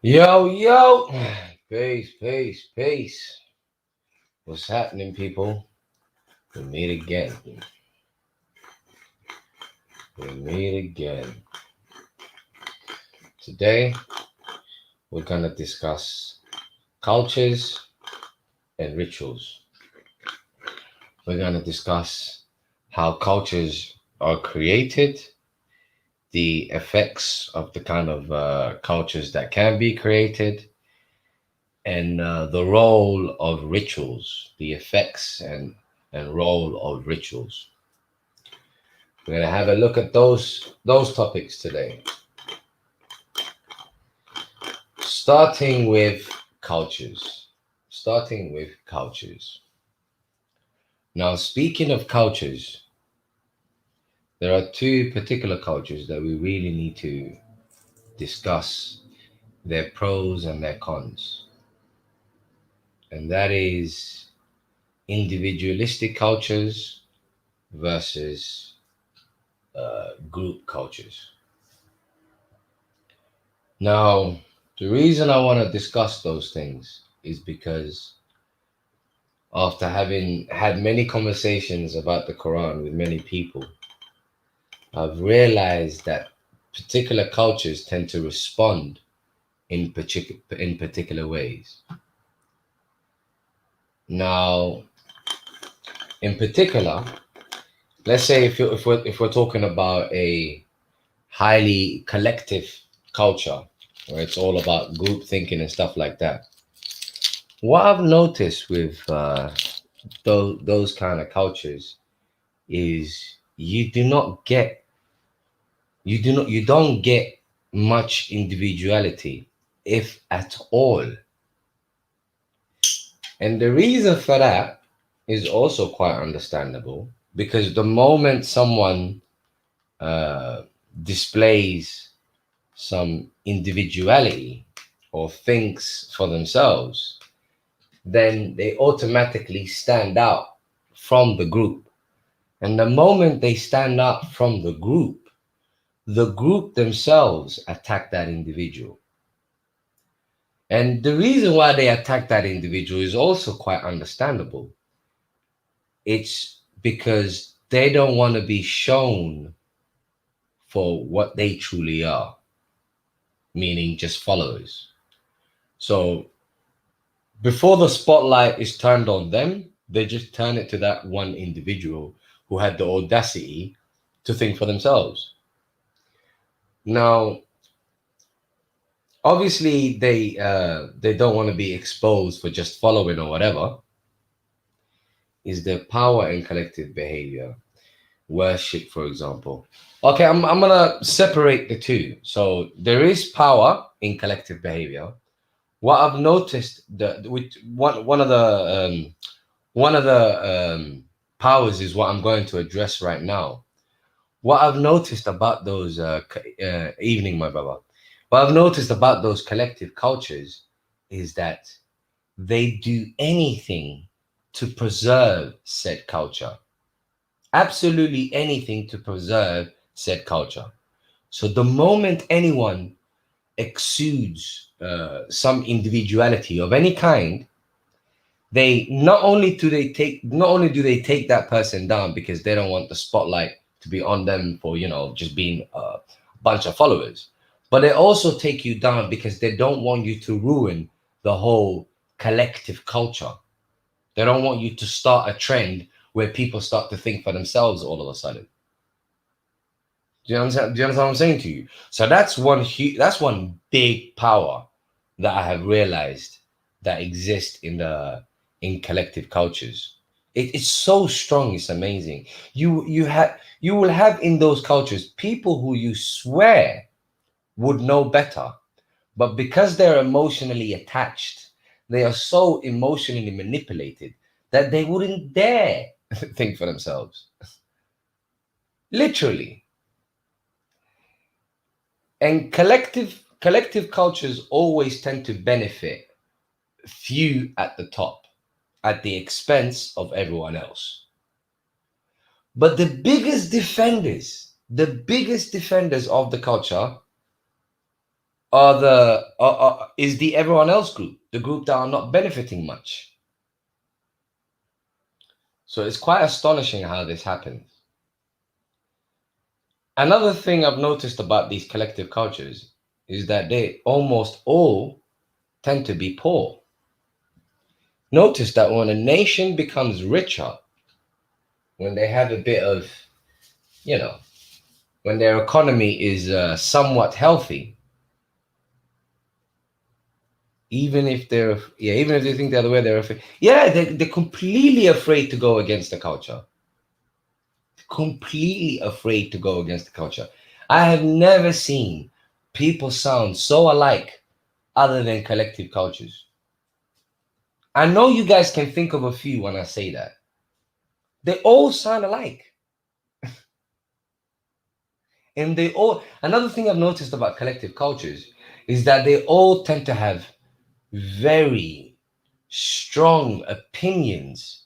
Yo, yo! Peace, peace, peace. What's happening, people? We meet again. We meet again. Today, we're going to discuss cultures and rituals. We're going to discuss how cultures are created, the effects of the kind of cultures that can be created, and the role of rituals, the effects and role of rituals. We're gonna have a look at those topics today. Starting with cultures. Starting with cultures. Now, speaking of cultures, there are two particular cultures that we really need to discuss their pros and their cons. And that is individualistic cultures versus group cultures. Now, the reason I want to discuss those things is because after having had many conversations about the Quran with many people, I've realized that particular cultures tend to respond in particular ways. Now, in particular, let's say if we're talking about a highly collective culture where it's all about group thinking and stuff like that, what I've noticed with those kind of cultures is you don't get much individuality, if at all. And the reason for that is also quite understandable, because the moment someone uh, displays some individuality or thinks for themselves, then they automatically stand out from the group. And the moment they stand out from the group themselves attack that individual. And the reason why they attack that individual is also quite understandable. It's because they don't want to be shown for what they truly are, meaning just followers. So before the spotlight is turned on them, they just turn it to that one individual who had the audacity to think for themselves. Now, obviously, they don't want to be exposed for just following or whatever. Is there power in collective behavior? Worship, for example. Okay, I'm gonna separate the two. So there is power in collective behavior. What I've noticed that with one of the powers is what I'm going to address right now. What I've noticed about those evening, my brother. What I've noticed about those collective cultures is that they do anything to preserve said culture, absolutely anything to preserve said culture. So the moment anyone exudes some individuality of any kind, they not only do they take that person down because they don't want the spotlight to be on them for just being a bunch of followers, but they also take you down because they don't want you to ruin the whole collective culture. They don't want you to start a trend where people start to think for themselves all of a sudden. Do you understand? Do you understand what I'm saying to you? So that's one big power that I have realized that exists in collective cultures. It's so strong. It's amazing. You will have in those cultures people who you swear would know better, but because they're emotionally attached, they are so emotionally manipulated that they wouldn't dare think for themselves. Literally. And collective cultures always tend to benefit few at the top at the expense of everyone else. But the biggest defenders of the culture is the everyone else group, the group that are not benefiting much. So it's quite astonishing how this happens. Another thing I've noticed about these collective cultures is that they almost all tend to be poor. Notice that when a nation becomes richer, when they have a bit of, you know, when their economy is somewhat healthy, even if even if they think the other way, they're completely afraid to go against the culture. Completely afraid to go against the culture. I have never seen people sound so alike other than collective cultures. I know you guys can think of a few when I say that. They all sound alike. And another thing I've noticed about collective cultures is that they all tend to have very strong opinions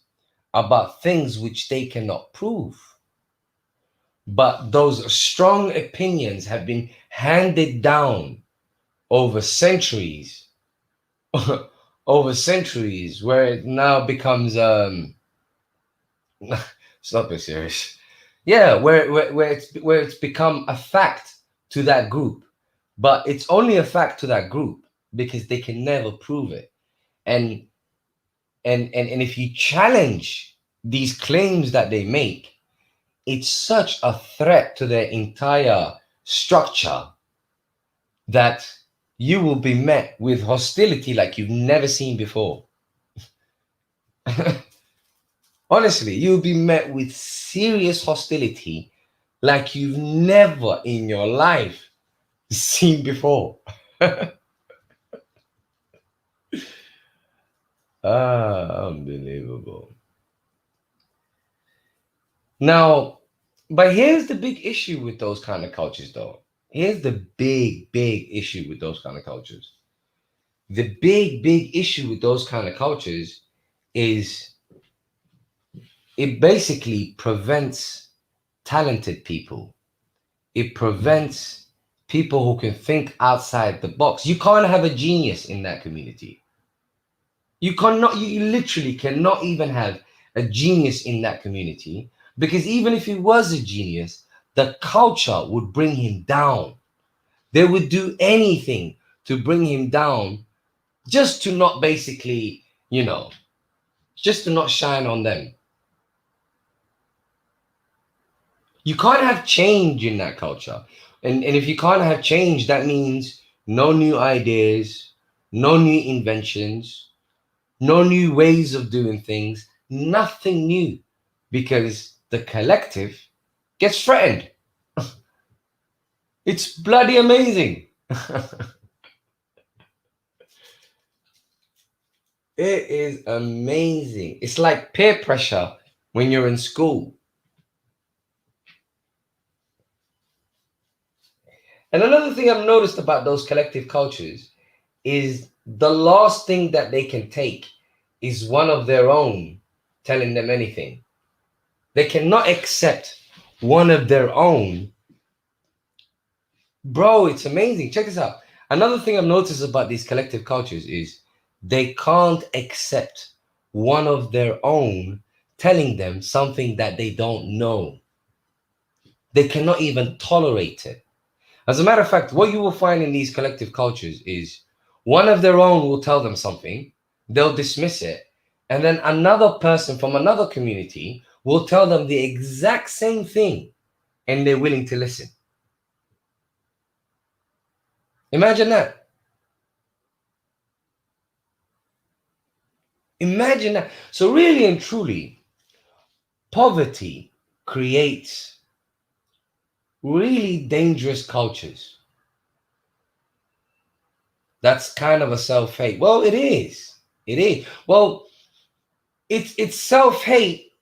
about things which they cannot prove. But those strong opinions have been handed down over centuries, over centuries, where it now becomes stop it serious. Yeah, where it's become a fact to that group, but it's only a fact to that group because they can never prove it. And and if you challenge these claims that they make, it's such a threat to their entire structure that you will be met with hostility like you've never seen before. Honestly, you'll be met with serious hostility like you've never in your life seen before. Unbelievable. Now, but here's the big issue with those kind of cultures, though. Here's the big issue with those kind of cultures. The big issue with those kind of cultures is it basically prevents talented people. It prevents people who can think outside the box. You can't have a genius in that community. You literally cannot even have a genius in that community, because even if he was a genius, the culture would bring him down. They would do anything to bring him down just to not basically, just to not shine on them. You can't have change in that culture. And if you can't have change, that means no new ideas, no new inventions, no new ways of doing things, nothing new, because the collective gets threatened. It's bloody amazing. It is amazing. It's like peer pressure when you're in school. And another thing I've noticed about those collective cultures is the last thing that they can take is one of their own telling them anything. They cannot accept one of their own. Bro, it's amazing. Check this out. Another thing I've noticed about these collective cultures is they can't accept one of their own telling them something that they don't know. They cannot even tolerate it. As a matter of fact, what you will find in these collective cultures is one of their own will tell them something, they'll dismiss it, and then another person from another community will tell them the exact same thing, and they're willing to listen. Imagine that. Imagine that. So really and truly, poverty creates really dangerous cultures. That's kind of a self-hate. Well, it is. It is. Well, it's self-hate,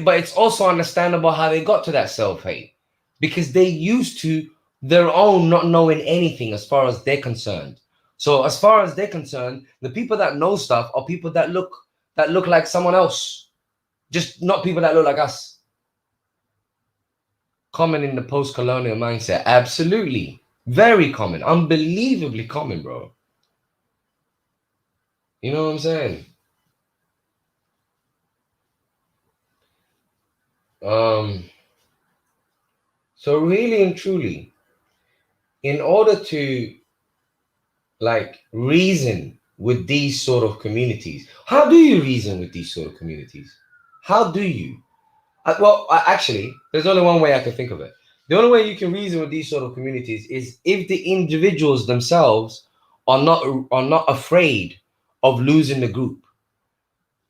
but it's also understandable how they got to that self-hate, because they used to their own not knowing anything as far as they're concerned. So as far as they're concerned, the people that know stuff are people that look like someone else, just not people that look like us. Common in the post-colonial mindset. Absolutely. Very common, unbelievably common, bro. You know what I'm saying? Um, so really and truly, in order to like reason with these sort of communities, how do you reason with these sort of communities? How do you? Actually, there's only one way I can think of it. The only way you can reason with these sort of communities is if the individuals themselves are not afraid of losing the group.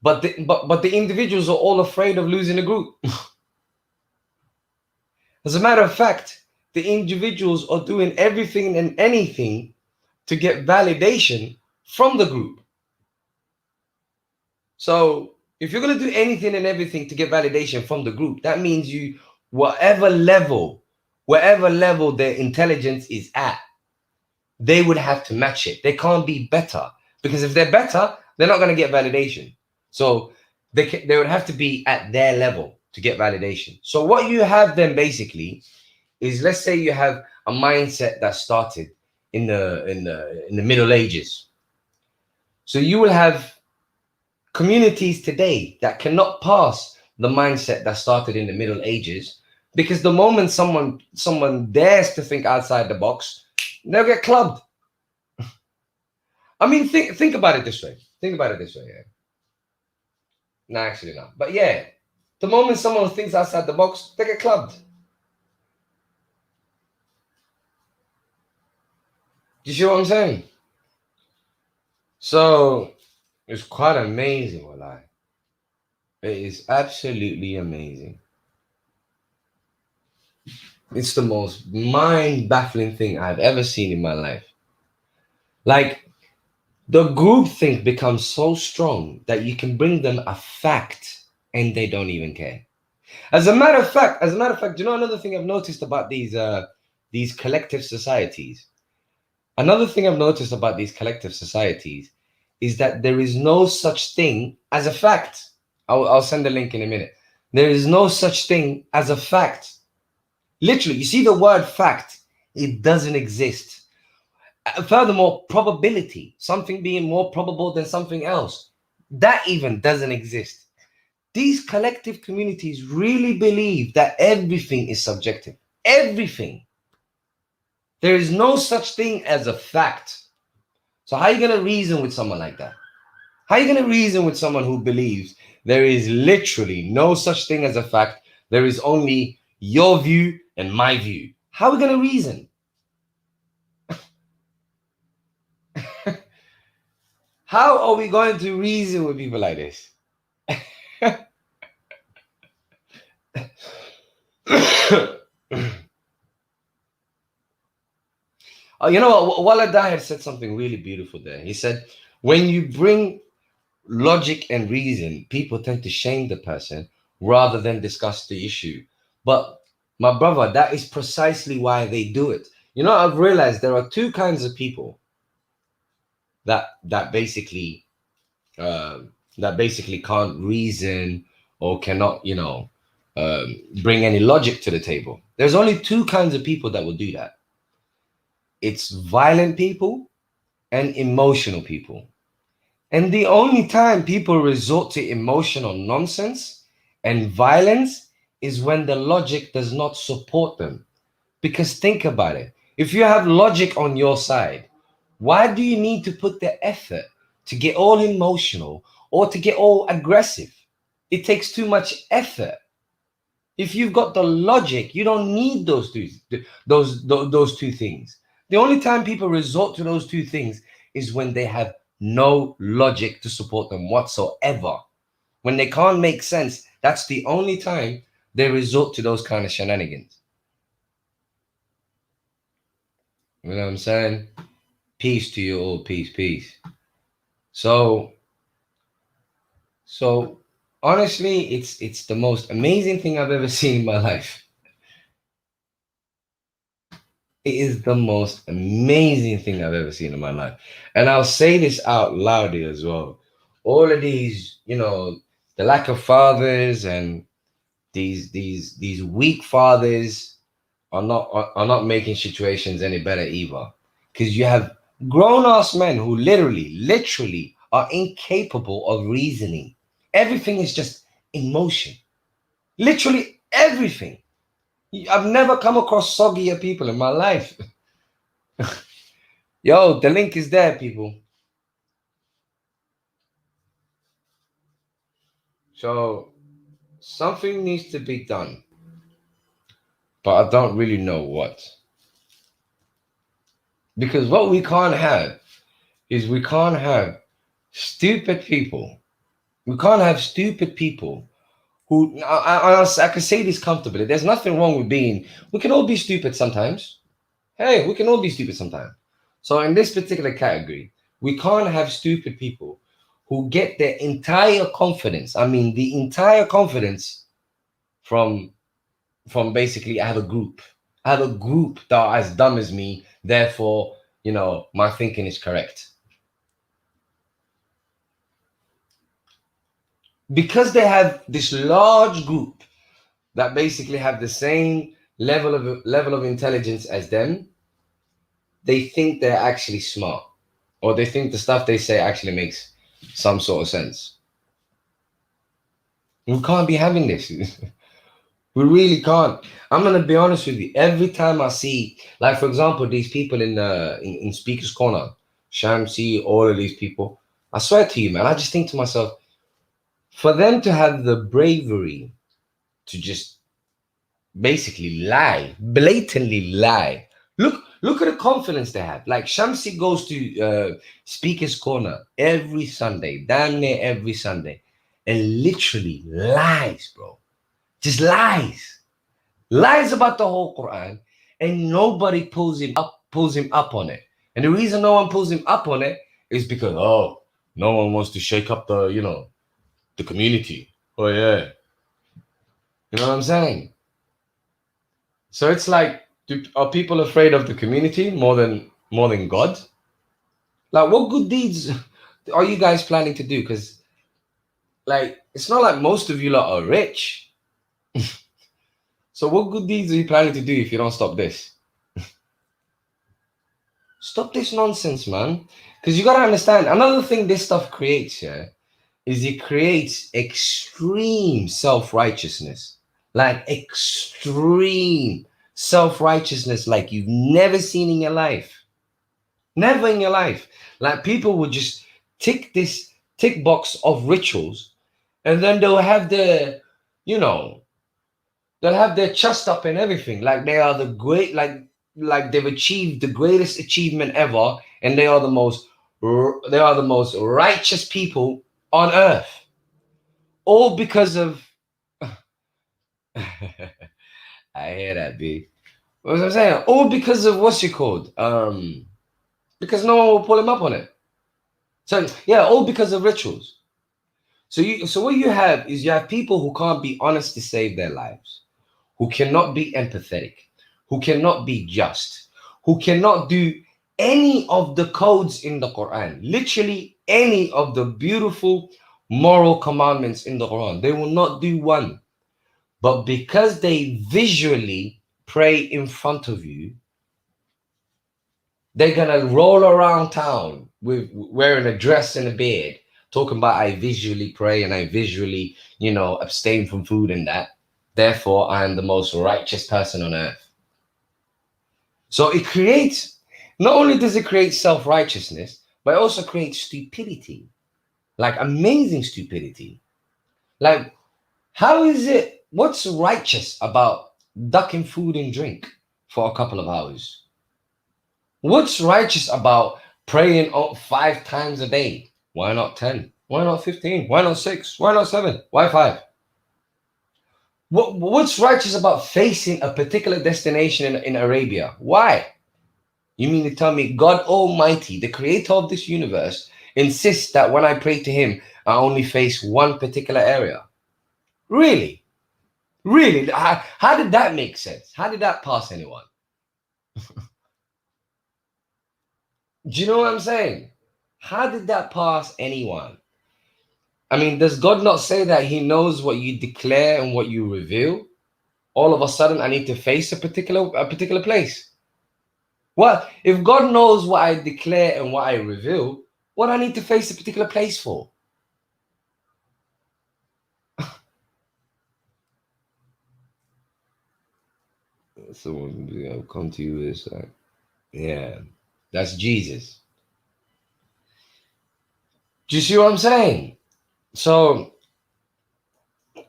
But the individuals are all afraid of losing the group. As a matter of fact, the individuals are doing everything and anything to get validation from the group. So if you're going to do anything and everything to get validation from the group, that means you, whatever level, wherever level their intelligence is at, they would have to match it. They can't be better, because if they're better, they're not going to get validation. So they would have to be at their level to get validation. So what you have then basically is, let's say you have a mindset that started in the Middle Ages. So you will have communities today that cannot pass the mindset that started in the Middle Ages, because the moment someone dares to think outside the box, they'll get clubbed. I mean, think about it this way. Think about it this way. Yeah. No, actually not. But yeah, the moment someone thinks outside the box, they get clubbed. Do you see what I'm saying? So it's quite amazing, Walai. It is absolutely amazing. It's the most mind-baffling thing I've ever seen in my life. Like, the group think becomes so strong that you can bring them a fact and they don't even care. As a matter of fact, do you know another thing I've noticed about these collective societies? Another thing I've noticed about these collective societies is that there is no such thing as a fact. I'll send a link in a minute. There is no such thing as a fact. Literally, you see the word fact, it doesn't exist. Furthermore, probability, something being more probable than something else, that even doesn't exist. These collective communities really believe that everything is subjective. Everything. There is no such thing as a fact. So how are you going to reason with someone like that? How are you going to reason with someone who believes there is literally no such thing as a fact? There is only your view and my view. How are we going to reason? How are we going to reason with people like this? You know what? Wallah had said something really beautiful there. He said, when you bring logic and reason, people tend to shame the person rather than discuss the issue. But my brother, that is precisely why they do it. You know, I've realized there are two kinds of people that basically uh, that basically can't reason or cannot, bring any logic to the table. There's only two kinds of people that will do that. It's violent people and emotional people. And the only time people resort to emotional nonsense and violence is when the logic does not support them. Because think about it. If you have logic on your side, why do you need to put the effort to get all emotional or to get all aggressive? It takes too much effort. If you've got the logic, you don't need those two things. The only time people resort to those two things is when they have no logic to support them whatsoever. When they can't make sense, that's the only time they resort to those kind of shenanigans. You know what I'm saying? Peace to you all. Peace, peace. So honestly, it's the most amazing thing I've ever seen in my life. It is the most amazing thing I've ever seen in my life. And I'll say this out loudly as well. All of these, the lack of fathers and these weak fathers are not making situations any better either. Because you have grown ass men who literally are incapable of reasoning. Everything is just emotion. Literally everything. I've never come across soggier people in my life. Yo, the link is there, people. So something needs to be done, but I don't really know what. Because what we can't have is we can't have stupid people. We can't have stupid people who I can say this comfortably. There's nothing wrong with being. We can all be stupid sometimes. Hey, we can all be stupid sometimes. So in this particular category, we can't have stupid people who get their entire confidence. I mean, the entire confidence from basically I have a group. I have a group that are as dumb as me. Therefore, my thinking is correct. Because they have this large group that basically have the same level of intelligence as them, they think they're actually smart, or they think the stuff they say actually makes some sort of sense. We can't be having this. We really can't. I'm gonna be honest with you. Every time I see, like for example, these people in Speaker's Corner, Shamsi, all of these people, I swear to you, man, I just think to myself, for them to have the bravery to just basically lie, blatantly lie. Look at the confidence they have. Like Shamsi goes to Speaker's Corner every Sunday, damn near every Sunday, and literally lies, bro. Just lies about the whole Quran, and nobody pulls him up on it. And the reason no one pulls him up on it is because no one wants to shake up the community. Oh yeah, you know what I'm saying? So it's like, are people afraid of the community more than God? Like, what good deeds are you guys planning to do? Because like, it's not like most of you lot are rich. So what good deeds are you planning to do if you don't stop this? Stop this nonsense, man. Because you gotta understand, another thing this stuff creates, yeah, is it creates extreme self-righteousness. Like extreme self-righteousness like you've never seen in your life. Never in your life. Like people would just tick box of rituals, and then they'll have you know, they'll have their chest up and everything. Like they are the great, like they've achieved the greatest achievement ever, and they are the most righteous people on earth. All because of I hear that, B. What was I saying? All because of what's it called? Because no one will pull him up on it. So yeah, all because of rituals. So what you have is you have people who can't be honest to save their lives, who cannot be empathetic, who cannot be just, who cannot do any of the codes in the Quran, literally any of the beautiful moral commandments in the Quran. They will not do one. But because they visually pray in front of you, they're gonna roll around town with wearing a dress and a beard, talking about I visually pray and I visually, abstain from food and that. Therefore, I am the most righteous person on earth. So it creates, not only does it create self-righteousness, but it also creates stupidity, like amazing stupidity. Like, how is it, what's righteous about ducking food and drink for a couple of hours? What's righteous about praying 5 times a day? Why not 10? Why not 15? Why not 6? Why not 7? Why 5? What's righteous about facing a particular destination in Arabia? Why? You mean to tell me God Almighty, the creator of this universe, insists that when I pray to him, I only face one particular area? Really? Really? How did that make sense? How did that pass anyone? Do you know what I'm saying? How did that pass anyone? I mean, does God not say that he knows what you declare and what you reveal? all of a sudden I need to face a particular place. What if God knows what I declare and what I reveal? What I need to face a particular place for? Someone come to you is like, yeah, that's Jesus. Do you see what I'm saying? So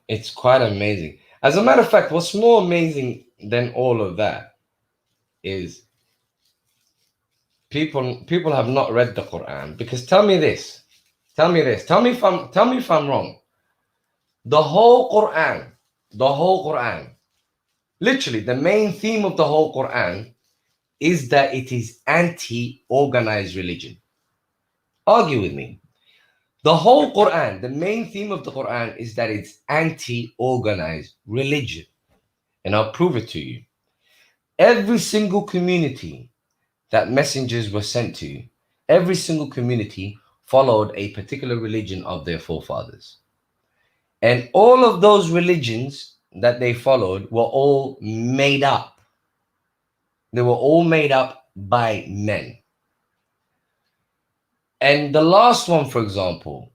it's quite amazing. As a matter of fact, what's more amazing than all of that is people have not read the Quran. Because tell me if I'm wrong. The whole Quran, literally the main theme of the whole Quran is that it is anti-organized religion. Argue with me. The whole Quran, the main theme of the Quran is that it's anti-organized religion. And I'll prove it to you. Every single community that messengers were sent to, every single community followed a particular religion of their forefathers. And all of those religions that they followed were all made up. They were all made up by men. And the last one, for example,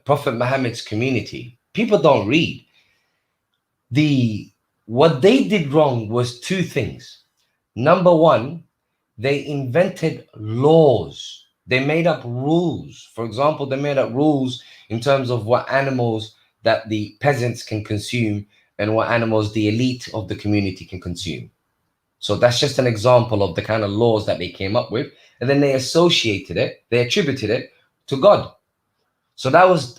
Prophet Muhammad's community, people don't read. What they did wrong was two things. Number one, they invented laws. They made up rules. For example, they made up rules in terms of what animals that the peasants can consume and what animals the elite of the community can consume. So that's just an example of the kind of laws that they came up with. And then they attributed it to God. So that was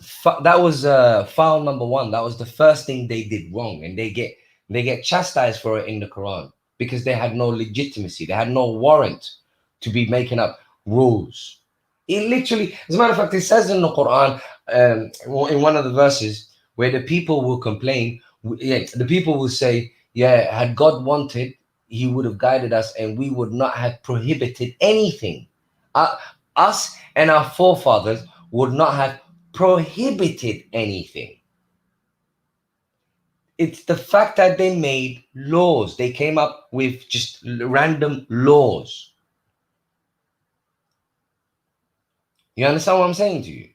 foul number one. That was the first thing they did wrong. And they get chastised for it in the Quran because they had no legitimacy. They had no warrant to be making up rules. It literally, as a matter of fact, it says in the Quran, in one of the verses, where the people will complain, the people will say, yeah, had God wanted, he would have guided us and we would not have prohibited anything. Us and our forefathers would not have prohibited anything. It's the fact that they made laws. They came up with just random laws. You understand what I'm saying to you?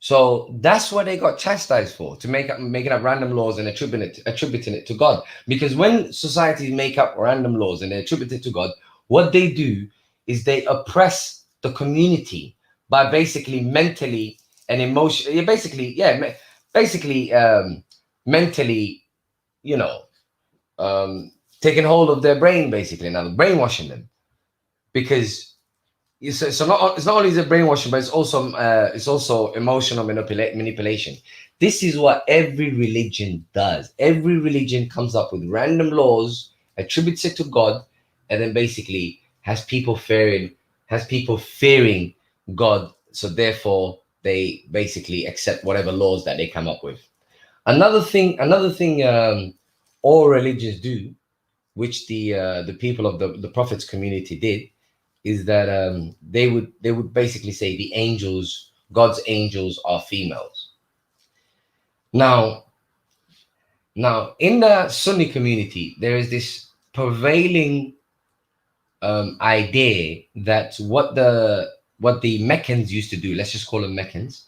So that's what they got chastised for, to making up random laws and attributing it to God. Because when societies make up random laws and they attribute it to God, what they do is they oppress the community by basically mentally and emotionally, mentally, taking hold of their brain, basically, now brainwashing them. Because it's not only is it brainwashing, but it's also emotional manipulation. This is what every religion does. Every religion comes up with random laws, attributes it to God, and then basically has people fearing God. So therefore, they basically accept whatever laws that they come up with. Another thing, all religions do, which the people of the Prophet's community did, is that they would basically say God's angels are females. Now in the Sunni community, there is this prevailing idea that what the Meccans used to do, let's just call them Meccans,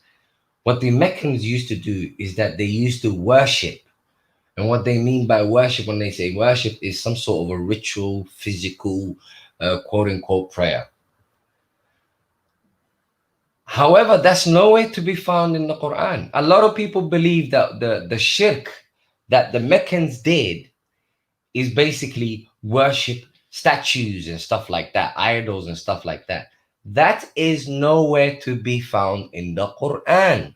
what the Meccans used to do is that they used to worship. And what they mean by worship, when they say worship, is some sort of a ritual, physical, quote unquote prayer. However, that's nowhere to be found in the Quran. A lot of people believe that the shirk that the Meccans did is basically worship statues and stuff like that, idols and stuff like that. That is nowhere to be found in the Quran.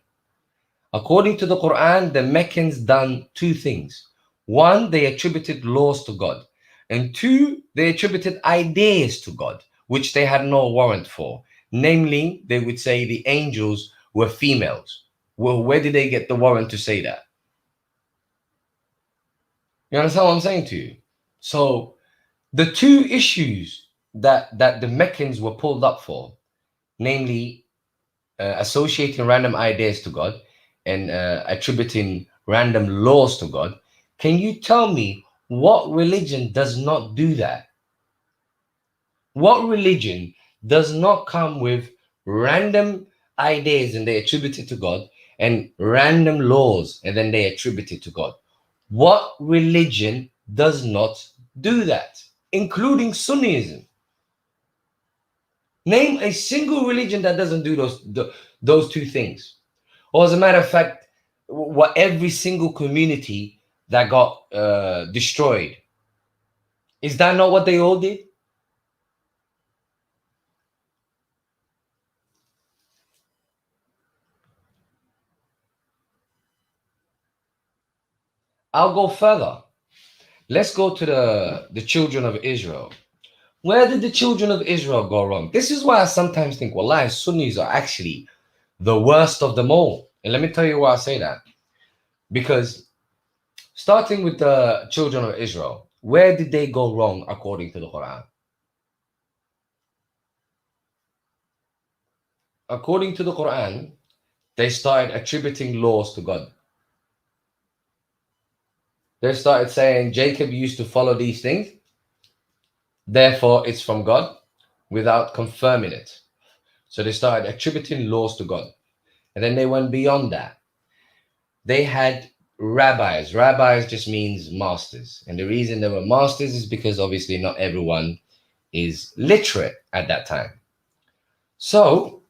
According to the Quran, the Meccans done two things. One, they attributed laws to God. And two, they attributed ideas to God, which they had no warrant for. Namely, they would say the angels were females. Well, where did they get the warrant to say that? You understand what I'm saying to you? So the two issues that the Meccans were pulled up for, namely associating random ideas to God and attributing random laws to God. Can you tell me what religion does not do that? What religion does not come with random ideas and they attribute it to God, and random laws and then they attribute it to God? What religion does not do that, including Sunnism? Name a single religion that doesn't do those two things. Or as a matter of fact, what every single community that got destroyed, is that not what they all did? I'll go further. Let's go to the children of Israel. Where did the children of Israel go wrong? This is why I sometimes think, wallahi, Sunnis are actually the worst of them all. And let me tell you why I say that. Because starting with the children of Israel, where did they go wrong according to the Quran? According to the Quran, they started attributing laws to God. They started saying Jacob used to follow these things, therefore it's from God, without confirming it. So they started attributing laws to God. And then they went beyond that. They had rabbis. Rabbis just means masters. And the reason they were masters is because obviously not everyone is literate at that time. So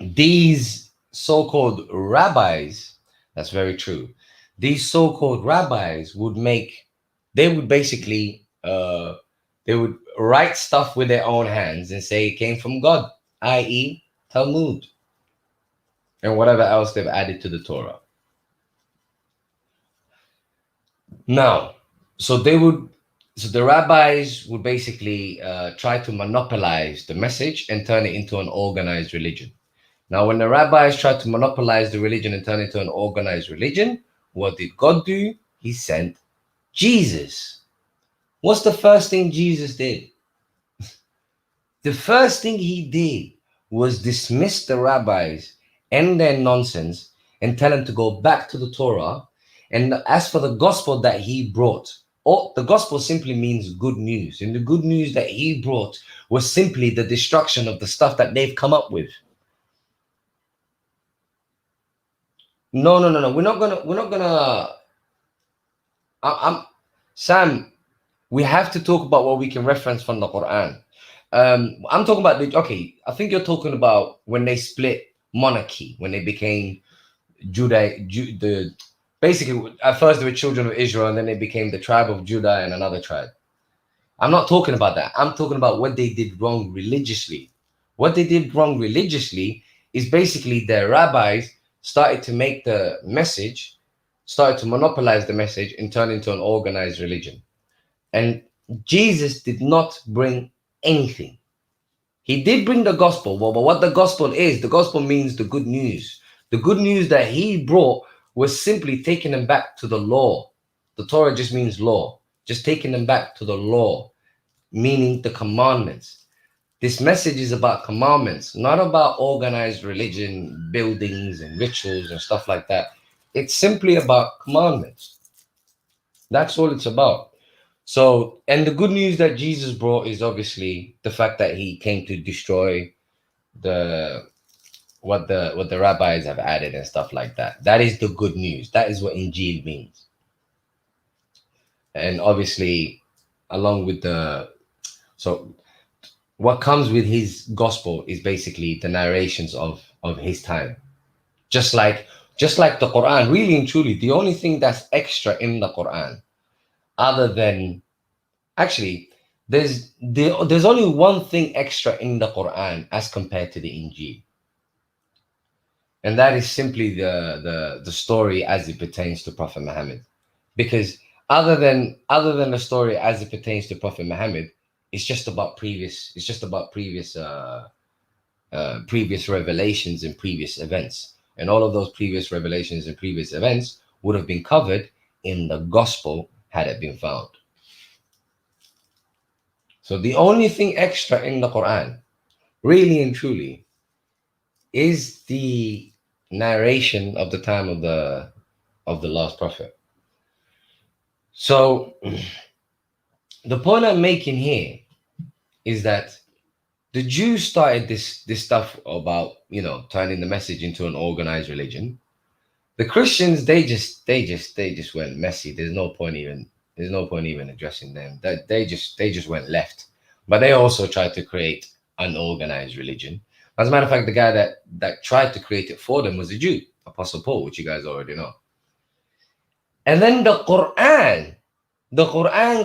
these so-called rabbis, that's very true. These so-called rabbis they would basically they would write stuff with their own hands and say it came from God, i.e. Talmud and whatever else they've added to the Torah. Now, so the rabbis would basically try to monopolize the message and turn it into an organized religion. Now, when the rabbis tried to monopolize the religion and turn it into an organized religion, what did God do? He sent Jesus. What's the first thing Jesus did? The first thing he did was dismiss the rabbis and their nonsense and tell them to go back to the Torah. And as for the gospel that he brought, the gospel simply means good news. And the good news that he brought was simply the destruction of the stuff that they've come up with. No. We're not gonna. I'm Sam. We have to talk about what we can reference from the Quran. I'm talking about okay. I think you're talking about when they split monarchy, when they became basically at first they were children of Israel, and then they became the tribe of Judah and another tribe. I'm not talking about that. I'm talking about what they did wrong religiously. What they did wrong religiously is basically their rabbis started to make the message, started to monopolize the message and turn into an organized religion. And Jesus did not bring anything. He did bring the gospel. Well, but what the gospel means the good news. The good news that he brought was simply taking them back to the law. The Torah just means law, just taking them back to the law, meaning the commandments. This message is about commandments, not about organized religion, buildings and rituals and stuff like that. It's simply about commandments. That's all it's about. So, and the good news that Jesus brought is obviously the fact that he came to destroy what the rabbis have added and stuff like that. That is the good news. That is what Injil means. And obviously, along with so what comes with his gospel is basically the narrations of his time. Just like the Quran, really and truly, the only thing that's extra in the Quran, other than actually, there's only one thing extra in the Quran as compared to the Injil, and that is simply the story as it pertains to Prophet Muhammad. Because other than the story as it pertains to Prophet Muhammad, it's just about previous previous revelations and previous events, and all of those previous revelations and previous events would have been covered in the gospel had it been found. So the only thing extra in the Quran, really and truly, is the narration of the time of the of the last prophet. So the point I'm making here is that the Jews started this stuff about, you know, turning the message into an organized religion. The Christians, they just went messy. There's no point even addressing them. That they just went left. But they also tried to create an organized religion. As a matter of fact, the guy that tried to create it for them was a Jew, Apostle Paul, which you guys already know. And then the Quran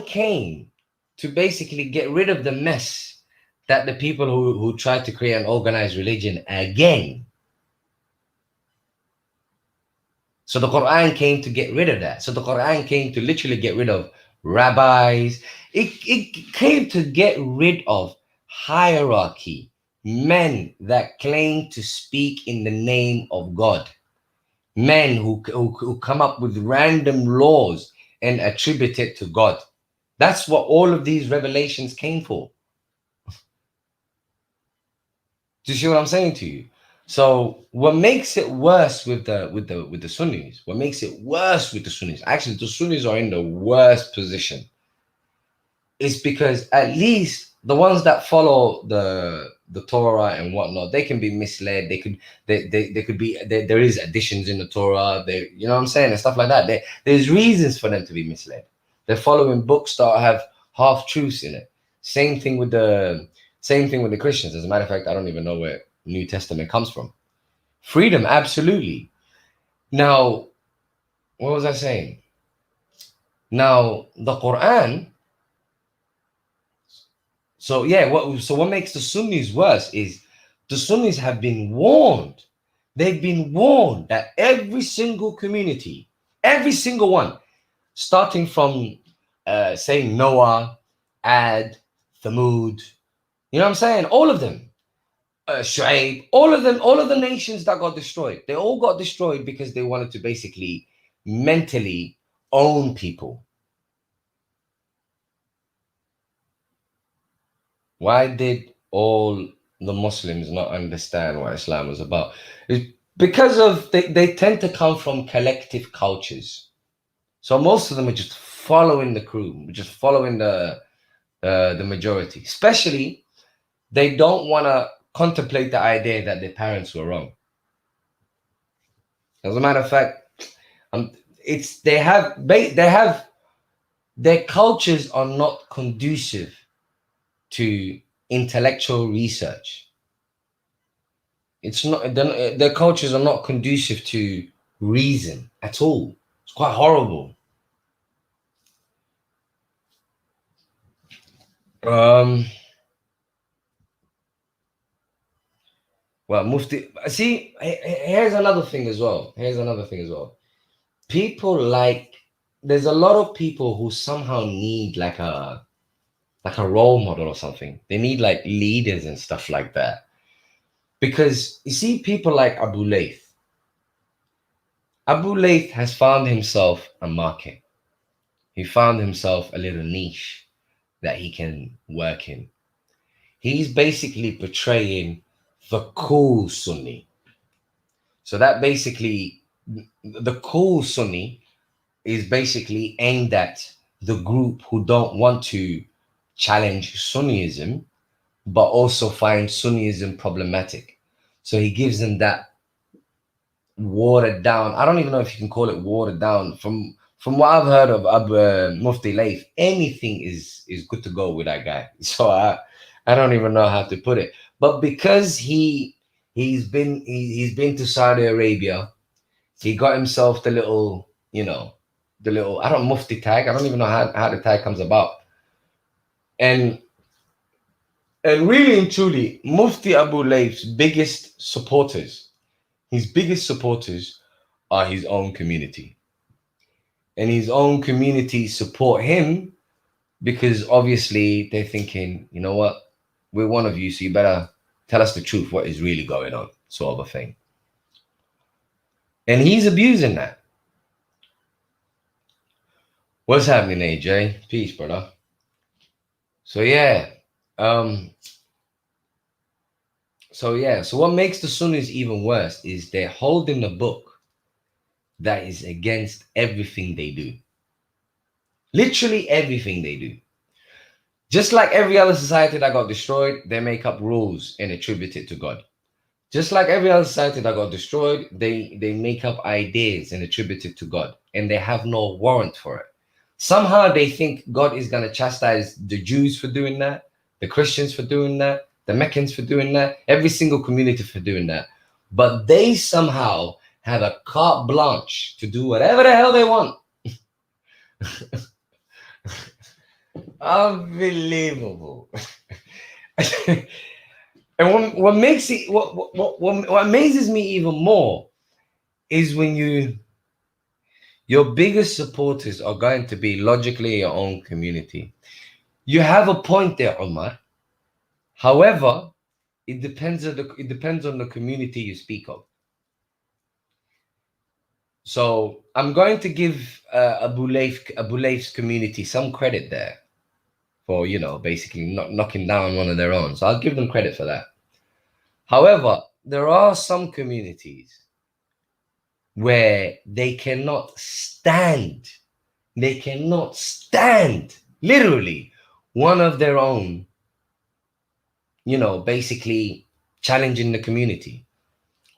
came to basically get rid of the mess that the people who tried to create an organized religion again. So the Quran came to get rid of that. So the Quran came to literally get rid of rabbis. It came to get rid of hierarchy, men that claim to speak in the name of God, men who come up with random laws and attribute it to God. That's what all of these revelations came for. Do you see what I'm saying to you? So what makes it worse with the Sunnis? What makes it worse with the Sunnis? Actually, the Sunnis are in the worst position. Is because at least the ones that follow the Torah and whatnot, they can be misled. They could be there is additions in the Torah. They, you know what I'm saying, and stuff like that. There's reasons for them to be misled. They're following books that have half truths in it. Same thing with the Christians. As a matter of fact, I don't even know where New Testament comes from. Freedom, absolutely. Now, what was I saying? Now, the Quran. So yeah, what makes the Sunnis worse is the Sunnis have been warned. They've been warned that every single community, every single one, starting from say Noah, Ad, Thamud, you know what I'm saying? All of them, Shu'aib, all of them, all of the nations that got destroyed, they all got destroyed because they wanted to basically mentally own people. Why did all the Muslims not understand what Islam was about? It's because of they tend to come from collective cultures. So most of them are just following the crew, just following the majority. Especially, they don't want to contemplate the idea that their parents were wrong. As a matter of fact, it's they have their cultures are not conducive to intellectual research. It's not, their cultures are not conducive to reason at all. It's quite horrible. Well, Mufti, see, here's another thing as well. People there's a lot of people who somehow need like a role model or something. They need like leaders and stuff like that. Because you see, people like Abu Layth. Abu Layth has found himself a market. He found himself a little niche that he can work in. He's basically portraying the cool Sunni. So that basically, the cool Sunni is basically aimed at the group who don't want to challenge Sunniism, but also find Sunniism problematic. So he gives them that watered down. I don't even know if you can call it watered down. From what I've heard of Mufti Layth, anything is good to go with that guy. So I don't even know how to put it. But because he's been to Saudi Arabia, he got himself the little, I don't Mufti tag. I don't even know how the tag comes about. And really and truly, Mufti Abu Layth's biggest supporters are his own community. And his own community support him because obviously they're thinking, you know what, we're one of you, so you better tell us the truth, what is really going on, sort of a thing. And he's abusing that. What's happening, AJ? Peace, brother. So yeah. So what makes the Sunnis even worse is they're holding the book that is against everything they do. Literally everything they do. Just like every other society that got destroyed, they make up rules and attribute it to God. Just like every other society that got destroyed, they make up ideas and attribute it to God, and they have no warrant for it. Somehow they think God is going to chastise the Jews for doing that, the Christians for doing that, the Meccans for doing that, every single community for doing that. But they somehow have a carte blanche to do whatever the hell they want. Unbelievable. And what makes it what amazes me even more is when your biggest supporters are going to be logically your own community. You have a point there, Omar. However, it depends on the community you speak of. So I'm going to give Abu Layth's community some credit there for, basically not knocking down one of their own. So I'll give them credit for that. However, there are some communities where they cannot stand literally one of their own, basically challenging the community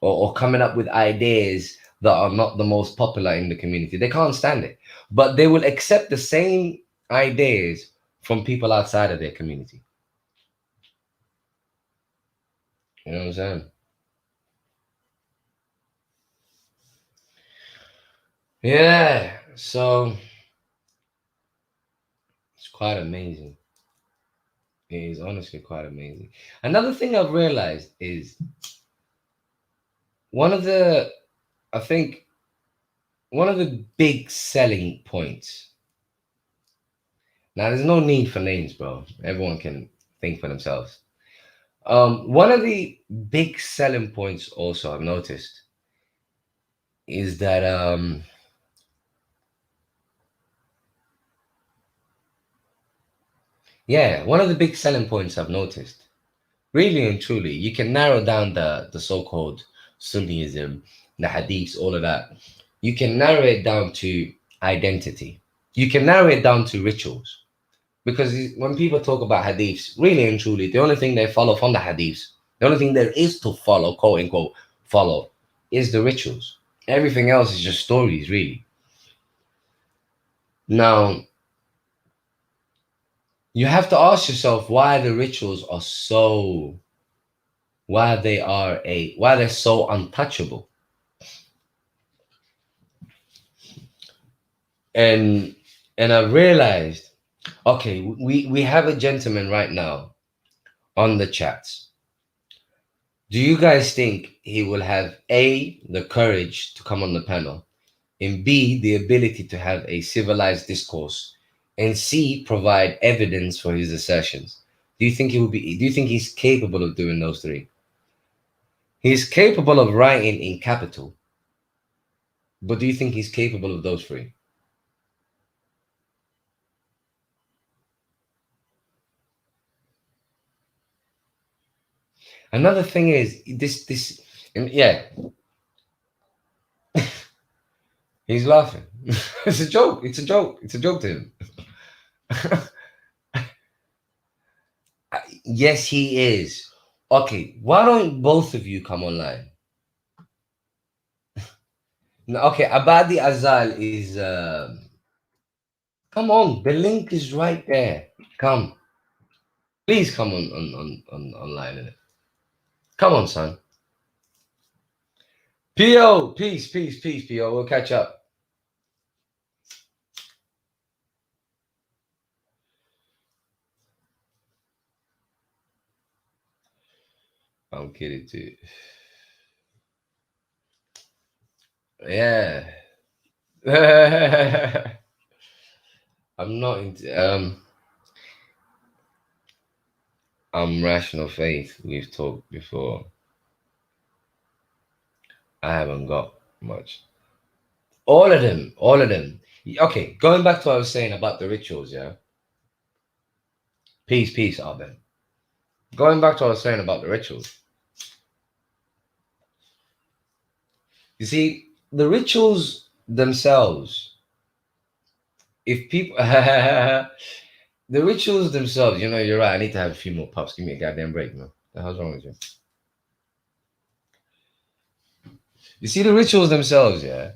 or coming up with ideas that are not the most popular in the community. They can't stand it, but they will accept the same ideas from people outside of their community. You know what I'm saying? Yeah, so it's quite amazing. It is honestly quite amazing. Another thing I've realized is one of the, I think, one of the big selling points. Now, there's no need for names, bro. Everyone can think for themselves. One of the big selling points also I've noticed is that one of the big selling points I've noticed, really and truly, you can narrow down the so-called Sunniism, the hadiths, all of that. You can narrow it down to identity. You can narrow it down to rituals. Because when people talk about hadiths, really and truly, the only thing they follow from the hadiths, the only thing there is to follow, quote unquote, follow, is the rituals. Everything else is just stories, really. Now, you have to ask yourself why the rituals are so, why they're so untouchable. And I realized, okay, we have a gentleman right now on the chats. Do you guys think he will have A, the courage to come on the panel, and B, the ability to have a civilized discourse, and C, provide evidence for his assertions? Do you think he's capable of doing those three? He's capable of writing in capital, but do you think he's capable of those three? Another thing is this, and yeah, he's laughing. It's a joke. It's a joke. It's a joke to him. Yes, he is. Okay, why don't both of you come online? Okay, Abadi Azal is. Come on, the link is right there. Come, please come on online. Come on, son. P.O. Peace, P.O. We'll catch up. I'm kidding too. Yeah. I'm not into I'm Rational Faith. We've talked before. I haven't got much. All of them. Okay, going back to what I was saying about the rituals, yeah. Peace, Arben. Going back to what I was saying about the rituals. You see, the rituals themselves, if people, the rituals themselves, you know, you're right. I need to have a few more puffs. Give me a goddamn break, man. The hell's wrong with you? You see, the rituals themselves, yeah.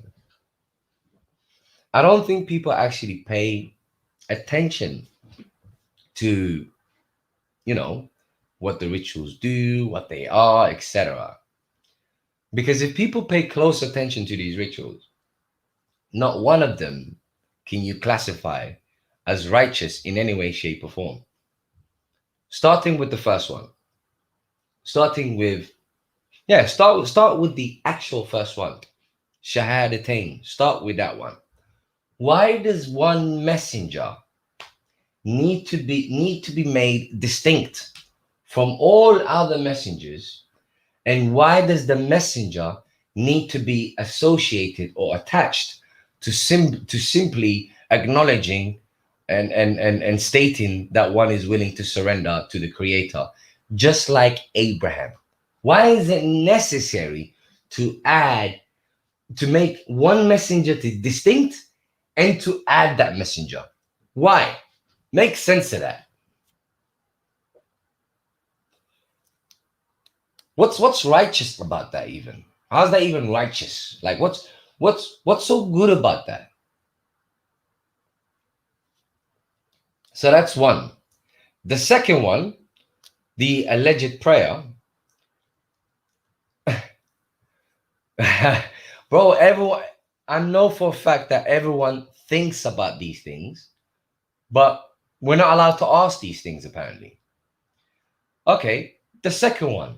I don't think people actually pay attention to, you know, what the rituals do, what they are, etc. Because if people pay close attention to these rituals, not one of them can you classify as righteous in any way, shape, or form. Starting with the first one. Starting with, yeah, start with the actual first one. Shahadatain. Start with that one. Why does one messenger need to be made distinct from all other messengers, and why does the messenger need to be associated or attached to simply acknowledging and stating that one is willing to surrender to the creator, just like Abraham? Why is it necessary to make one messenger to distinct and to add that messenger? Why? Make sense of that. What's righteous about that even? How's that even righteous? Like what's so good about that? So that's one. The second one, the alleged prayer. Bro, everyone, I know for a fact that everyone thinks about these things, but we're not allowed to ask these things apparently. Okay, the second one,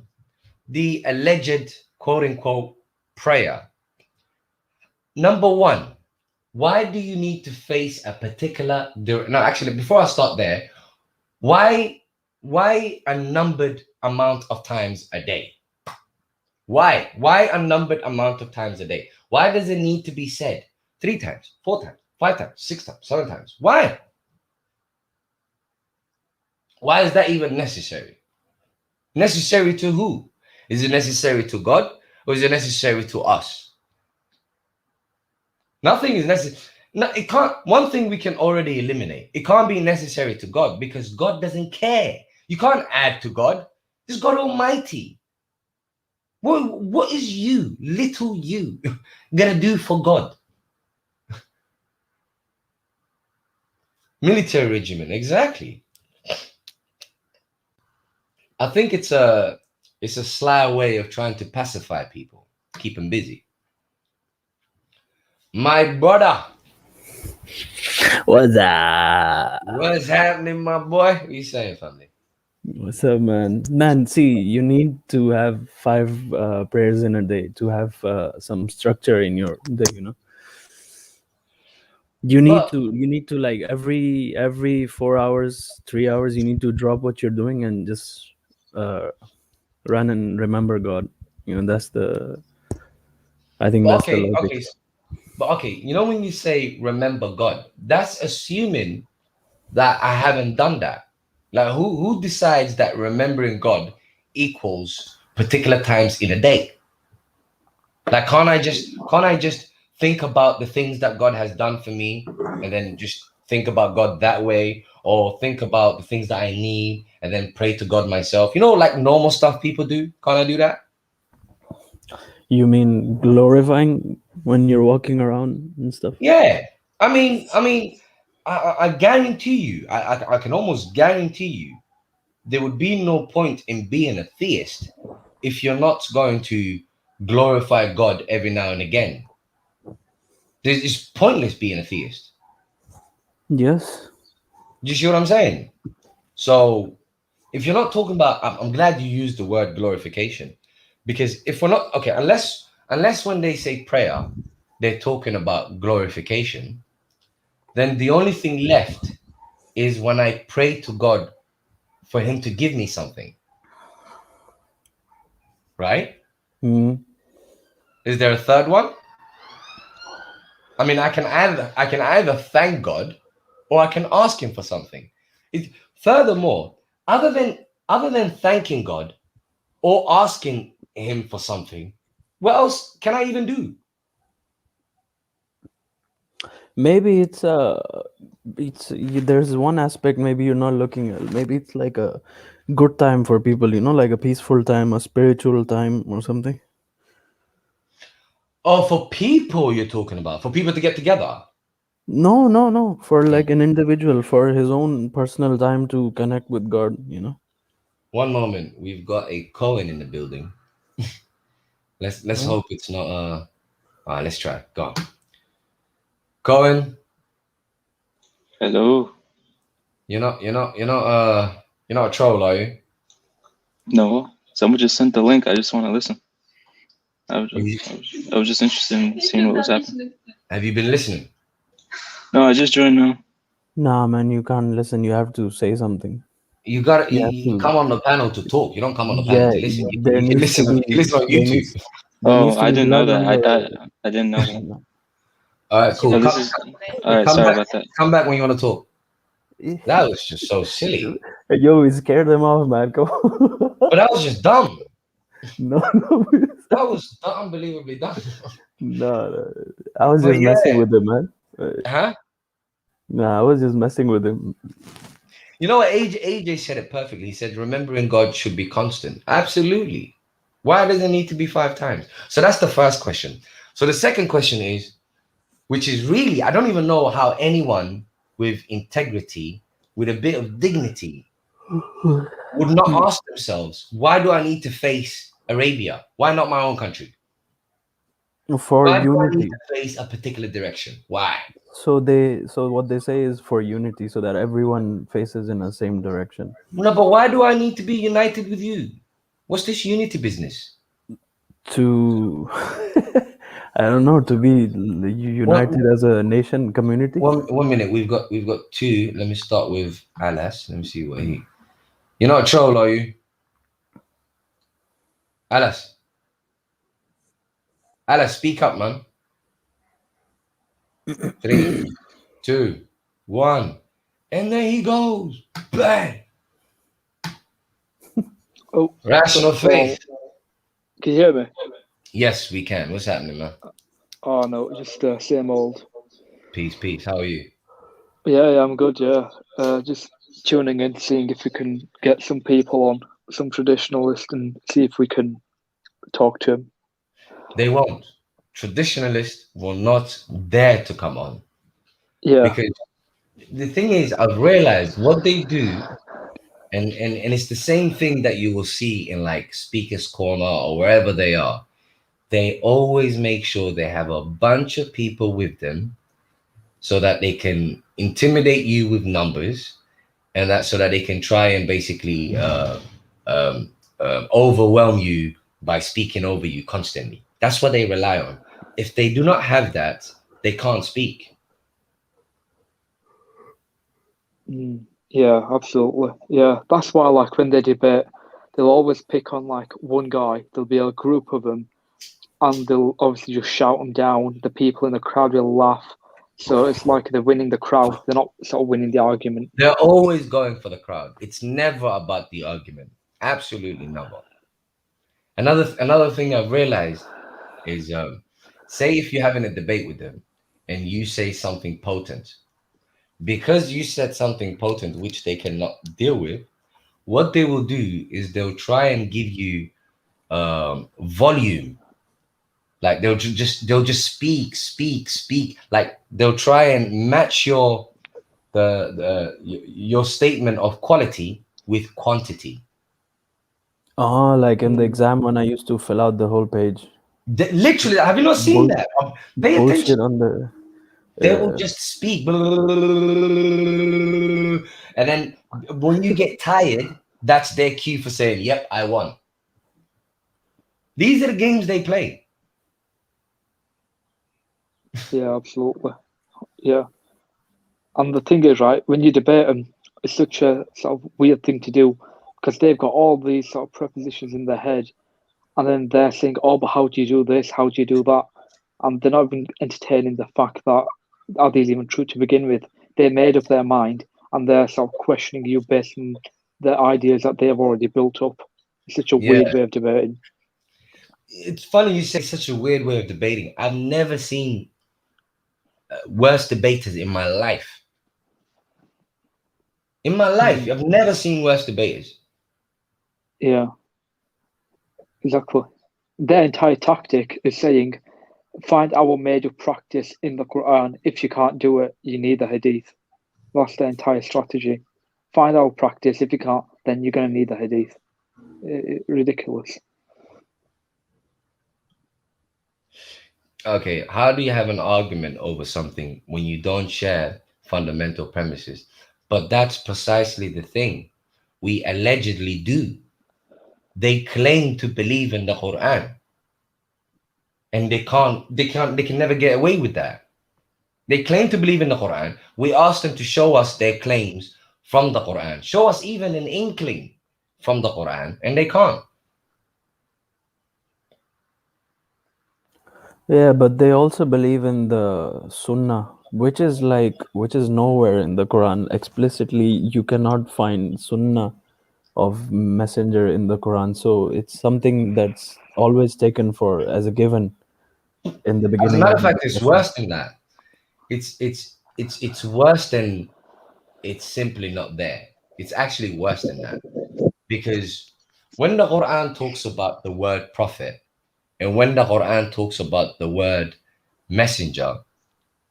the alleged quote unquote prayer. Number one, why do you need to face a particular no, actually, before I start there, why a numbered amount of times a day? Why a numbered amount of times a day? Why does it need to be said 3 times, 4 times, 5 times, 6 times, 7 times? Why is that even necessary? Necessary to who? Is it necessary to God, or is it necessary to us? Nothing is necessary. No, it can't. One thing we can already eliminate. It can't be necessary to God because God doesn't care. You can't add to God. It's God Almighty. What is you, little you, gonna do for God? Military regimen, exactly. I think it's a sly way of trying to pacify people, keep them busy. My brother, What's up? what's happening, my boy? What you saying, family? What's up, man? Man, see, you need to have 5 prayers in a day to have some structure in your day. But You need to like every 4 hours, 3 hours, you need to drop what you're doing and just uh, run and remember God. That's the. I think that's the okay, logic. okay, but okay. You know when you say remember God, that's assuming that I haven't done that. Like who decides that remembering God equals particular times in a day? Like can't I just think about the things that God has done for me and then just think about God that way, or think about the things that I need and then pray to God myself? You know, like normal stuff people do. Can't I do that? You mean glorifying when you're walking around and stuff? Yeah. I guarantee you, I can almost guarantee you there would be no point in being a theist if you're not going to glorify God every now and again. It's pointless being a theist. Yes. Do you see what I'm saying? So if you're not talking about, I'm glad you used the word glorification, because if we're not okay, unless when they say prayer, they're talking about glorification, then the only thing left is when I pray to God for Him to give me something, right? Mm. Is there a third one? I mean, I can either thank God or I can ask Him for something. Furthermore, other than thanking God or asking Him for something, what else can I even do? Maybe there's one aspect maybe you're not looking at. Maybe it's like a good time for people, like a peaceful time, a spiritual time or something. Oh, for people you're talking about, for people to get together. No. For like an individual, for his own personal time to connect with God. One moment, we've got a Cohen in the building. Let's Huh? hope it's not. All right, let's try. Go on. Cohen, Hello. you're not a troll, are you? No, someone just sent the link. I just want to listen. I was You- just interested in seeing what was happening. Have you been listening? No, I just joined now. Nah, man, you can't listen. You have to say something. You got You you, have you to. come on the panel to talk. You don't come on the panel Yeah, to listen. there You can needs to listen. be You can listen on there YouTube. needs there Oh, needs to I be didn't know blood on that. I didn't know that. the. All right, cool. No, Come, this is all right. come Sorry back. about that. Come back when you want to talk. That was just so silly. Yo, we scared them off, man. Come on. But that was just dumb. No. That was unbelievably dumb. No. I was But just messing yeah, with him, man. huh? Nah, I was just messing with him. You know what? AJ said it perfectly. He said, "Remembering God should be constant." Absolutely. Why does it need to be 5 times? So that's the first question. So the second question is, which is really, I don't even know how anyone with integrity, with a bit of dignity, would not ask themselves, why do I need to face Arabia? Why not my own country? For Why do I need unity. to face a particular direction? Why? So what they say is for unity, so that everyone faces in the same direction. No, but why do I need to be united with you? What's this unity business? To I don't know, to be united as a nation community. One minute. We've got two. Let me start with Alas. Let me see what he. You're not a troll, are you? Alas. Alas, speak up, man. 3, 2, 1. And there he goes. Bang. Oh, Rational faith. can you hear me? Yes, we can. What's happening, man? Oh no, just same old. Peace. How are you? Yeah, I'm good. Yeah, just tuning in, seeing if we can get some people on, some traditionalists, and see if we can talk to him. They won't. Traditionalists will not dare to come on. Yeah, Because the thing is, I've realized what they do, and it's the same thing that you will see in like Speaker's Corner or wherever they are. They always make sure they have a bunch of people with them so that they can intimidate you with numbers, and that so that they can try and basically overwhelm you by speaking over you constantly. That's what they rely on. If they do not have that, they can't speak. yeah, absolutely. Yeah, that's why like when they debate, they'll always pick on like one guy. There'll be a group of them, and they'll obviously just shout them down. The people in the crowd will laugh. So it's like they're winning the crowd. They're not sort of winning the argument. They're always going for the crowd. It's never about the argument. Absolutely never. Another thing I've realized is, say if you're having a debate with them and you say something potent, because you said something potent which they cannot deal with, what they will do is they'll try and give you volume. Like they'll just speak. Like they'll try and match your your statement of quality with quantity. Oh, like in the exam when I used to fill out the whole page. Literally, have you not seen that? Pay Bullshit attention. on the. They will just speak, and then when you get tired, that's their cue for saying, "Yep, I won." These are the games they play. Yeah, absolutely. Yeah. And the thing is, right, when you debate them, it's such a sort of weird thing to do because they've got all these sort of prepositions in their head, and then they're saying, "Oh, but how do you do this? How do you do that?" And they're not even entertaining the fact that are these even true to begin with? They made up their mind, and they're sort of questioning you based on the ideas that they have already built up. It's such a Yeah, weird way of debating. it's funny you say such a weird way of debating. I've never seen worst debaters in my life. In my life, I've never seen worse debaters. Yeah, exactly. Their entire tactic is saying, find our made of practice in the Quran. If you can't do it, you need the Hadith. That's their entire strategy. Find our practice. If you can't, then you're going to need the Hadith. Ridiculous. Okay, how do you have an argument over something when you don't share fundamental premises? But that's precisely the thing we allegedly do. They claim to believe in the Quran, and they can never get away with that. They claim to believe in the Quran. We ask them to show us their claims from the Quran. Show us even an inkling from the Quran, and they can't. Yeah, but they also believe in the Sunnah, which is nowhere in the Quran. Explicitly, you cannot find Sunnah of Messenger in the Quran. So it's something that's always taken for as a given in the As a beginning matter of of the fact, it's discussion. worse than that. It's worse than it's simply not there. It's actually worse than that. Because when the Quran talks about the word prophet and when the Quran talks about the word messenger,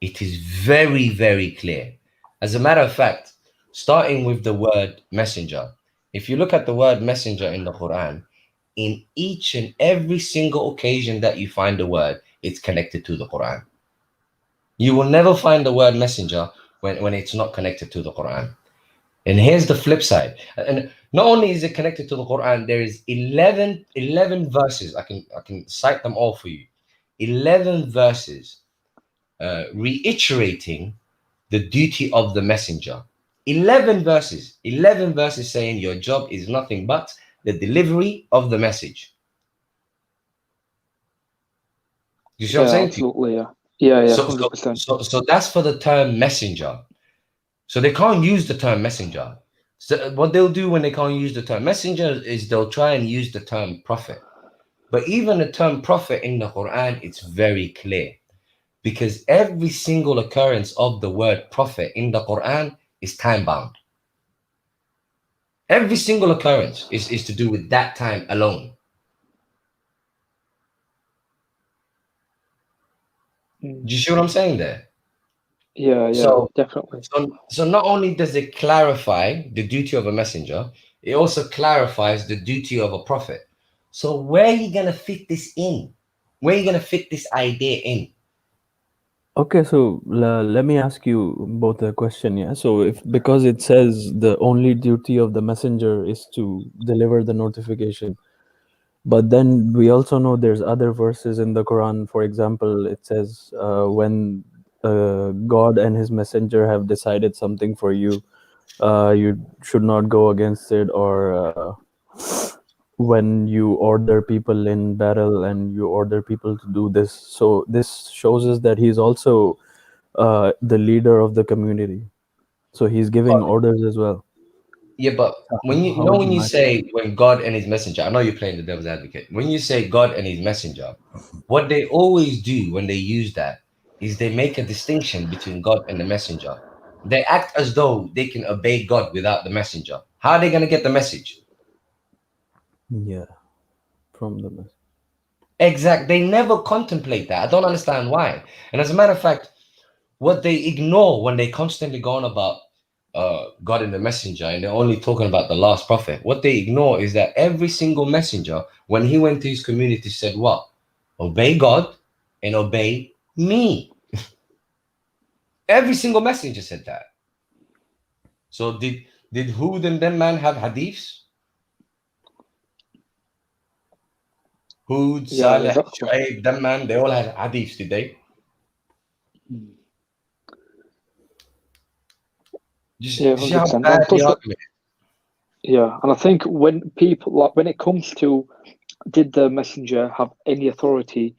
it is very, very clear. As a matter of fact, starting with the word messenger, if you look at the word messenger in the Quran, in each and every single occasion that you find the word, it's connected to the Quran. You will never find the word messenger when it's not connected to the Quran. And here's the flip side. And not only is it connected to the Quran, there is 11 verses. I can cite them all for you. 11 verses reiterating the duty of the messenger. 11 verses saying your job is nothing but the delivery of the message. You see what I'm saying? Absolutely. Yeah, 100%. So that's for the term messenger. So they can't use the term messenger. So what they'll do when they can't use the term messenger is they'll try and use the term prophet. But even the term prophet in the Quran, it's very clear, because every single occurrence of the word prophet in the Quran is time bound. Every single occurrence is to do with that time alone. Do you see what I'm saying there? Yeah, So, definitely. so not only does it clarify the duty of a messenger, it also clarifies the duty of a prophet. So where are you going to fit this in? Where are you going to fit this idea in? Okay, so let me ask you both a question. Yeah, so if because it says the only duty of the messenger is to deliver the notification, but then we also know there's other verses in the Quran. For example, it says when God and His messenger have decided something for you, you should not go against it, or when you order people in battle and you order people to do this. So this shows us that He's also the leader of the community, so he's giving orders as well. Yeah, but when How would when you match say when God and His messenger, I know you're playing the devil's advocate. When you say God and His messenger, what they always do when they use that is they make a distinction between God and the messenger. They act as though they can obey God without the messenger. How are they going to get the message? Yeah, from the message. Exact. They never contemplate that. I don't understand why. And as a matter of fact, what they ignore when they constantly go on about God and the messenger, and they're only talking about the last prophet, what they ignore is that every single messenger, when he went to his community, said what? Obey God and obey me. Every single messenger said that. So did Hud and them man have hadiths? Hud, Salih, exactly. Shu'aib, them man, they all had hadiths, did they? Yeah, You see how 100%. bad And the plus, argument is? yeah, and I think when people like when it comes to did the messenger have any authority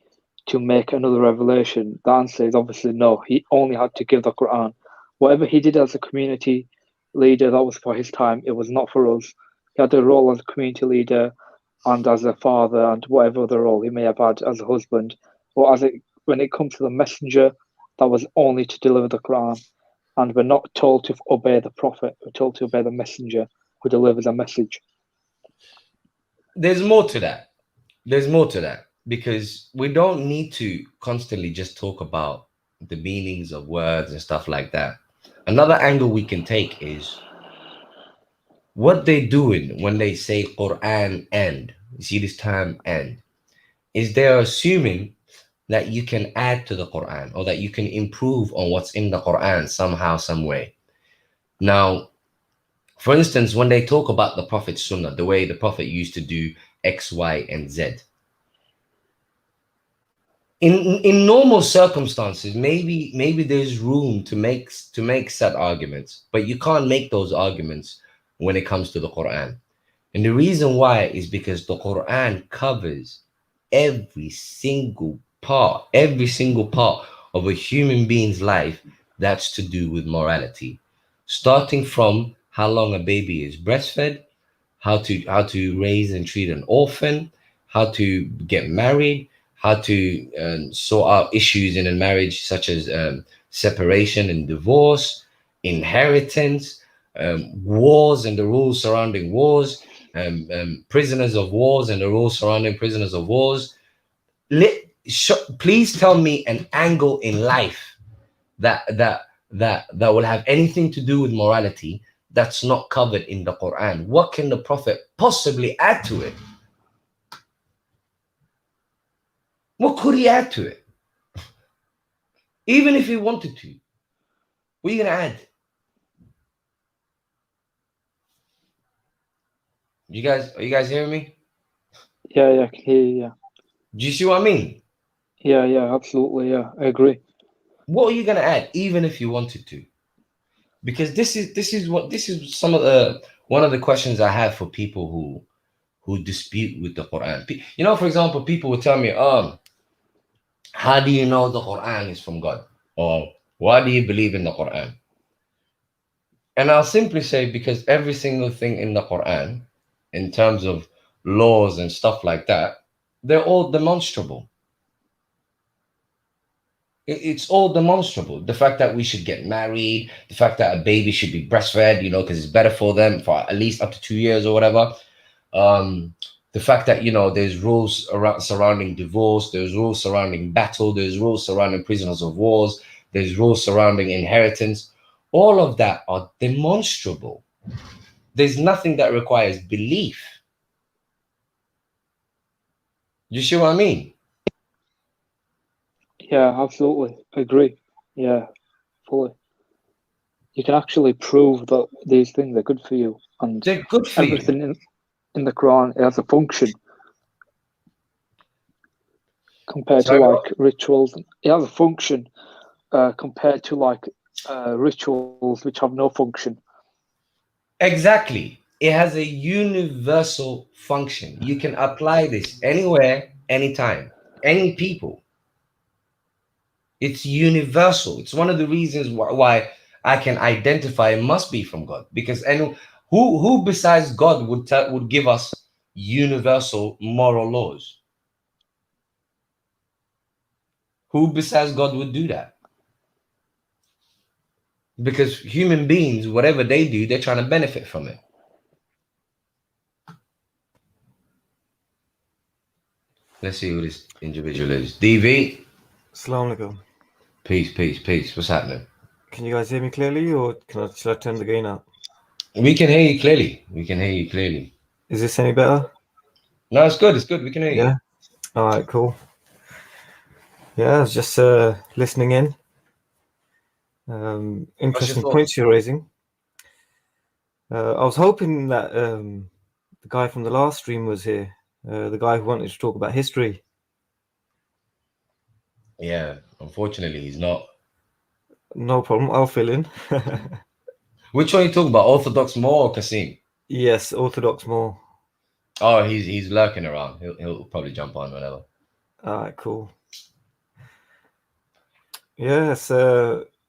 to make another revelation, the answer is obviously no. He only had to give the Quran. Whatever he did as a community leader, that was for his time. It was not for us. He had a role as a community leader and as a father and whatever other role he may have had as a husband. But when it comes to the messenger, that was only to deliver the Quran. And we're not told to obey the Prophet, we're told to obey the messenger who delivers a message. There's more to that. There's more to that, because we don't need to constantly just talk about the meanings of words and stuff like that. Another angle we can take is what they're doing when they say Quran and, you see this term and, is they're assuming that you can add to the Quran or that you can improve on what's in the Quran somehow, some way. Now, for instance, when they talk about the Prophet's Sunnah, the way the Prophet used to do X, Y, and Z, in normal circumstances, maybe there's room to make set arguments, but you can't make those arguments when it comes to the Quran. And the reason why is because the Quran covers every single part of a human being's life that's to do with morality, starting from how long a baby is breastfed, how to raise and treat an orphan, how to get married, how to sort out issues in a marriage such as separation and divorce, inheritance, wars and the rules surrounding wars, prisoners of wars and the rules surrounding prisoners of wars. Please tell me an angle in life that will have anything to do with morality that's not covered in the Quran. What can the Prophet possibly add to it? What could he add to it? Even if he wanted to, what are you gonna add? Are you guys hearing me? Yeah, I can hear you, yeah. Do you see what I mean? Yeah, absolutely, yeah, I agree. What are you gonna add, even if you wanted to? Because this is some of the one of the questions I have for people who dispute with the Quran. You know, for example, people will tell me, how do you know the Quran is from God? Or why do you believe in the Quran? And I'll simply say, because every single thing in the Quran, in terms of laws and stuff like that, they're all demonstrable. It's all demonstrable. The fact that we should get married, the fact that a baby should be breastfed, you know, because it's better for them for at least up to 2 years or whatever. The fact that, you know, there's rules surrounding divorce, there's rules surrounding battle, there's rules surrounding prisoners of wars, there's rules surrounding inheritance. All of that are demonstrable. There's nothing that requires belief. You see what I mean? Yeah, absolutely. I agree. Yeah, fully. You can actually prove that these things are good for you, and they're good for everything you. in the Quran, it has a function compared to like rituals. It has a function compared to like rituals which have no function. Exactly. It has a universal function. You can apply this anywhere, anytime, any people. It's universal. It's one of the reasons why I can identify it must be from God, because who besides God would give us universal moral laws? Who besides God would do that? Because human beings, whatever they do, they're trying to benefit from it. Let's see who this individual is. DV. Assalamu alaikum. Peace. What's happening? Can you guys hear me clearly, or should I turn the gain up? We can hear you clearly. Is this any better? No, it's good. We can hear you. Yeah. All right, cool. Yeah, I was just listening in. Interesting points you're raising. I was hoping that the guy from the last stream was here, the guy who wanted to talk about history. Yeah, unfortunately, he's not. No problem, I'll fill in. Which one are you talking about, Orthodox Moor or Kasim? Yes, Orthodox Moor. Oh, he's lurking around. He'll probably jump on whenever. All right, cool. Yes,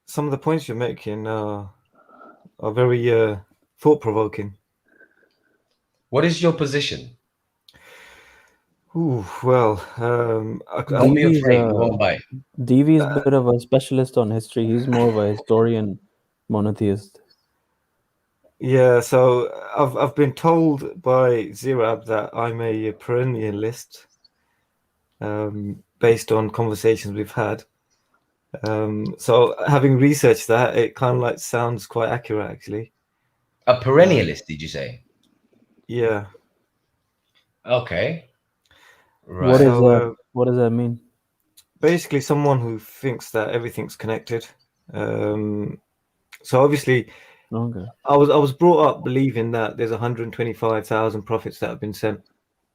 some of the points you're making are very thought-provoking. What is your position? Ooh, well, Don't be Devi's, afraid. We won't bite. Devi is a bit of a specialist on history. He's more of a historian, monotheist. yeah. So I've been told by Zirab that I'm a perennialist, based on conversations we've had. So having researched that, it kind of like sounds quite accurate, actually. A perennialist, did you say? Yeah. Okay. Right. What is So that? What does that mean? basically, someone who thinks that everything's connected. So obviously, Okay. I was brought up believing that there's 125,000 prophets that have been sent.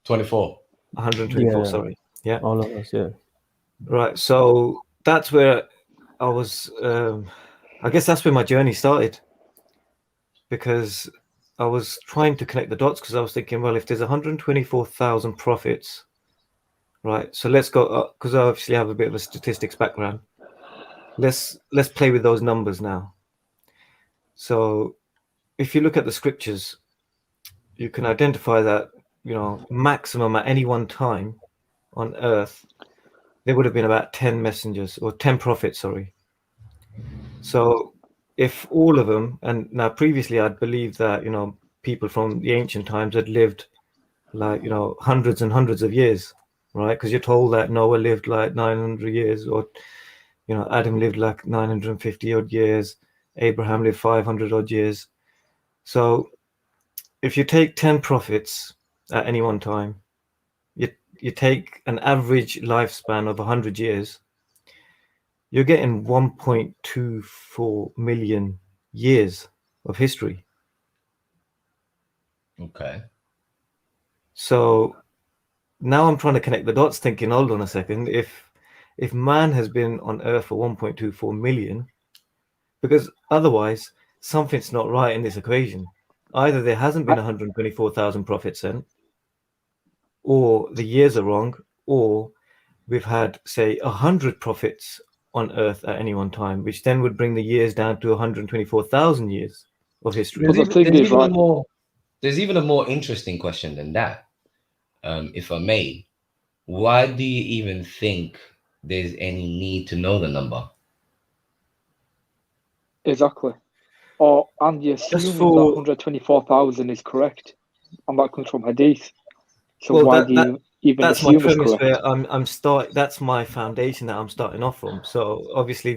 24. 124, Yeah. sorry. Yeah. All of us, yeah. Right. So that's where I was. I guess that's where my journey started, because I was trying to connect the dots, because I was thinking, well, if there's 124,000 prophets, right? So let's go, because I obviously have a bit of a statistics background. Let's play with those numbers now. So if you look at the scriptures, you can identify that, maximum at any one time on earth, there would have been about 10 messengers, or 10 prophets, sorry. So if all of them, and now previously I'd believed that, people from the ancient times had lived like, hundreds and hundreds of years, right? Because you're told that Noah lived like 900 years, or, Adam lived like 950 odd years, Abraham lived 500 odd years. So if you take 10 prophets at any one time, you take an average lifespan of 100 years, you're getting 1.24 million years of history. Okay. So now I'm trying to connect the dots, thinking, hold on a second, if man has been on earth for 1.24 million, because otherwise something's not right in this equation. Either there hasn't been 124,000 prophets sent, or the years are wrong, or we've had, say, 100 prophets on earth at any one time, which then would bring the years down to 124,000 years of history. But the thing is, right, There's even a more interesting question than that. If I may, why do you even think there's any need to know the number? exactly. And you assume that for- 124,000 is correct, and that comes from Hadith. So Well, why do you even that's my assume it's premise, correct? where that's my foundation that I'm starting off from. So obviously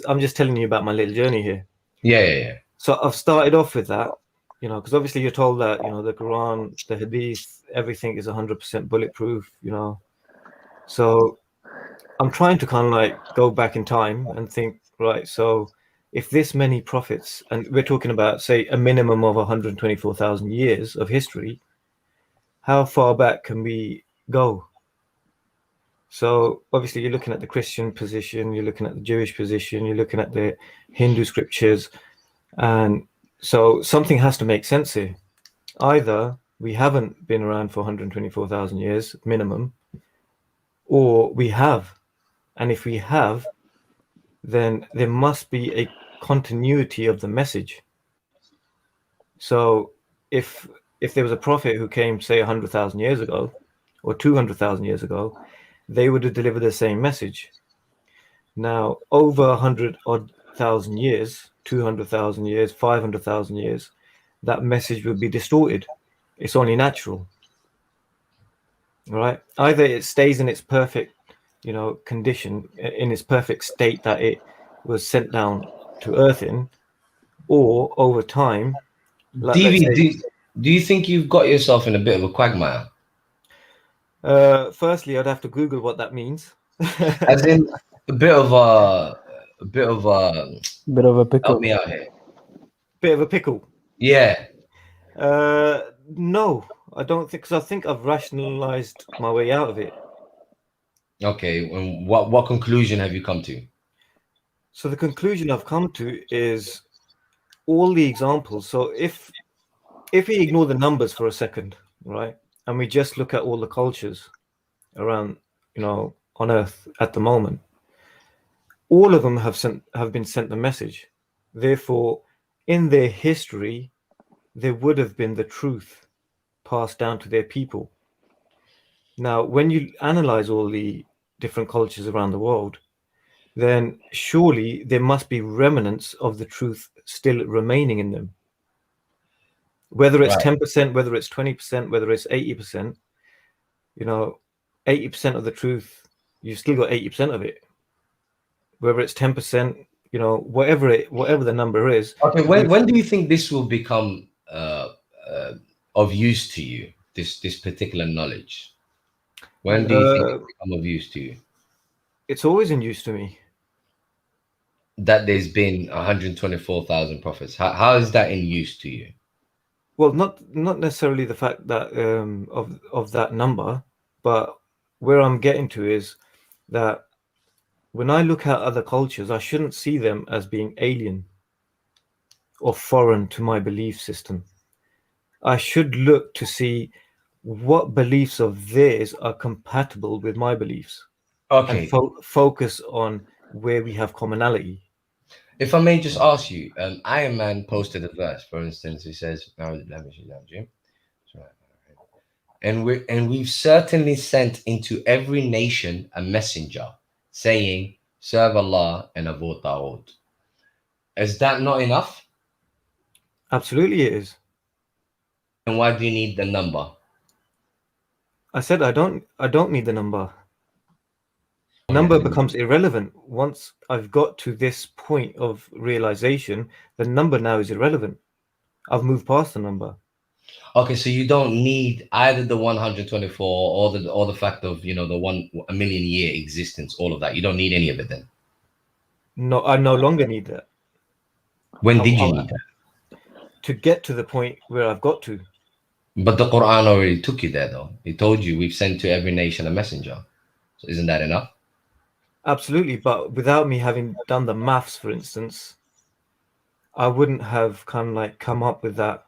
I'm just telling you about my little journey here. Yeah. So I've started off with that, because obviously you're told that, the Quran, the Hadith, everything is 100% bulletproof, So I'm trying to kind of like go back in time and think, right, so if this many prophets, and we're talking about, say, a minimum of 124,000 years of history, how far back can we go? So obviously you're looking at the Christian position, you're looking at the Jewish position, you're looking at the Hindu scriptures, and so something has to make sense here. Either we haven't been around for 124,000 years minimum, or we have. And if we have, then there must be a continuity of the message. So if there was a prophet who came, say, 100,000 years ago, or 200,000 years ago, they would have delivered the same message. Now, over 100,000 years, 200,000 years, 500,000 years, that message would be distorted. It's only natural, right? Either it stays in its perfect, condition, in its perfect state that it was sent down to earth in, or over time, let's DV, say, do you think you've got yourself in a bit of a quagmire? firstly, I'd have to Google what that means. As in a bit of a Bit of a help pickle. me out here. Bit of a pickle. Yeah. No, I don't think, because I think I've rationalized my way out of it. Okay. And what conclusion have you come to? So the conclusion I've come to is all the examples. So if we ignore the numbers for a second, right, and we just look at all the cultures around, on Earth at the moment, all of them have been sent the message. Therefore, in their history, there would have been the truth passed down to their people. Now, when you analyze all the different cultures around the world, then surely there must be remnants of the truth still remaining in them. Whether it's Right. 10%, whether it's 20%, whether it's 80%, 80% of the truth, you've still got 80% of it. Whether it's 10%, whatever the number is. Okay, when do you think this will become of use to you? This particular knowledge. When do you think it will become of use to you? It's always in use to me. That there's been 124,000 prophets. How is that in use to you? Well, not necessarily the fact that of that number, but where I'm getting to is that when I look at other cultures, I shouldn't see them as being alien or foreign to my belief system. I should look to see what beliefs of theirs are compatible with my beliefs. Okay. And focus on where we have commonality. If I may just ask you, Iron Man posted a verse, for instance. He says, "Now let me see that, Jim." And we've certainly sent into every nation a messenger, saying, "Serve Allah and avoid Taghut." Is that not enough? Absolutely, it is. And why do you need the number? I said I don't need the number. Number becomes irrelevant once I've got to this point of realization. The number now is irrelevant. I've moved past the number. Okay, so you don't need either the 124 or the fact of the 1 million year existence, all of that. You don't need any of it then. No, I no longer need that. When did you need that? To get to the point where I've got to. But the Quran already took you there, though. It told you we've sent to every nation a messenger. So isn't that enough? Absolutely, but without me having done the maths, for instance, I wouldn't have come up with that.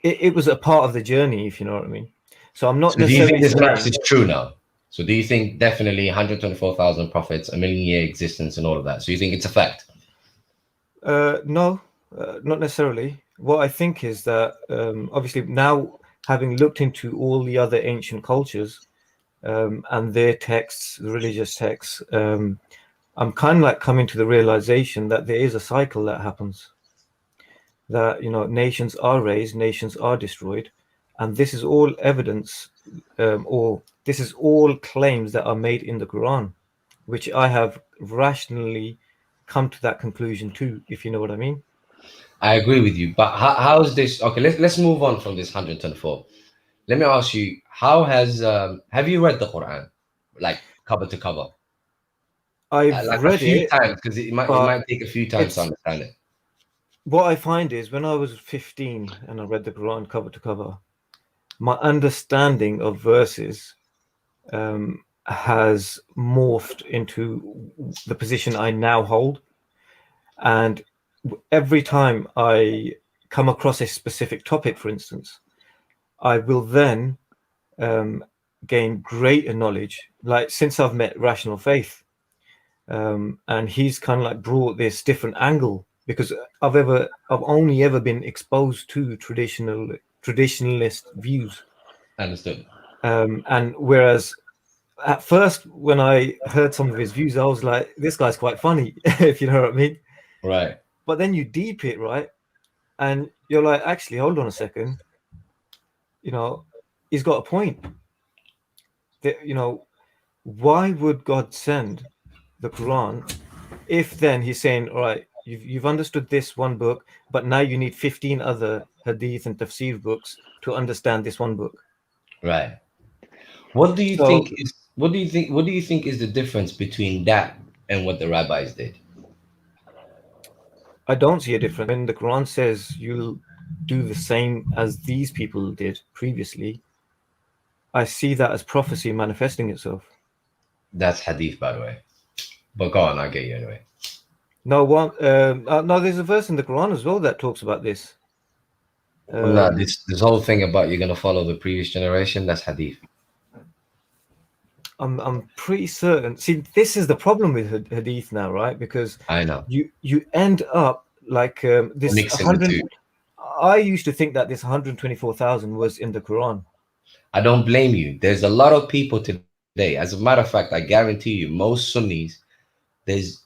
It was a part of the journey, if you know what I mean. So I'm not. So do you think this maths is true now? So do you think definitely 124,000 prophets, 1 million year existence, and all of that? So you think it's a fact? No, not necessarily. What I think is that obviously now, having looked into all the other ancient cultures and their texts, the religious texts, I'm kind of like coming to the realization that there is a cycle that happens. That nations are raised, nations are destroyed, and this is all evidence, or this is all claims that are made in the Quran, which I have rationally come to that conclusion too, if you know what I mean. I agree with you, but how is this? Okay, let's move on from this 124. Let me ask you, how has have you read the Quran, like cover to cover? I've like read a few it times, because it might take a few times to understand it. What I find is when I was 15 and I read the Quran cover to cover, my understanding of verses has morphed into the position I now hold. And every time I come across a specific topic, for instance, I will then gain greater knowledge. Like since I've met Rational Faith, and he's kind of like brought this different angle, because I've only ever been exposed to traditionalist views. Understood. And whereas at first, when I heard some of his views, I was like, this guy's quite funny, if you know what I mean. Right. But then you deep it, right? And you're like, actually, hold on a second. He's got a point. Why would God send the Quran if then he's saying, all right, you've understood this one book, but now you need 15 other hadith and tafsir books to understand this one book. Right. What do you think is the difference between that and what the rabbis did? I don't see a difference. When the Quran says you'll do the same as these people did previously, I see that as prophecy manifesting itself. That's hadith, by the way. But go on, I'll get you anyway. No, there's a verse in the Quran as well that talks about this. No, this whole thing about you're gonna follow the previous generation, that's hadith. I'm pretty certain. See, this is the problem with hadith now, right? Because I know you end up like this 100. I used to think that this 124,000 was in the Quran, I don't blame you. There's a lot of people today. As a matter of fact, I guarantee you, most Sunnis, there's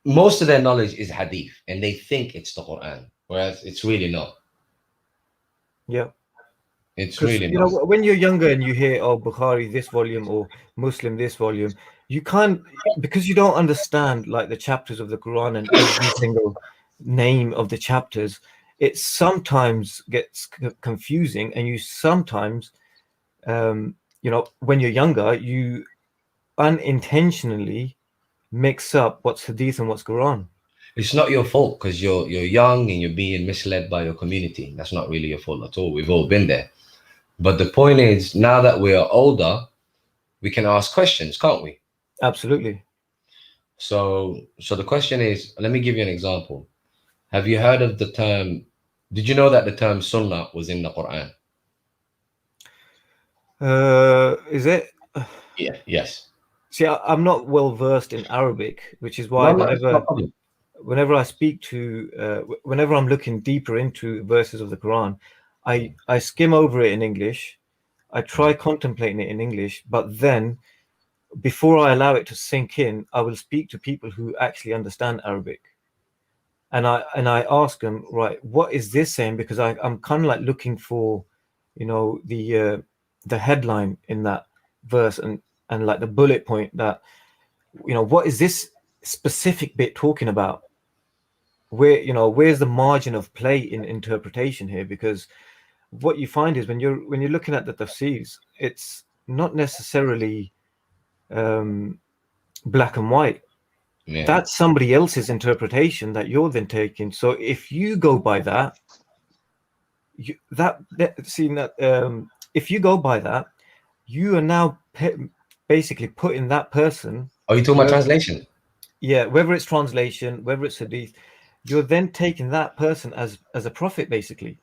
most of their knowledge is hadith, and they think it's the Quran, whereas it's really not. Yeah. It's Because really you know, not. when you're younger and you hear, oh, Bukhari this volume or Muslim this volume, you can't, because you don't understand like the chapters of the Quran and every single name of the chapters. It sometimes gets confusing, and you sometimes, you know, when you're younger, you unintentionally mix up what's hadith and what's Quran. It's not your fault because you're young and you're being misled by your community. That's not really your fault at all. We've all been there. But the point is, now that we are older, we can ask questions, can't we? Absolutely. So the question is, let me give you an example. Have you heard of the term? Did you know that the term sunnah was in the Quran? Is it? Yeah. Yes. See, I'm not well versed in Arabic, which is why No, it's not a problem. whenever I speak to, whenever I'm looking deeper into verses of the Quran, I skim over it in English. I try contemplating it in English, but then before I allow it to sink in, I will speak to people who actually understand Arabic, and I ask them, right, what is this saying? Because I'm kind of like looking for, you know, the headline in that verse and like the bullet point that, you know, what is this specific bit talking about? Where, you know, where's the margin of play in interpretation here? Because what you find is when you're looking at the tafsirs, it's not necessarily black and white. Yeah. That's somebody else's interpretation that you're then taking. So if you go by that, if you go by that, you are now basically putting that person. Are you talking about translation? Yeah, whether it's translation, whether it's hadith, you're then taking that person as a prophet, basically.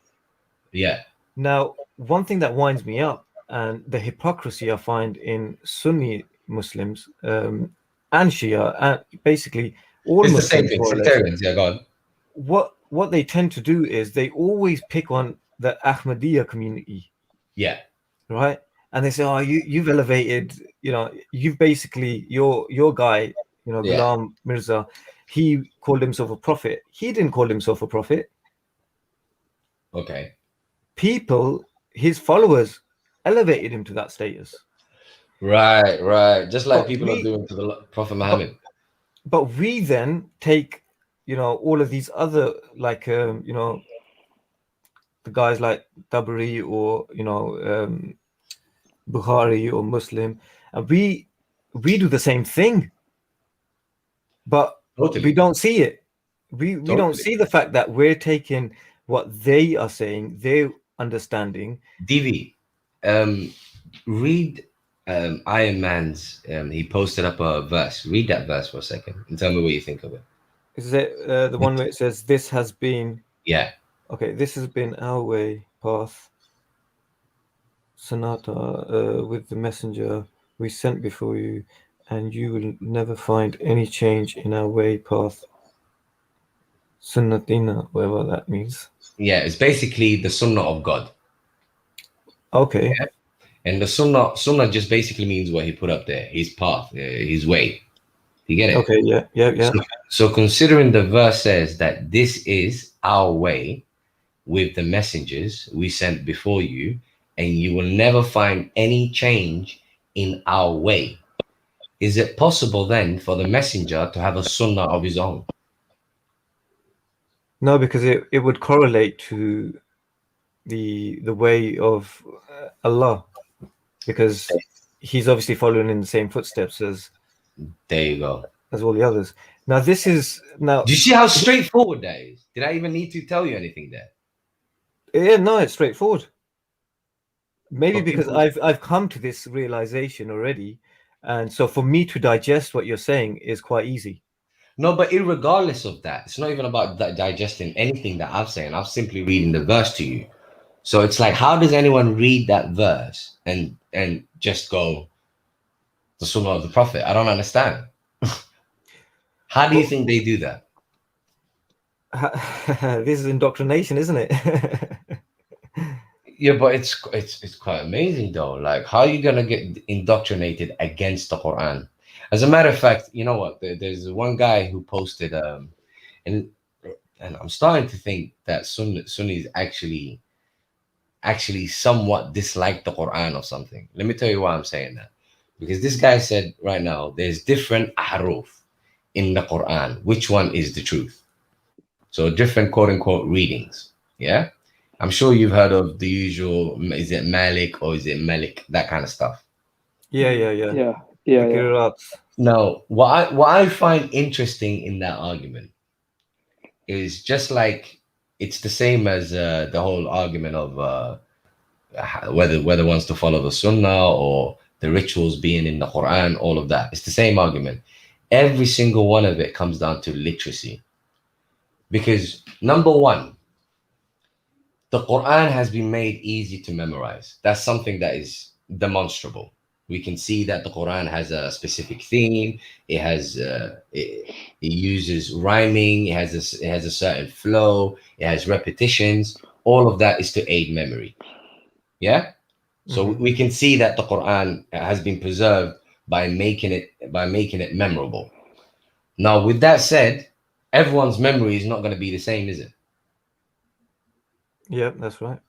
Yeah. Now, one thing that winds me up, and the hypocrisy I find in Sunni Muslims and Shia, and basically all It's the Muslims, same thing. more or less, Sectarians. Yeah, go on. what they tend to do is they always pick on the Ahmadiyya community. Yeah. Right? And they say, oh, you've elevated, you know, you've basically, your guy, you know, Yeah. Ghulam Mirza, he called himself a prophet. He didn't call himself a prophet. Okay. People, his followers, elevated him to that status. Right. Just like But people are doing to the Prophet Muhammad. But we then take, you know, all of these other, like, you know, the guys like Tabari or, you know, Bukhari or Muslim, and we do the same thing, but Totally. we don't see it. We don't Totally. see the fact that we're taking what they are saying, their understanding. DV, read Iron Man's. He posted up a verse. Read that verse for a second and tell me what you think of it. Is it the one where it says, "This has been"? Yeah. Okay, this has been our way, path, Sonata, with the messenger we sent before you, and you will never find any change in our way, path, Sunnatina, whatever that means. Yeah, it's basically the Sunnah of God. Okay. Yeah. And the Sunnah just basically means what he put up there, his path, his way. You get it? Okay, yeah. So considering the verse says that this is our way with the messengers we sent before you, and you will never find any change in our way, is it possible then for the messenger to have a sunnah of his own? No, because it would correlate to the way of Allah, because he's obviously following in the same footsteps as. There you go. As all the others. Now this is now. Do you see how straightforward that is? Did I even need to tell you anything there? Yeah, no, it's straightforward. Maybe But because people- I've come to this realization already, and so for me to digest what you're saying is quite easy. No, but irregardless of that, it's not even about digesting anything that I'm saying. I'm simply reading the verse to you. So it's like, how does anyone read that verse and just go the Sunnah of the Prophet? I don't understand. How do you think they do that? This is indoctrination, isn't it? Yeah, but it's quite amazing though. Like, how are you gonna get indoctrinated against the Quran? As a matter of fact, you know what? There's one guy who posted and and I'm starting to think that Sunnis actually somewhat dislike the Quran or something. Let me tell you why I'm saying that. Because this guy said right now there's different ahruf in the Quran. Which one is the truth? So different quote unquote readings. Yeah. I'm sure you've heard of the usual, is it Malik or is it Malik? That kind of stuff. Yeah. Yeah. The Yeah. Qira'ats. Now, what I find interesting in that argument is just like it's the same as the whole argument of whether one's to follow the Sunnah or the rituals being in the Quran, all of that. It's the same argument. Every single one of it comes down to literacy. Because number one, the Quran has been made easy to memorize. That's something that is demonstrable. We can see that the Quran has a specific theme. It has it uses rhyming. It has a certain flow. It has repetitions. All of that is to aid memory. Yeah. So we can see that the Quran has been preserved by making it memorable. Now, with that said, everyone's memory is not going to be the same, is it? Yeah, that's right.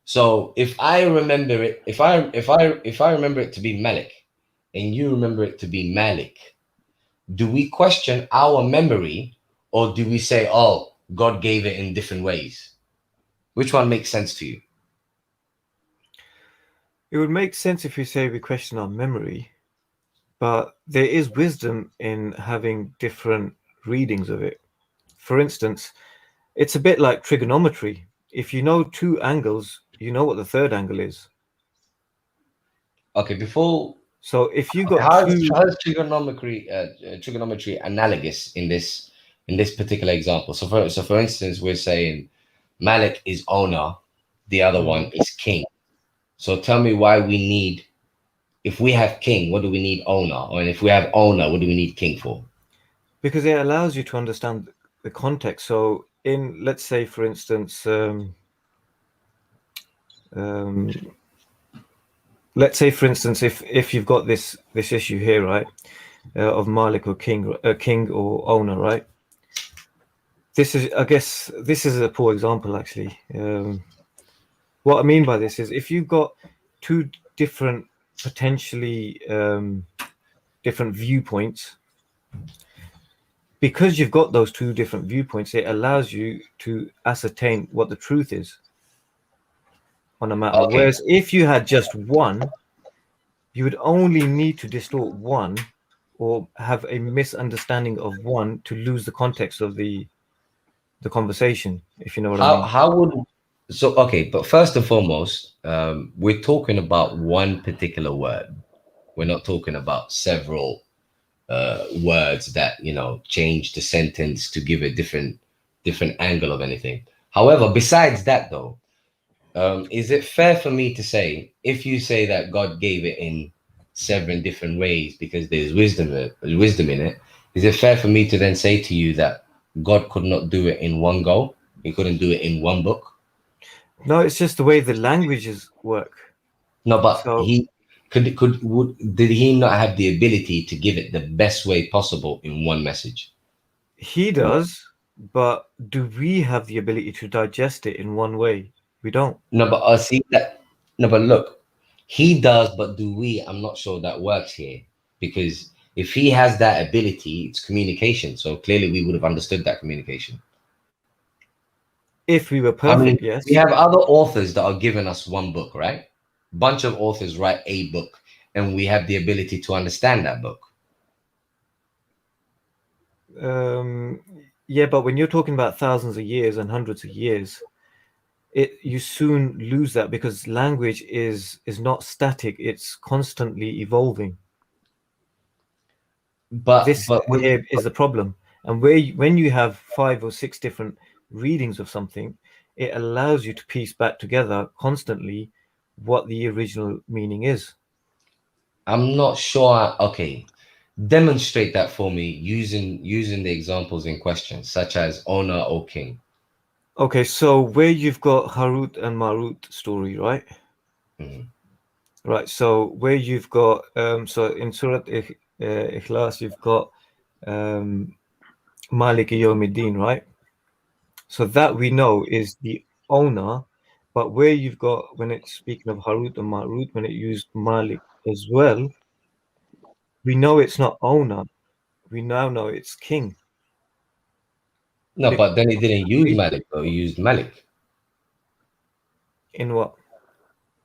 So if I remember it, if I remember it to be Malik, and you remember it to be Malik, do we question our memory, or do we say, "Oh, God gave it in different ways"? Which one makes sense to you? It would make sense if you say we question our memory, but there is wisdom in having different readings of it. For instance, it's a bit like trigonometry. If you know two angles, you know what the third angle is. Okay, before So if you got how's two, trigonometry analogous in this particular example? So for instance, we're saying Malik is owner, the other one is king. So tell me why we need, if we have king, what do we need owner? Or if we have owner, what do we need king for? because it allows you to understand the context. So in, let's say, for instance, let's say, for instance, if you've got this issue here, right, of Malik or king or owner, right? This is, I guess, this is a poor example, actually. What I mean by this is if you've got two different, potentially different viewpoints, because you've got those two different viewpoints, it allows you to ascertain what the truth is on a matter. Okay. Whereas if you had just one, you would only need to distort one or have a misunderstanding of one to lose the context of the conversation, if you know what I mean. How would, so okay, but first and foremost, we're talking about one particular word. We're not talking about several words that change the sentence to give a different angle of anything. However, besides that though, is it fair for me to say, if you say that God gave it in 7 different ways because there's wisdom in it, is it fair for me to then say to you that God could not do it in one go? He couldn't do it in one book? No, it's just the way the languages work. No, but So- he did he not have the ability to give it the best way possible in one message? He does, but do we have the ability to digest it in one way? We don't. No, but see that. No, but look, he does, but do we? I'm not sure that works here, because if he has that ability, it's communication. So clearly, we would have understood that communication. If we were I mean, perfect, yes. we have other authors that are giving us one book, right? Bunch of authors write a book, and we have the ability to understand that book. Yeah, but when you're talking about thousands of years and hundreds of years, you soon lose that, because language is not static; it's constantly evolving. But This here is the problem. And when you have 5 or 6 different readings of something, it allows you to piece back together constantly what the original meaning is. I'm not sure. Okay, demonstrate that for me using the examples in question, such as owner or king. Okay, so where you've got Harut and Marut story, right? Mhm. Right. So where you've got so in Surat Ikhlas, you've got Malik Yawmiddin, right? So that we know is the owner, but where you've got when it's speaking of Harut and Marut, when it used Malik as well, we know it's not owner. We now know it's king. No, Because but then he didn't use Malik, though. He used Malik. in what?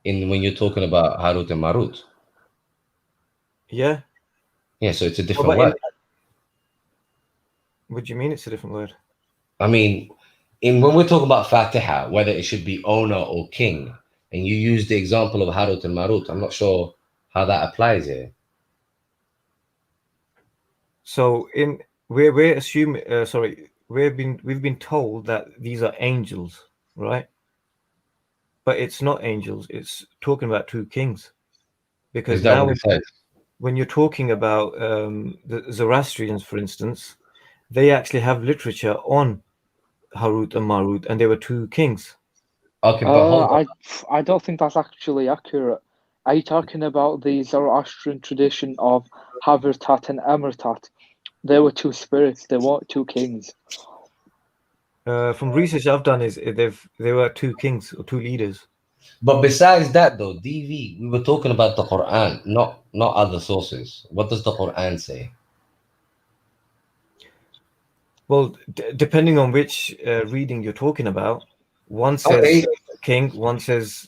In when you're talking about Harut and Marut. Yeah. Yeah, so it's a Oh, different but word. what do you mean it's a different word? I mean, in when we're talking about Fatiha, whether it should be owner or king, and you use the example of Harut and Marut, I'm not sure how that applies here. So in we're assuming sorry, we've been told that these are angels, right? But it's not angels, it's talking about two kings. Because Is that now what it says? when you're talking about the Zoroastrians, for instance, they actually have literature on Harut and Marut, and they were two kings. Okay, but hold on. I don't think that's actually accurate. Are you talking about the Zoroastrian tradition of Havirtat and Emirtat? They were two spirits. They weren't two kings. From research I've done, is they were two kings or two leaders. But besides that, though, DV, we were talking about the Quran, not other sources. What does the Quran say? Well, depending on which reading you're talking about, one says Okay, king, one says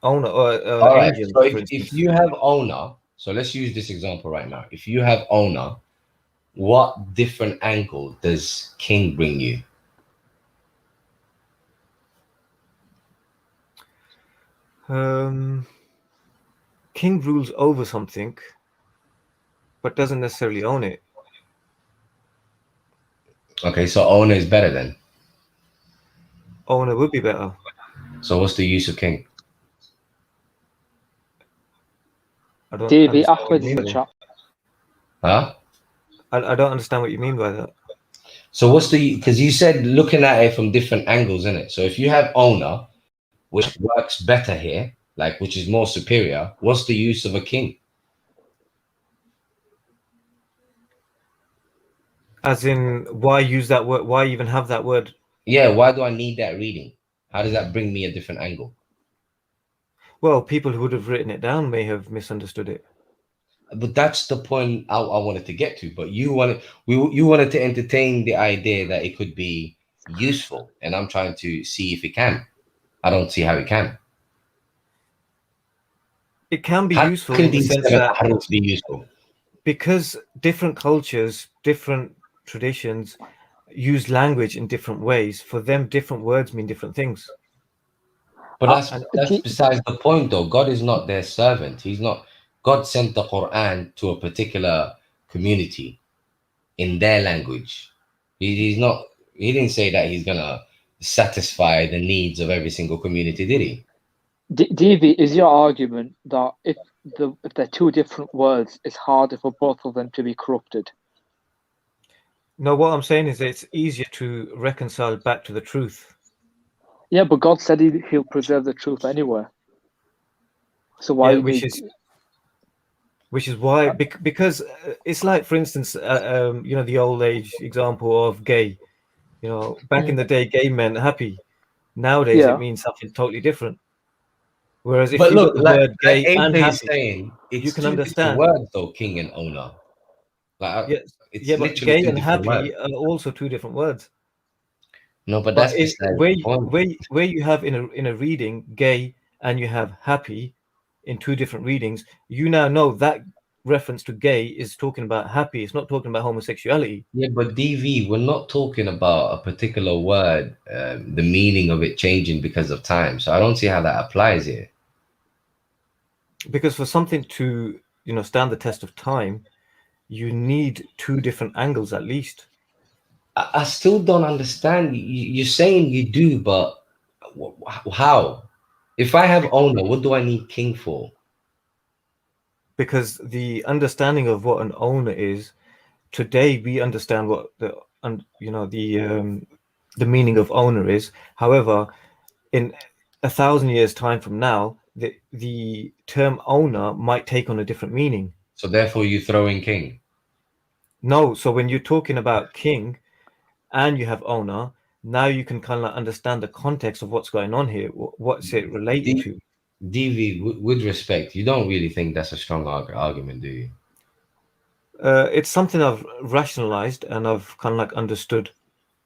owner or all right. angel, So for if instance. you have owner, so let's use this example right now. If you have owner, what different angle does king bring you? King rules over something, but doesn't necessarily own it. Okay, so owner is better then. Owner would be better. So what's the use of king? I don't Davey, understand what you Ahmed in mean the by chat. Huh? I don't understand what you mean by that. So what's the because you said looking at it from different angles, in it. So if you have owner, which works better here, like which is more superior, what's the use of a king? As in, why use that word? Why even have that word? Yeah, why do I need that reading? How does that bring me a different angle? Well, people who would have written it down may have misunderstood it. But that's the point I wanted to get to. But you wanted to entertain the idea that it could be useful, and I'm trying to see if it can. I don't see how it can. It can be How useful can in the these sense seven that hadiths be useful? because different cultures, different traditions use language in different ways, for them, different words mean different things. But And that's besides the point, though. God is not their servant. He's not. God sent the Quran to a particular community in their language. He's not. He didn't say that he's gonna satisfy the needs of every single community, did he? Davey, is your argument that if they're two different words, it's harder for both of them to be corrupted? no, what I'm saying is it's easier to reconcile back to the truth. Yeah, but God said he'll preserve the truth anyway. So why Yeah, you need? which is why because it's like, for instance, you know, the old age example of gay. You know, back in the day, gay meant happy. Nowadays, it Yeah, means something totally different. Whereas if But you got look, the like word like gay and AJ is happy, saying, you it's can two different understand. words, though. King and owner. Like Yes, it's yeah, but literally gay two and different words. happy are also two different words. No, but But that's besides where the point. where you have in a reading gay and you have happy in two different readings, you now know that reference to gay is talking about happy. It's not talking about homosexuality. Yeah, but DV, we're not talking about a particular word, the meaning of it changing because of time. So I don't see how that applies here. Because for something to, you know, stand the test of time, you need two different angles at least. I still don't understand. You're saying you do, but how? If I have owner, what do I need king for? Because the understanding of what an owner is today, we understand what the you know, the the meaning of owner is. However, in 1,000 years' time from now, the term owner might take on a different meaning. So therefore, you throw in king. No, so when you're talking about king and you have owner, now you can kind of understand the context of what's going on here. What's it related to? DV, with respect, you don't really think that's a strong argument, do you? It's something I've rationalized and I've kind of like understood.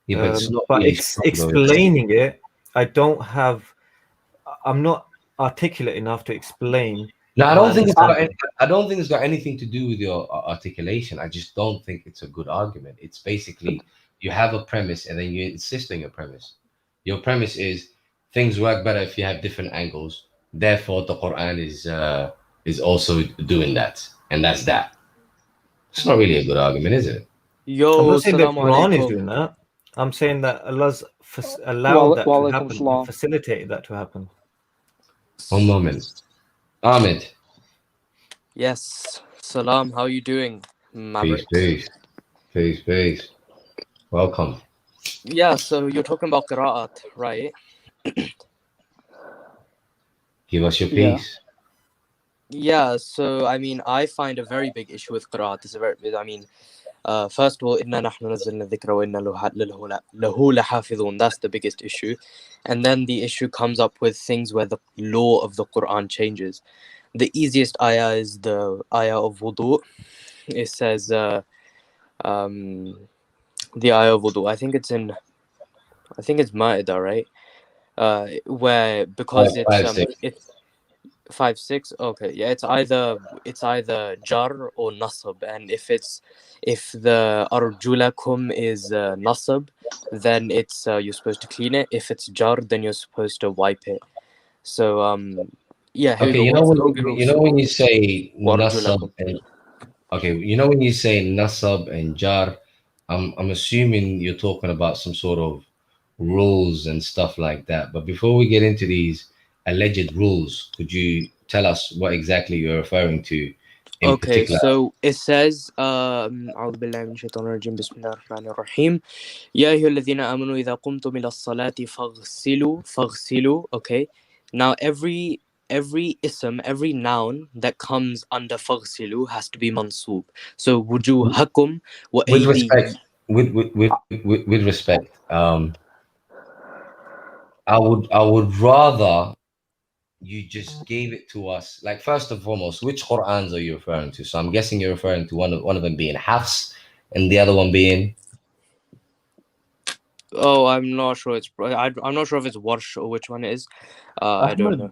Yeah, but it's not But really strong, though. explaining it, I'm not articulate enough to explain. No, I my don't think understanding. I don't think it's got anything to do with your articulation. I just don't think it's a good argument. It's basically you have a premise and then you insist on your premise. Your premise is things work better if you have different angles. Therefore, the Quran is also doing that, and that's that. It's not really a good argument, is it? I'm Yo, not saying the Assalamu Quran is alaikum. doing that. I'm saying that Allah's allowed that to Walaikum happen, salam. and facilitated that to happen. One moment, Ahmed. Yes, Salam, how you doing, Maverick? Peace. Welcome. Yeah, so you're talking about qira'at, right? Give us your Yeah. piece. Yeah, so I mean, I find a very big issue with qira'at. It's a very, I mean, first of all, inna nahnu nazzalna dhikra wa inna lahu lahafidhun. That's the biggest issue, and then the issue comes up with things where the law of the Quran changes. The easiest ayah is the ayah of wudu. It says, the ayah of wudu. I think it's Ma'idah, right? Where because it's 5-6. Okay, yeah, it's either jar or nasab, and if the arjulakum is nasab, then it's you're supposed to clean it. If it's jar, then you're supposed to wipe it. So yeah, here Okay, we you go. know What's the when you know when you say Warjulakum. nasab and okay, you know when you say nasab and jar, I'm assuming you're talking about some sort of rules and stuff like that. But before we get into these alleged rules, could you tell us what exactly you're referring to in Okay, particular? so it says أعوذ بالله من الشيطان الرجيم بسم الله الرحمن الرحيم يا أيها الذين آمنوا إذا قمتم إلى الصلاة فاغسلوا. Okay, now every ism, every noun that comes under فاغسلوا has to be mansoob. So وجوهكم With وأيدي. respect, with respect, I would rather you just gave it to us. Like first and foremost, which Qur'ans are you referring to? So I'm guessing you're referring to one of them being Hafs and the other one being. Oh, I'm not sure. I'm not sure if it's Warsh or which one it is. I don't know.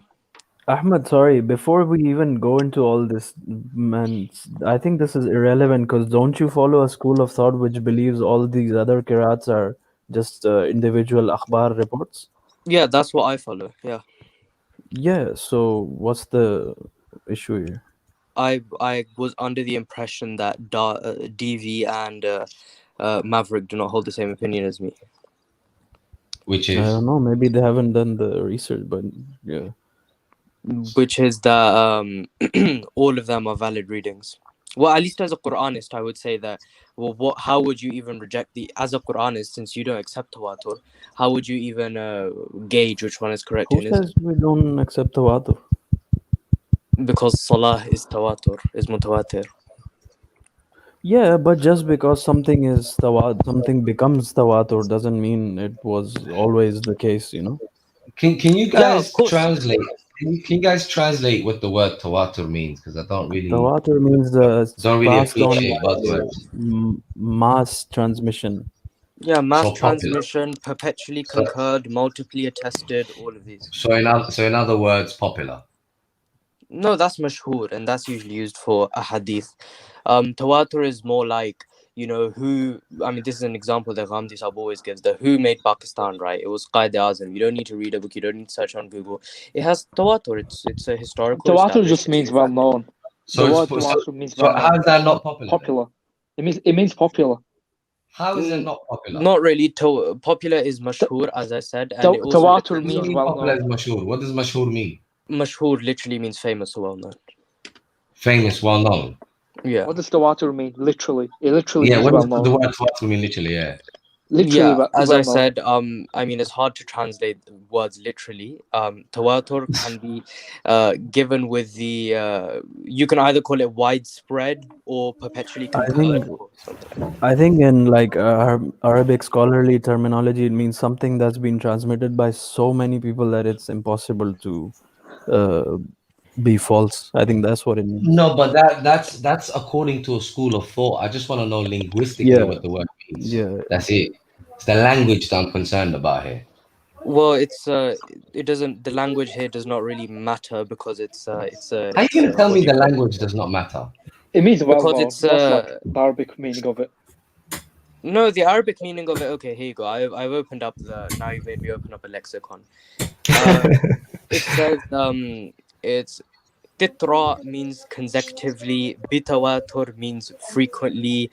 Ahmed, sorry, before we even go into all this, man, I think this is irrelevant because don't you follow a school of thought which believes all these other qirats are just individual akhbar reports? Yeah, that's what I follow. Yeah. Yeah, so what's the issue here? I was under the impression that DV and Maverick do not hold the same opinion as me. Which I is don't know, maybe they haven't done the research, but yeah. Which is that all of them are valid readings. Well, at least as a Quranist, I would say that. Well, how would you even reject as a Quranist, since you don't accept tawatur? How would you even gauge which one is correct? Who says we don't accept tawatur? Because salah is tawatur, is mutawatir. Yeah, but just because something is something becomes tawatur doesn't mean it was always the case, you know. Can you guys of course. translate? Can you guys translate what the word tawatur means? Because I don't really. Tawatur means don't really passed on appreciate buzzwords. mass transmission. Yeah, mass So popular. transmission, perpetually concurred, multiply attested, all of these. So in other words, popular. No, that's mashhur, and that's usually used for a hadith. Tawatur is more like, you know, who. I mean, this is an example that Ghamdi Sahib always gives. The who made Pakistan, right? It was Qaid Azam. You don't need to read a book. You don't need to search on Google. It has tawatur. It's a historical. Tawatur just means well known. So the word tawatur means well known. How is that not popular? Popular. It means popular. How is it not popular? Not really. Popular is mashhur, as I said. And tawatur means well popular known. is mashhur. What does mashhur mean? Mashhur literally means famous or well known. Famous, well known. Yeah. What does tawatur mean? Literally. It literally Yeah, means what well does known. the word tawatur mean literally? Yeah. Literally, Yeah, as well I known. said, I mean, it's hard to translate the words literally. Tawatur can be given with the you can either call it widespread or perpetually I concurred think or something like that. I think in like Arabic scholarly terminology, it means something that's been transmitted by so many people that it's impossible to uh, be false. I think that's what it means. No, but that's according to a school of thought. I just want to know linguistically Yeah, what the word means. yeah. That's it. It's the language that I'm concerned about here. Well, it doesn't. The language here does not really matter because How you gonna tell what me do you the call it? language does not matter? It means well Because known. it's That's like the Arabic meaning of it. no, the Arabic meaning of it. Okay, here you go. I've opened up the. Now you've made me open up a lexicon. It says it's titra means consecutively, bitawatur means frequently,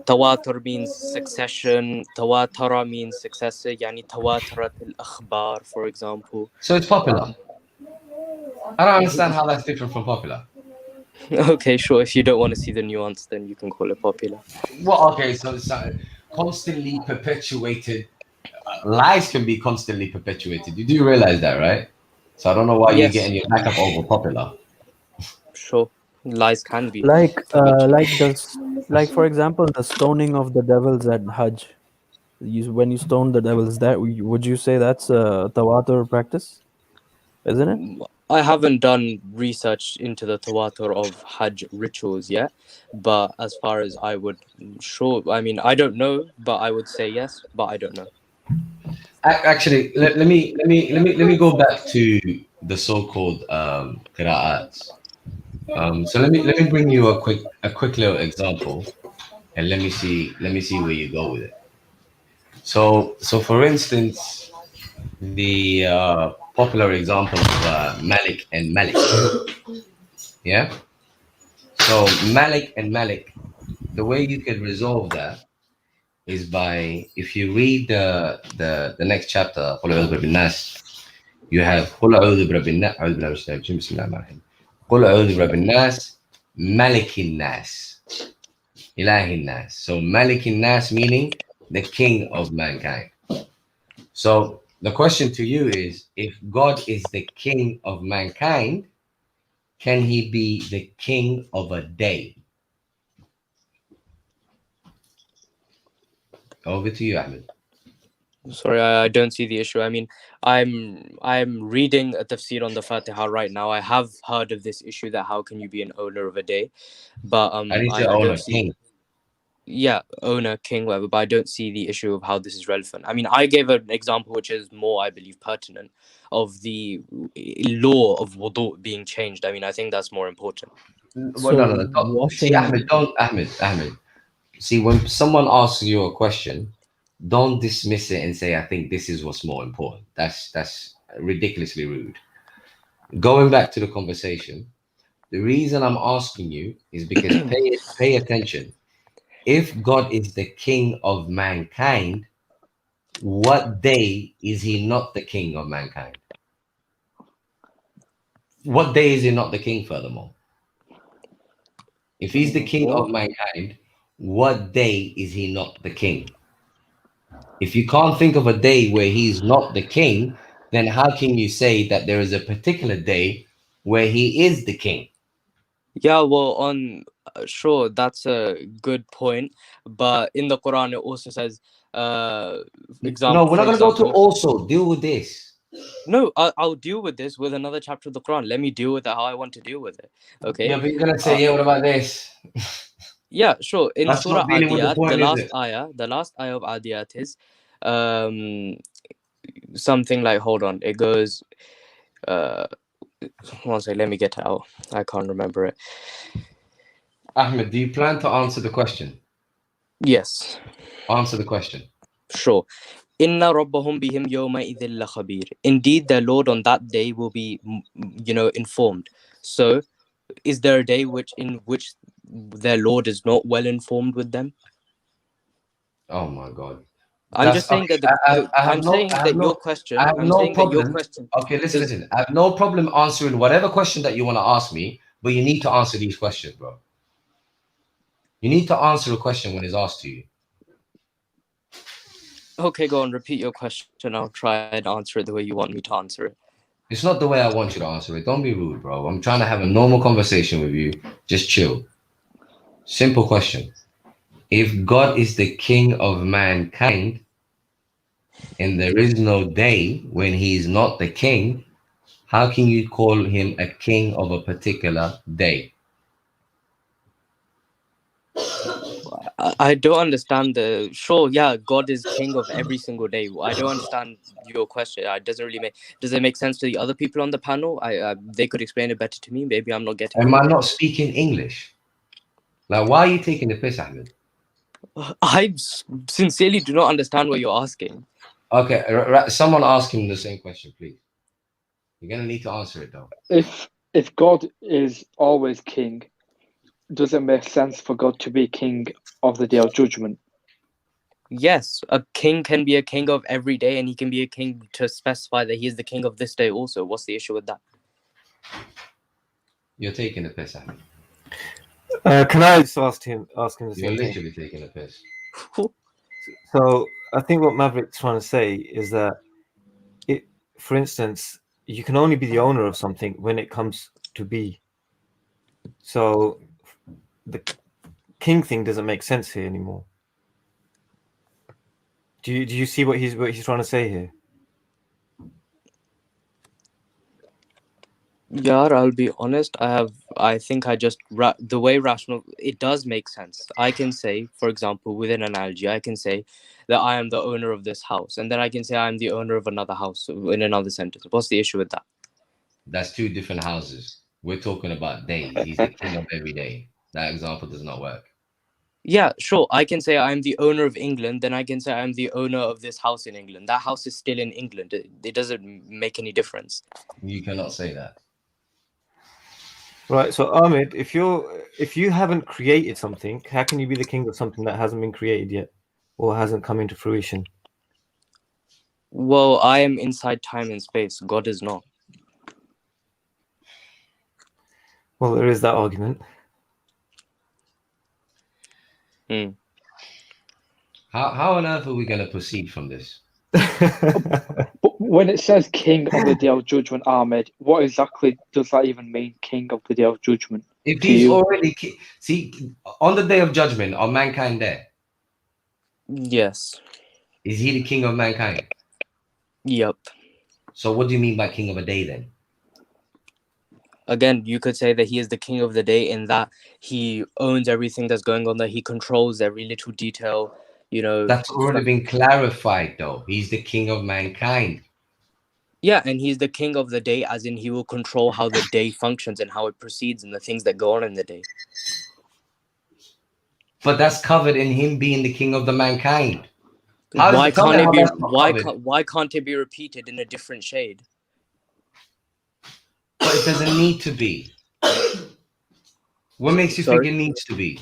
tawatur means succession, tawatara means successor, yani tawatarat al-akhbar, for example. So it's popular. I don't understand how that's different from popular. Okay, sure. If you don't want to see the nuance, then you can call it popular. Well, okay, so constantly perpetuated lies can be constantly perpetuated. You do realize that, right? So I don't know why you're Yes, getting your back up over popular. sure. Lies can be. Like perpetuated. like for example, the stoning of the devils at Hajj. When you stone the devils, that would you say that's a tawatur practice, isn't it? I haven't done research into the tawatur of Hajj rituals yet, but as far as I would, sure. I mean, I don't know, but I would say yes, but I don't know. Actually, let me go back to the so-called qira'ats. So let me bring you a quick little example, and let me see where you go with it. So for instance, the popular example of Malik and Malik. Yeah. So Malik and Malik, the way you can resolve that is by, if you read the next chapter, قل أعوذ برب الناس, you have قل أعوذ برب الناس أعوذ بالله من الشيطان الرجيم بسم الله الرحمن الرحيم قل أعوذ برب الناس ملك الناس إله الناس. So Malik الناس meaning the king of mankind. So the question to you is, if God is the king of mankind, can he be the king of a day? Over to you, Ahmed. Sorry, I don't see the issue. I mean, I'm reading a tafsir on the Fatiha right now. I have heard of this issue that how can you be an owner of a day, but I didn't say I owner, don't see. king. Yeah, owner, king, whatever, but I don't see the issue of how this is relevant. I mean, I gave an example which is more, I believe, pertinent of the law of wudu being changed. I mean, I think that's more important. Well, no. See, Ahmed, Ahmed. See, when someone asks you a question, don't dismiss it and say, I think this is what's more important. That's ridiculously rude. Going back to the conversation, the reason I'm asking you is because pay attention. If God is the king of mankind, what day is he not the king of mankind? What day is he not the king, furthermore? If he's the king of mankind, what day is he not the king? If you can't think of a day where he's not the king, then how can you say that there is a particular day where he is the king? Yeah, well, on sure, that's a good point. But in the Quran, it also says, example. No, we're not going to go to also deal with this. No, I'll deal with this with another chapter of the Quran. Let me deal with it how I want to deal with it. Okay. Yeah, but you're going to say, yeah, what about this? Yeah, sure. In That's Surah not dealing with the Adiyat, point, the last ayah of Adiyat is something like, hold on, it goes one second, let me get it out. I can't remember it. Ahmed, do you plan to answer the question? Yes. Answer the question. Sure. Inna rabbahum bihim yawma idhil lakhabir. Indeed, their Lord on that day will be, informed. So, is there a day in which their Lord is not well informed with them? Oh my God! I'm just saying that your question. I have no problem. Okay, listen. I have no problem answering whatever question that you want to ask me, but you need to answer these questions, bro. You need to answer a question when it's asked to you. Okay, go on, repeat your question. I'll try and answer it the way you want me to answer it. It's not the way I want you to answer it. Don't be rude, bro. I'm trying to have a normal conversation with you. Just chill. Simple question. If God is the king of mankind and there is no day when he is not the king, how can you call him a king of a particular day? I don't understand the. Sure, yeah, God is king of every single day. I don't understand your question. It doesn't really make. Does it make sense to the other people on the panel? They could explain it better to me. Maybe I'm not getting Am it. I not speaking English? Like, why are you taking the piss, Ahmed? I sincerely do not understand what you're asking. Okay, someone ask him the same question, please. You're gonna need to answer it though. If God is always king, does it make sense for God to be king of the day of judgment? Yes, a king can be a king of every day, and he can be a king to specify that he is the king of this day also. What's the issue with that? You're taking the piss, Ahmed. Can I just ask him the You're same thing? literally taking the piss. So I think what Maverick's trying to say is that, for instance, you can only be the owner of something when it comes to be. So the king thing doesn't make sense here anymore. Do you see what he's trying to say here? Yeah, I'll be honest. I think I just the way rational. It does make sense. I can say, for example, with an analogy, I can say that I am the owner of this house, and then I can say I am the owner of another house in another sentence. What's the issue with that? That's two different houses. We're talking about days. He's the king of every day. That example does not work. Yeah, sure. I can say I'm the owner of England, then I can say I'm the owner of this house in England. That house is still in England. It doesn't make any difference. You cannot say that. Right. So Ahmed, if you haven't created something, how can you be the king of something that hasn't been created yet or hasn't come into fruition? Well, I am inside time and space. God is not. Well, there is that argument. Hmm. How on earth are we going to proceed from this? But when it says king of the day of judgment, Ahmed, what exactly does that even mean, king of the day of judgment? If to he's you? already see on the day of judgment, are mankind there? Yes. Is he the king of mankind? Yep. So what do you mean by king of a day then? Again, you could say that he is the king of the day in that he owns everything that's going on there. He controls every little detail. You know. That's already been clarified though. He's the king of mankind. Yeah, and he's the king of the day, as in he will control how the day functions and how it proceeds and the things that go on in the day. But that's covered in him being the king of the mankind. How Why does tell me can't it how be? that's not covered? Why can't it be repeated in a different shade? But it doesn't need to be. What makes you think it needs to be?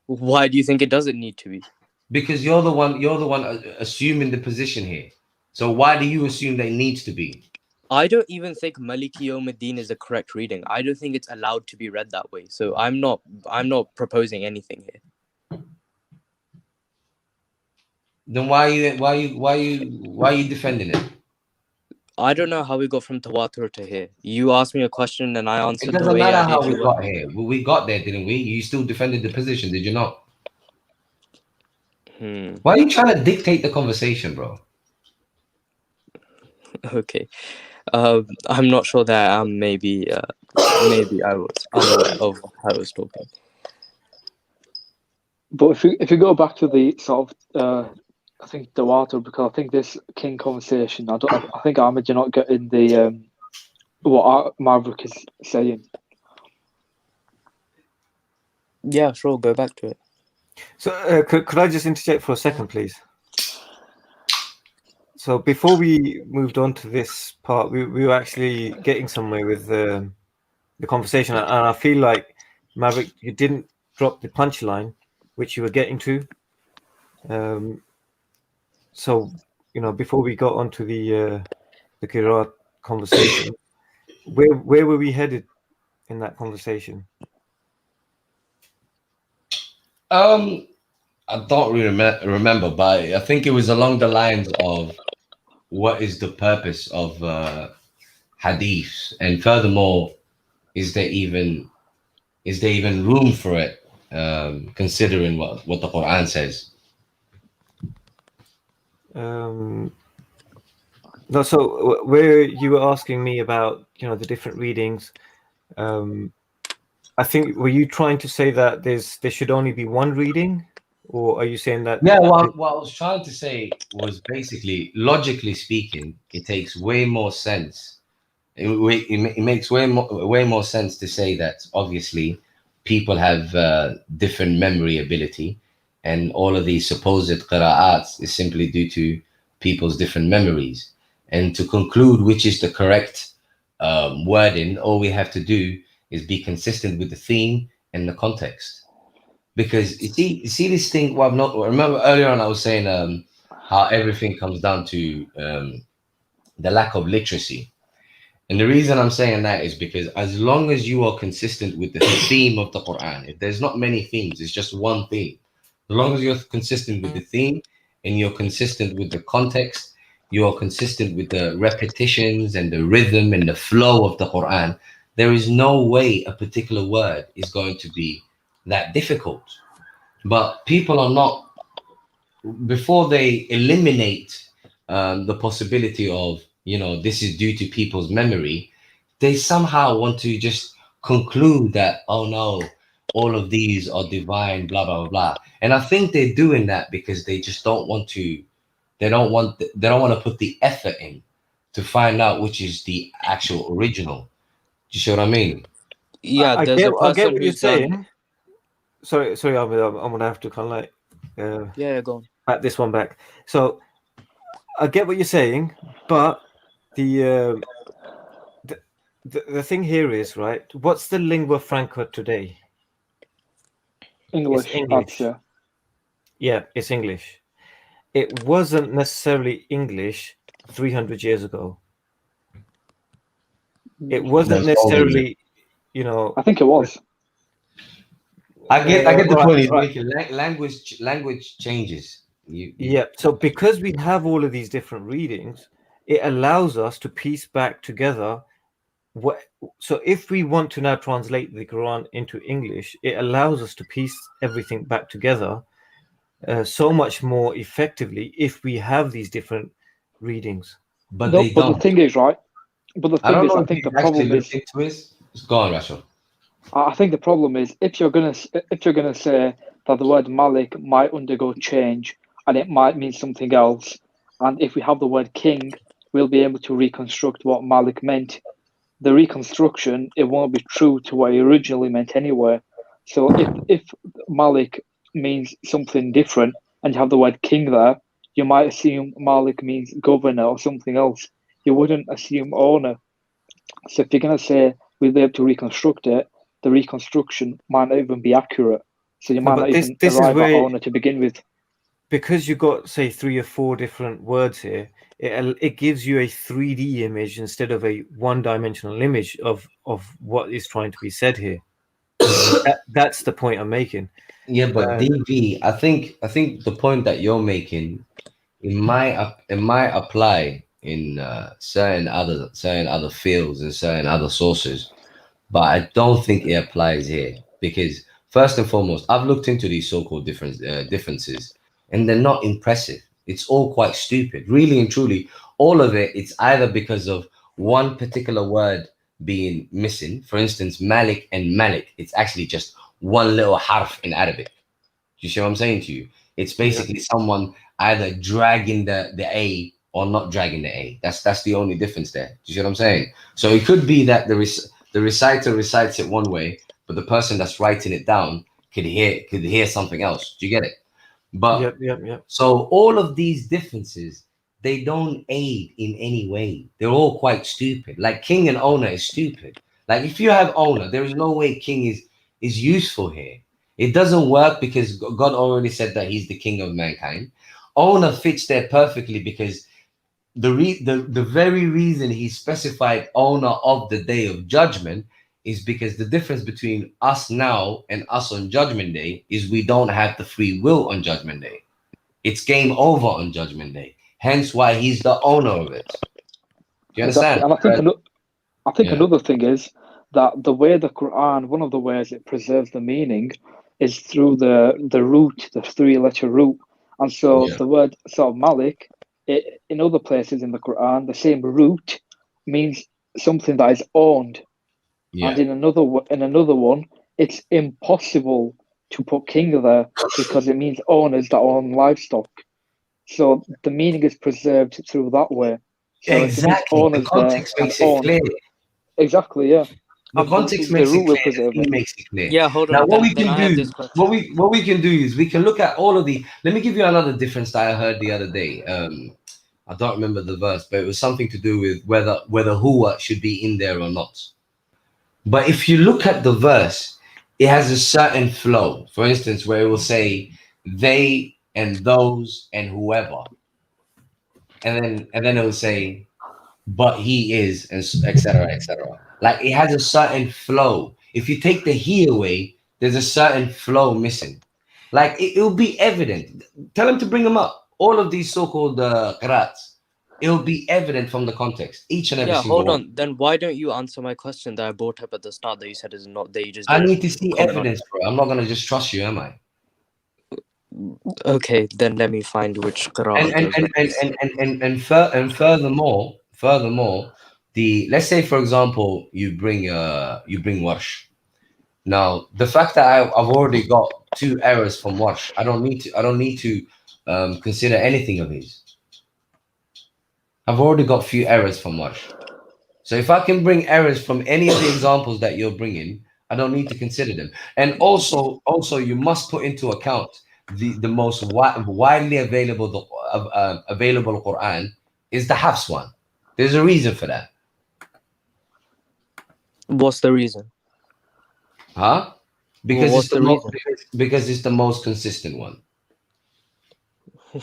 Why do you think it doesn't need to be? Because you're the one assuming the position here. So why do you assume that it needs to be? I don't even think Maliki Yawmiddin is the correct reading. I don't think it's allowed to be read that way. So I'm not proposing anything here. Then why are you defending it? I don't know how we got from Tawatur to here. You asked me a question and I answered It the doesn't way matter I how did. we got here. We got there, didn't we? You still defended the position, did you not? Why are you trying to dictate the conversation, bro? Okay. I'm not sure that I am. Maybe I was unaware of what I was talking. But if you go back to the sort of I think Dawato, because I think this king conversation, I think Ahmed, you're not getting the what Maverick is saying. Yeah, sure. Go back to it. So could I just interject for a second, please? So before we moved on to this part, we were actually getting somewhere with the conversation, and I feel like, Maverick, you didn't drop the punchline, which you were getting to. So, before we got onto the Qiraat conversation, where were we headed in that conversation? I don't really remember, but I think it was along the lines of what is the purpose of hadiths, and furthermore, is there even room for it, considering what the Quran says? No, so where you were asking me about, the different readings, I think, were you trying to say that there should only be one reading, or are you saying that? Yeah, what I was trying to say was basically, logically speaking, it takes way more sense. It makes way more sense to say that obviously people have different memory ability, and all of these supposed qira'ats is simply due to people's different memories. And to conclude which is the correct wording, all we have to do is be consistent with the theme and the context. Because you see this thing. Well, not remember earlier on I was saying how everything comes down to the lack of literacy. And the reason I'm saying that is because as long as you are consistent with the theme of the Quran, if there's not many themes, it's just one theme. As long as you're consistent with the theme and you're consistent with the context, you are consistent with the repetitions and the rhythm and the flow of the Quran, there is no way a particular word is going to be that difficult. But people are not, before they eliminate the possibility of, this is due to people's memory, they somehow want to just conclude that, oh no, all of these are divine, blah blah blah. And I think they're doing that because they just don't want to. They don't want to put the effort in to find out which is the actual original. Do you see what I mean? Yeah, I there's get a person what you're who's done. saying. Sorry, I'm gonna have to kind of like Yeah, go on. pat this one back. So I get what you're saying, but the thing here is, right, what's the lingua franca today? English. It's English. Yeah, it's English. It wasn't necessarily English 300 years ago. It wasn't necessarily, I think it was. I get the right, point he's right. making. Language changes. Yeah. So because we have all of these different readings, it allows us to piece back together what. So if we want to now translate the Quran into English, it allows us to piece everything back together so much more effectively if we have these different readings. But No, they but don't. the thing is, right? But the I thing don't is, know I if think the you actually problem is. looked into it. Go on, Rachel. I think the problem is if you're gonna say that the word Malik might undergo change and it might mean something else, and if we have the word king, we'll be able to reconstruct what Malik meant. The reconstruction, it won't be true to what it originally meant anyway. So if Malik means something different and you have the word king there, you might assume Malik means governor or something else. You wouldn't assume owner. So if you're gonna say we'll be able to reconstruct it, the reconstruction might not even be accurate. So you might not even arrive at owner to begin with. Because you've got, say, 3 or 4 different words here, it gives you a 3D image instead of a one-dimensional image of what is trying to be said here. That's the point I'm making. Yeah, but DV, I think the point that you're making, it might apply in certain other fields and certain other sources, but I don't think it applies here because first and foremost, I've looked into these so-called differences, and they're not impressive. It's all quite stupid, really and truly. All of it, it's either because of one particular word being missing. For instance, Malik and Malik, it's actually just one little harf in Arabic. You see what I'm saying to you? It's basically someone either dragging the A or not dragging the A. That's the only difference there. Do you see what I'm saying? So it could be that the reciter recites it one way, but the person that's writing it down could hear something else. Do you get it? But so all of these differences, they don't aid in any way. They're all quite stupid. Like king and owner is stupid. Like if you have owner, there is no way king is useful here. It doesn't work because God already said that he's the king of mankind. Owner fits there perfectly because the very reason he specified owner of the day of judgment is because the difference between us now and us on Judgment Day is we don't have the free will on Judgment Day. It's game over on Judgment Day. Hence why he's the owner of it. Do you understand? And I think Yeah. another thing is that the way the Quran, one of the ways it preserves the meaning is through the root, the 3-letter root. And so Yeah. the word sort of Malik, in other places in the Quran, the same root means something that is owned. Yeah. And in another one, it's impossible to put king there because it means owners that own livestock. So the meaning is preserved through that way. So Exactly. The context makes it clear. Exactly, yeah. The context makes it root will clear. preserve He it. makes it clear. Yeah, hold Now, on. what we Then can I have do, this question. what we can do is we can look at all of the. Let me give you another difference that I heard the other day. I don't remember the verse, but it was something to do with whether huwa should be in there or not. But if you look at the verse, it has a certain flow. For instance, where it will say they and those and whoever, and then it will say, but he is, and etc. etc. Like it has a certain flow. If you take the he away, there's a certain flow missing. Like it will be evident. Tell him to bring them up. All of these so-called qirats, it will be evident from the context. Each and every Yeah, single hold one. on. Then why don't you answer my question that I brought up at the start that you said is not there? You just I don't need to see comment on evidence, bro. I'm not gonna just trust you, am I? it. Okay, then let me find which qira'ah does that. And furthermore, the let's say for example you bring Warsh. Now the fact that I've already got 2 errors from Warsh, I don't need to consider anything of his. I've already got few errors from Warsh. So if I can bring errors from any of the examples that you're bringing, I don't need to consider them. And also you must put into account the most widely available available Quran is the Hafs one. There's a reason for that. What's the reason? Huh? Because What's it's the the most reason? because it's the most consistent one.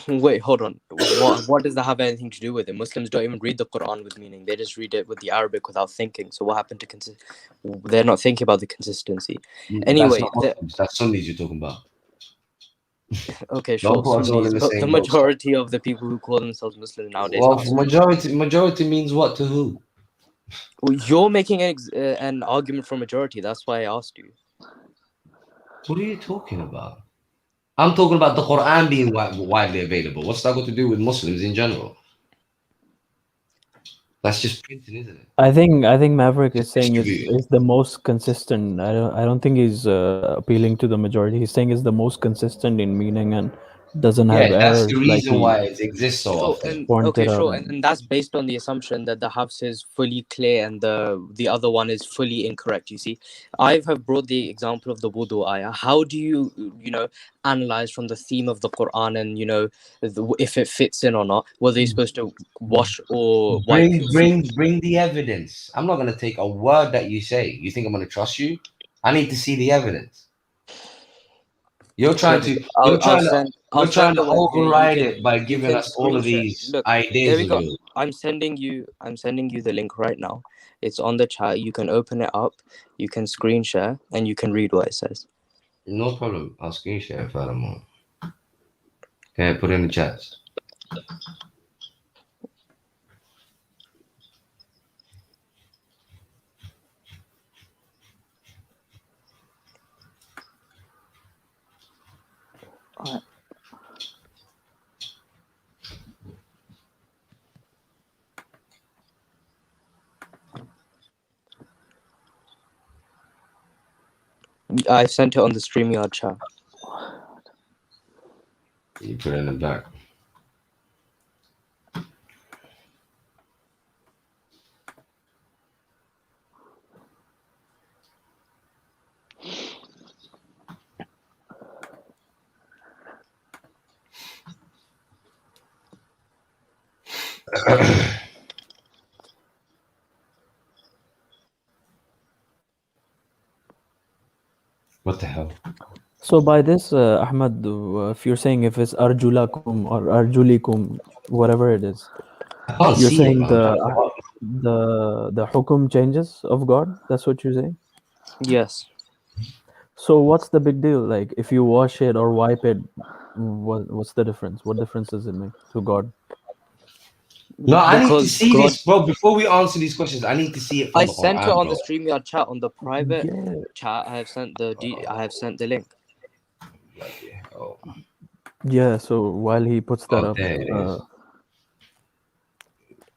Wait, hold on. What does that have anything to do with it? Muslims don't even read the Quran with meaning. They just read it with the Arabic without thinking. So what happened to they're not thinking about the consistency. Anyway, that's not Muslims, that's Sunnis you're talking about. okay, Don't sure. put us all in the But same the boat. majority of the people who call themselves Muslims nowadays Well, are majority means what to who? Well, you're making an argument for majority. That's why I asked you. What are you talking about? I'm talking about the Quran being widely available. What's that got to do with Muslims in general? That's just printing, isn't it? I think Maverick is saying Distributed. it's the most consistent. I don't think he's appealing to the majority. He's saying it's the most consistent in meaning and doesn't have Yeah, that's errors the like reason he why it exists so Sure, often. and pointed out. sure, and that's based on the assumption that the Hafs is fully clear and the other one is fully incorrect. You see, I have brought the example of the wudu ayah. How do you analyze from the theme of the Quran and if it fits in or not? Whether you're supposed to wash or wipe your feet? Bring the evidence. I'm not gonna take a word that you say. You think I'm gonna trust you? I need to see the evidence. You're trying to I'll send the web here. override it by giving can us all of screen share. these Look, ideas there we of go. yours. I'm sending you the link right now. It's on the chat. You can open it up, you can screen share, and you can read what it says. No problem. I'll screen share if I don't want. Okay, put it in the chat. I sent it on the StreamYard chat. You put it in the back. What the hell? So by this, Ahmad, if you're saying if it's arjulakum or arjulikum, whatever it is, I can't you're see saying it, man. the hukum changes of God. That's what you're saying. Yes. So what's the big deal? Like if you wash it or wipe it, what's the difference? What difference does it make to God? No, I need to Because see God, this, bro. Before we answer these questions, I need to see it from I the sent it Quran, on the bro. StreamYard chat on the private Yeah. chat. I have sent the link. Bloody hell. Yeah. So while he puts that Oh, up, there it is.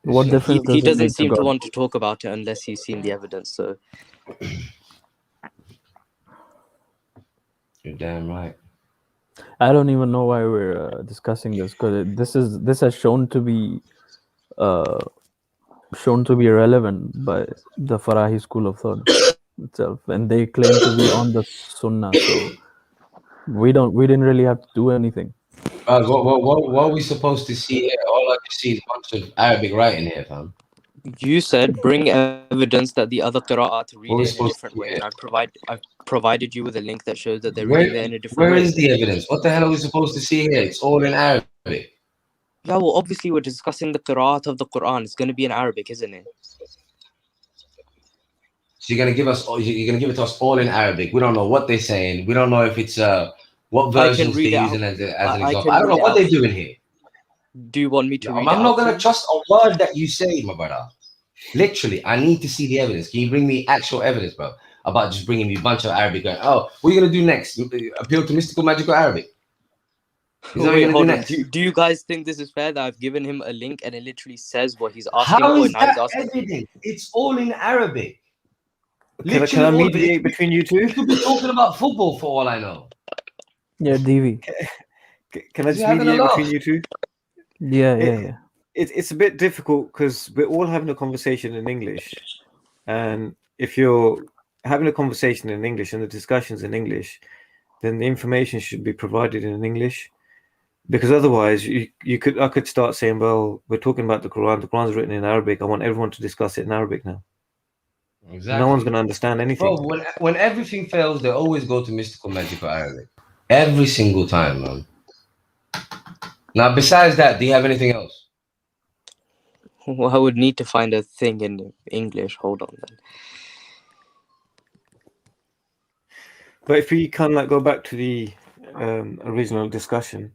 what It's- difference He does it doesn't make to seem to God? want to talk about it unless he's seen the evidence. So You're damn right. I don't even know why we're discussing this because this has shown to be irrelevant by the Farahi school of thought itself, and they claim to be on the Sunnah. So we didn't really have to do anything. What are we supposed to see here? All I can see is a bunch of Arabic writing here, fam. you said bring evidence that the other qira'at read What are we it in a supposed different to way, see and I've provided you with a link that shows that they're Where, reading it in a different where way. is the evidence? What the hell are we supposed to see here? It's all in Arabic. Yeah, well, obviously we're discussing the qira'at of the Quran. It's going to be in Arabic, isn't it? So you're gonna give it to us all in Arabic. We don't know what they're saying. We don't know if it's what I can versions read they're it using out. as an I example. can I don't know read it what out. they're doing here. Do you want me to read I'm it not out? gonna trust a word that you say, my brother. Literally, I need to see the evidence. Can you bring me actual evidence, bro? About just bringing me a bunch of Arabic going, oh, what are you gonna do next? Appeal to mystical, magical Arabic? Is that what Wait, you're gonna hold do on. next? Do you guys think this is fair that I've given him a link and it literally says what he's asking How for? is Now he's that asking. evidence? It's all in Arabic. Can I Literally all of it. mediate between you two? You could be talking about football for all I know. Yeah, DV. Can I Is just he having a mediate laugh? between you two? Yeah. It's a bit difficult because we're all having a conversation in English, and if you're having a conversation in English and the discussion's in English, then the information should be provided in English, because otherwise I could start saying, well, we're talking about the Quran. The Quran's written in Arabic. I want everyone to discuss it in Arabic now. Exactly. No one's going to understand anything. Bro, when everything fails, they always go to mystical, magical Arabic. Every single time, man. Now, besides that, do you have anything else? Well, I would need to find a thing in English. Hold on then. But if we can go back to the original discussion,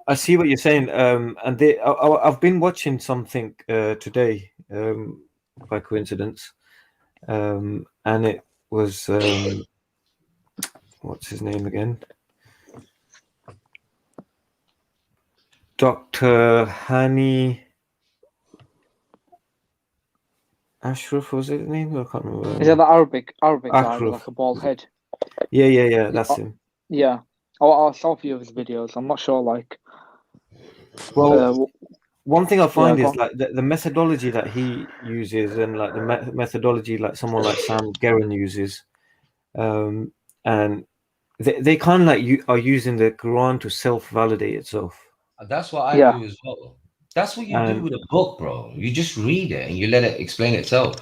I see what you're saying. And I've been watching something today by coincidence, and it was what's his name again? Dr. Hani Ashraf, was it his name? I can't remember. Is that the Arabic guy with Akhraf. like a bald head? Yeah, that's him. Yeah. I saw a few of his videos. I'm not sure, like. Well, one thing I find go is on. like the methodology that he uses, and like the methodology like someone like Sam Guerin uses, and they kind of like are using the Quran to self-validate itself. That's what I Yeah. do as well. That's what you do with a book, bro. You just read it and you let it explain itself.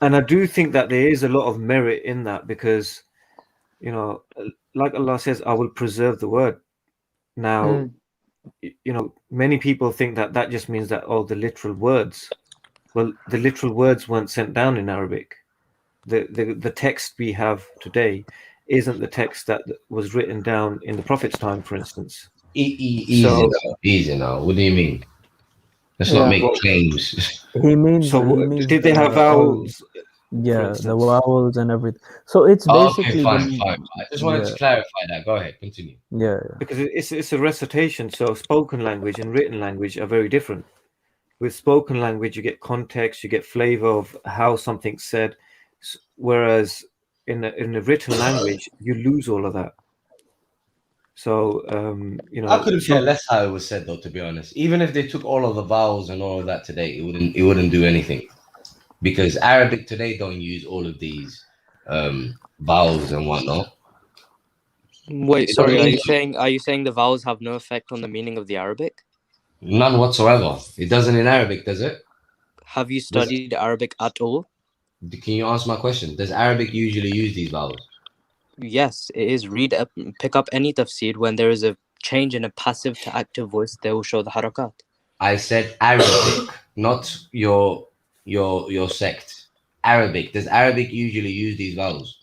And I do think that there is a lot of merit in that, because, you know, like Allah says, I will preserve the word. Now, you know, many people think that that just means that, oh, the literal words. Well, the literal words weren't sent down in Arabic. The text we have today isn't the text that was written down in the Prophet's time, for instance. Easy now. What do you mean? Let's not make claims. He means. Did they have vowels? Yeah, the vowels and everything. So it's basically. Okay, fine. I just wanted to clarify that. Go ahead, continue. Yeah. Because it's a recitation, so spoken language and written language are very different. With spoken language, you get context, you get flavor of how something's said, whereas in the written language, you lose all of that. So you know, I couldn't care less how it was said, though. To be honest, even if they took all of the vowels and all of that today, it wouldn't do anything, because Arabic today don't use all of these vowels and whatnot. Wait, sorry. Are you saying the vowels have no effect on the meaning of the Arabic? None whatsoever. It doesn't in Arabic, does it? Have you studied Arabic at all? Can you answer my question? Does Arabic usually use these vowels? Yes, it is. Pick up any tafsir. When there is a change in a passive to active voice, they will show the harakat. I said Arabic, not your sect. Arabic. Does Arabic usually use these vowels?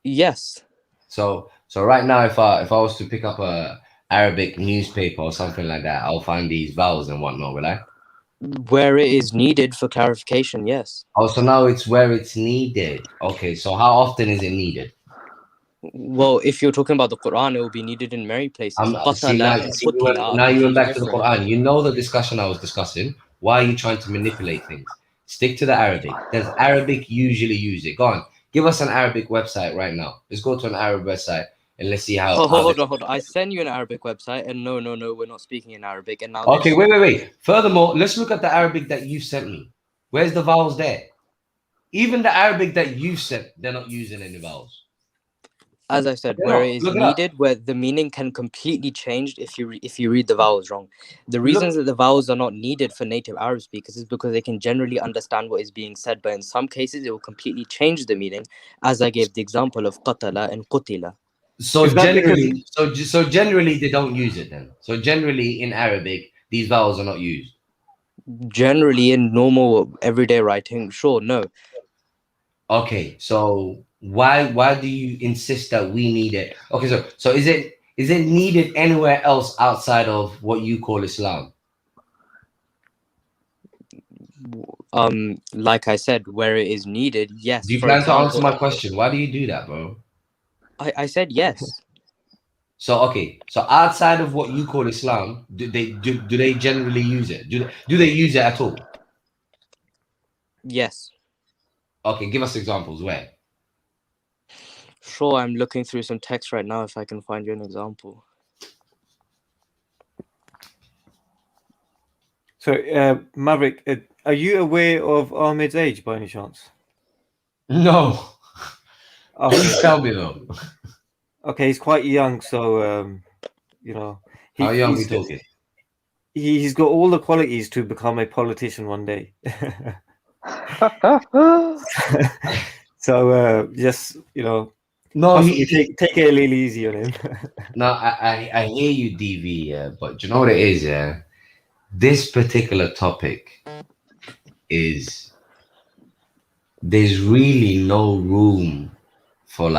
Yes. So right now, if I was to pick up a Arabic newspaper or something like that, I'll find these vowels and whatnot, will I? Where it is needed for clarification, yes. Oh, so now it's where it's needed. Okay, so how often is it needed? Well, if you're talking about the Quran, it will be needed in many places. See, Qatala and qutila are now you went completely back to the different. Quran. You know the discussion I was discussing. Why are you trying to manipulate things? Stick to the Arabic. Does Arabic usually use it? Go on, give us an Arabic website right now. Let's go to an Arab website and let's see how. Hold on. I send you an Arabic website, and no, we're not speaking in Arabic. And now Okay, wait. Furthermore, let's look at the Arabic that you sent me. Where's the vowels there? Even the Arabic that you sent, they're not using any vowels. As I said, where it is needed, where the meaning can completely change if you read the vowels wrong. The reasons that the vowels are not needed for native Arab speakers is because they can generally understand what is being said, but in some cases it will completely change the meaning, as I gave the example of qatala and qutila. So generally, so generally they don't use it then. So generally in Arabic, these vowels are not used. Generally in normal everyday writing, sure, no. Okay, so why do you insist that we need it? Okay, so is it needed anywhere else outside of what you call Islam? Like I said, where it is needed, yes. Do you plan to answer my question? Why do you do that, bro? I said yes. So okay, so outside of what you call Islam, do they generally use it? Do they use it at all? Yes. Okay, give us examples. Where? Sure, I'm looking through some text right now if I can find you an example. So, Maverick, are you aware of Ahmed's age by any chance? No. Okay. Tell me though. Okay, he's quite young, so you know. How young are we talking? He's got all the qualities to become a politician one day. So just no, take it a little easy on him. No, I hear you, DV, but you know what it is, yeah? This particular topic is there's really no room for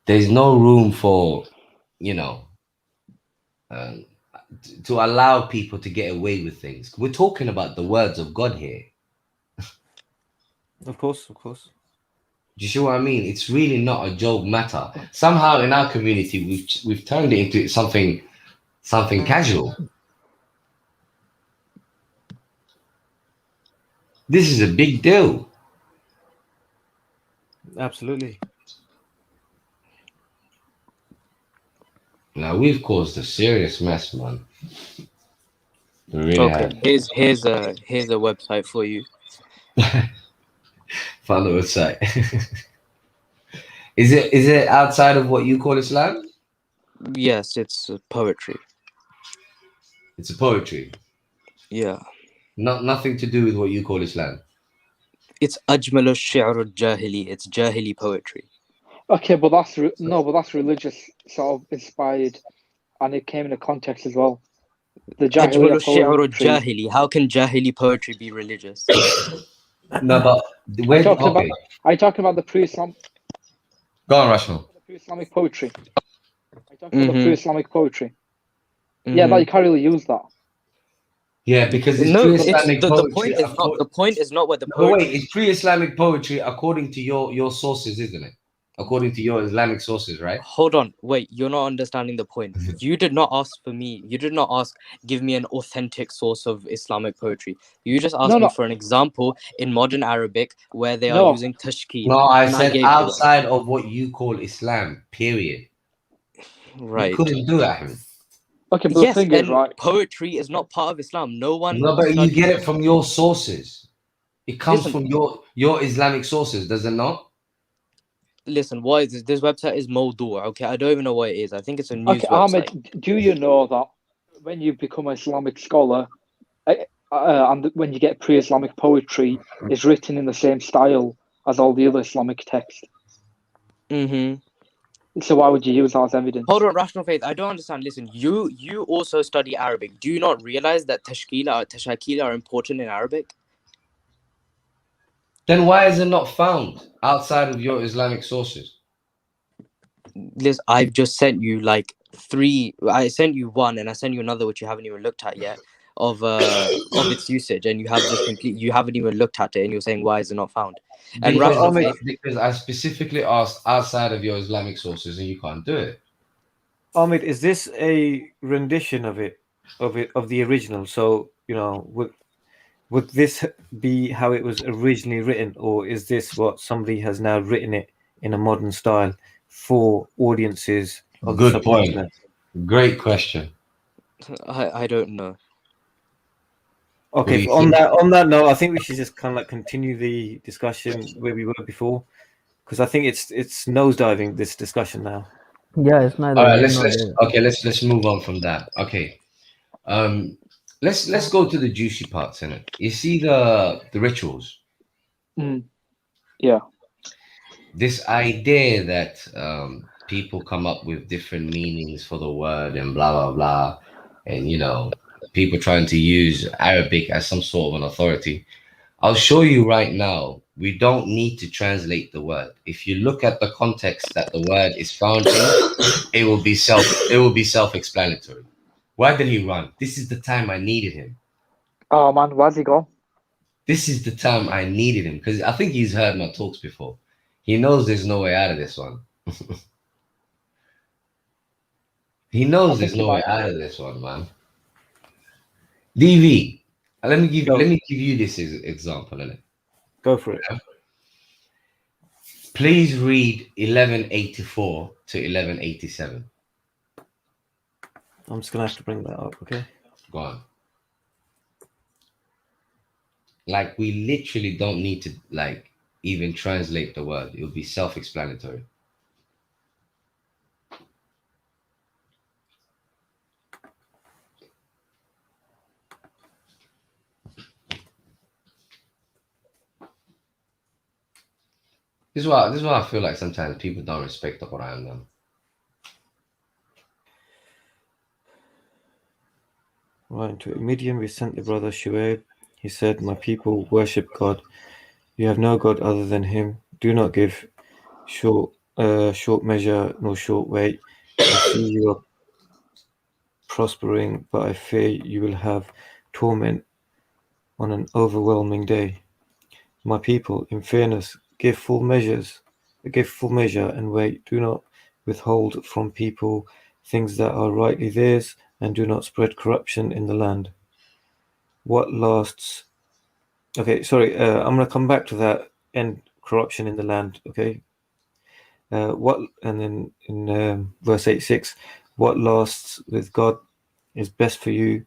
there's no room for to allow people to get away with things. We're talking about the words of God here. Of course. Do you see what I mean? It's really not a joke matter. Somehow in our community, we've turned it into something casual. This is a big deal. Absolutely. Now we've caused a serious mess, man. Really okay, here's a website for you. Found the website. Is it outside of what you call Islam? Yes, it's poetry. It's a poetry. Yeah. Nothing to do with what you call Islam. It's Ajmal al-Shi'r al-Jahili. It's Jahili poetry. Okay, but that's religious sort of inspired, and it came in a context as well. The Ajmal Jahiliya al-Shi'r poetry. al-Jahili. How can Jahili poetry be religious? No, but Are you talking about the pre-Islam? Go on, Rashmo. The pre-Islamic poetry. Are you talking about the pre-Islamic poetry? Yeah, no, you can't really use that. Yeah, because it's no, pre-Islamic poetry. The point is not what the poetry. No, wait, it's pre-Islamic poetry according to your sources, isn't it? According to your Islamic sources, right? Hold on, wait, you're not understanding the point. You did not ask for me. You did not ask, give me an authentic source of Islamic poetry. You just asked me for an example in modern Arabic where they are using tashkil. No, I said outside of what you call Islam, period. Right. You couldn't do that. Okay, but the thing is, right? Poetry is not part of Islam. No one. No, but you get it from your sources. It comes from your Islamic sources, does it not? Listen, what is this? This website is Mawdu', okay? I don't even know what it is. I think it's a news website. Ahmed, do you know that when you become an Islamic scholar, and when you get pre-Islamic poetry, is written in the same style as all the other Islamic texts? So why would you use that as evidence? Hold on, Rational Faith, I don't understand. Listen, you also study Arabic. Do you not realize that tashakil are important in Arabic? Then why is it not found? outside of your Islamic sources? Liz, I've just sent you like 3. I sent you one, and I sent you another which you haven't even looked at yet of its usage, and you have just you haven't even looked at it, and you're saying why is it not found? And Because, Rashid, because I specifically asked outside of your Islamic sources, and you can't do it. Ahmed, is this a rendition of the original? So, you know, would this be how it was originally written, or is this what somebody has now written it in a modern style for audiences of the Good point. subcontinent? Great question. I don't know. Okay, What do you on that note, I think we should just kind of like continue the discussion where we were before, because I think it's nosediving this discussion now. Yeah, it's neither All right, here let's nor there. okay, let's move on from that. Okay, let's go to the juicy parts in it. You see the rituals. Yeah. This idea that people come up with different meanings for the word and blah blah blah, and you know, people trying to use Arabic as some sort of an authority. I'll show you right now. We don't need to translate the word. If you look at the context that the word is found in, it will be self-explanatory. Why did he run? This is the time I needed him. Oh man, where's he gone? This is the time I needed him, because I think he's heard my talks before. He knows there's no way out of this one. He knows there's no way out of this one, man. DV, let me give you this example, innit? Go for it. Please read 1184 to 1187. I'm just gonna have to bring that up, okay? Go on. Like, we literally don't need to like even translate the word. It will be self-explanatory. This is why I feel like sometimes people don't respect the Quran, man. Right, to Midian we sent the brother Shuaib. He said, "My people worship God. You have no God other than Him. Do not give short measure nor short weight. I see you are prospering, but I fear you will have torment on an overwhelming day. My people, in fairness, give full measure and weight. Do not withhold from people things that are rightly theirs, and do not spread corruption in the land. What lasts?" Okay, sorry. I'm gonna come back to that and corruption in the land. Okay. And then in verse 86, what lasts with God is best for you.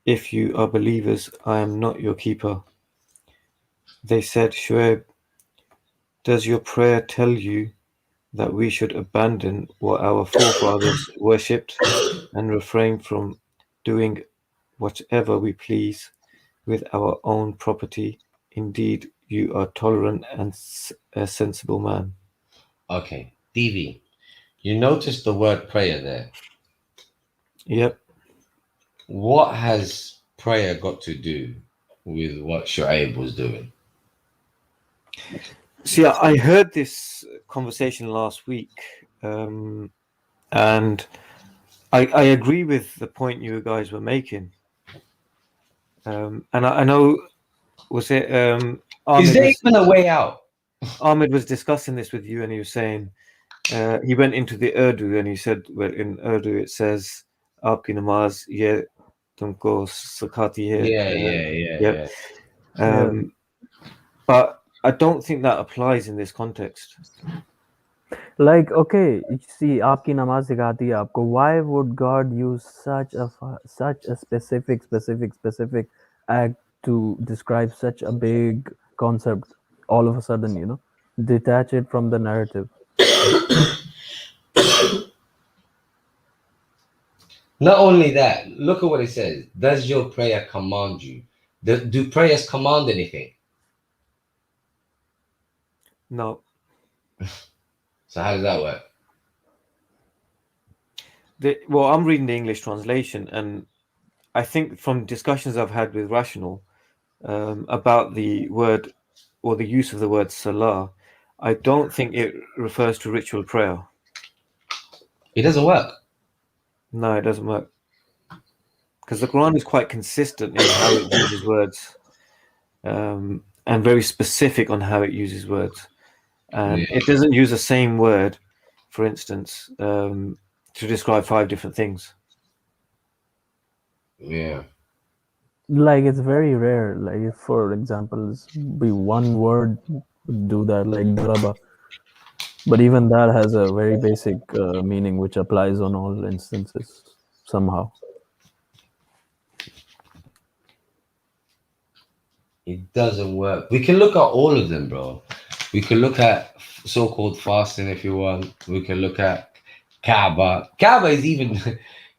If you are believers, I am not your keeper. They said, Shuaib, does your prayer tell you that we should abandon what our forefathers worshipped and refrain from doing whatever we please with our own property? Indeed, you are tolerant and a sensible man. Okay, DV, you notice the word prayer there. Yep. What has prayer got to do with what Shu'aib was doing? See, I heard this conversation last week, and I agree with the point you guys were making. And I know, was it Is there even a way out? Ahmed was discussing this with you, and he was saying he went into the Urdu and he said, well, in Urdu it says, "Aapki namaz ye tumko sikhati hai." Yeah. But I don't think that applies in this context. Like, okay, you see, aapki namaz sikhati hai aapko. Why would God use such a specific act to describe such a big concept all of a sudden, you know? Detach it from the narrative. Not only that, look at what it says. Does your prayer command you? Do prayers command anything? No. So how does that work? Well, I'm reading the English translation, and I think from discussions I've had with Rational about the word or the use of the word salah, I don't think it refers to ritual prayer. It doesn't work. No, it doesn't work. Because the Quran is quite consistent in how it uses words, and very specific on how it uses words. And Yeah. it doesn't use the same word, for instance, to describe 5 different things. Yeah. Like it's very rare. Like if, for example, be one word would do that, like daraba. But even that has a very basic meaning which applies on all instances somehow. It doesn't work. We can look at all of them, bro. We can look at so-called fasting if you want. We can look at Kaaba. Kaaba is even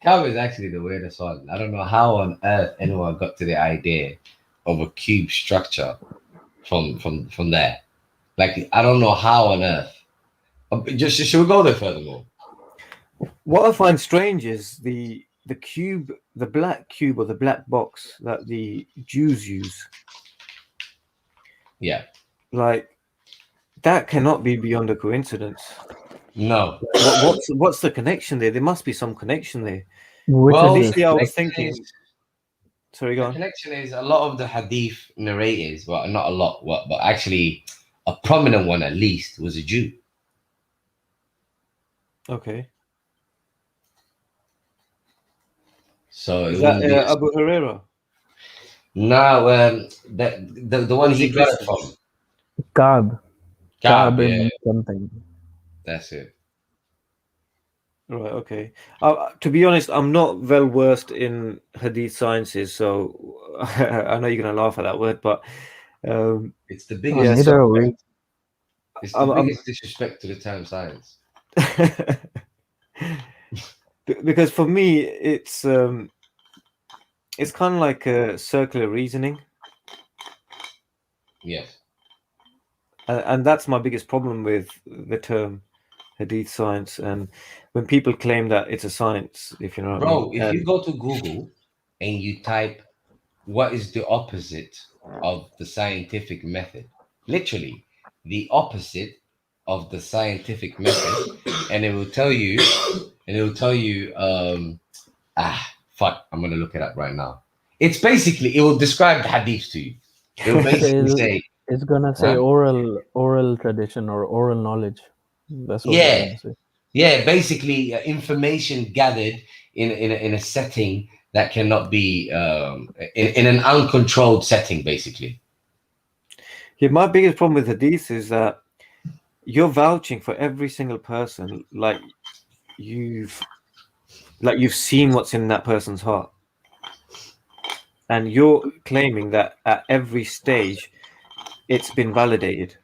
Kaaba is actually the weirdest one. I don't know how on earth anyone got to the idea of a cube structure from there. Like I don't know how on earth. Just should we go there furthermore? What I find strange is the cube, the black cube or the black box that the Jews use. Yeah. Like that cannot be beyond a coincidence. No. What's the connection there? There must be some connection there. Which Well, is Initially, I was connection thinking. is- Sorry, go The on. connection is a lot of the hadith narrators, well, not a lot, but actually a prominent one at least was a Jew. Okay. So Is it that wouldn't be Abu Huraira? no, the one Was he he got it Christian? from. Kaab. Ka'b, Kaab yeah, in something. that's it. Right. Okay. To be honest, I'm not well versed in hadith sciences, so I know you're gonna laugh at that word, but It's the Oh, biggest. Yeah, neither are we. It's the I'm- biggest disrespect to the term science. because for me, it's kind of like a circular reasoning, Yes, and that's my biggest problem with the term hadith science. And when people claim that it's a science, if you know what I bro. mean. If you And go to Google and you type what is the opposite of the scientific method, literally the opposite of the scientific method, and it will tell you, fuck, I'm gonna look it up right now. It's basically, it will describe the hadith to you. It will basically say, It's gonna say Huh? oral tradition or oral knowledge. That's what Yeah. it's gonna say. yeah, basically information gathered in a setting that cannot be in an uncontrolled setting, basically. yeah, my biggest problem with hadith is that you're vouching for every single person, like you've seen what's in that person's heart, and you're claiming that at every stage it's been validated,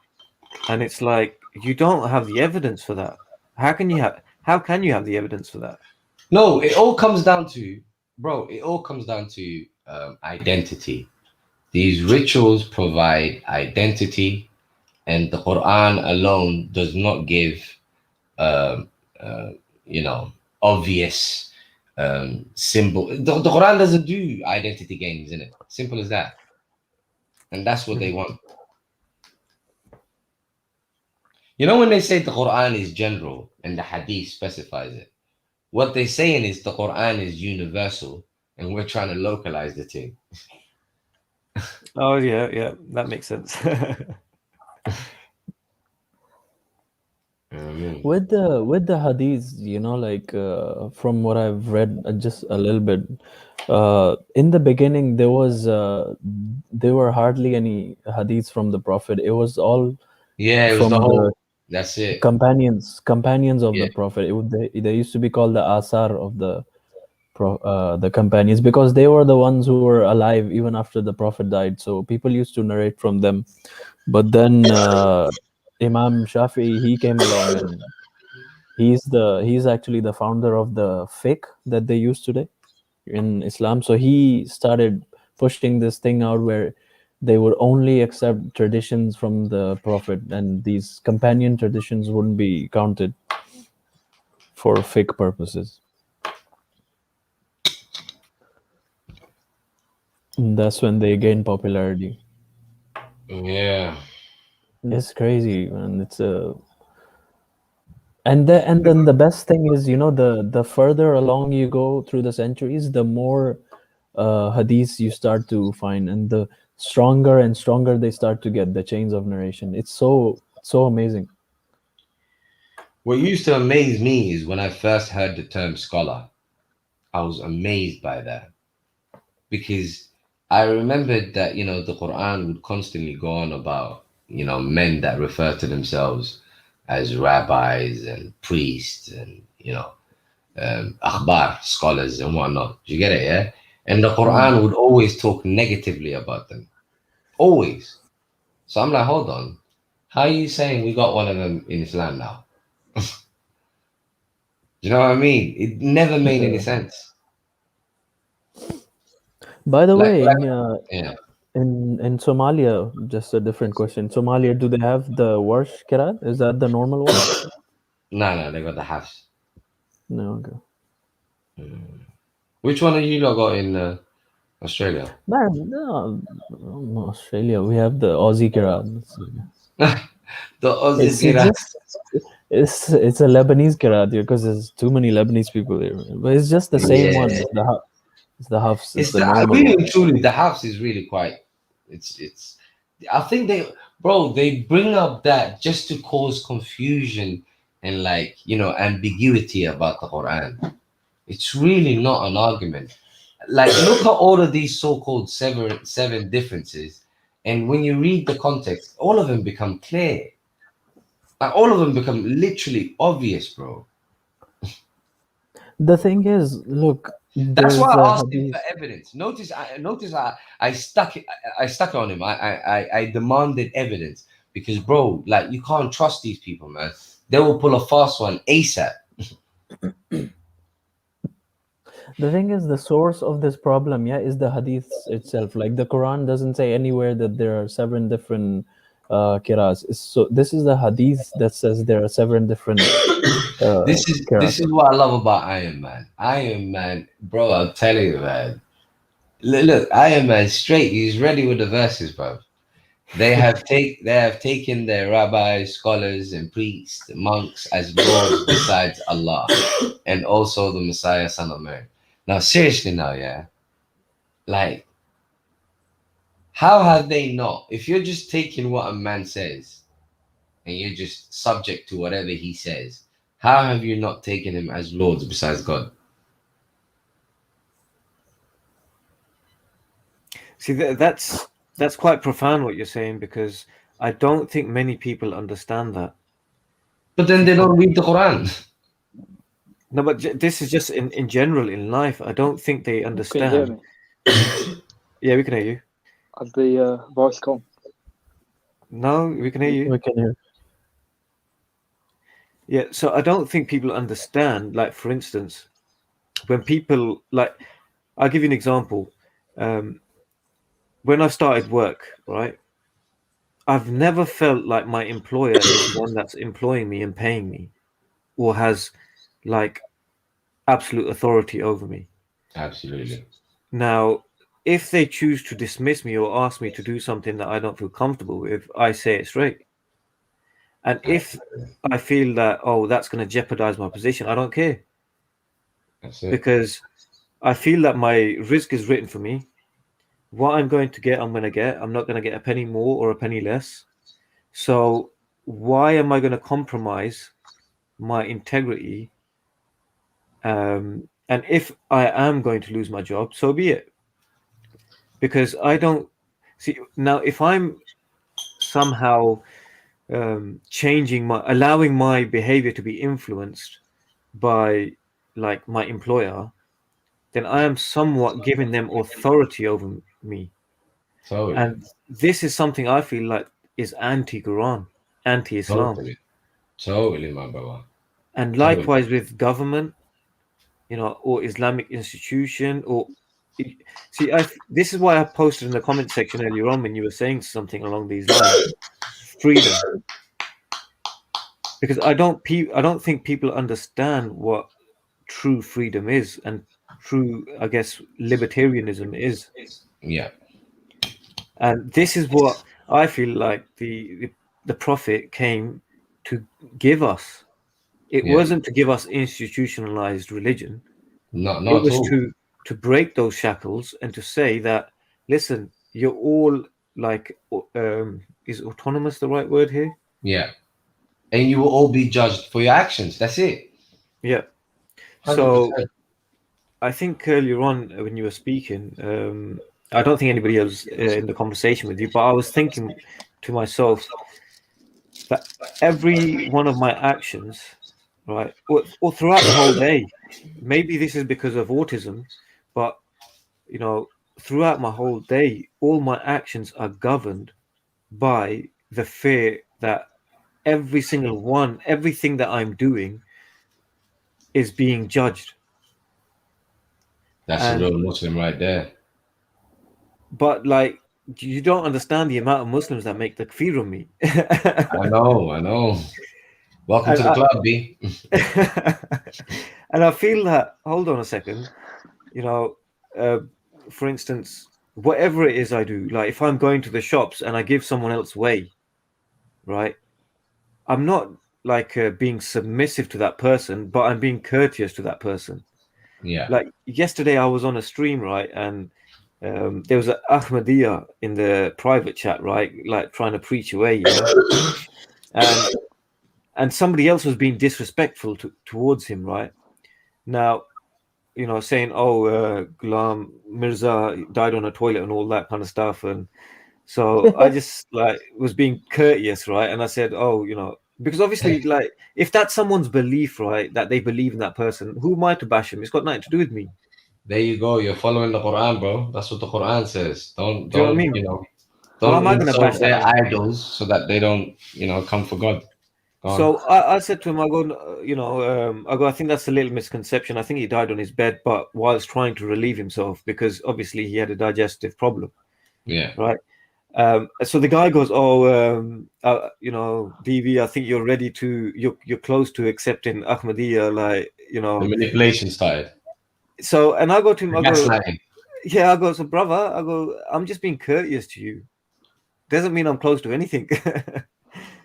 and it's like you don't have the evidence for that. How can you have the evidence for that? No, it all comes down to, bro, it all comes down to identity. These rituals provide identity, and the Quran alone does not give, um, obvious symbol. The Quran doesn't do identity games in it. Simple as that. And that's what they want. You know, when they say the Quran is general and the Hadith specifies it, what they're saying is the Quran is universal, and we're trying to localize the thing. Oh yeah, that makes sense. You know what I mean? With the hadiths, like from what I've read just a little bit, in the beginning there were hardly any hadiths from the Prophet. It was all Yeah, it was from the the whole. That's it. companions of Yeah. the Prophet. They used to be called the asar of the companions, because they were the ones who were alive even after the Prophet died. So people used to narrate from them. But then Imam Shafi'i, he came along, and he's actually the founder of the fiqh that they use today in Islam. So he started pushing this thing out where they would only accept traditions from the Prophet, and these companion traditions wouldn't be counted for fiqh purposes. And that's when they gained popularity. Yeah. It's crazy, man. It's a and then the best thing is, the further along you go through the centuries, the more hadiths you start to find, and the stronger and stronger they start to get, the chains of narration. It's so amazing. What used to amaze me is when I first heard the term scholar, I was amazed by that because I remembered that, the Quran would constantly go on about, men that refer to themselves as rabbis and priests and, akhbar, scholars and whatnot. Do you get it? Yeah. And the Quran would always talk negatively about them. Always. So I'm like, hold on. How are you saying we got one of them in Islam now? You know what I mean? It never made any sense. By the Like, way, yeah. in Somalia, just a different question. Somalia, do they have the Warsh Qiraat? Is that the normal one? No, they got the halves. No, okay. Which one of you lot got in Australia? No, Australia, we have the Aussie Qiraat. The Aussie It's Qiraat. just it's a Lebanese Qiraat because there's too many Lebanese people here. But it's just the same one. Yeah. It's the Hafs. It's It's the the, normal really one. and truly, the house is really quite. It's. I think they bring up that just to cause confusion and ambiguity about the Quran. It's really not an argument. Like, look at all of these so-called seven differences, and when you read the context, all of them become clear. Like, all of them become literally obvious, bro. The thing is, look, That's there's why a I asked him hadith. for evidence. Notice, I stuck it. I stuck it on him. I demanded evidence because, bro, like, you can't trust these people, man. They will pull a fast one ASAP. The thing is, the source of this problem, is the hadiths itself. Like the Quran doesn't say anywhere that there are 7 different qira'ats. So this is the hadith that says there are 7 different This qira'ats. is what I love about Iron Man. Iron Man, bro, I'm telling you, man. Look, Iron Man straight. He's ready with the verses, bro. They have taken their rabbis, scholars, and priests, monks as lords besides Allah, and also the Messiah, Son of Mary. Now, seriously, now, yeah, like, how have they not? If you're just taking what a man says and you're just subject to whatever he says, how have you not taken him as lords besides God? See, that's quite profound what you're saying, because I don't think many people understand that. But then they don't read the Quran. No, but this is just in general in life. I don't think they Can you hear understand. me? Yeah, we can hear you. Has the voice gone? No, we can hear you. We can hear. Yeah, so I don't think people understand. Like, for instance, when people, like, I'll give you an example. When I started work, right, I've never felt like my employer is one that's employing me and paying me, or has like absolute authority over me. Absolutely. Now, if they choose to dismiss me or ask me to do something that I don't feel comfortable with, I say it straight. And if I feel that, oh, that's going to jeopardize my position, I don't care. That's it. Because I feel that my risk is written for me. What I'm going to get, I'm going to get. I'm not going to get a penny more or a penny less. So why am I going to compromise my integrity? And if I am going to lose my job, so be it. Because I don't see now, if I'm somehow allowing my behavior to be influenced by like my employer, then I am somewhat giving them authority over me. Totally. And this is something I feel like is anti-Quran, anti-Islam. Totally, my brother. And likewise with government, or Islamic institution, or see, this is why I posted in the comment section earlier on when you were saying something along these lines, freedom. Because I don't think people understand what true freedom is and true, I guess, libertarianism is. Yeah. And this is what I feel like the the Prophet came to give us. It Yeah. wasn't to give us institutionalized religion. Not It at was all. to break those shackles and to say that, listen, you're all like, is autonomous the right word here? Yeah. And you will all be judged for your actions. That's it. Yeah. 100%. So I think earlier on when you were speaking, I don't think anybody else in the conversation with you, but I was thinking to myself that every one of my actions, right, or throughout the whole day, maybe this is because of autism, but you know, throughout my whole day, all my actions are governed by the fear that every single one, everything that I'm doing is being judged. That's And a real Muslim right there. but like you don't understand the amount of Muslims that make takfir on me. I know. Welcome to the club, B. And I feel that, hold on a second, you know, for instance, whatever it is I do, like if I'm going to the shops and I give someone else way, right? I'm not like being submissive to that person, but I'm being courteous to that person. Yeah. Like yesterday, I was on a stream, right, and there was an Ahmadiyya in the private chat, right, like trying to preach away, yeah, and somebody else was being disrespectful towards him, right? Now, you know, saying, "Oh, Ghulam Mirza died on a toilet" and all that kind of stuff, and so I just like was being courteous, right? And I said, "Oh, you know." Because obviously, like, if that's someone's belief, right, that they believe in that person, who am I to bash him? It's got nothing to do with me. There you go. You're following the Quran, bro. That's what the Quran says. Don't Do you know what I mean? you know? Why Don't am I going to bash insult that their man? idols so that they don't, come for God. Go on. So I said to him, I go, I think that's a little misconception. I think he died on his bed, but whilst trying to relieve himself because obviously he had a digestive problem, Yeah. right? So the guy goes, DV, I think you're ready to, you're close to accepting Ahmadiyya, like, The manipulation started. So, and I go to him, I go, Gaslighting. yeah, I go, so brother, I go, I'm just being courteous to you. Doesn't mean I'm close to anything.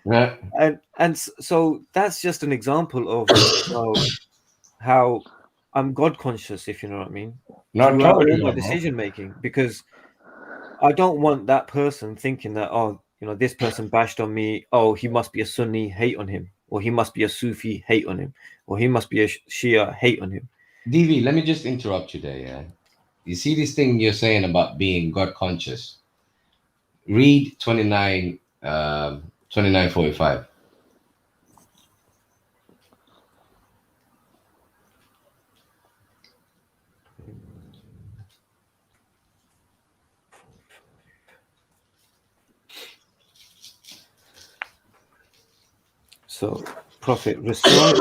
Yeah. And so that's just an example of how I'm God conscious, if you know what I mean, No, throughout totally all my not, bro. decision making, because I don't want that person thinking that, oh, you know, this person bashed on me, oh, he must be a Sunni, hate on him, or he must be a Sufi, hate on him, or he must be a Shia, hate on him. DV, let me just interrupt you there, yeah? You see this thing you're saying about being God conscious? Read 29:45. So, Prophet, recite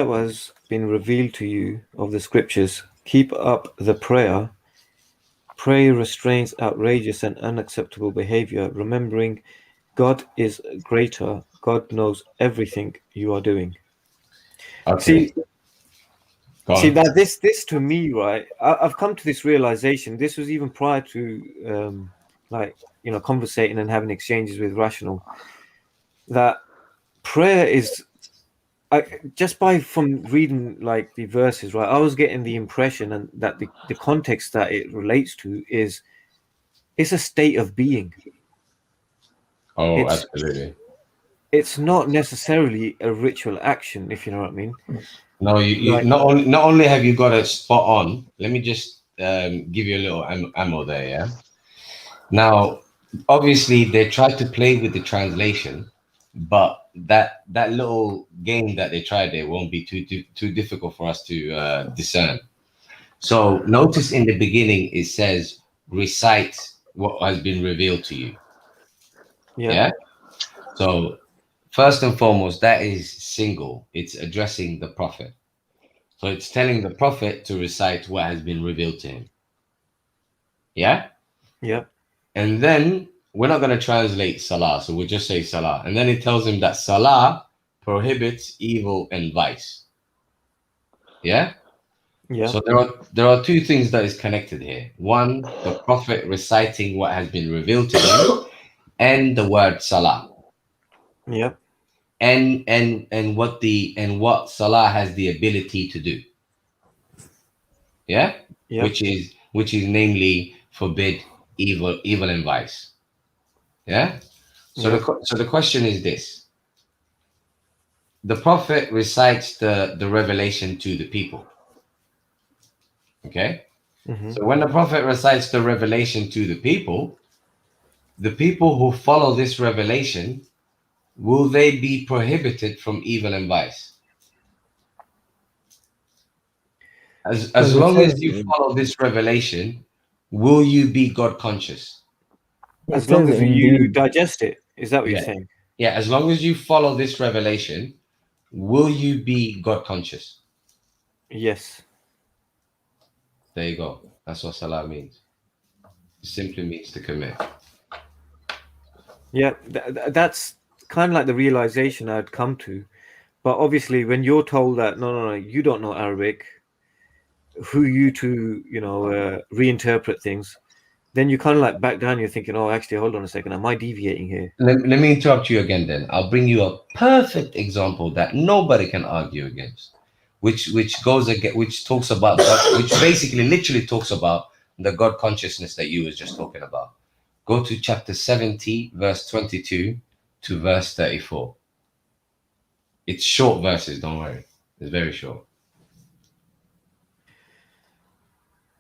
what has been revealed to you of the scriptures. Keep up the prayer. Pray restrains outrageous and unacceptable behavior, remembering God is greater. God knows everything you are doing. Okay. See that this to me, right? I've come to this realization. This was even prior to conversating and having exchanges with Rational. That prayer is, just from reading like the verses, right? I was getting the impression and that the context that it relates to is it's a state of being. Oh, absolutely. It's not necessarily a ritual action, if you know what I mean. No, you not only have you got it spot on. Let me just give you a little ammo there, yeah. Now, obviously, they tried to play with the translation, but that little game that they tried there won't be too difficult for us to discern. So, notice in the beginning it says, "Recite what has been revealed to you." Yeah. So, first and foremost, that is single. It's addressing the prophet. So it's telling the prophet to recite what has been revealed to him. Yeah? Yeah. And then we're not going to translate salah, so we'll just say salah. And then it tells him that salah prohibits evil and vice. Yeah? Yeah. So there are two things that is connected here. One, the prophet reciting what has been revealed to him. and the word salah, Yeah. and what salah has the ability to do. Yeah, Yeah. which is namely forbid evil and vice. Yeah. So Yeah. the question is this: the prophet recites the revelation to the people. Okay. Mm-hmm. So when the prophet recites the revelation to the people who follow this revelation, will they be prohibited from evil and vice? As Well, it long as says you follow this revelation, will you be God conscious? it As long says as you indeed. digest it, is that what you're Yeah. saying? Yeah, as long as you follow this revelation, will you be God conscious? Yes. There you go. That's what salah means. It simply means to commit. Yeah, that's kind of like the realization I'd come to. But obviously, when you're told that no, you don't know Arabic, who you to reinterpret things, then you kind of like back down. You're thinking, oh, actually, hold on a second, am I deviating here? Let me interrupt you again then. I'll bring you a perfect example that nobody can argue against, which goes again, which talks about God, which basically literally talks about the God consciousness that you was just talking about. Go to chapter 70, verse 22 to verse 34. It's short verses, don't worry. It's very short.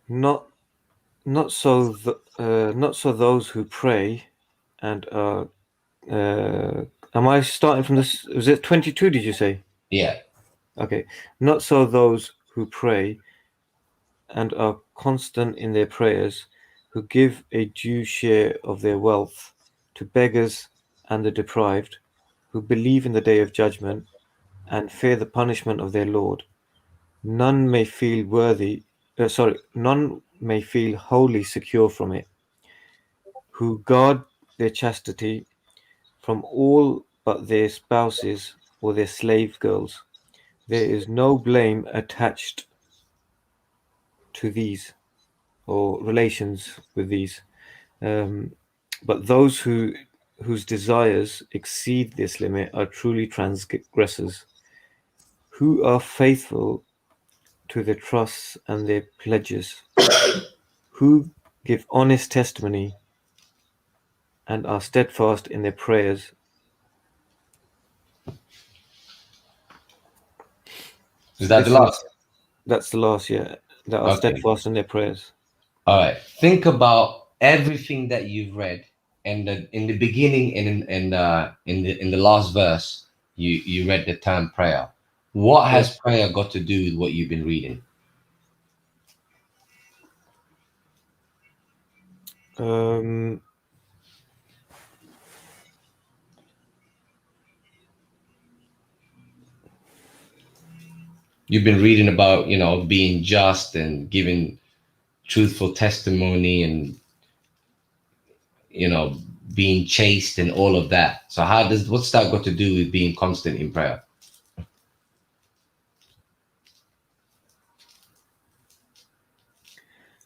Not so those who pray and am I starting from this? Was it 22? Did you say? Yeah. Okay. Not so those who pray and are constant in their prayers, who give a due share of their wealth to beggars and the deprived, who believe in the day of judgment and fear the punishment of their Lord. None may feel wholly secure from it, who guard their chastity from all but their spouses or their slave girls. There is no blame attached to these or relations with these. But those whose desires exceed this limit are truly transgressors, who are faithful to their trusts and their pledges, who give honest testimony and are steadfast in their prayers. Is that the This last? That's the last, yeah. That are Okay. steadfast in their prayers. All right. Think about everything that you've read, and in the beginning and in the last verse, you read the term prayer. What has prayer got to do with what you've been reading? You've been reading about, being just and giving truthful testimony and, being chaste and all of that. So what's that got to do with being constant in prayer?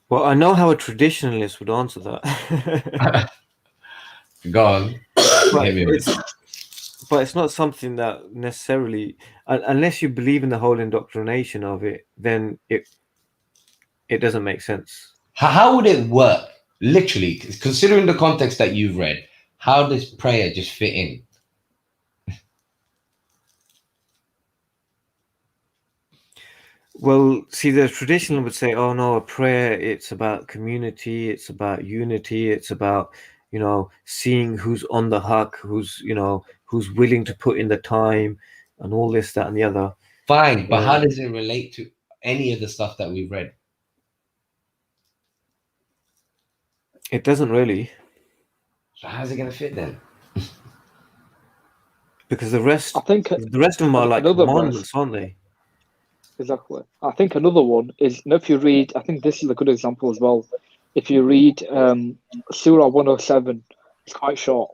Well, I know how a traditionalist would answer that. Go on. but, Hit me with it. but it's not something that necessarily, unless you believe in the whole indoctrination of it, then it doesn't make sense. How would it work? Literally, considering the context that you've read, how does prayer just fit in? Well, see, the traditional would say, oh no, a prayer, it's about community, it's about unity, it's about, seeing who's on the haq, who's willing to put in the time and all this, that, and the other. Fine, but how does it relate to any of the stuff that we've read? It doesn't really. So how's it going to fit then? Because the rest I think of them are like another commandments, aren't they? Exactly. I think another one is, if you read, I think this is a good example as well. If you read Surah 107, it's quite short,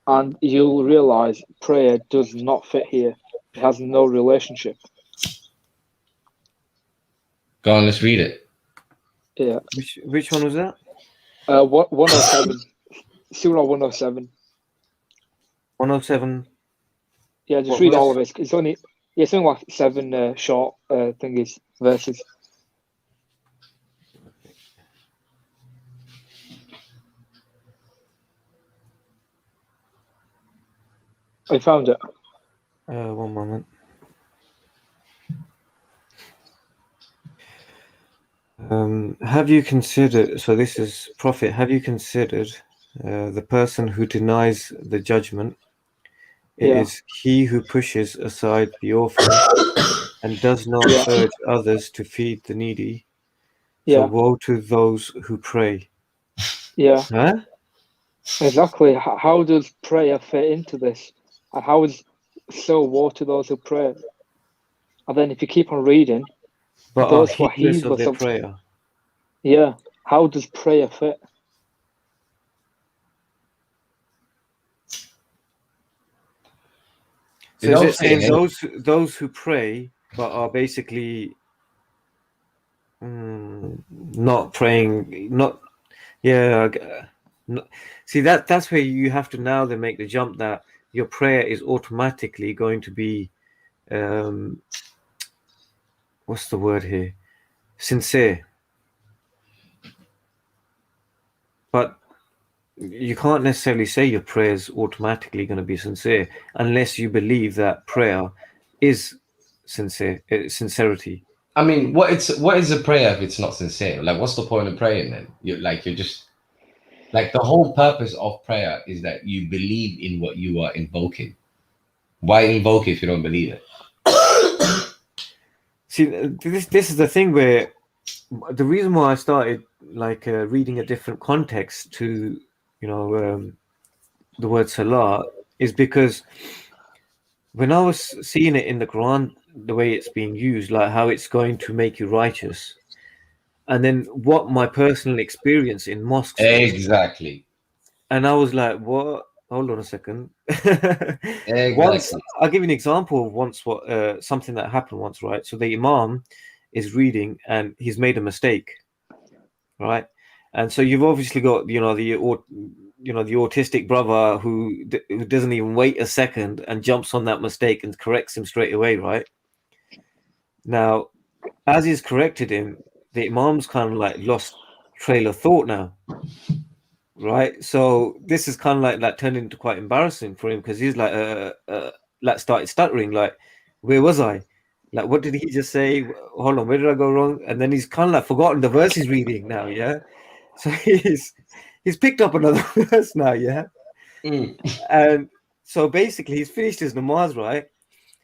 and you'll realize prayer does not fit here. It has no relationship. Go on, let's read it. Yeah. Which one was that? 107. Surah 107. 107. Yeah, just What read all of verse? it. It's only like 7 short thingies, verses. I found it. One moment. Have you considered, so this is Prophet, have you considered the person who denies the judgment? It Yeah. is he who pushes aside the orphan and does not Yeah. urge others to feed the needy. Yeah. So woe to those who pray. Yeah, Huh? exactly. How does prayer fit into this? And how is so woe to those who pray? And then if you keep on reading, But are those who are heedless of heedless their of prayer. yeah, how does prayer fit? So It is don't it saying fit those who pray but are basically not praying, not yeah. See that's where you have to now then make the jump that your prayer is automatically going to be what's the word here? Sincere. But you can't necessarily say your prayer is automatically going to be sincere unless you believe that prayer is sincerity. I mean, what is a prayer if it's not sincere? Like, what's the point of praying then? You're just like, the whole purpose of prayer is that you believe in what you are invoking. Why invoke if you don't believe it? See, this is the thing where the reason why I started like reading a different context to the word salah is because when I was seeing it in the Quran, the way it's being used, like how it's going to make you righteous, and then what my personal experience in mosques is, Exactly. and I was like, what? Hold on a second. Once Exactly. I'll give you an example of what something that happened once, right? So the Imam is reading and he's made a mistake, right? And so you've obviously got the autistic brother who doesn't even wait a second and jumps on that mistake and corrects him straight away, right? Now, as he's corrected him, the Imam's kind of like lost trail of thought now, right? So this is kind of like that turned into quite embarrassing for him because he's like started stuttering, like, where was I? Like, what did he just say? Hold on, where did I go wrong? And then he's kind of like forgotten the verse he's reading now, yeah. So he's picked up another verse now, yeah. And so basically, he's finished his namaz, right?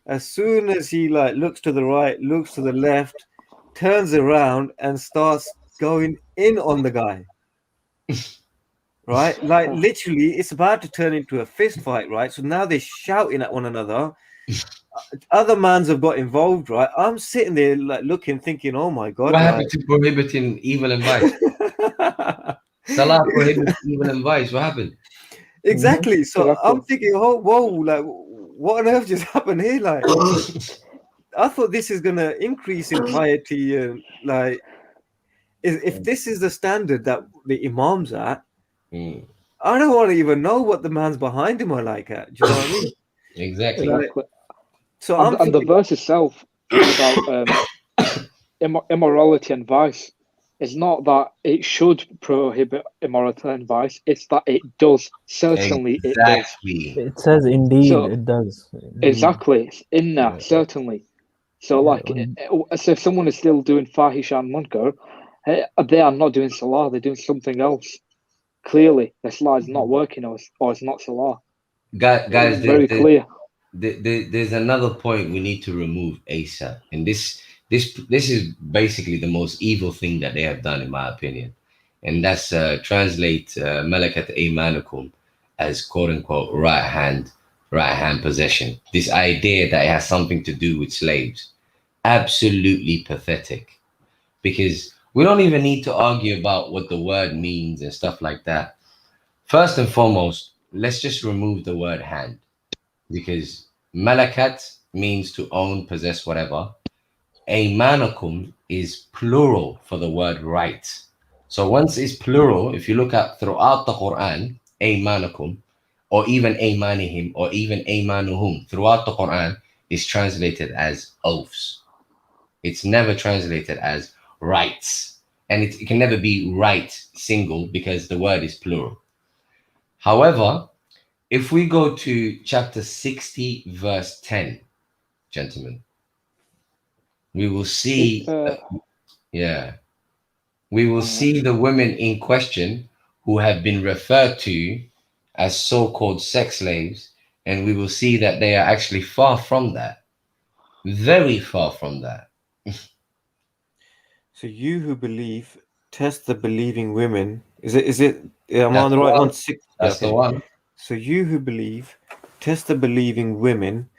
As soon as he like looks to the right, looks to the left, turns around and starts going in on the guy. Right, like literally, it's about to turn into a fist fight, right? So now they're shouting at one another. Other mans have got involved, right? I'm sitting there like looking, thinking, "Oh my god!" What happened to prohibiting evil and vice? Salah prohibits evil and vice. What happened? Exactly. So Exactly. I'm thinking, "Oh, whoa! Like, what on earth just happened here?" Like, I thought this is gonna increase in piety, and like, if this is the standard that the imam's at. I don't want to even know what the man's behind him are like at. Do you know what I mean? Exactly. Exactly. So And, and the verse itself about immorality and vice is not that it should prohibit immorality and vice, it's that it does. Certainly it does. Exactly. It says indeed So- it does. Indeed. Exactly. It's in there, Yeah. certainly. So, Yeah, like, so if someone is still doing fahisha and munkar, they are not doing salah, they're doing something else. Clearly, their salah is not working, or it's not salah. Guys, It's very clear. there's another point we need to remove ASAP, and this is basically the most evil thing that they have done, in my opinion, and that's translate malakat aymanukum as quote unquote right hand possession. This idea that it has something to do with slaves, absolutely pathetic, because we don't even need to argue about what the word means and stuff like that. First and foremost, let's just remove the word hand, because malakat means to own, possess, whatever. Aymanakum is plural for the word right. So once it's plural, if you look at throughout the Quran, aymanukum, or even aymanihim, or even aymanuhum throughout the Quran is translated as oaths. It's never translated as rights. And it can never be right single because the word is plural. However, if we go to chapter 60, verse 10, gentlemen, we will see, we will see the women in question who have been referred to as so-called sex slaves, and we will see that they are actually far from that, very far from that. So you who believe, test the believing women. Is it? Am I on That's the the right one. one? That's the one. So you who believe, test the believing women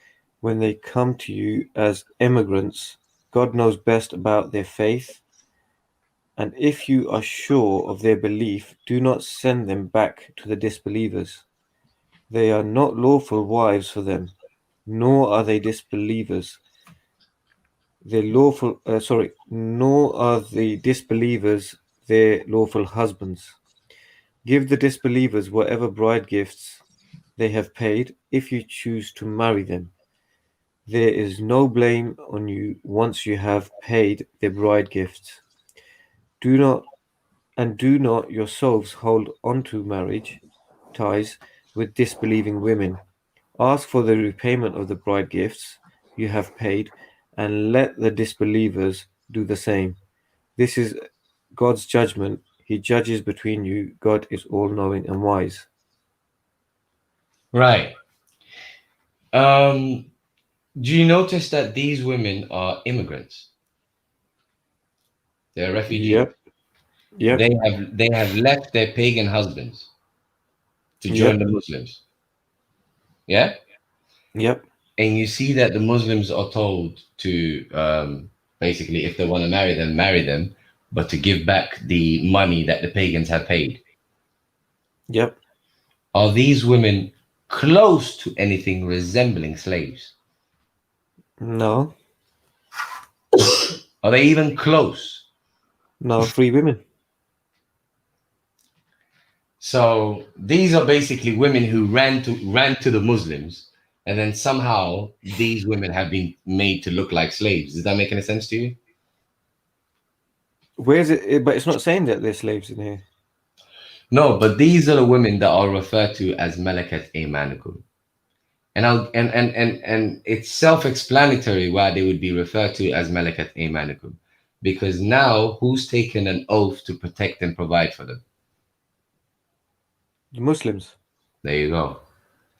when they come to you as immigrants. God knows best about their faith. And if you are sure of their belief, do not send them back to the disbelievers. They are not lawful wives for them, nor are they disbelievers. Nor are the disbelievers their lawful husbands. Give the disbelievers whatever bride gifts they have paid, if you choose to marry them. There is no blame on you once you have paid their bride gifts. Do not yourselves hold on to marriage ties with disbelieving women. Ask for the repayment of the bride gifts you have paid, and let the disbelievers do the same. This is God's judgment. He judges between you. God is all-knowing and wise. Right. Do you notice that these women are immigrants? They're refugees. Yep. They have left their pagan husbands to join the Muslims. Yeah? Yep. And you see that the Muslims are told to basically, if they want to marry them, but to give back the money that the pagans have paid. Yep. Are these women close to anything resembling slaves? No. Are they even close? No, free women. So these are basically women who ran to the Muslims, and then somehow these women have been made to look like slaves. Does that make any sense to you? Where's it? But it's not saying that they're slaves in here. No, but these are the women that are referred to as Malakat Aymanukum. And it's self-explanatory why they would be referred to as Malakat Aymanukum. Because now who's taken an oath to protect and provide for them? The Muslims. There you go.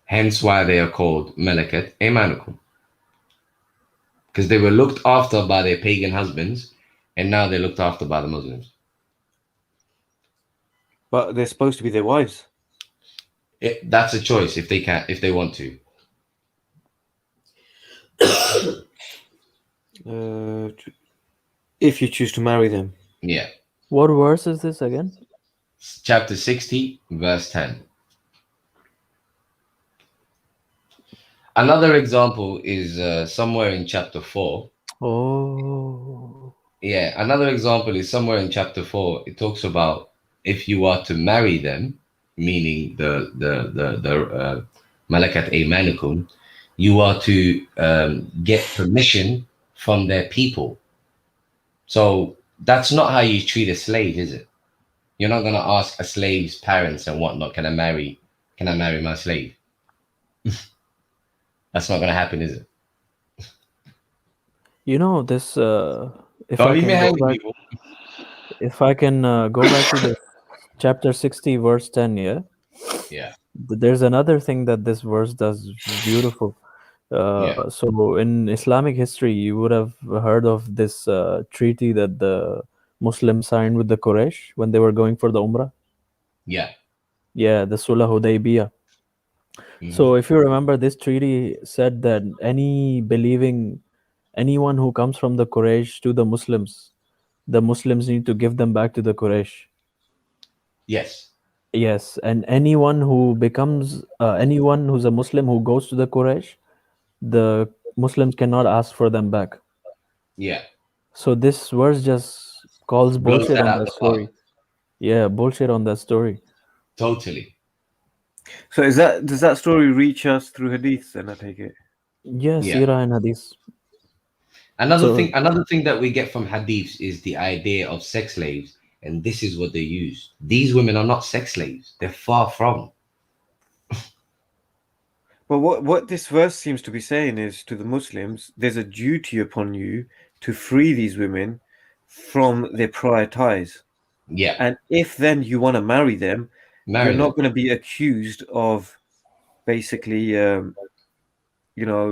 Hence why they are called Malakat Aymanukum. Because they were looked after by their pagan husbands, and now they're looked after by the Muslims. But they're supposed to be their wives. That's a choice if they want to. If you choose to marry them. Yeah. What verse is this again? Chapter 60, verse 10. Another example is somewhere in chapter 4. Oh. Yeah, another example is somewhere in chapter 4. It talks about if you are to marry them, meaning the Malakat Aymanukum, you are to get permission from their people. So that's not how you treat a slave, is it? You're not going to ask a slave's parents and whatnot, can I marry my slave? That's not going to happen, is it? You know this. If Don't I leave can me go hanging, back, people. if I can go back to the chapter 60, verse 10. Yeah. Yeah. There's another thing that this verse does beautiful. Yeah. So in Islamic history, you would have heard of this treaty that the Muslims signed with the Quraysh when they were going for the Umrah. Yeah. Yeah, the Sulh Hudaybiyah. Mhm. So if you remember, this treaty said that anyone who comes from the Quraysh to the Muslims need to give them back to the Quraysh. Yes. Yes, and anyone who becomes anyone who's a Muslim who goes to the Quraysh, the Muslims cannot ask for them back. Yeah. So this verse just calls Blows bullshit that on out that the park. story. Yeah, bullshit on that story. Totally. So does that story reach us through hadith? Then I take it. Yes, Yeah. Sirah and Hadith. Another So- thing that we get from hadiths is the idea of sex slaves, and this is what they use. These women are not sex slaves; they're far from. But what this verse seems to be saying is to the Muslims, there's a duty upon you to free these women from their prior ties. Yeah, And if then you want to marry them, marry you're them. not going to be accused of basically,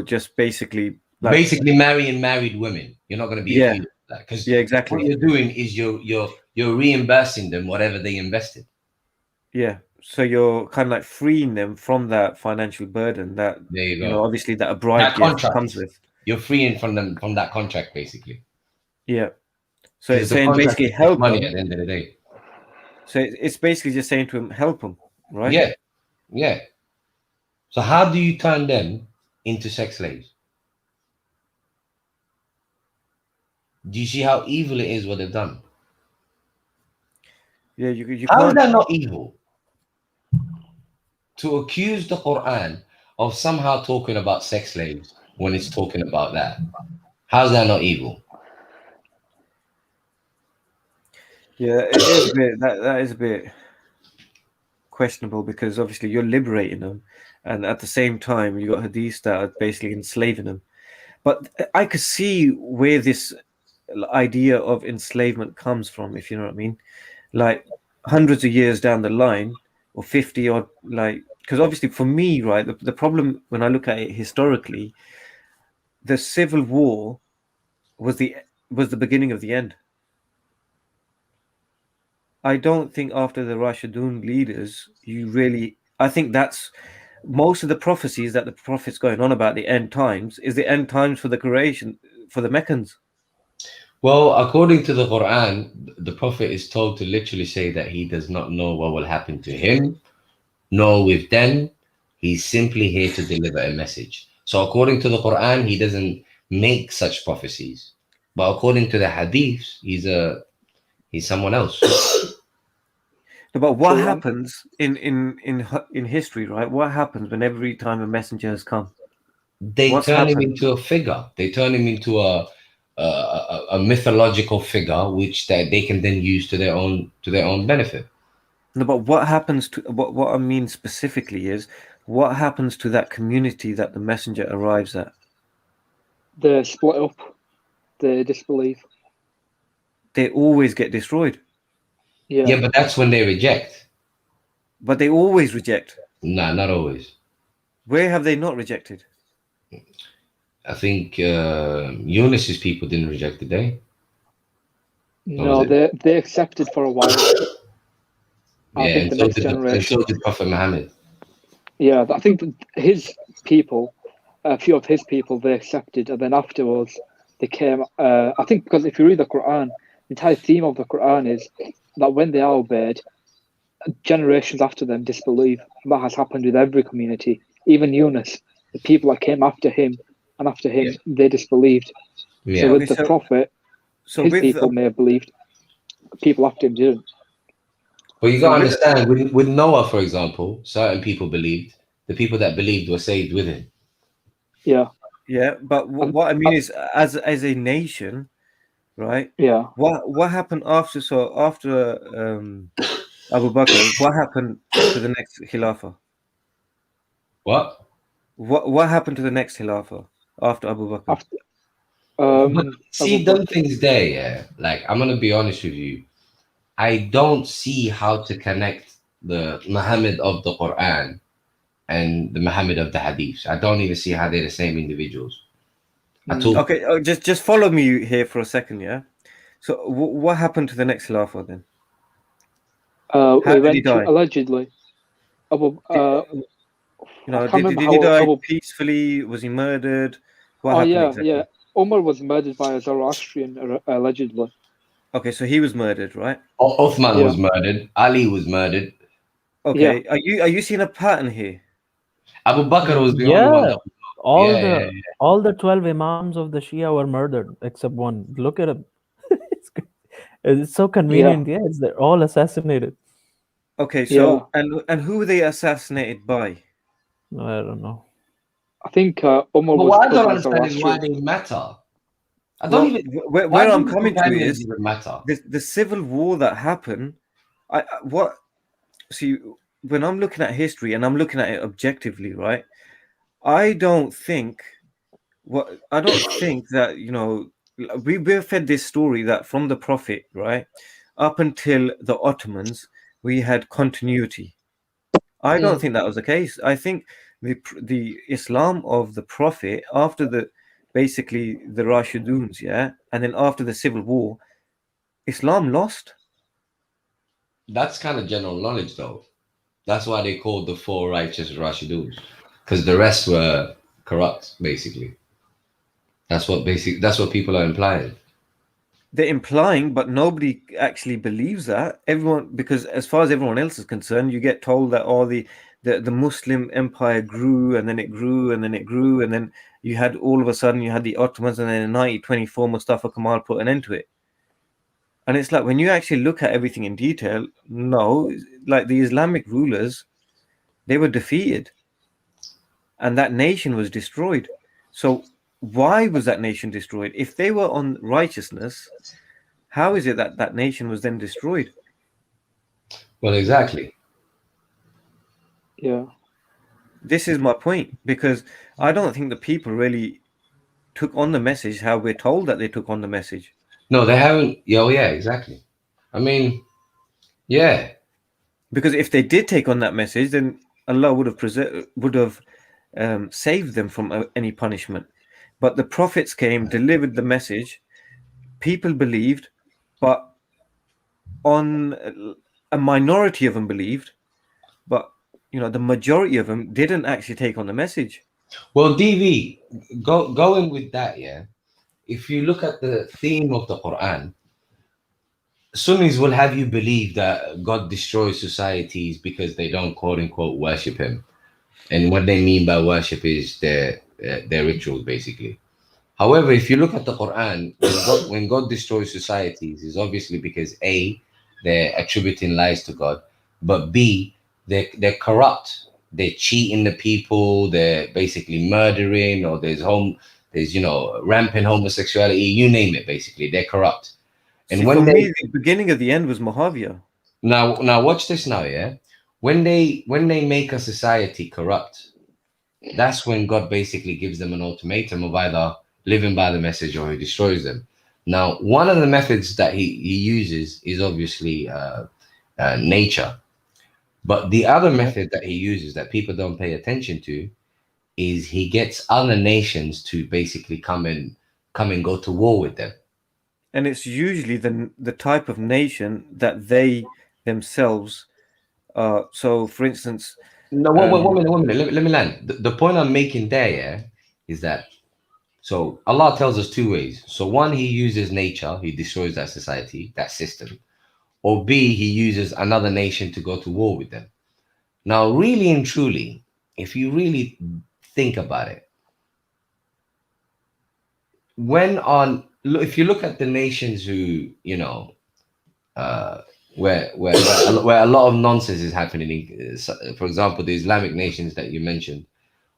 just basically like, Basically marrying married women. You're not going to be Yeah. accused of that, because yeah, what exactly. you're doing is you're reimbursing them whatever they invested. Yeah. So you're kind of like freeing them from that financial burden that, There you go. obviously that a bride That gift contract. comes with. You're freeing from them from that contract, basically. Yeah. So it's Because the saying contract basically is help money them. at the end of the day. So it's basically just saying to him, help them, right? Yeah, yeah. So how do you turn them into sex slaves? Do you see how evil it is what they've done? Yeah, you How is can't. that not evil? To accuse the Quran of somehow talking about sex slaves when it's talking about that. How's that not evil? Yeah, it is a bit that is a bit questionable because obviously you're liberating them, and at the same time you got hadiths that are basically enslaving them. But I could see where this idea of enslavement comes from, if you know what I mean. Like hundreds of years down the line, or 50 or like, because obviously for me, right, the problem when I look at it historically, the civil war was the beginning of the end. I don't think after the Rashidun leaders, I think that's most of the prophecies that the prophet's going on about the end times is the end times for the creation, for the Meccans. Well, according to the Quran, the Prophet is told to literally say that he does not know what will happen to him, nor with them. He's simply here to deliver a message. So according to the Quran, he doesn't make such prophecies. But according to the Hadiths, he's someone else. But what True. happens in history, right? What happens when every time a messenger has come? They What's turn him happened? into a figure. They turn him into a mythological figure, which they can then use to their own benefit. No, but what happens to what I mean specifically is what happens to that community that the messenger arrives at? They split up. They disbelieve. They always get destroyed, Yeah, but that's when they reject. but they always reject. Nah, not always. Where have they not rejected? I think Eunice's people didn't reject, did they? No, was they accepted for a while. I Yeah, think and the next and generation. so did Prophet Muhammad. Yeah, I think that his people, a few of his people, they accepted, and then afterwards they came. I think because if you read the Quran, the entire theme of the Quran is that when they are obeyed, generations after them disbelieve. And that has happened with every community. Even Yunus, the people that came after him and after him, they disbelieved. Yeah. So with Okay, the Prophet, So his with people may have believed. People after him didn't. But you So gotta with- understand, with Noah, for example, certain people believed. The people that believed were saved with him. Yeah, yeah, but what I mean is as a nation, right? yeah. What happened after? So after Abu Bakr, what happened to the next Khilafah? What? What happened to the next Khilafah after Abu Bakr? After, But see, Abu them Bakr. things there, yeah. Like, I'm gonna be honest with you. I don't see how to connect the Muhammad of the Quran and the Muhammad of the Hadiths. I don't even see how they're the same individuals at all. Okay, just follow me here for a second, yeah. So what happened to the next Khilafah then? He did he went die? to allegedly. Abu, I can't did remember he how die Abu. peacefully? Was he murdered? What Oh happened yeah, exactly? yeah. Umar was murdered by a Zoroastrian allegedly. Okay, so he was murdered, right? Uthman was Yeah. murdered. Ali was murdered. Okay, are you seeing a pattern here? Abu Bakr was the only one Yeah, that. all Yeah, the yeah, all the 12 imams of the Shia were murdered except one. Look at him. It's so convenient. Yeah, they're all assassinated. Okay, so and who were they assassinated by? I don't know. I think Umar But was what I don't put as understand is why Rashid. they matter. I Well, don't even. where Why I'm do the coming to companions is even matter? the civil war that happened. See, when I'm looking at history and I'm looking at it objectively, right? I don't think that, you know, we're fed this story that from the Prophet, right, up until the Ottomans, we had continuity. I don't think that was the case. I think the Islam of the Prophet after the basically the Rashiduns, yeah, and then after the civil war, Islam lost. That's kind of general knowledge, though. That's why they called the four righteous Rashiduns, because the rest were corrupt, basically. That's what people are implying. They're implying, but nobody actually believes that. Everyone, because as far as everyone else is concerned, you get told that all the Muslim empire grew and then it grew and then it grew and then you had all of a sudden you had the Ottomans and then in 1924 Mustafa Kemal put an end to it. And it's like when you actually look at everything in detail, no, like the Islamic rulers, they were defeated and that nation was destroyed. So why was that nation destroyed? If they were on righteousness, how is it that that nation was then destroyed? Well, exactly. Yeah. This is my point, because I don't think the people really took on the message how we're told that they took on the message. No, they haven't. Yeah, yeah, exactly. I mean, yeah. Because if they did take on that message, then Allah would have saved them from any punishment. But the prophets came, delivered the message, people believed, but on a minority of them believed, but you know the majority of them didn't actually take on the message. Well, DV, going with that, yeah. If you look at the theme of the Quran, Sunnis will have you believe that God destroys societies because they don't quote unquote worship Him, and what they mean by worship is their rituals, basically. However, if you look at the Quran, when God destroys societies, is obviously because A, they're attributing lies to God, but B, they're corrupt. They're cheating the people. They're basically murdering, or there's rampant homosexuality. You name it. Basically, they're corrupt. And See, when for they me, the beginning of the end was Muawiyah. now watch this now, yeah. When they make a society corrupt, that's when God basically gives them an ultimatum of either living by the message or He destroys them. Now, one of the methods that he uses is obviously nature, but the other method that he uses that people don't pay attention to is he gets other nations to basically come and go to war with them. And it's usually the type of nation that they themselves so for instance, No, one minute. Let me land. The point I'm making there, yeah, is that so Allah tells us two ways. So one, He uses nature, He destroys that society, that system, or B, He uses another nation to go to war with them. Now, really and truly, if you really think about it, if you look at the nations who where a lot of nonsense is happening, for example, the Islamic nations that you mentioned,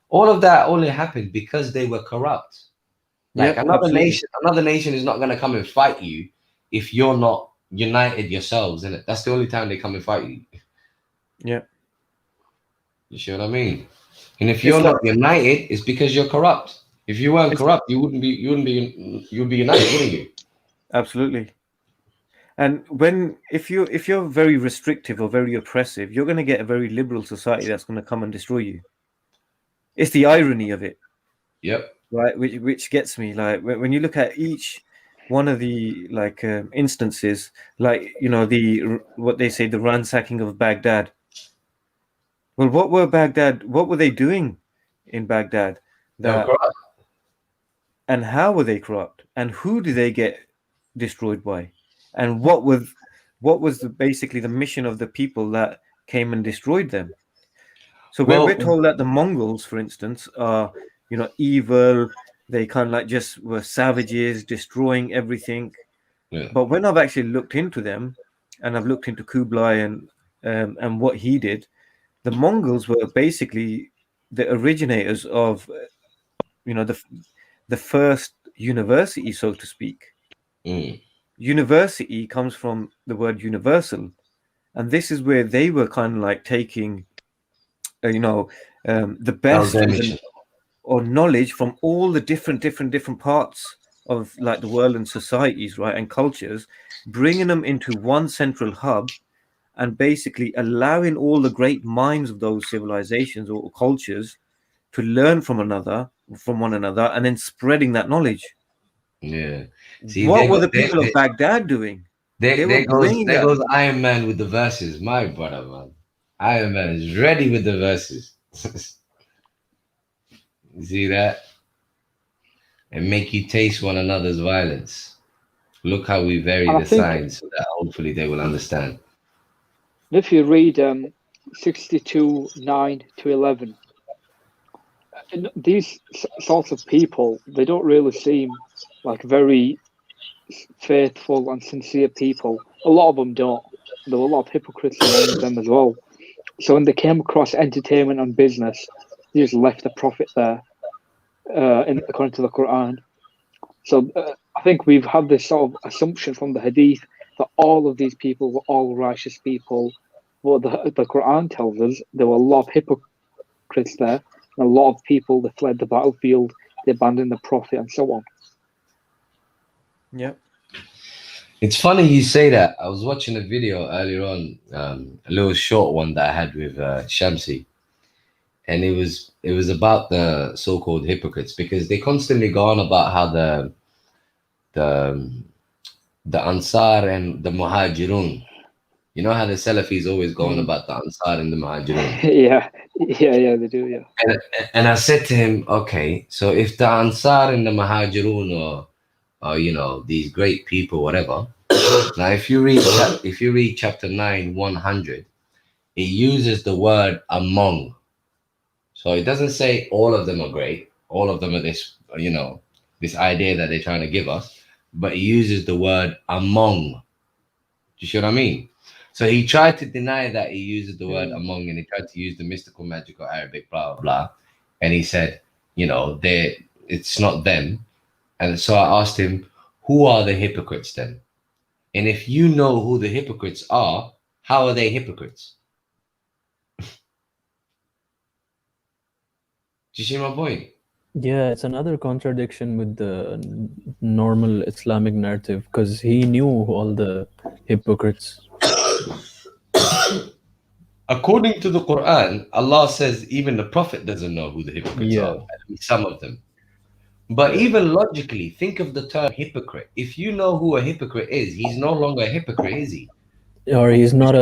all of that only happened because they were corrupt. Like another nation is not going to come and fight you if you're not united yourselves, and that's the only time they come and fight you. Yeah. You see what I mean? And if you're not united, it's because you're corrupt. If you weren't corrupt, you'd be united, wouldn't you? Absolutely. And if you're very restrictive or very oppressive, you're going to get a very liberal society that's going to come and destroy you. It's the irony of it. Yep. Right, which gets me. Like when you look at each one of the instances, like what they say, the ransacking of Baghdad. Well, what were they doing in Baghdad? They were corrupt. And how were they corrupt? And who did they get destroyed by? And what was basically the mission of the people that came and destroyed them? So we're told that the Mongols, for instance, are evil. They kind of like just were savages, destroying everything. Yeah. But when I've actually looked into them, and I've looked into Kublai and and what he did, the Mongols were basically the originators of, the first university, so to speak. University comes from the word universal, and this is where they were kind of like taking, the best or knowledge from all the different parts of like the world and societies, right, and cultures, bringing them into one central hub, and basically allowing all the great minds of those civilizations or cultures to learn from one another, and then spreading that knowledge. Yeah. See, what were the people of Baghdad doing? There goes Iron Man with the verses, my brother, man. Iron Man is ready with the verses. You see that? And make you taste one another's violence. Look how we vary the signs so that hopefully they will understand. If you read 62:9-11, these sorts of people, they don't really seem like very faithful and sincere people. A lot of them don't. There were a lot of hypocrites among them as well. So when they came across entertainment and business, they just left the profit there, according to the Quran. So I think we've had this sort of assumption from the Hadith that all of these people were all righteous people. But the Quran tells us there were a lot of hypocrites there, and a lot of people that fled the battlefield, they abandoned the Prophet, and so on. Yeah. It's funny you say that. I was watching a video earlier on, a little short one that I had with Shamsi, and it was about the so-called hypocrites, because they constantly go on about how the Ansar and the Muhajirun. You know how the Salafis always go on about the Ansar and the Muhajirun? Yeah, they do, yeah. And I said to him, okay, so if the Ansar and the Muhajirun or these great people, whatever. Now, if you read chapter 9, 100, it uses the word among. So it doesn't say all of them are great. All of them are this, this idea that they're trying to give us, but it uses the word among. Do you see what I mean? So he tried to deny that he uses the word among, and he tried to use the mystical, magical Arabic, blah, blah, blah. And he said, it's not them. And so I asked him, who are the hypocrites then? And if you know who the hypocrites are, how are they hypocrites? Do you see my point? Yeah, it's another contradiction with the normal Islamic narrative, because he knew all the hypocrites. According to the Quran, Allah says even the Prophet doesn't know who the hypocrites are, at least some of them. But even logically, think of the term hypocrite. If you know who a hypocrite is, he's no longer a hypocrite, is he? Or he's not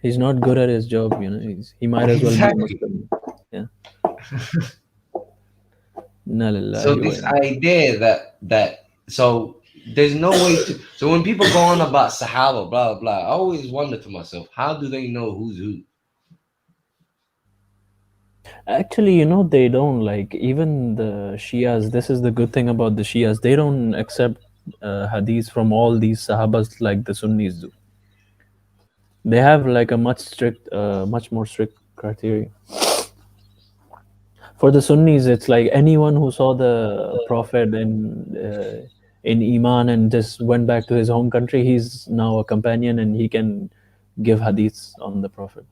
he's not good at his job, he might as well be Muslim. Yeah. So this idea that so there's no way to, so when people go on about Sahaba, blah, blah, I always wonder to myself, how do they know who's who? Actually, they don't, like, even the Shias, this is the good thing about the Shias, they don't accept hadiths from all these Sahabas like the Sunnis do. They have like a much more strict criteria. For the Sunnis, it's like anyone who saw the Prophet in Iman and just went back to his home country, he's now a companion and he can give hadiths on the Prophet.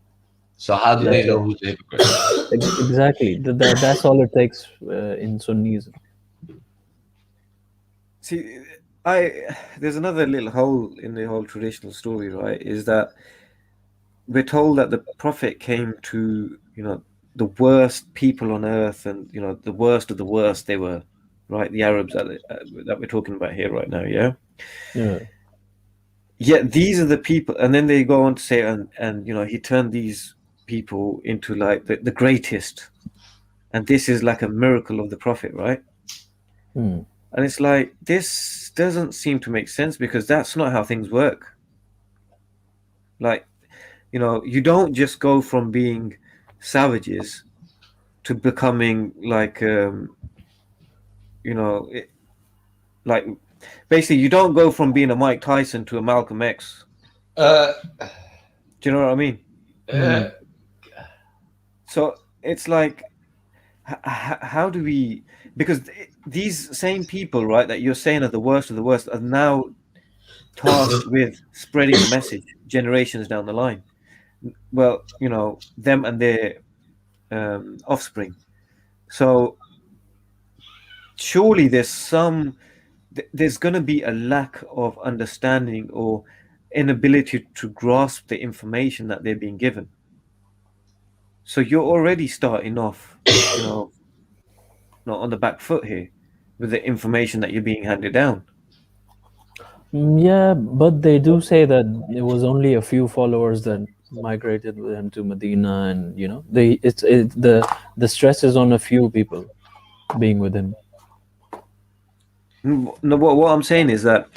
So how do they know who's the hypocrite? Exactly. That's all it takes in Sunnis. See, there's another little hole in the whole traditional story, right? Is that we're told that the Prophet came to, the worst people on earth, and the worst of the worst they were, right? The Arabs that we're talking about here right now, yeah. Yet these are the people, and then they go on to say, and he turned these people into like the greatest, and this is like a miracle of the Prophet, right? And it's like, this doesn't seem to make sense, because that's not how things work. Like, you don't just go from being savages to becoming like like basically you don't go from being a Mike Tyson to a Malcolm X. Do you know what I mean? Uh, So it's like, how do we? Because these same people, right, that you're saying are the worst of the worst, are now tasked with spreading the message generations down the line. Well, you know, them and their offspring. So surely there's going to be a lack of understanding or inability to grasp the information that they're being given. So you're already starting off, you know, not on the back foot here with the information that you're being handed down. Yeah, but they do say that it was only a few followers that migrated with him to Medina, and you know, the stress is on a few people being with him. No, what I'm saying is that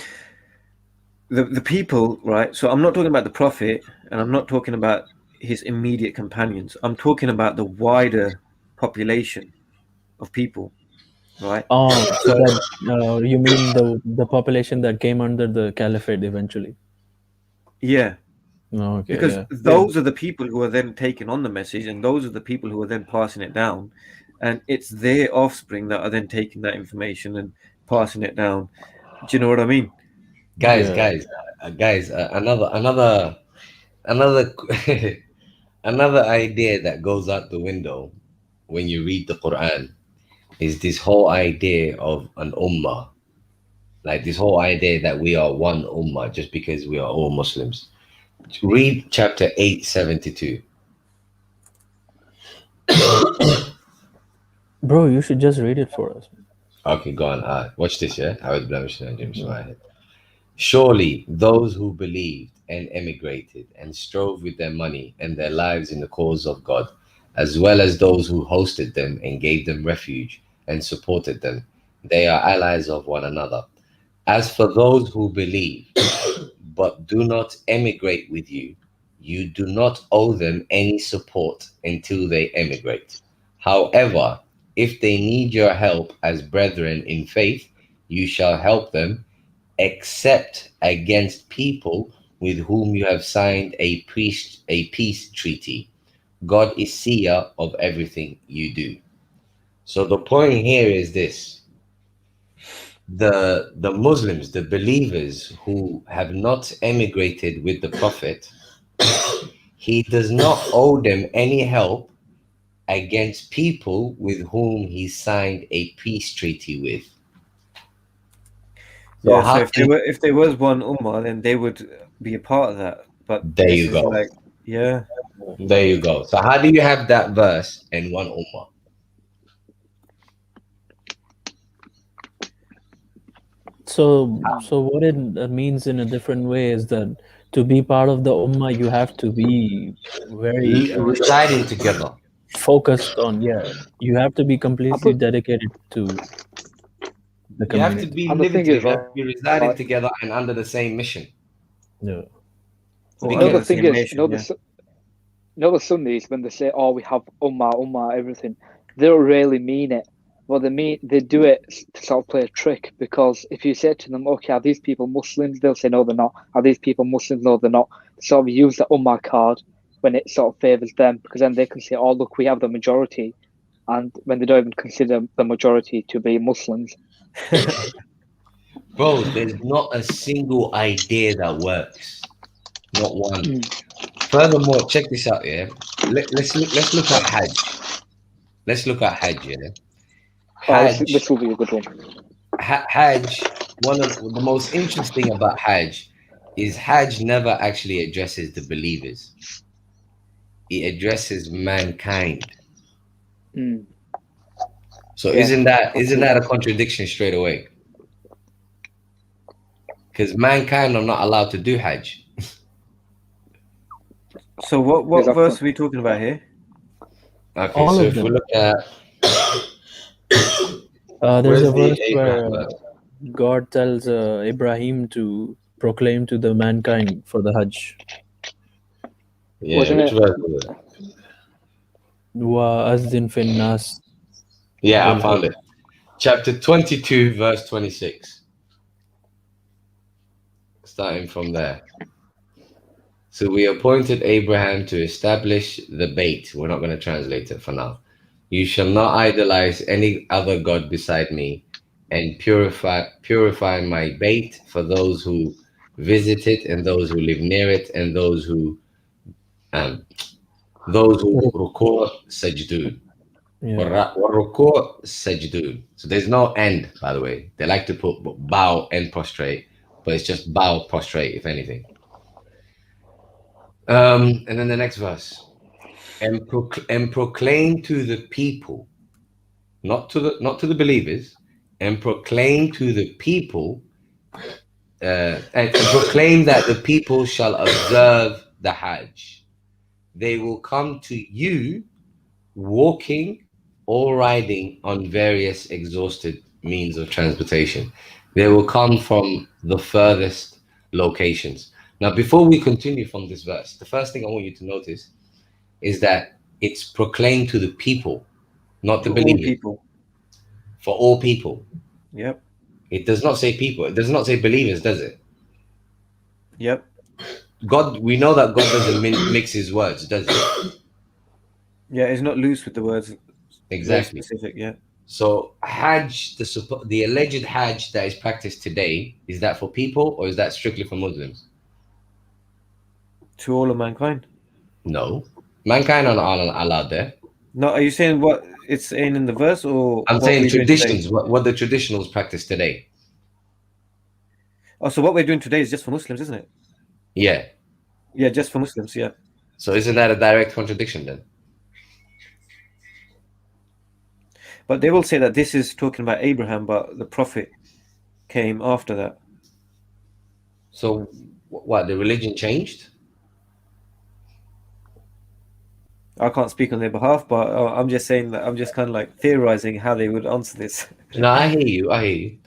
the people, right? So I'm not talking about the Prophet, and I'm not talking about his immediate companions. I'm talking about the wider population of people, right? Oh, so that you mean the population that came under the caliphate eventually? Yeah, Oh, okay, because yeah. those are the people who are then taking on the message, and those are the people who are then passing it down, and it's their offspring that are then taking that information and passing it down. Do you know what I mean? guys, Yeah. another another idea that goes out the window when you read the Quran is this whole idea of an ummah, like this whole idea that we are one ummah just because we are all Muslims. Read chapter 872. Bro, you should just read it for us. Okay, go on. Watch this, yeah? I was blemishing on James Whitehead. Surely those who believed and emigrated and strove with their money and their lives in the cause of God, as well as those who hosted them and gave them refuge and supported them, they are allies of one another. As for those who believe but do not emigrate with you, you do not owe them any support until they emigrate. However, if they need your help as brethren in faith, you shall help them, except against people with whom you have signed a peace treaty. God is seer of everything you do. So the point here is this: the Muslims, the believers who have not emigrated with the Prophet, he does not owe them any help against people with whom he signed a peace treaty with. So Yeah. how So if there was one ummah, then they would be a part of that. But There this you is go. like, yeah. There you go. So how do you have that verse in one ummah? So what it means in a different way is that to be part of the ummah, you have to be very Residing together. focused on, you have to be completely put- dedicated to the You have to community. be And the living thing is, together, right, be residing together and under the same mission. Yeah. Or Because- under the the thing same is, nation, yeah. the Sunnis, when they say, "Oh, we have ummah, everything," they don't really mean it. What they mean, they do it to sort of play a trick. Because if you say to them, "Okay, are these people Muslims?" They'll say, "No, they're not." Are these people Muslims? No, they're not. They sort of use the ummah card when it sort of favors them, because then they can say, "Oh, look, we have the majority," and when they don't even consider the majority to be Muslims. Bro, there's not a single idea that works. Not one. Furthermore, check this out, yeah. Let's look at Hajj. Let's look at Hajj, yeah. This will be a good one. Hajj, one of the most interesting about Hajj is Hajj never actually addresses the believers. It addresses mankind. Mm. So Yeah, isn't that a contradiction straight away? Because mankind are not allowed to do Hajj. So what Exactly. verse are we talking about here? Okay, All so of if we them. look at There's a where's verse the where Abraham verse? God tells Ibrahim to proclaim to the mankind for the Hajj. Yeah, Wasn't which it? verse was it? وَأَذِّن فِي النَّاسِ Yeah, I found it. Chapter 22, verse 26. Starting from there. So we appointed Abraham to establish the bait. We're not going to translate it for now. You shall not idolize any other god beside me, and purify my bait for those who visit it, and those who live near it, and those who ruku' sajdud. Yeah. Ruku' sajdud. So there's no end, by the way. They like to put bow and prostrate, but it's just bow, prostrate, if anything. And then the next verse, and proclaim to the people, not to the believers, and proclaim to the people, and proclaim that the people shall observe the Hajj. They will come to you walking or riding on various exhausted means of transportation. They will come from the furthest locations. Now, before we continue from this verse, the first thing I want you to notice is that it's proclaimed to the people, not the To all believers. people. For all people. Yep. It does not say people. It does not say believers, does it? Yep. God, we know that God doesn't mix his words, does he? Yeah, it's not loose with the words. Very Exactly. specific. Yeah. So Hajj, the alleged Hajj that is practiced today, is that for people or is that strictly for Muslims? To all of mankind. No. Mankind are not allowed there. No, are you saying what it's saying in the verse, or I'm what saying we're doing today? traditions, what the traditionals practice today. Oh, so what we're doing today is just for Muslims, isn't it? Yeah. Yeah, just for Muslims. Yeah. So isn't that a direct contradiction then? But they will say that this is talking about Abraham, but the Prophet came after that. So what, the religion changed? I can't speak on their behalf, but I'm just saying that I'm just kind of like theorizing how they would answer this. No, I hear you.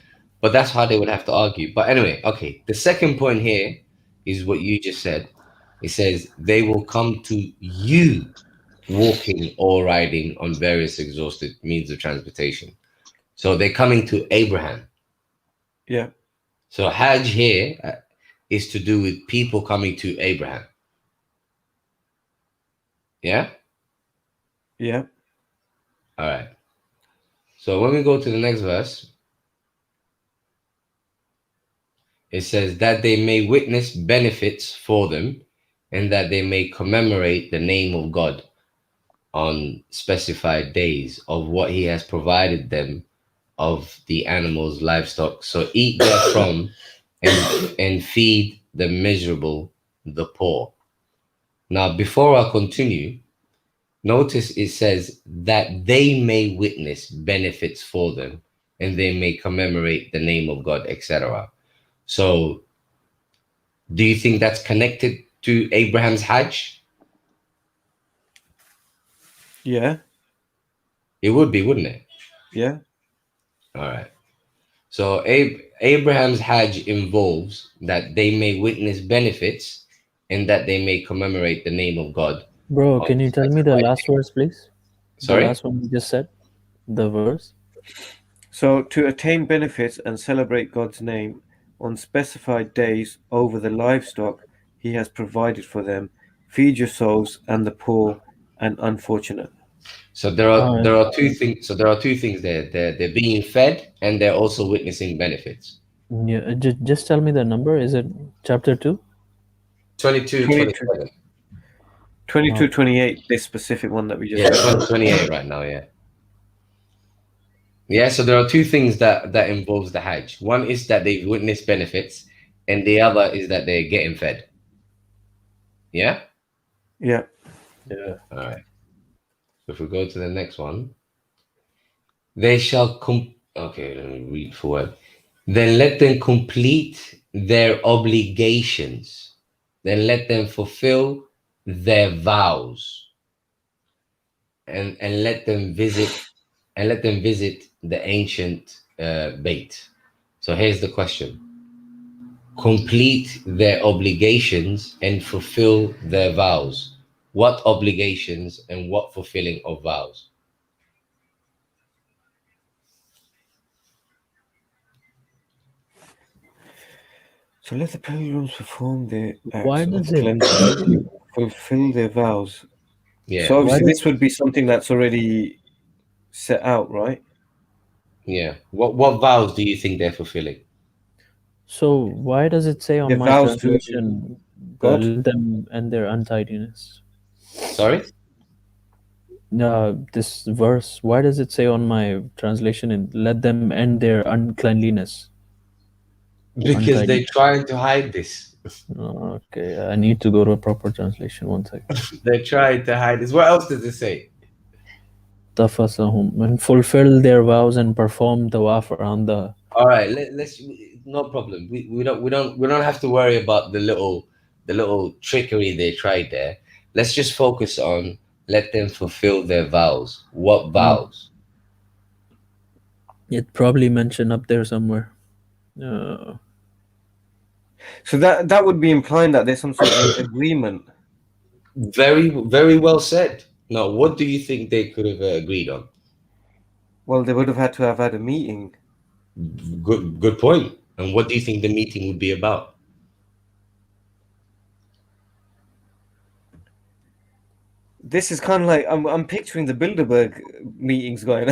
But that's how they would have to argue. But anyway, okay. The second point here is what you just said. It says they will come to you walking or riding on various exhausted means of transportation. So they're coming to Abraham. Yeah. So Hajj here is to do with people coming to Abraham. Yeah? Yeah. All right. So when we go to the next verse, it says that they may witness benefits for them and that they may commemorate the name of God on specified days of what he has provided them of the animals, livestock. So eat therefrom and feed the miserable, the poor. Now, before I continue, notice it says that they may witness benefits for them and they may commemorate the name of God, etc. So do you think that's connected to Abraham's Hajj? Yeah. It would be, wouldn't it? Yeah. All right. So Abraham's Hajj involves that they may witness benefits and that they may commemorate the name of God. Bro, can you tell me the last verse, please? Sorry? The last one you just said. The verse. So to attain benefits and celebrate God's name on specified days over the livestock he has provided for them, feed your souls and the poor and unfortunate. So there are two things. So there are two things there. They're being fed and they're also witnessing benefits. Yeah, just tell me the number. Is it chapter 2? 22, 27. 22, 28, this specific one that we just Yeah, read. 28 right now, yeah. Yeah, so there are two things that involves the Hajj. One is that they've witnessed benefits, and the other is that they're getting fed. Yeah? Yeah. Yeah. All right. So if we go to the next one, they shall okay, let me read forward. Then let them complete their obligations. Then let them fulfill their vows. And let them visit the ancient bait. So here's the question. Complete their obligations and fulfill their vows. What obligations and what fulfilling of vows? So let the pilgrims perform their Why acts of does it- cleansing, fulfill their vows. Yeah. So obviously Why this would be something that's already set out, right? Yeah. What vows do you think they're fulfilling? So why does it say on Their my vows to translation God. let them and their untidiness? Sorry? This verse, why does it say on my translation and let them end their uncleanliness? Because Untidy. they're trying to hide this. Okay, I need to go to a proper translation. One second. They're trying to hide this. What else does it say? Tafasahum, and fulfill their vows and perform tawaf around the. All right, let's no problem. We don't have to worry about the little trickery they tried there. Let's just focus on let them fulfill their vows. What vows? It probably mentioned up there somewhere. So that would be implying that there's some sort of agreement. Very, very well said. Now, what do you think they could have agreed on? Well, they would have had to have had a meeting. Good point. And what do you think the meeting would be about? This is kind of like I'm picturing the Bilderberg meetings going.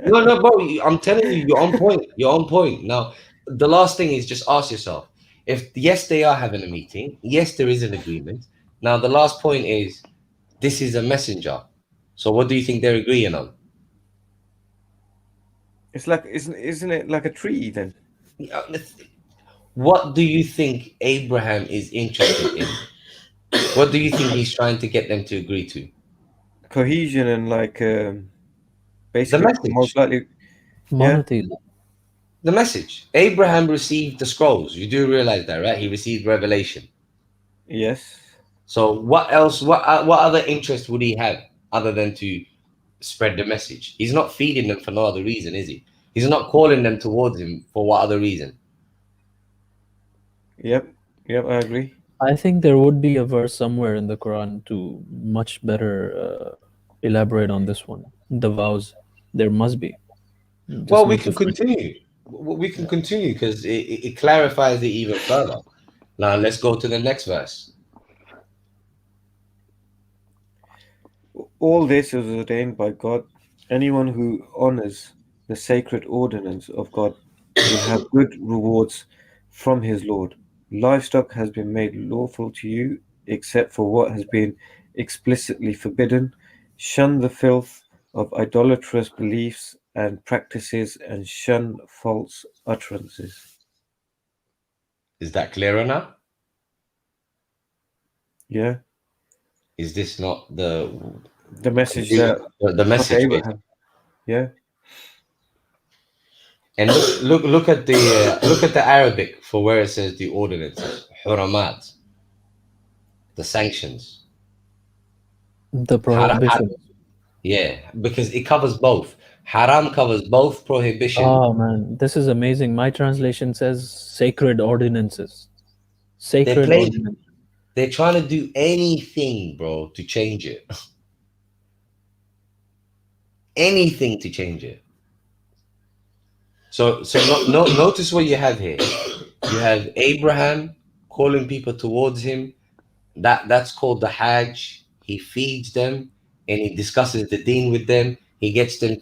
No, bro. I'm telling you, you're on point. You're on point. Now, the last thing is just ask yourself if yes, they are having a meeting. Yes, there is an agreement. Now, the last point is this is a messenger. So, what do you think they're agreeing on? It's like isn't it like a treaty then? What do you think Abraham is interested in? What do you think he's trying to get them to agree to? Cohesion and like basically message. most likely. Monotheism. The message. Abraham received the scrolls. You do realize that, right? He received revelation. Yes. So what else? What other interest would he have other than to spread the message? He's not feeding them for no other reason, is he? He's not calling them towards him for what other reason? Yep, I agree. I think there would be a verse somewhere in the Quran to much better elaborate on this one. The vows. There must be. Just Well, we need to can find- continue. We can continue because it clarifies it even further. Now let's go to the next verse. All this is ordained by God. Anyone who honors the sacred ordinance of God will have good rewards from his Lord. Livestock has been made lawful to you, except for what has been explicitly forbidden. Shun the filth of idolatrous beliefs and practices, and shun false utterances. Is that clearer now? Yeah, Is this not the message that the message? Abraham. Yeah. And look at the Arabic for where it says the ordinances, huramat, the sanctions. The prohibition. Yeah, because it covers both. Haram covers both prohibition. Oh man, this is amazing. My translation says sacred ordinances. Sacred ordinances. They're trying to do anything, bro, to change it. Anything to change it. So notice what you have here. You have Abraham calling people towards him. That's called the Hajj. He feeds them and he discusses the deen with them. He gets them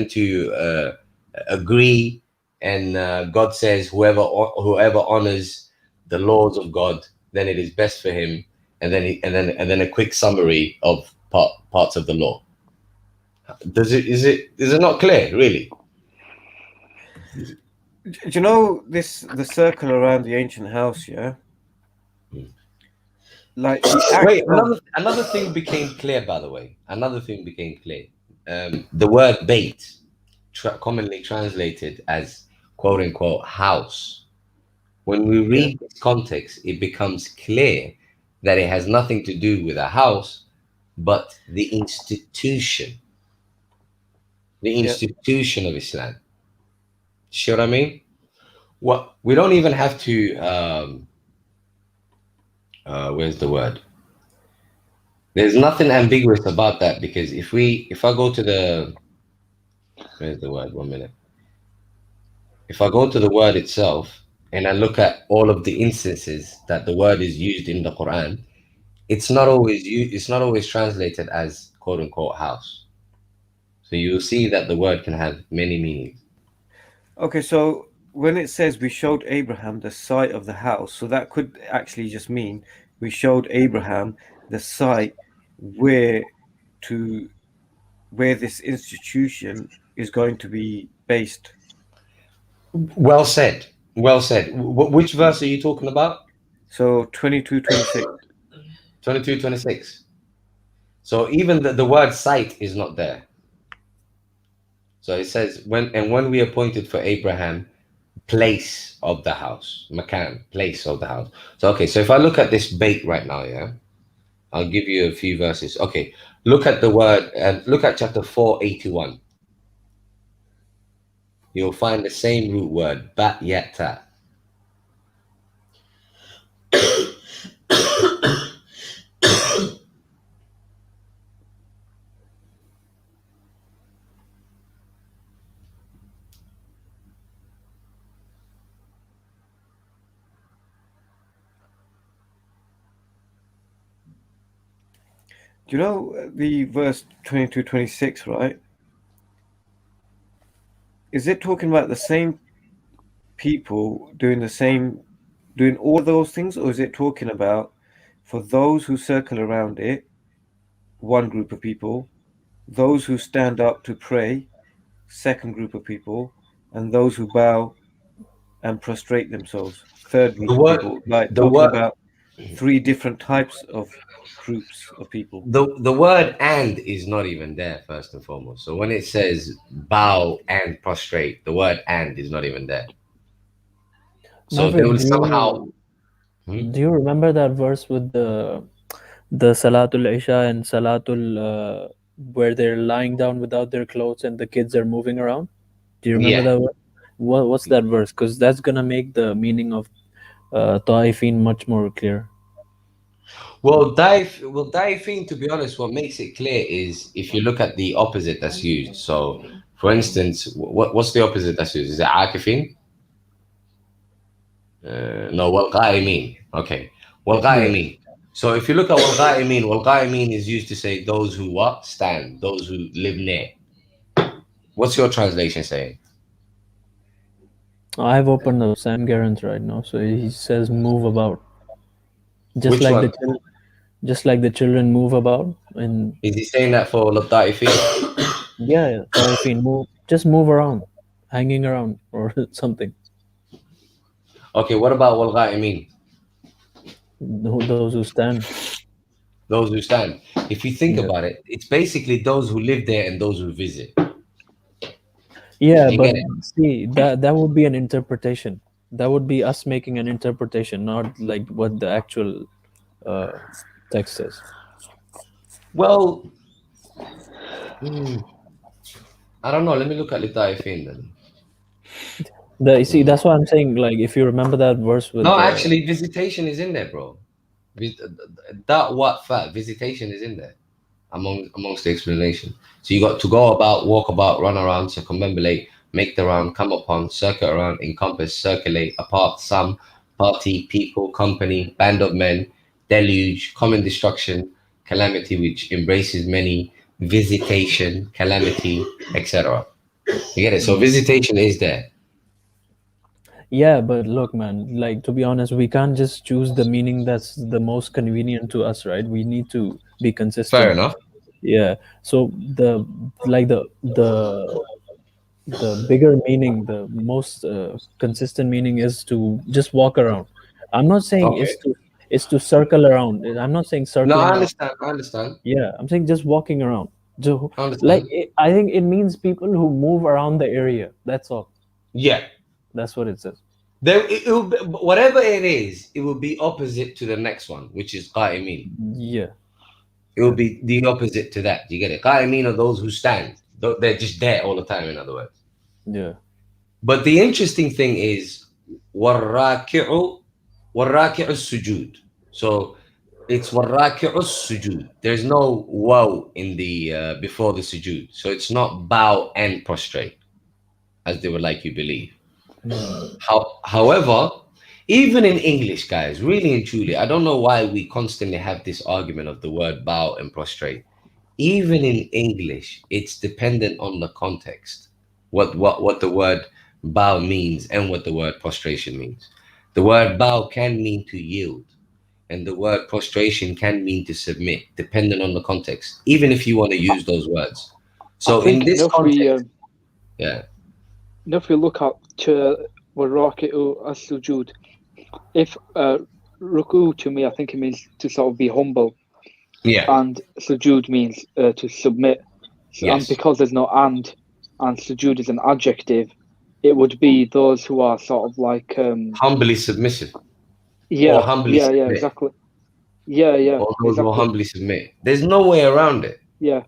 to agree, and God says whoever honors the laws of God, then it is best for him. And then a quick summary of parts of the law. Is it not clear, really? Do you know the circle around the ancient house? Yeah. Like wait, another thing became clear. By the way, another thing became clear. The word bait, commonly translated as "quote unquote" house. When we read this context, it becomes clear that it has nothing to do with a house, but the institution. The institution of Islam. See what I mean? Well, we don't even have to. Where's the word? There's nothing ambiguous about that, because if I go to the, where's the word? 1 minute. If I go to the word itself and I look at all of the instances that the word is used in the Quran, it's not always translated as quote unquote house. So you'll see that the word can have many meanings. Okay, so when it says we showed Abraham the site of the house, so that could actually just mean we showed Abraham the site where this institution is going to be based. Well said. Well said. Which verse are you talking about? So 22:26. 22, 26. So even the word site is not there. So it says when we appointed for Abraham place of the house, makan, place of the house. So okay, so if I look at this bait right now, yeah, I'll give you a few verses. Okay, look at the word and look at chapter 481. You'll find the same root word, bat yata. Do you know the verse 22:26, right? Is it talking about the same people doing all those things, or is it talking about for those who circle around it, one group of people, those who stand up to pray, second group of people, and those who bow and prostrate themselves, third group of people? Like talking about three different types of groups of people. The word "and" is not even there, first and foremost. So when it says bow and prostrate, the word "and" is not even there. So Maverick, they will somehow. do you remember that verse with the Salatul Isha and Salatul where they're lying down without their clothes and the kids are moving around? Do you remember that verse? What's that verse? Because that's gonna make the meaning of Ta'ifin much more clear. Well, Daifin, to be honest, what makes it clear is if you look at the opposite that's used. So, for instance, what's the opposite that's used? Is it Akifin? No, Wal Qa'imin. Okay, Wal Qa'imin. So if you look at Wal Qa'imin is used to say those who what? Stand, those who live near. What's your translation saying? I've opened up Sam Garant right now, so he says move about. Just Which like one? the children move about. And is he saying that for Ta'ifin? yeah, Ta'ifin, move around, hanging around or something. Okay, what about Wal Qa'imin? Those who stand. Those who stand. If you think about it, it's basically those who live there and those who visit. Yeah, You but get it? see, that would be an interpretation. That would be us making an interpretation, not like what the actual text says. Well, I don't know. Let me look at the Ta'ifin then. See, that's why I'm saying, like, if you remember that verse with Actually, visitation is in there, bro. Visitation is in there amongst the explanation. So you got to go about, walk about, run around, circumambulate, make the round, come upon, circuit around, encompass, circulate, apart, some, party, people, company, band of men, deluge, common destruction, calamity which embraces many, visitation, calamity, etc. You get it? So visitation is there. Yeah, but look, man, like, to be honest, we can't just choose the meaning that's the most convenient to us, right? We need to be consistent. Fair enough. Yeah. So the bigger meaning, the most consistent meaning is to just walk around. I'm not saying it's to circle around. I'm not saying circling. No, I understand. Yeah, I'm saying just walking around. Like I think it means people who move around the area. That's all. Yeah, that's what it says. It will be, whatever it is, it will be opposite to the next one, which is qa'imin. Yeah, it will be the opposite to that. You get it? Qa'imin are those who stand. They're just there all the time. In other words. Yeah. But the interesting thing is warraki'u sujud. So it's warraki'u sujud. There's no waw in the before the sujud. So it's not bow and prostrate, as they would like you believe. However, Even in English, guys, really and truly, I don't know why we constantly have this argument of the word bow and prostrate. Even in English, it's dependent on the context, what the word bow means and what the word prostration means. The word bow can mean to yield, and the word prostration can mean to submit, depending on the context, even if you want to use those words. So in think, this if we, context, yeah, if we look at waraki'u as-sujud, if ruku to me, I think it means to sort of be humble, yeah, and sujud means to submit. So, yes. and because there's no and sujud is an adjective, it would be those who are sort of like Humbly submissive, yeah, or humbly yeah, submit, exactly. Yeah, or those who exactly. humbly submit. There's no way around it. Yeah,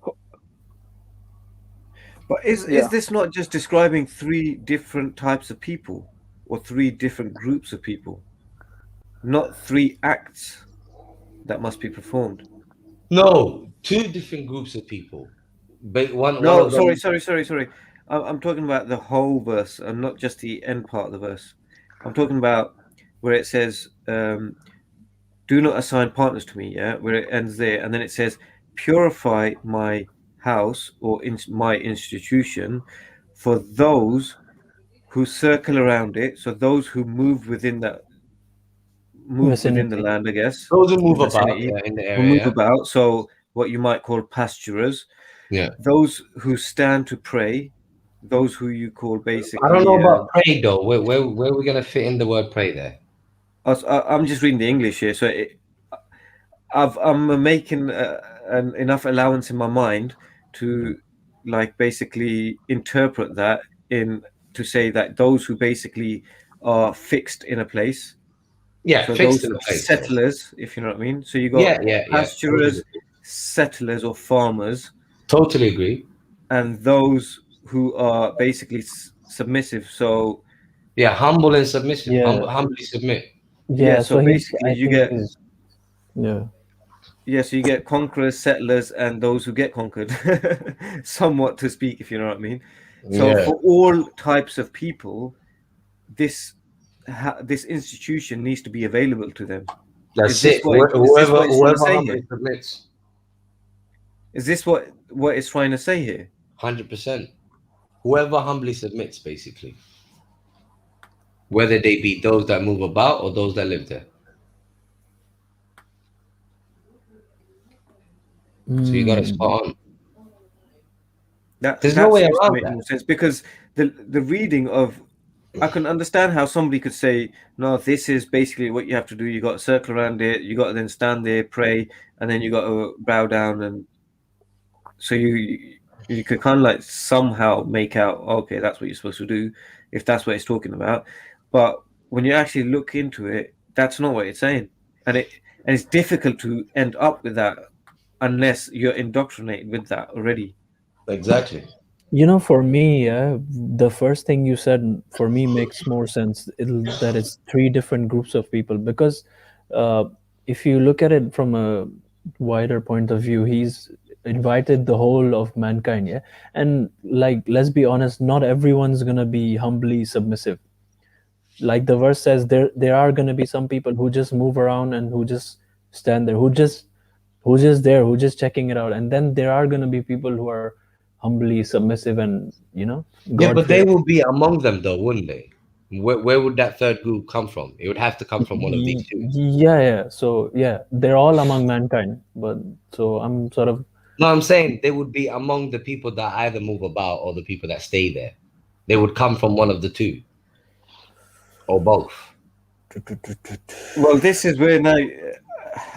But is Yeah. this not just describing three different types of people or three different groups of people, not three acts that must be performed? No, two different groups of people. But one No, of them. sorry. I'm talking about the whole verse and not just the end part of the verse. I'm talking about where it says, "Do not assign partners to me." Yeah, where it ends there, and then it says, "Purify my house or my institution for those who circle around it." So those who move within the Vicinity. land, I guess, Those who move the about, vicinity, yeah, in the who move area. about. So what you might call pasturers. Yeah. Those who stand to pray, those who you call basically. I don't know about pray though. Where are we gonna fit in the word pray there? I'm just reading the English here, so I'm making enough allowance in my mind to like basically interpret that in to say that those who basically are fixed in a place. Yeah, So fixed those in a place. settlers, if you know what I mean. So you got Yeah. pasturers, settlers or farmers, Totally agree. and those who are basically submissive. So Yeah, humble and submissive. Yeah. Humbly submit. Yeah, so he's, basically I you think get he's, yeah. so you get conquerors, settlers, and those who get conquered, somewhat to speak, if you know what I mean. So Yeah, for all types of people, this this institution needs to be available to them. that's Is this it. what Whoever it's trying to say humbly here? submits, Is this what it's trying to say here? 100%. Whoever humbly submits, basically, whether they be those that move about or those that live there. So you got it spot on. There's no way Seems to around make that. more sense because the reading of I can understand how somebody could say, no, this is basically what you have to do. You got to circle around it. You got to then stand there, pray, and then you got to bow down. And so you could kind of like somehow make out, okay, that's what you're supposed to do, if that's what it's talking about. But when you actually look into it, that's not what it's saying, and it's difficult to end up with that unless you're indoctrinated with that already. Exactly. For me, the first thing you said for me makes more sense. That it's three different groups of people because if you look at it from a wider point of view, he's invited the whole of mankind, yeah. And like, let's be honest, not everyone's gonna be humbly submissive. Like the verse says, there are gonna be some people who just move around and who just stand there, who's just there, who just checking it out, and then there are gonna be people who are humbly submissive and Yeah, but they God-fearing. will be among them, though, wouldn't they? Where would that third group come from? It would have to come from one of these two. Yeah. So yeah, they're all among mankind. But so I'm sort of No, I'm saying they would be among the people that either move about or the people that stay there. They would come from one of the two, or both. Well, this is where now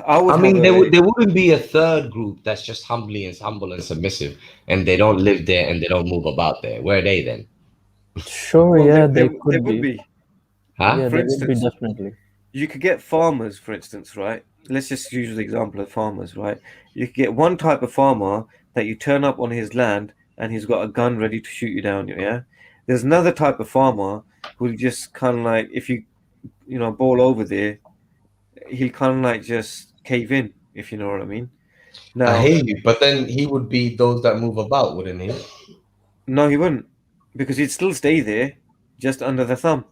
I mean, there wouldn't be a third group that's just humble and submissive, and they don't live there and they don't move about there. Where are they then? sure. Well, Yeah, there they could would be. be. Huh? Yeah, For they would be instance, definitely. you could get farmers, for instance, right? Let's just use the example of farmers, right? You could get one type of farmer that you turn up on his land and he's got a gun ready to shoot you down, yeah? There's another type of farmer who'll just kind of like, if you ball over there, he'll kind of like just cave in, if you know what I mean. Now, I hear you, but then he would be those that move about, wouldn't he? no, he wouldn't, because he'd still stay there, just under the thumb,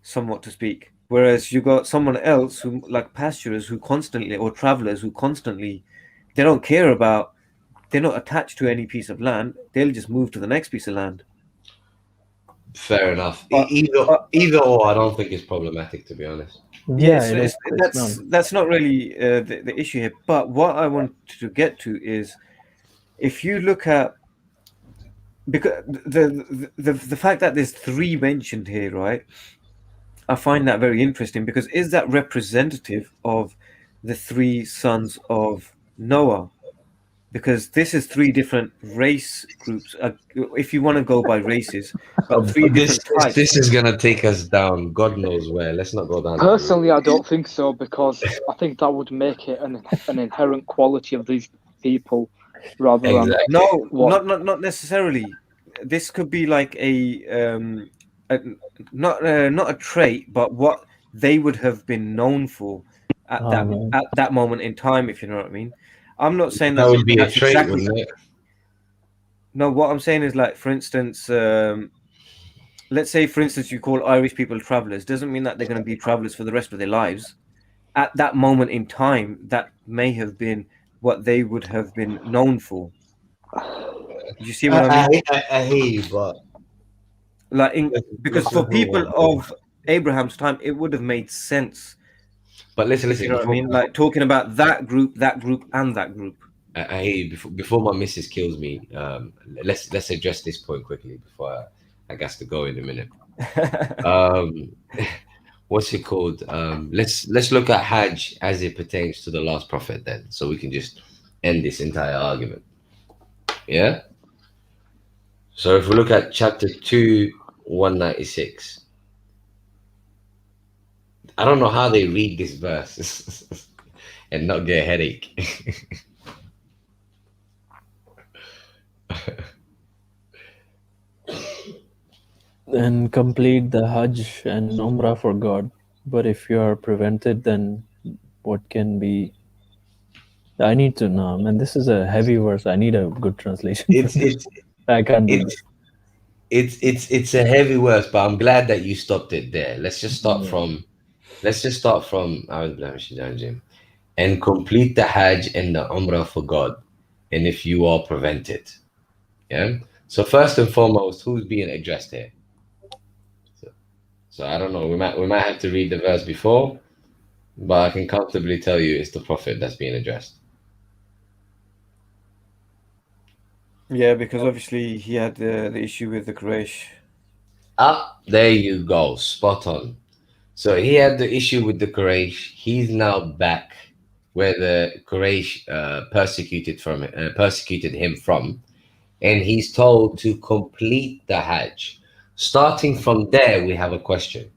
somewhat to speak. Whereas you got someone else who, like pasturers, who constantly, or travelers who constantly, they don't care about, they're not attached to any piece of land. They'll just move to the next piece of land. Fair enough. But- Either or, I don't think it's problematic, to be honest. Yeah, Yes, it is. that's not really the issue here. But what I want to get to is, if you look at, because the fact that there's 3 mentioned here, right? I find that very interesting, because is that representative of the 3 sons of Noah? Because this is 3 different race groups. If you want to go by races, but 3 different types. This is gonna take us down God knows where. Let's not go down. Personally, I don't think so, because I think that would make it an inherent quality of these people, rather than Exactly. No, What? not necessarily. This could be like not a trait, but what they would have been known for at that moment in time, if you know what I mean. I'm not saying That would be a that's trait, exactly. wouldn't it? No, what I'm saying is, like, for instance, let's say, for instance, you call Irish people travelers. Doesn't mean that they're going to be travelers for the rest of their lives. At that moment in time, that may have been what they would have been known for. You see what I mean? I hear you, but Because for people of Abraham's time, it would have made sense. listen. You know what I mean? Like, talking about that group, and that group. I hear you. Before my missus kills me, let's address this point quickly before I guess to go in a minute. What's it called? Let's look at Hajj as it pertains to the last prophet, then, so we can just end this entire argument. Yeah. So if we look at chapter 2, 196, I don't know how they read this verse and not get a headache. And complete the Hajj and Umrah for God. But if you are prevented, then what can be? I need to know, man. This is a heavy verse. I need a good translation. I can't do this. It's a heavy verse, but I'm glad that you stopped it there. Let's just start from and complete the Hajj and the Umrah for God, and if you are prevented. Yeah. So first and foremost, who's being addressed here? So I don't know. We might have to read the verse before, but I can comfortably tell you it's the Prophet that's being addressed. Yeah, because obviously he had the issue with the Quraysh. There you go, spot on. So he had the issue with the Quraysh. He's now back where the Quraysh persecuted him from, and he's told to complete the Hajj. Starting from there, we have a question.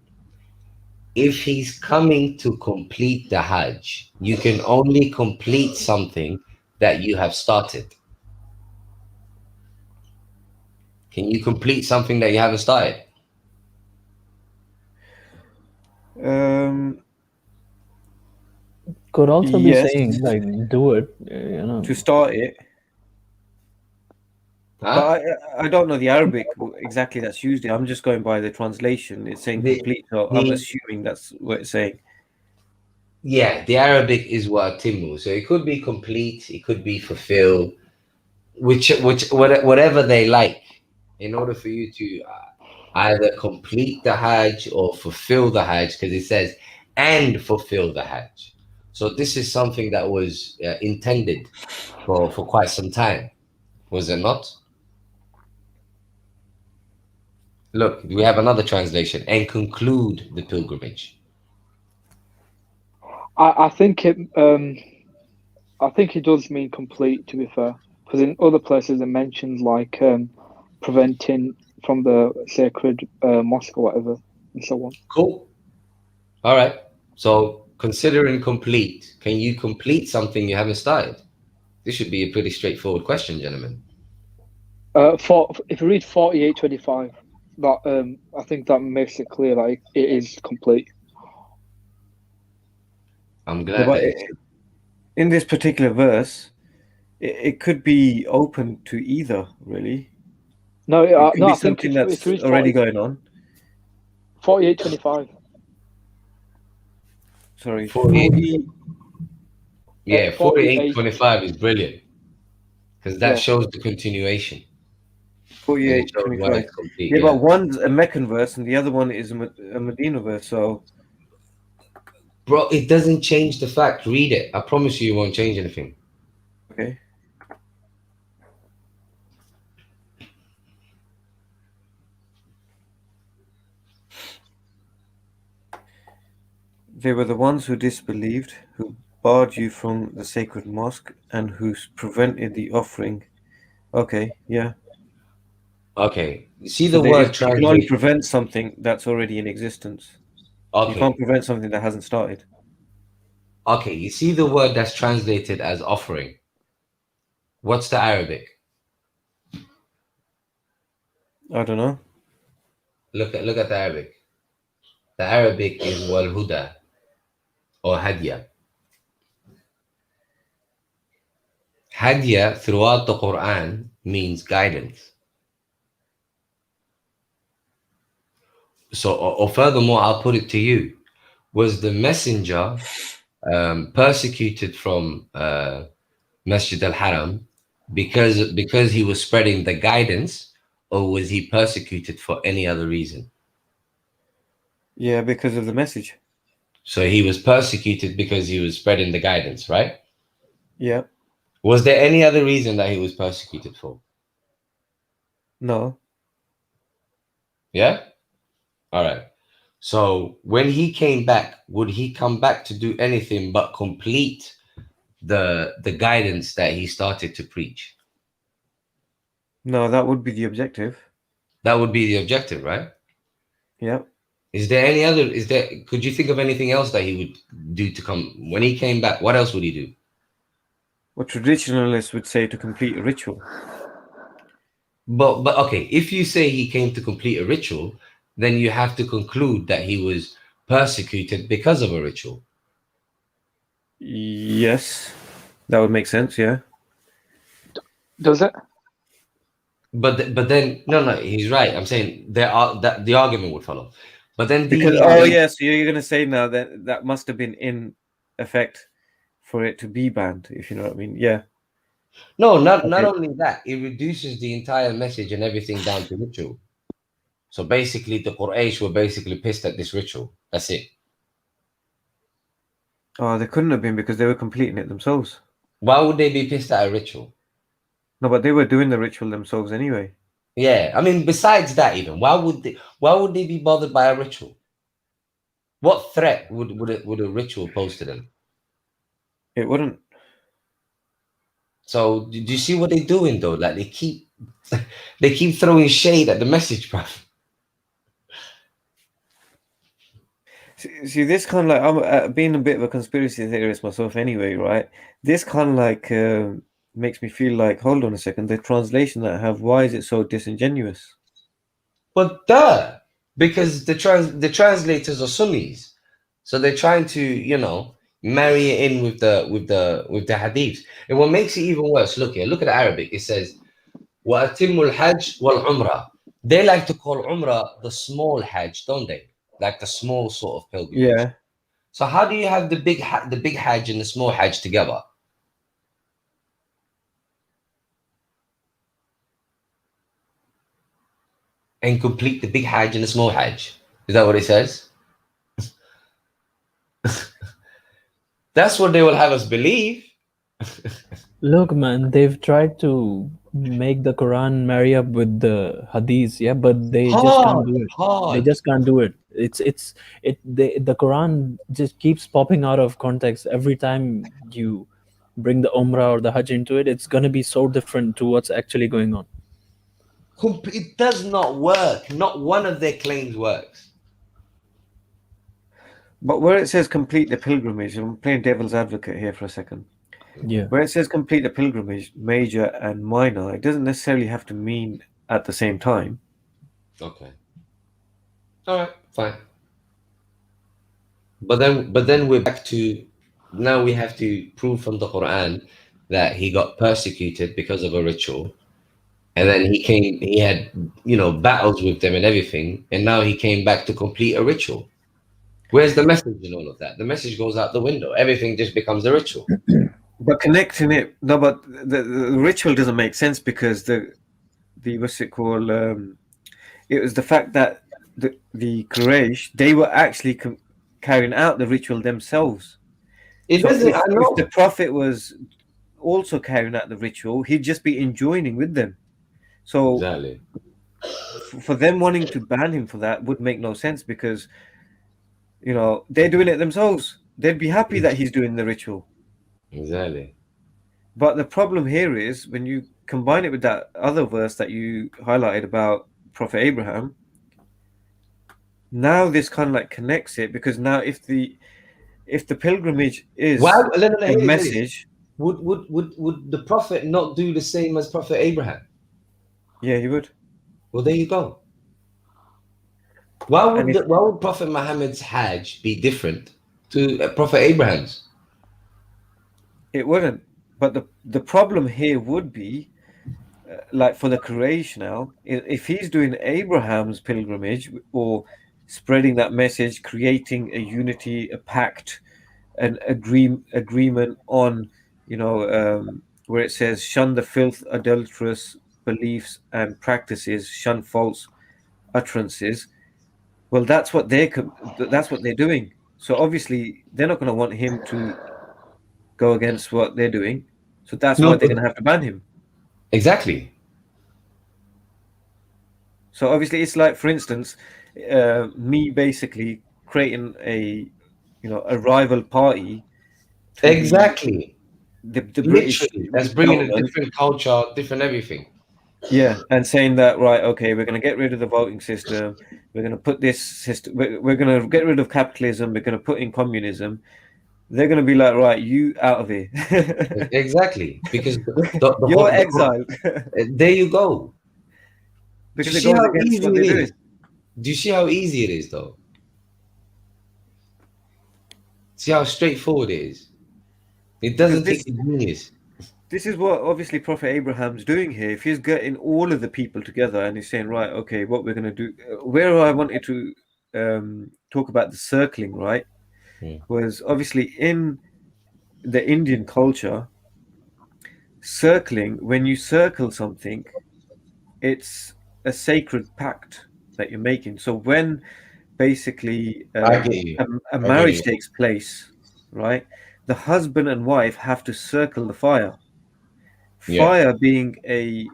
If he's coming to complete the Hajj, you can only complete something that you have started. Can you complete something that you haven't started? Could also be Yes. saying, like, do it, you know. To start it. Huh? But I don't know the Arabic exactly that's used here. I'm just going by the translation. It's saying complete, so I'm assuming that's what it's saying. Yeah, the Arabic is wa'atimu. So it could be complete, it could be fulfill, whatever they like, in order for you to either complete the Hajj or fulfill the Hajj, because it says, and fulfill the Hajj. So this is something that was intended for quite some time, was it not? Look, we have another translation, and conclude the pilgrimage. I think it does mean complete, to be fair, because in other places it mentions like preventing from the sacred mosque or whatever, and so on. Cool. All right. So considering complete, can you complete something you haven't started? This should be a pretty straightforward question, gentlemen. If you read 48:25, that I think that makes it clear that it is complete. I'm glad But that in this particular verse, it could be open to either, really. No, It could no, be I think something that's if you read already going on. 48:25. sorry, 48. 40. Yeah, 48. 48:25 is brilliant because that Yeah. shows the continuation. And it 48, shows when 25. it's complete. Yeah, Yeah. but one's a Meccan verse and the other one is a Medina verse. So, Bro, it doesn't change the fact. Read it. I promise you, it won't change anything. okay. They were the ones who disbelieved, who barred you from the sacred mosque, and who prevented the offering. Okay, yeah. Okay. You see So the word you can only translate. prevent something that's already in existence. You Okay. can't prevent something that hasn't started. Okay. You see the word that's translated as offering. What's the Arabic? I don't know. Look at the Arabic. The Arabic is wal huda or hadya. Hadya throughout the Quran means guidance. So, or furthermore, I'll put it to you: was the messenger persecuted from Masjid al-Haram because he was spreading the guidance, or was he persecuted for any other reason? Yeah, because of the message. So he was persecuted because he was spreading the guidance, right? Yeah. Was there any other reason that he was persecuted for? No. Yeah? All right. So when he came back, would he come back to do anything but complete the guidance that he started to preach? No, that would be the objective. That would be the objective, right? Yeah. Could you think of anything else that he would do to come when he came back? What else would he do? What traditionalists would say to complete a ritual. But okay, if you say he came to complete a ritual, then you have to conclude that he was persecuted because of a ritual. Yes. That would make sense, yeah. Does it? But then no, he's right. I'm saying that the argument would follow. But then Because so you're gonna say now that that must have been in effect for it to be banned, if you know what I mean. Yeah. No, not Okay. only that, it reduces the entire message and everything down to ritual. So basically, the Quraysh were basically pissed at this ritual. That's it. Oh, they couldn't have been because they were completing it themselves. Why would they be pissed at a ritual? No, but they were doing the ritual themselves anyway. Yeah, I mean, besides that, even why would they be bothered by a ritual? What threat would a ritual pose to them? It wouldn't. So do you see what they're doing though? Like they keep throwing shade at the message, bro. See, this kind of like I'm being a bit of a conspiracy theorist myself anyway, right? This kind of like makes me feel like, hold on a second, the translation that I have, why is it so disingenuous? But because the translators are Sunnis, so they're trying to marry it in with the hadiths. And what makes it even worse, look at the Arabic. It says وَأَتِمُّ الْحَجْ وَالْعُمْرَةِ. They like to call Umrah the small Hajj, don't they? Like the small sort of pilgrimage. Yeah. So how do you have the big Hajj and the small Hajj together? And complete the big Hajj and the small Hajj? Is that what it says? That's what they will have us believe. Look, man, they've tried to make the Quran marry up with the Hadiths, yeah, but they just can't do it. They just can't do it. The Quran just keeps popping out of context every time you bring the Umrah or the Hajj into it. It's gonna be so different to what's actually going on. It does not work. Not one of their claims works. But where it says complete the pilgrimage, I'm playing devil's advocate here for a second. Yeah. Where it says complete the pilgrimage, major and minor, it doesn't necessarily have to mean at the same time. Okay. All right, fine. But then we're back to now we have to prove from the Quran that he got persecuted because of a ritual. And then he had battles with them and everything, and now he came back to complete a ritual. Where's the message in all of that? The message goes out the window. Everything just becomes a ritual. But connecting it, no, but the ritual doesn't make sense because the what's it called? It was the fact that the Quraysh, they were actually carrying out the ritual themselves. It So doesn't. I know. if the Prophet was also carrying out the ritual, he'd just be enjoining with them. So Exactly. for them wanting to ban him for that would make no sense because, you know, they're doing it themselves. They'd be happy that he's doing the ritual. Exactly. But the problem here is when you combine it with that other verse that you highlighted about Prophet Abraham, now this kind of like connects it, because now if the pilgrimage is a message, would the Prophet not do the same as Prophet Abraham? yeah, he would. Well, there you go. Why would Prophet Muhammad's Hajj be different to Prophet Abraham's? It wouldn't. But the problem here would be, like for the Quraysh now, if he's doing Abraham's pilgrimage or spreading that message, creating a unity, a pact, an agreement on, you know, where it says, shun the filth, adulterous beliefs and practices, shun false utterances. Well, that's what they're doing. So obviously they're not going to want him to go against what they're doing. So that's why they're going to have to ban him. Exactly. So obviously it's like, for instance, me basically creating a rival party. Exactly. The British. That's bringing a different culture, different everything. Yeah, and saying that, right, okay, we're going to get rid of the voting system. We're going to put this system. We're going to get rid of capitalism. We're going to put in communism. They're going to be like, right, you out of here. Exactly, because you're exiled. There you go. Because it goes against what they're doing. Do you see how easy it is, though? See how straightforward it is. It doesn't take a genius. This is what obviously Prophet Abraham's doing here. If he's getting all of the people together and he's saying, right, okay, what we're going to do. Where I wanted to talk about the circling, right, was obviously in the Indian culture, circling, when you circle something, it's a sacred pact that you're making. So when basically a marriage takes place, right, the husband and wife have to circle the fire. Fire being a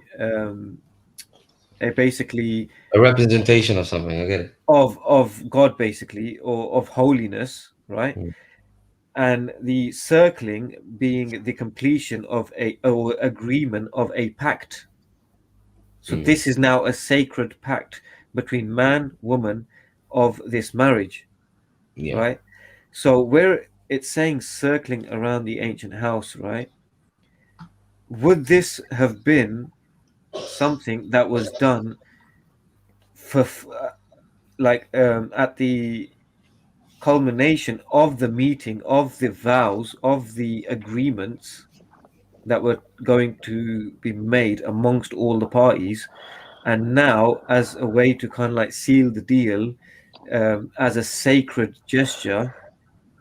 basically a representation of something. I get it. Of God, basically, or of holiness, right? And the circling being the completion of or agreement of a pact. So this is now a sacred pact between man, woman of this marriage, right? So where it's saying circling around the ancient house, right? Would this have been something that was done for at the culmination of the meeting, of the vows, of the agreements that were going to be made amongst all the parties, and now as a way to kind of like seal the deal, as a sacred gesture,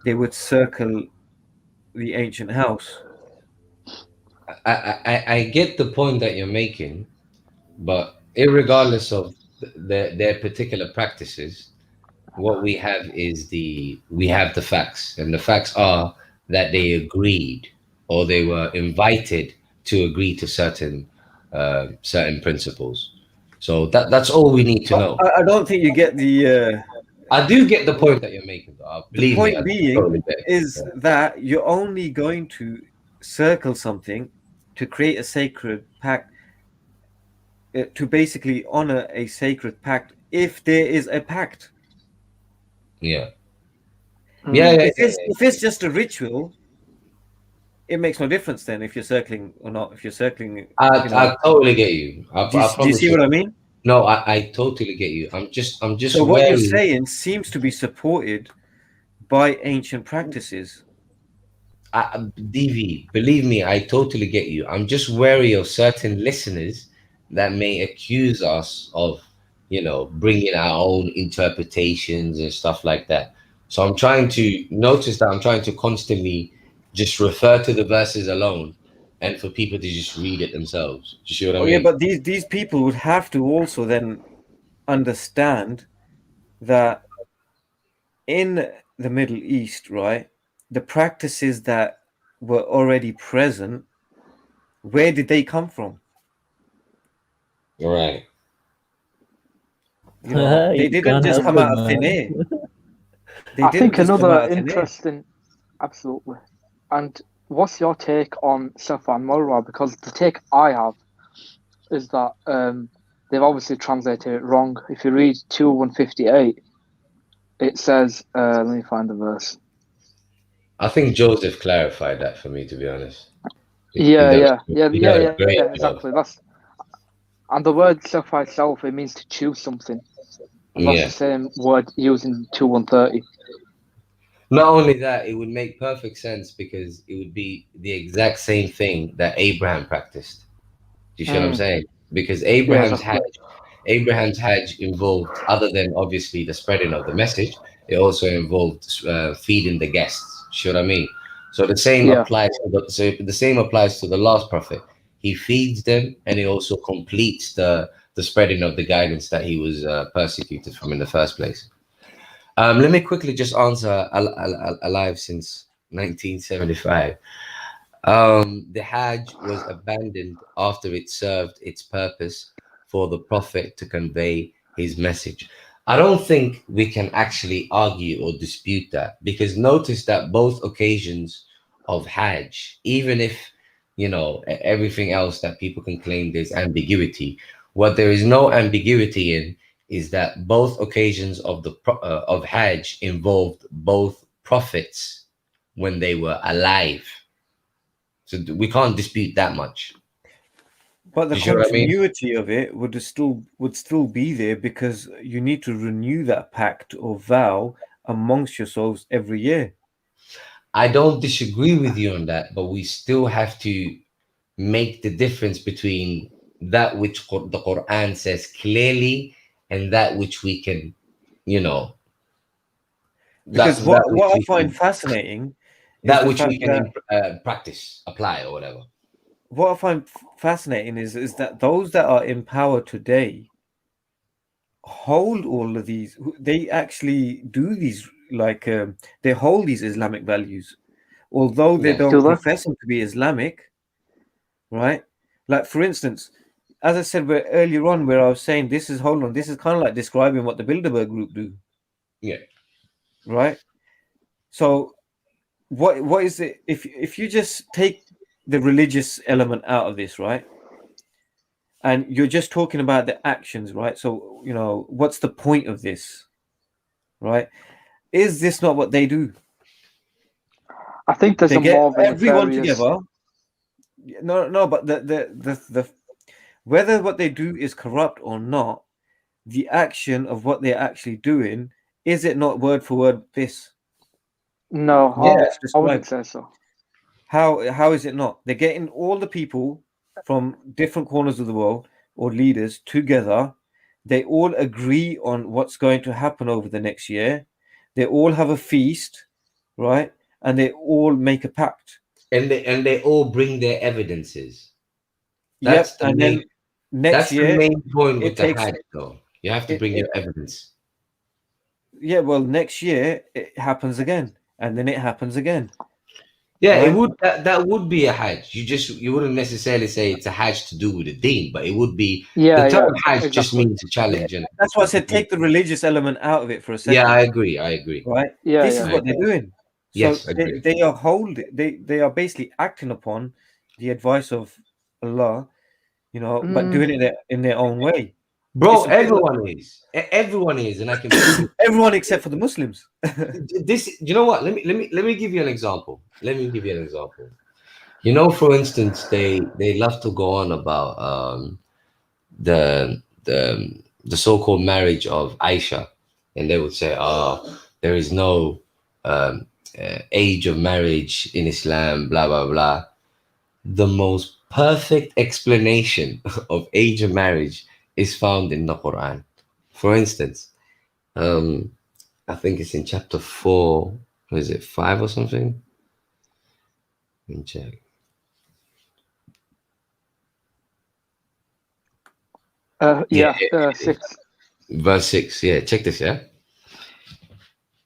they would circle the ancient house? I get the point that you're making, but irregardless of their particular practices, what we have is we have the facts, and the facts are that they agreed or they were invited to agree to certain principles. So that's all we need to know. I don't think you get the. I do get the point that you're making, though. The point being is that you're only going to circle something to create a sacred pact, to basically honor a sacred pact, if there is a pact. If it's just a ritual, it makes no difference then if you're circling or not. If you're circling, I totally get you. Do you see what I mean? No, I totally get you. I'm just. So what you're saying seems to be supported by ancient practices. DV, believe me, I totally get you. I'm just wary of certain listeners that may accuse us of, bringing our own interpretations and stuff like that. So I'm trying to notice that I'm trying to constantly just refer to the verses alone, and for people to just read it themselves. Do you see what I Oh mean? yeah, but these people would have to also then understand that in the Middle East, right, the practices that were already present, where did they come from? Right. You know, they You didn't can't just help come it, out of thin man. air. They I didn't think just come another out of thin air. interesting, absolutely. And what's your take on Safa and Marwa? Because the take I have is that they've obviously translated it wrong. If you read 2:158, it says, let me find the verse. I think Joseph clarified that for me, to be honest. Yeah, He did a great job. exactly. And the word Safa itself, it means to choose something. And that's Yeah. the same word used in 2:130. Not only that, it would make perfect sense because it would be the exact same thing that Abraham practiced. Do you see what I'm saying? Because Yeah, exactly. Abraham's Hajj involved, other than obviously the spreading of the message, it also involved feeding the guests. You see what I mean? So the same Yeah. applies. The same applies to the last prophet. He feeds them, and he also completes the spreading of the guidance that he was persecuted from in the first place. Let me quickly just answer alive since 1975. The Hajj was abandoned after it served its purpose for the Prophet to convey his message. I don't think we can actually argue or dispute that, because notice that both occasions of Hajj, even if everything else that people can claim there's ambiguity, what there is no ambiguity in is that both occasions of of Hajj involved both prophets when they were alive. So we can't dispute that much. But the You see what I mean? continuity of it would still be there, because you need to renew that pact or vow amongst yourselves every year. I don't disagree with you on that, but we still have to make the difference between that which the Quran says clearly and that which we can, Because that what I find fascinating is the fact that practice, apply, or whatever. what I find fascinating is that those that are in power today hold all of these. They actually do these, like they hold these Islamic values, although they Yeah. don't Do they? profess them to be Islamic, right? Like, for instance, as I said earlier on, where I was saying this is kind of like describing what the Bilderberg Group do. Yeah. Right. So what is it, if you just take the religious element out of this, right, and you're just talking about the actions, right? So what's the point of this, right? Is this not what they do? I think there's They a get more of a everyone nefarious. together. No, but the whether what they do is corrupt or not, the action of what they're actually doing, is it not word for word this? No, Yeah. I wouldn't say so. How is it not? They're getting all the people from different corners of the world, or leaders, together. They all agree on what's going to happen over the next year. They all have a feast, right? And they all make a pact. And they all bring their evidences. Yep. That's the And main. then next That's year, the main point it with the takes Hajj, though. You have to bring your evidence. yeah. Well, next year it happens again, and then it happens again. Yeah, Right? it would that would be a Hajj. You wouldn't necessarily say it's a Hajj to do with the Deen, but it would be Yeah, the term yeah, Hajj just exactly. means a challenge. And That's why I said take the religious element out of it for a second. yeah, I agree. Right? Yeah, This yeah. is what they're doing. So Yes, agree. they are basically acting upon the advice of Allah, but doing it in their own way. Bro, It's a bit everyone is, and I can prove everyone except for the Muslims. this. You know what? Let me give you an example. Let me give you an example. For instance, they love to go on about the so-called marriage of Aisha, and they would say, "Oh, there is no age of marriage in Islam." Blah blah blah. The most perfect explanation of age of marriage is found in the Quran. For instance, I think it's in chapter 4. Or is it 5 or something? Let me check. Yeah, 6. Verse 6. Yeah, check this, yeah?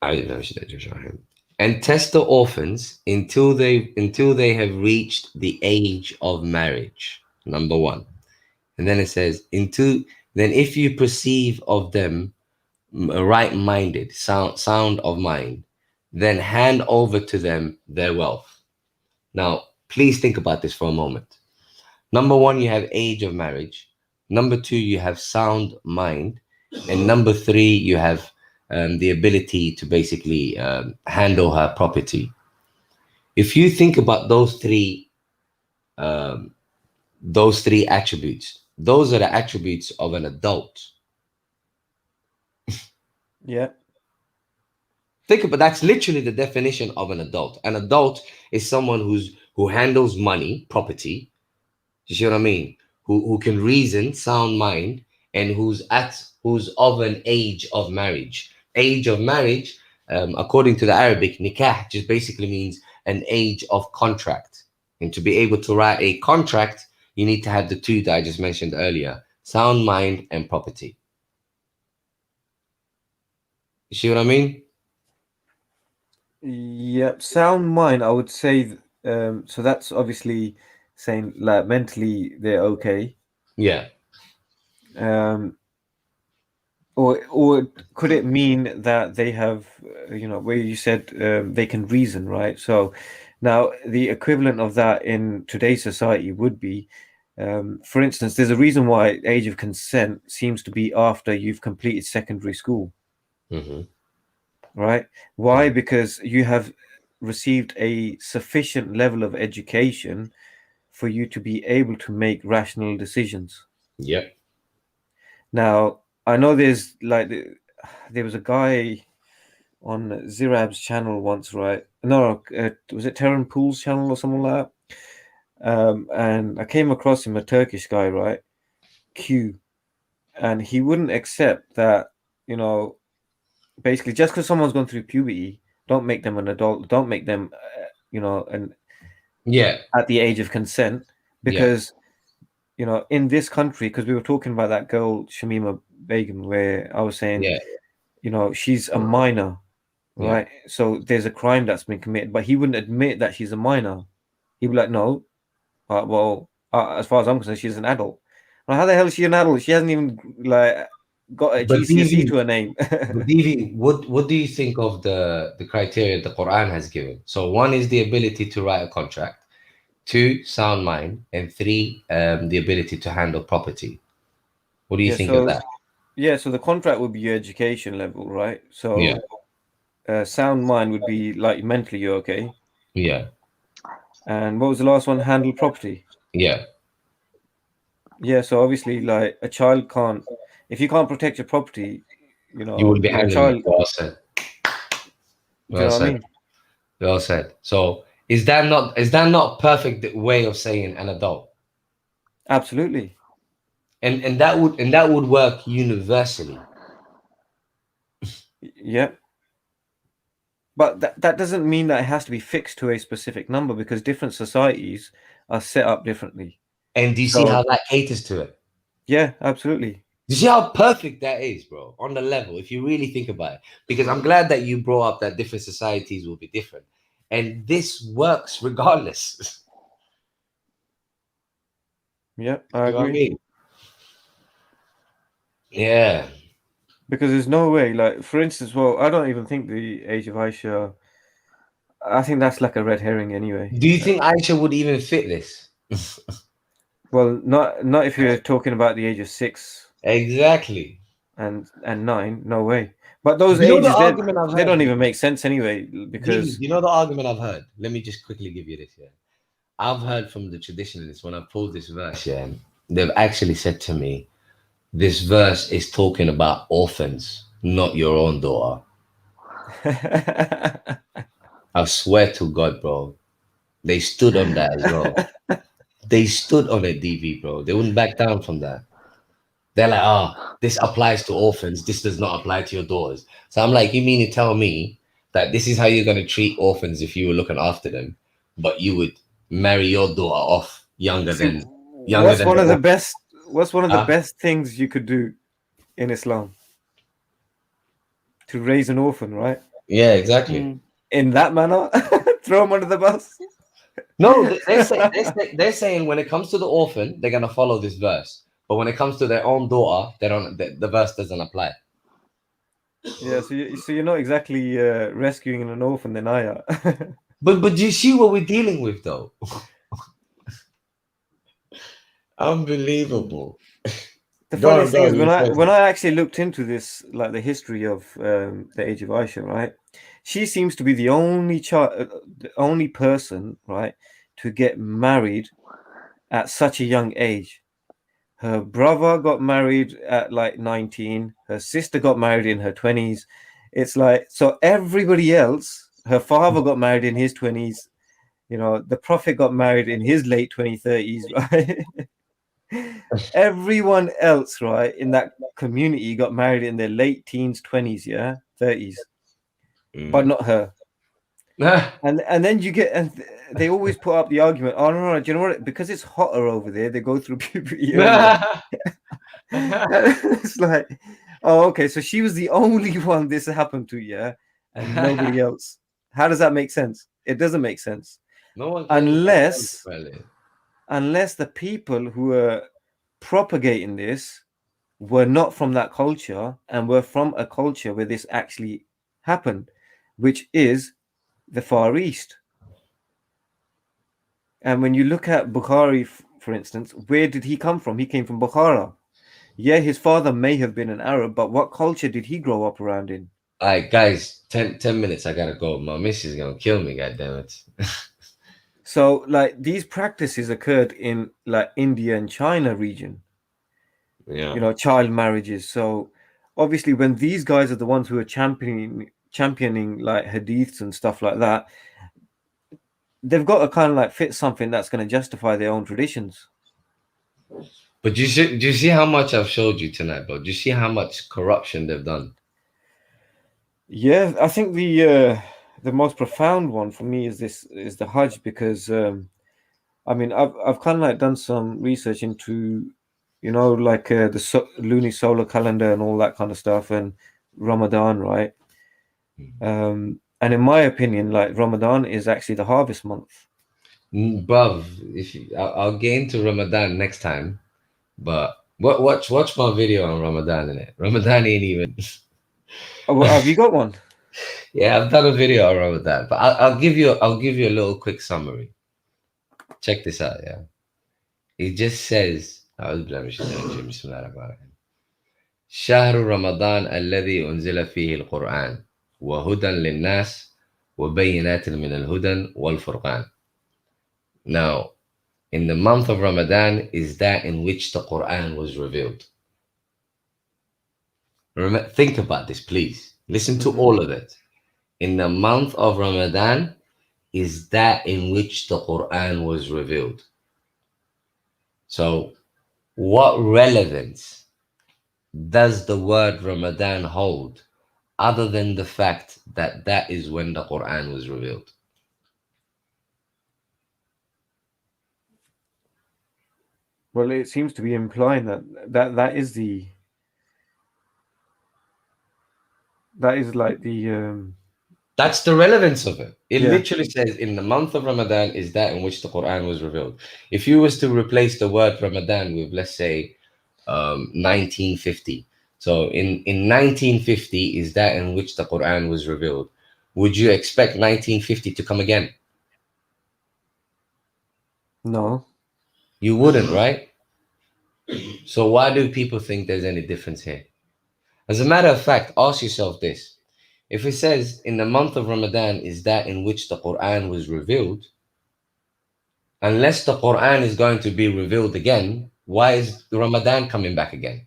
I don't know, should just show him. And test the orphans until they have reached the age of marriage. Number 1. And then it says, then if you perceive of them right-minded, sound of mind, then hand over to them their wealth. Now, please think about this for a moment. Number 1, you have age of marriage. Number 2, you have sound mind. And number 3, you have the ability to basically handle her property. If you think about those three attributes, those are the attributes of an adult. Yeah. Think about that's literally the definition of an adult. An adult is someone who handles money, property. You see what I mean? Who can reason, sound mind, and who's of an age of marriage. Age of marriage, according to the Arabic, nikah just basically means an age of contract. And to be able to write a contract, you need to have the two that I just mentioned earlier: sound mind and property. You see what I mean? Yep, sound mind, I would say. So that's obviously saying like mentally they're okay. Yeah. Or could it mean that they have, where you said they can reason, right? So now the equivalent of that in today's society would be, for instance, there's a reason why age of consent seems to be after you've completed secondary school. Mm-hmm. Right? Why? Because you have received a sufficient level of education for you to be able to make rational decisions. Yep. Now, I know there was a guy on Zirab's channel once, right? No, was it Terran Pool's channel or something like that? And I came across him, a Turkish guy, right? Q. And he wouldn't accept that, basically just because someone's gone through puberty, don't make them an adult, don't make them at the age of consent, because in this country, because we were talking about that girl Shamima Begum, where I was saying she's a minor, right? So there's a crime that's been committed, but he wouldn't admit that she's a minor. He'd be like, no, as far as I'm concerned, she's an adult. Well, how the hell is she an adult? She hasn't even got a GCSE to her name. Divi, what do you think of the criteria the Quran has given? So 1 is the ability to write a contract, 2, sound mind, and 3, the ability to handle property. What do you think of that? Yeah, so the contract would be your education level, right? So sound mind would be like mentally you're okay. Yeah. And what was the last one? Handle property. Yeah. Yeah, so obviously, like a child can't, if you can't protect your property, you would be handling it. Well said. Well said. I mean? Well said. So is that not perfect way of saying an adult? Absolutely. And that would work universally. Yeah. But that doesn't mean that it has to be fixed to a specific number, because different societies are set up differently. And do you see how that caters to it? Yeah, absolutely. Do you see how perfect that is, bro? On the level, if you really think about it. Because I'm glad that you brought up that different societies will be different. And this works regardless. Yeah, I agree. I mean? Yeah. Because there's no way, like, for instance, I don't even think the age of Aisha, I think that's like a red herring anyway. Do you think Aisha would even fit this? Well, not if you're talking about the age of 6. Exactly. And 9, no way. But those ages, they don't even make sense anyway. Because you know the argument I've heard? Let me just quickly give you this here. I've heard from the traditionalists when I pulled this verse, they've actually said to me, this verse is talking about orphans, not your own daughter. I swear to God, bro. They stood on that as well. They stood on it, DV, bro. They wouldn't back down from that. They're like, oh, this applies to orphans. This does not apply to your daughters. So I'm like, you mean to tell me that this is how you're going to treat orphans if you were looking after them, but you would marry your daughter off younger than What's one of the orphan? best? What's one of the Huh? best things you could do in Islam? To raise an orphan, right? Yeah, exactly. Mm. In that manner, throw them under the bus. No, they're saying when it comes to the orphan, they're gonna follow this verse, but when it comes to their own daughter, they don't. The verse doesn't apply. Yeah, so you're not exactly rescuing an orphan, then, are you? But do you see what we're dealing with, though? Unbelievable. The Go funny on, thing go is, on, when I actually looked into this, like the history of the age of Aisha, right? She seems to be the only child, the only person, right, to get married at such a young age. Her brother got married at like 19. Her sister got married in her 20s. It's like, so everybody else, her father got married in his 20s. You know, the Prophet got married in his late 20s, 30s, right? Everyone else, right, in that community got married in their late teens, 20s, yeah, 30s, but not her. And then you get, and they always put up the argument, oh no, do you know what? Because it's hotter over there, they go through puberty earlier. It's like, oh, okay, so she was the only one this happened to, yeah, and nobody else. How does that make sense? It doesn't make sense. No one cares Unless the people who are propagating this were not from that culture and were from a culture where this actually happened, which is the Far East. And when you look at Bukhari, for instance, where did he come from? He came from Bukhara. Yeah, his father may have been an Arab, but what culture did he grow up around in? All right, guys, 10 minutes. I gotta go. My missus is gonna kill me. God damn it. So, like, these practices occurred in like India and China region. Yeah. You know, child marriages. So, obviously, when these guys are the ones who are championing like hadiths and stuff like that, they've got to kind of like fit something that's going to justify their own traditions. But do you see how much I've showed you tonight, bro? Do you see how much corruption they've done? Yeah, I think the most profound one for me is the Hajj, because I mean I've kind of like done some research into, you know, like the lunisolar calendar and all that kind of stuff, and Ramadan, right? And in my opinion, like Ramadan is actually the harvest month. Bruv, I'll get into Ramadan next time, but watch my video on Ramadan in it. Ramadan ain't even. Oh, have you got one? Yeah, I've done a video on Ramadan, but I'll give you a little quick summary. Check this out, yeah. It just says, شهر رمضان الذي أنزل فيه القرآن وهدى للناس وبينات من الهدى والفرقان. Now, in the month of Ramadan is that in which the Quran was revealed. Think about this, please. Listen to all of it. In the month of Ramadan is that in which the Quran was revealed. So, what relevance does the word Ramadan hold other than the fact that that is when the Quran was revealed? Well, it seems to be implying that is like the That's the relevance of it. It Yeah. literally says in the month of Ramadan is that in which the Quran was revealed. If you was to replace the word Ramadan with, let's say, 1950. So in 1950 is that in which the Quran was revealed. Would you expect 1950 to come again? No. You wouldn't, right? So why do people think there's any difference here? As a matter of fact, ask yourself this. If it says in the month of Ramadan is that in which the Quran was revealed, unless the Quran is going to be revealed again, why is Ramadan coming back again?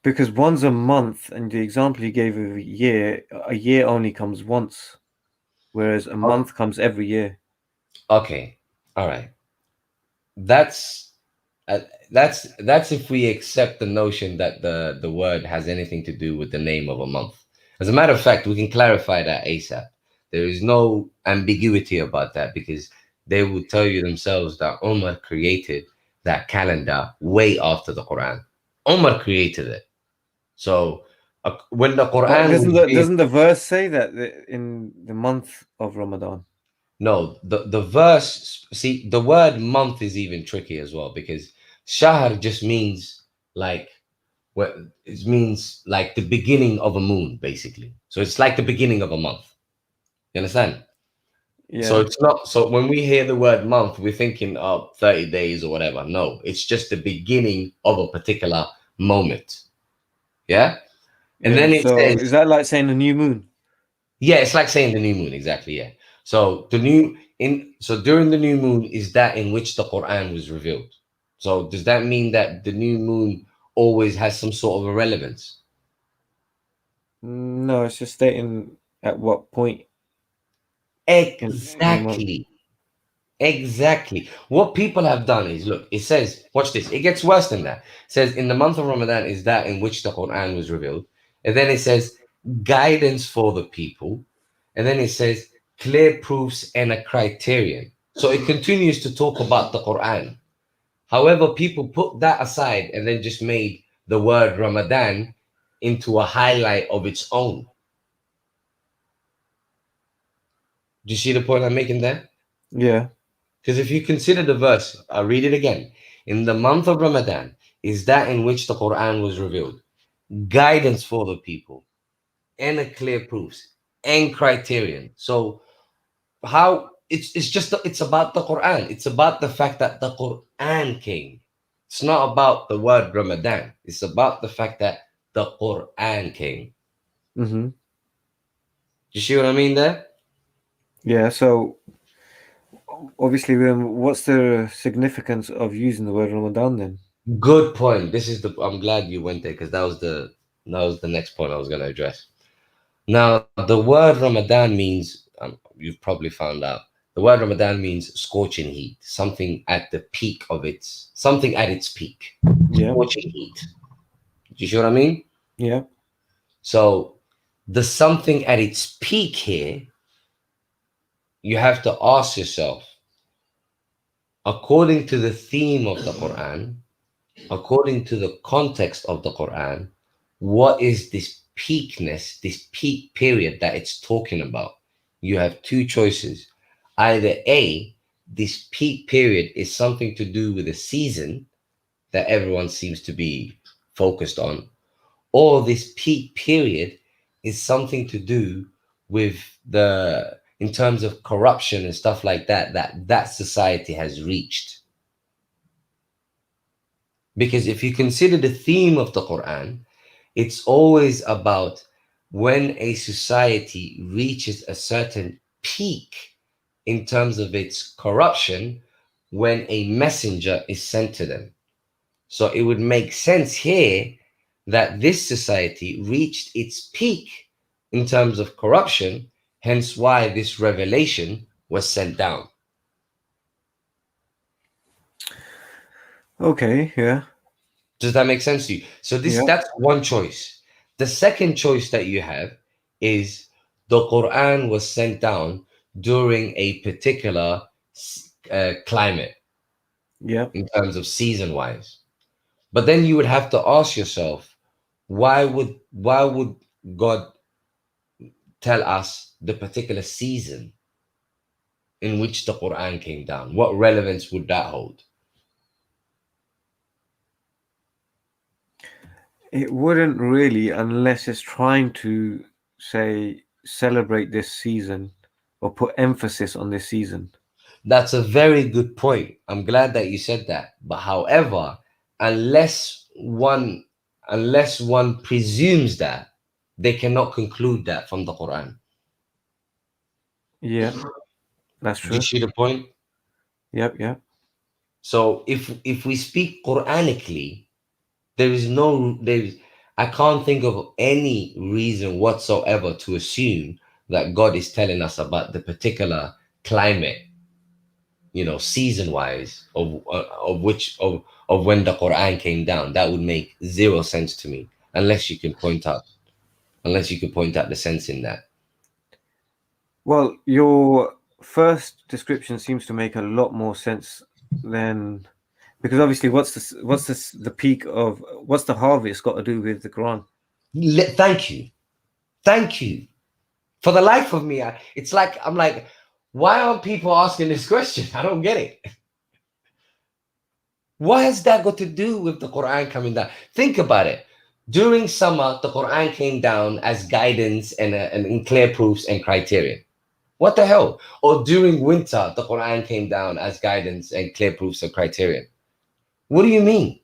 Because one's a month, and the example you gave of a year only comes once, whereas a month comes every year. Okay, all right. That's that's if we accept the notion that the word has anything to do with the name of a month. As a matter of fact, we can clarify that ASAP. There is no ambiguity about that because they will tell you themselves that Umar created that calendar way after the Quran. Umar created it. So when the But Quran was being, doesn't the verse say that in the month of Ramadan? no, the verse, see, the word month is even tricky as well because shahr just means like what it means like the beginning of a moon, basically. So it's like the beginning of a month. You understand? Yeah. So it's not, so when we hear the word month, we're thinking of 30 days or whatever. No, it's just the beginning of a particular moment. Yeah. And Yeah, then it so says, is that like saying a new moon? yeah, it's like saying the new moon, exactly. Yeah. So so during the new moon is that in which the Quran was revealed. So does that mean that the new moon always has some sort of a relevance? No, it's just stating at what point in the month. Exactly. Exactly. What people have done is look, it says, watch this, it gets worse than that. It says, in the month of Ramadan is that in which the Quran was revealed. And then it says, guidance for the people. And then it says, clear proofs and a criterion. So it continues to talk about the Quran. However, people put that aside and then just made the word Ramadan into a highlight of its own. Do you see the point I'm making there? Yeah. Because if you consider the verse, I'll read it again. In the month of Ramadan is that in which the Quran was revealed, guidance for the people, and a clear proofs and criterion. So how it's about the Quran. It's about the fact that the Quran came. It's not about the word Ramadan. It's about the fact that the Quran came. Mm-hmm. You see what I mean there? Yeah. So obviously, then, what's the significance of using the word Ramadan then? Good point. I'm glad you went there because that was the next point I was going to address. Now, the word Ramadan means, you've probably found out, the word Ramadan means scorching heat, something at the peak of something at its peak, Yeah. scorching heat. Do you see what I mean? Yeah. So, the something at its peak here, you have to ask yourself, according to the theme of the Quran, according to the context of the Quran, what is this peakness, this peak period that it's talking about? You have two choices. Either A, this peak period is something to do with a season that everyone seems to be focused on, or this peak period is something to do with in terms of corruption and stuff like that society has reached. Because if you consider the theme of the Quran, it's always about when a society reaches a certain peak in terms of its corruption, when a messenger is sent to them. So it would make sense here that this society reached its peak in terms of corruption, hence why this revelation was sent down. Okay. Yeah. Does that make sense to you? So that's one choice. The second choice that you have is the Quran was sent down during a particular climate. Yeah. In terms of season wise. But then you would have to ask yourself, why would God tell us the particular season in which the Quran came down? What relevance would that hold? It wouldn't really, unless it's trying to say celebrate this season or put emphasis on this season. That's a very good point. I'm glad that you said that. But however, unless one presumes that, they cannot conclude that from the Quran. Yeah, that's true. Do you see the point? Yep. So if we speak Quranically, I can't think of any reason whatsoever to assume that God is telling us about the particular climate season wise of when the Quran came down, that would make zero sense to me unless you could point out the sense in that. Well, your first description seems to make a lot more sense than, because obviously what's the peak of, what's the harvest got to do with the Quran? Thank you. For the life of me, it's like I'm like, why aren't people asking this question? I don't get it. What has that got to do with the Quran coming down? Think about it. During summer, the Quran came down as guidance and in clear proofs and criterion. What the hell? Or during winter, the Quran came down as guidance and clear proofs and criterion. What do you mean?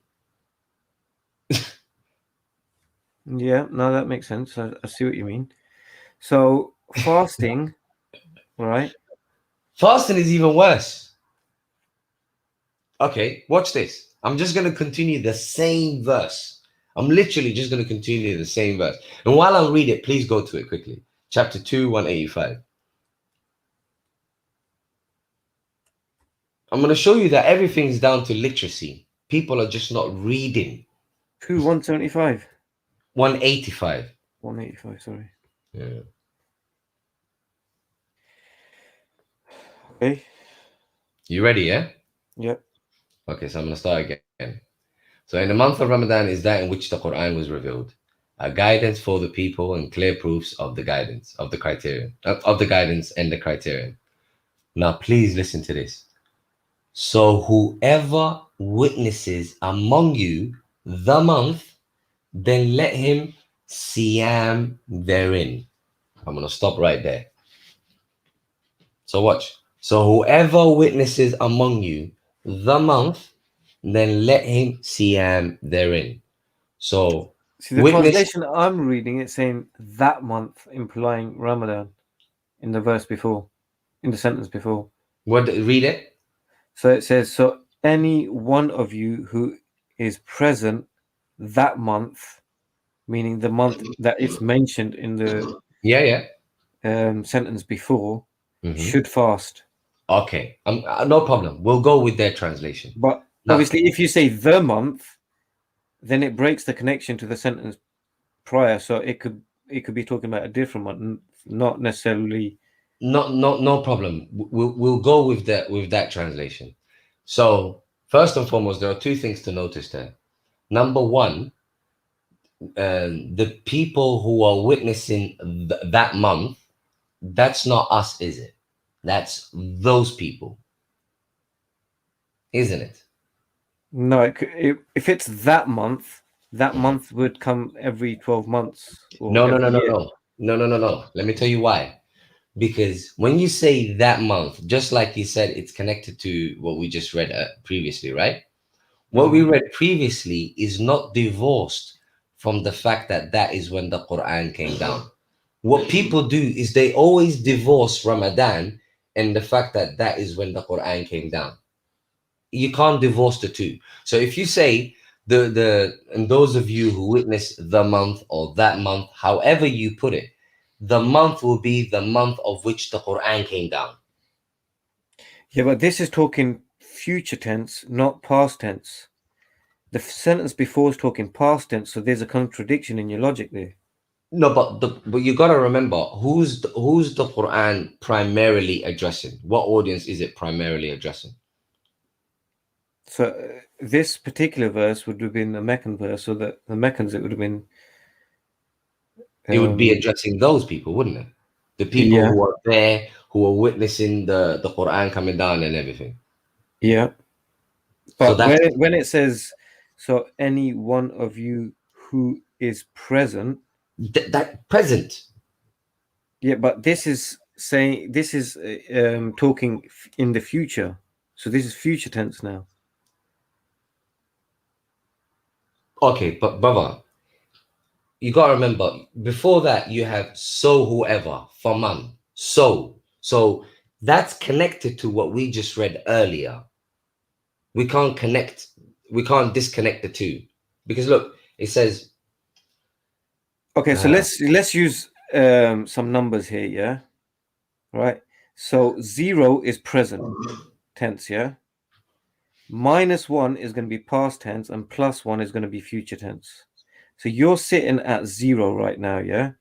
Yeah, no, that makes sense. I see what you mean. So fasting, right? Fasting is even worse. Okay, watch this. I'm just going to continue the same verse. I'm literally just going to continue the same verse. And while I read it, please go to it quickly. Chapter 2, 185. I'm going to show you that everything's down to literacy. People are just not reading. 175. 185. 185, sorry. Yeah. Okay. You ready, yeah? Yep. Okay, so I'm going to start again. So in the month of Ramadan is that in which the Quran was revealed, a guidance for the people and clear proofs of the guidance, of the criterion, of the guidance and the criterion. Now, please listen to this. So whoever witnesses among you the month, then let him siyam therein. I'm going to stop right there. So watch. So whoever witnesses among you the month, then let him siyam therein. So See, the witness. translation I'm reading, it's saying that month, implying Ramadan in the verse before, in the sentence before. What? Read it. So it says, so any one of you who is present that month, meaning the month that it's mentioned in the sentence before, should fast. Okay, no problem. We'll go with their translation. But obviously, if you say the month, then it breaks the connection to the sentence prior. So it could be talking about a different month, not necessarily. No problem. We'll go with that translation. So first and foremost, there are two things to notice there. Number one, the people who are witnessing that month, that's not us, is it? That's those people, isn't it? No, if it's that month would come every 12 months. No. Let me tell you why. Because when you say that month, just like you said, it's connected to what we just read previously, right? What we read previously is not divorced from the fact that that is when the Quran came down. What people do is they always divorce Ramadan and the fact that that is when the Quran came down. You can't divorce the two. So if you say and those of you who witness the month or that month, however you put it, the month will be the month of which the Quran came down. Yeah, but this is talking future tense, not past tense. The sentence before is talking past tense, so there's a contradiction in your logic there. No, but you got to remember who's the Quran primarily addressing? What audience is it primarily addressing? So this particular verse would have been a Meccan verse, so that the Meccans, it would have been. It would be addressing those people, wouldn't it? The people who are there, who are witnessing the Quran coming down and everything. Yeah. But so when it says, so any one of you who is present. That present. Yeah, but this is saying, this is talking in the future. So this is future tense now. Okay, but brother, you got to remember, before that, you have so whoever, faman, so that's connected to what we just read earlier. We can't disconnect the two, because look, it says. Okay, so let's use some numbers here, yeah? Right. So 0 is present. tense, yeah? -1 is going to be past tense and +1 is going to be future tense. So you're sitting at 0 right now, yeah?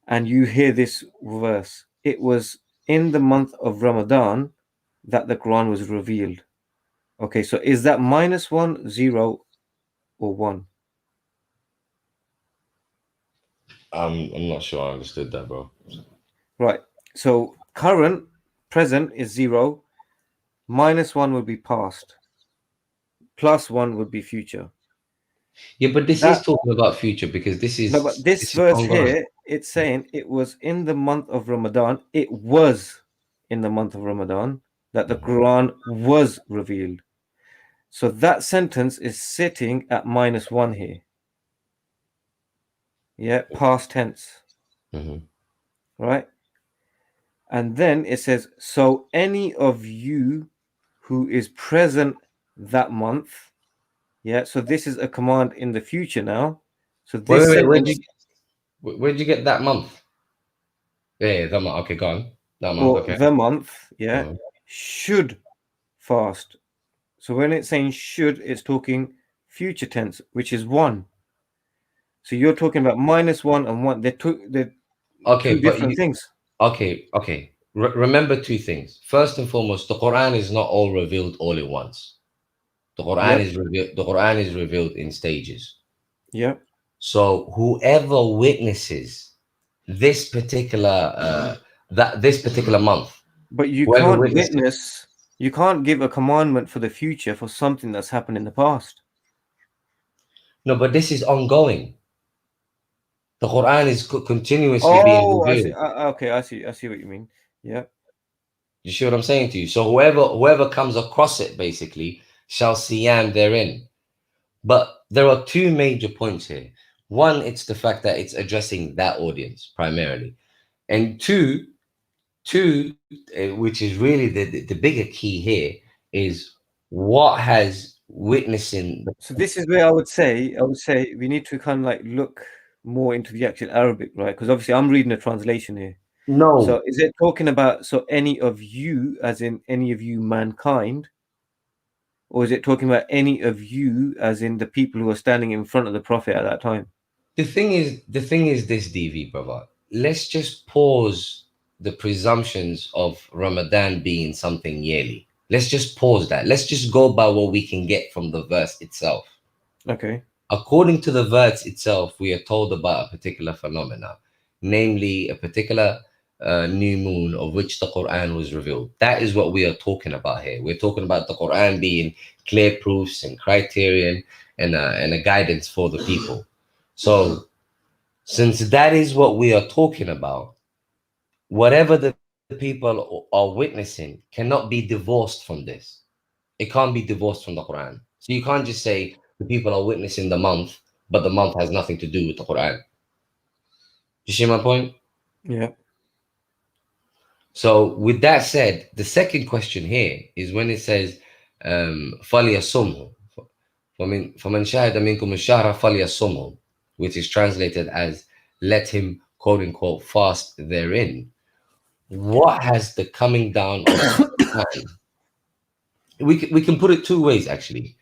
And you hear this verse. It was in the month of Ramadan that the Quran was revealed. Okay, so is that -1, 0, or 1? I'm not sure I understood that, bro. Right. So current, present is 0. -1 would be past. +1 would be future. Yeah, but this That- is talking about future because this is No, but this is verse ongoing. here, it's saying it was in the month of Ramadan. It was in the month of Ramadan that the Quran was revealed. So that sentence is sitting at -1 here. Yeah, past tense, Mhm. right? And then it says, so any of you who is present that month. Yeah, so this is a command in the future now. So Wait, this wait, sentence, where'd you get that month? Yeah, that month. Okay, go on. That month. or Okay. the month, yeah, Mhm. should fast. So when it's saying should, it's talking future tense, which is 1. So you're talking about -1 and 1. They're two Okay, but different things. okay. Remember two things. First and foremost, the Quran is not all revealed all at once. The Quran Yep. is revealed. The Quran is revealed in stages. Yeah. So whoever witnesses this particular this particular month, But you whoever can't witnessed it, witness, you can't give a commandment for the future for something that's happened in the past. no, but this is ongoing. The Quran is continuously being Oh, I see. revealed. Okay, I see what you mean. Yeah. You see what I'm saying to you? So whoever comes across it basically shall siyam therein. But there are two major points here. One, it's the fact that it's addressing that audience primarily, and two, which is really the bigger key here, is what has witnessing. So this is where I would say we need to kind of like look more into the actual Arabic, right? Because obviously I'm reading a translation here. No, So is it talking about so any of you, as in any of you mankind, or is it talking about any of you, as in the people who are standing in front of the Prophet at that time? the thing is this, DV brother. Let's just pause the presumptions of Ramadan being something yearly. Let's just pause that. Let's just go by what we can get from the verse itself. Okay. According to the verse itself, we are told about a particular phenomena, namely a particular new moon of which the Quran was revealed. That is what we are talking about here. We're talking about the Quran being clear proofs and criterion and a guidance for the people. So, since that is what we are talking about, whatever the people are witnessing cannot be divorced from this. It can't be divorced from the Quran. So you can't just say the people are witnessing the month, but the month has nothing to do with the Quran. You see my point? Yeah. So with that said, the second question here is when it says فَلْيَصُمْهُ فَمَنْ شَهِدَ مِنْكُمُ الشَّهْرَ فَلْيَصُمْهُ, which is translated as let him quote unquote fast therein. What has the coming down of the Quran? We can put it two ways actually.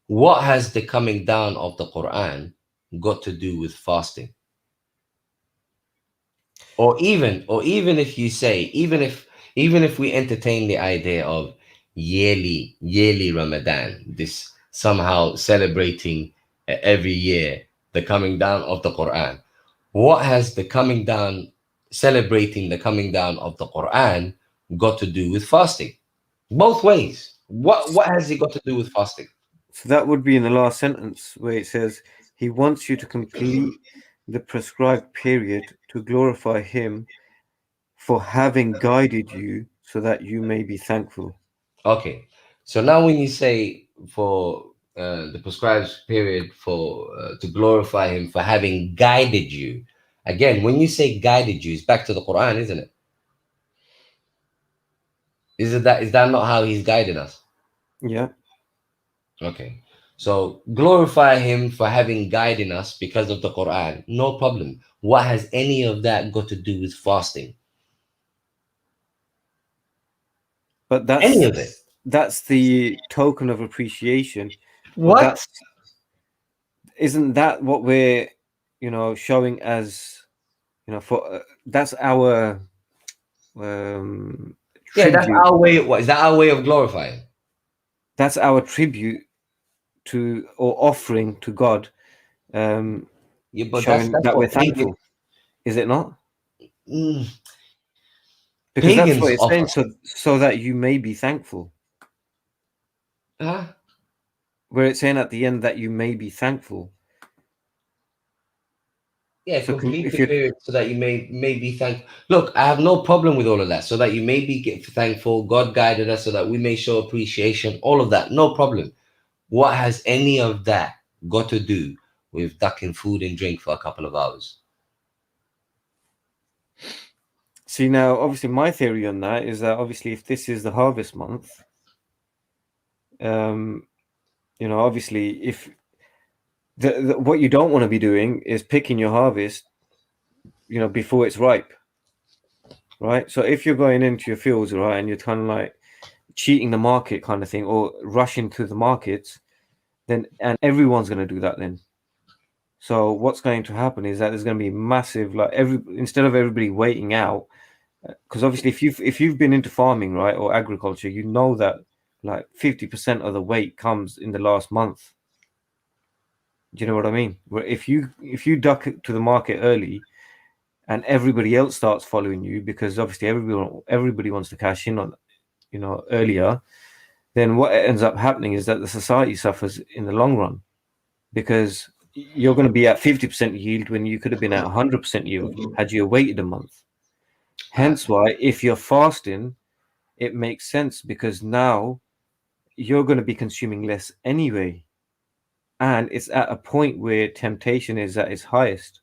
What has the coming down of the Quran got to do with fasting? Or even if you say, even if we entertain the idea of yearly Ramadan, this somehow celebrating every year the coming down of the Quran, what has the coming down, celebrating the coming down of the Quran got to do with fasting? Both ways. What has it got to do with fasting? So that would be in the last sentence where it says he wants you to complete the prescribed period to glorify him for having guided you so that you may be thankful. Okay, so now when you say for the prescribed period for to glorify him for having guided you, again, when you say guided you, it's back to the Quran, isn't it? Is that not how he's guided us? Yeah. Okay, so glorify him for having guided us because of the Quran, no problem. What has any of that got to do with fasting? But that's Any of it. That's the token of appreciation. What? Isn't that what we're, showing as, for that's our Yeah, that's tribute. our way. What is that? Our way of glorifying? That's our tribute to, or offering to God, Yeah, but showing that's that we're what pagan- thankful. Is it not? Mm, Because that's Pagans what it's saying, offer. so that you may be thankful. Huh? Where it's saying at the end that you may be thankful. Yeah, So complete if the you're period so that you may be thankful. Look, I have no problem with all of that. So that you may be thankful. God guided us so that we may show appreciation. All of that, no problem. What has any of that got to do with ducking food and drink for a couple of hours? See, now, obviously, my theory on that is that obviously, if this is the harvest month, obviously, if what you don't want to be doing is picking your harvest, before it's ripe, right? So if you're going into your fields, right, and you're kind of like cheating the market kind of thing, or rushing to the markets, and everyone's going to do that then. So what's going to happen is that there's going to be massive, like instead of everybody waiting out. Because obviously, if you've been into farming, right, or agriculture, you know that like 50% of the weight comes in the last month. Do you know what I mean? Where if you duck to the market early, and everybody else starts following you, because obviously everybody wants to cash in on, earlier, then what ends up happening is that the society suffers in the long run, because you're going to be at 50% yield when you could have been at 100% yield had you waited a month. Hence why, if you're fasting, it makes sense, because now you're going to be consuming less anyway. And it's at a point where temptation is at its highest.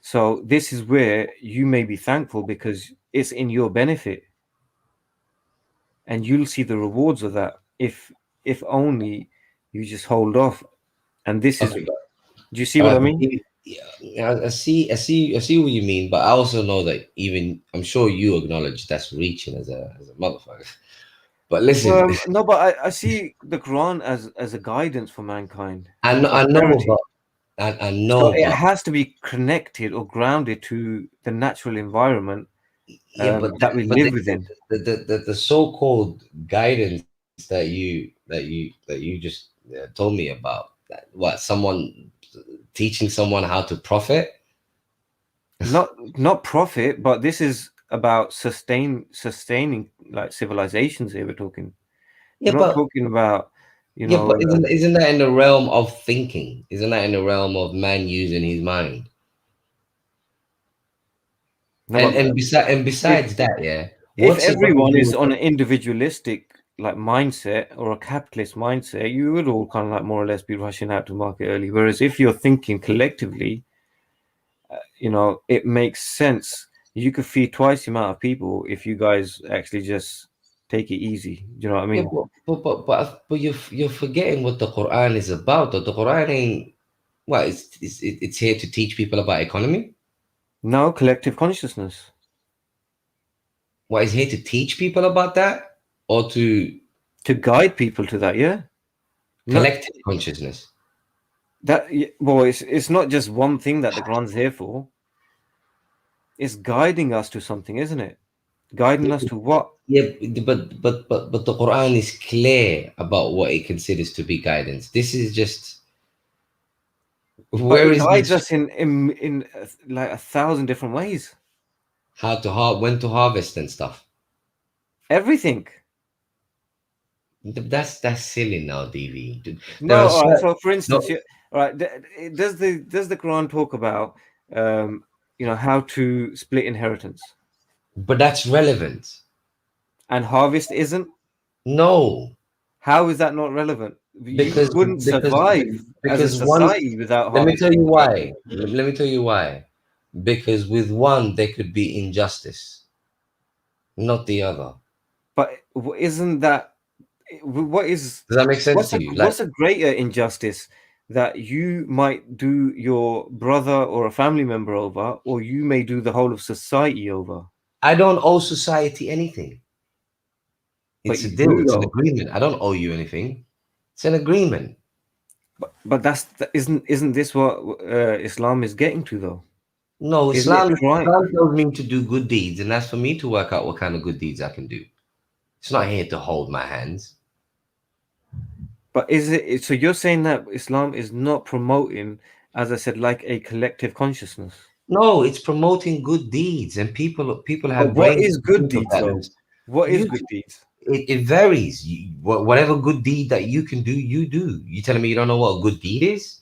So this is where you may be thankful, because it's in your benefit. And you'll see the rewards of that if only you just hold off. And this is, Okay. do you see what I mean? Yeah, I see what you mean, but I also know that even I'm sure you acknowledge that's reaching as a motherfucker. But listen, No, but I see the Quran as a guidance for mankind. I know, but I know, So it but has to be connected or grounded to the natural environment that we live within. The so-called guidance that you just told me about, that what someone teaching someone how to profit. Not profit, but this is about sustaining like civilizations here. We're talking. Yeah, We're not talking about, but isn't that in the realm of thinking? Isn't that in the realm of man using his mind? no, And besides that, yeah. If What's it got to everyone do is with on an individualistic like mindset or a capitalist mindset, you would all kind of like more or less be rushing out to market early. Whereas if you're thinking collectively, it makes sense. You could feed twice the amount of people if you guys actually just take it easy. Do you know what I mean? Yeah, but you're forgetting what the Quran is about. The Quran ain't it's here to teach people about economy. No, collective consciousness. What is here to teach people about that, or to guide people to that? Yeah, collective consciousness. It's not just one thing that the Quran's here for. It's guiding us to something, isn't it? Guiding us to what? Yeah, but the Quran is clear about what it considers to be guidance. This is just But it guides us in like 1,000 different ways. How to when to harvest and stuff. Everything. That's silly now, DV. No, all right. So, for instance, all right. Does the Quran talk about how to split inheritance? But that's relevant. And harvest isn't? No. How is that not relevant? Because you wouldn't survive as a society without harvest. Let me tell you why. Let me tell you why. Because with one there could be injustice, not the other. But isn't that what is? Does that make sense to you? What's a greater injustice? That you might do your brother or a family member over, or you may do the whole of society over? I don't owe society anything. It's a you deal. do It's an though. agreement. I don't owe you anything. It's an agreement. But isn't this what Islam is getting to though? No, Isn't it trying? Islam tells me to do good deeds, and that's for me to work out what kind of good deeds I can do. It's not here to hold my hands. But is it so? You're saying that Islam is not promoting, as I said, like a collective consciousness. No, it's promoting good deeds, and people have But what brains is to good think of deeds that. though? What is You- good deeds? It varies. Whatever good deed that you can do, you do. You telling me you don't know what a good deed is?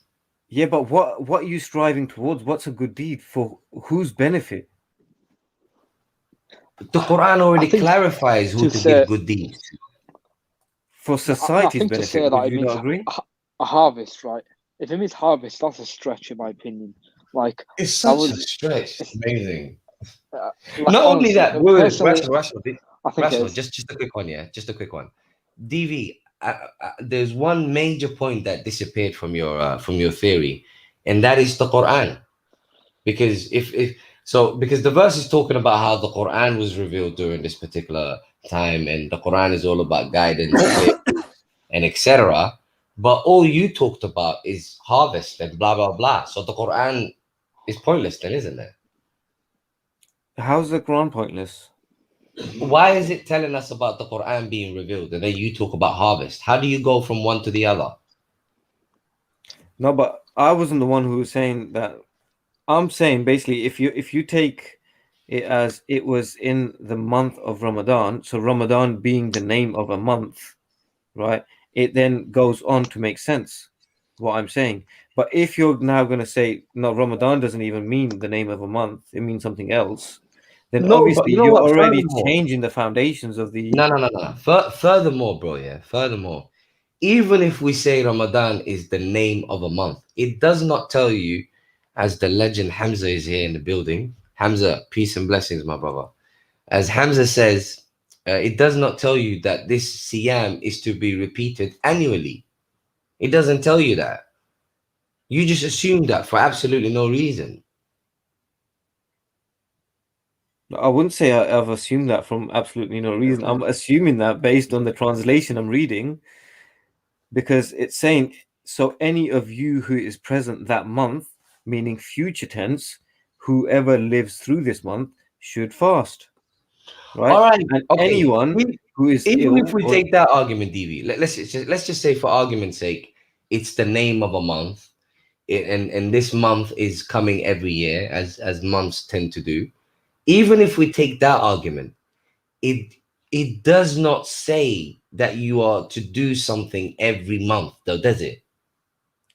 Yeah, but what are you striving towards? What's a good deed for whose benefit? The Quran already think clarifies who to to say- give good deeds to. For I society's think to benefit. say Would that it you means not agree? a harvest, right? If it means harvest, that's a stretch in my opinion. Like, It's such such a stretch. It's amazing. like, Not only honestly, that, personally, I think Rational, it's just a quick one, yeah, just a quick one. DV, there's one major point that disappeared from your theory, and that is the Quran. Because because the verse is talking about how the Quran was revealed during this particular time, and the Quran is all about guidance and etc. But all you talked about is harvest and blah blah blah. So the Quran is pointless, then, isn't it? How's the Quran pointless? Why is it telling us about the Quran being revealed and then you talk about harvest? How do you go from one to the other? No, but I wasn't the one who was saying that. I'm saying basically, if you take it as it was in the month of Ramadan, so Ramadan being the name of a month, right? It then goes on to make sense. What I'm saying, but if you're now going to say no, Ramadan doesn't even mean the name of a month; it means something else. Then No, but obviously you know you're what? already Furthermore, changing the foundations of the. no. Furthermore, bro, yeah. Furthermore, even if we say Ramadan is the name of a month, it does not tell you, as the legend Hamza is here in the building. Hamza, peace and blessings, my brother. As Hamza says, it does not tell you that this Siyam is to be repeated annually. It doesn't tell you that. You just assume that for absolutely no reason. I wouldn't say I've assumed that from absolutely no reason. I'm assuming that based on the translation I'm reading, because it's saying, so any of you who is present that month, meaning future tense, whoever lives through this month should fast. Right? All right. And Okay. anyone who is Even ill, if we or, take that argument, DV, let's just say for argument's sake, it's the name of a month, and this month is coming every year, as months tend to do. Even if we take that argument, it does not say that you are to do something every month, though, does it?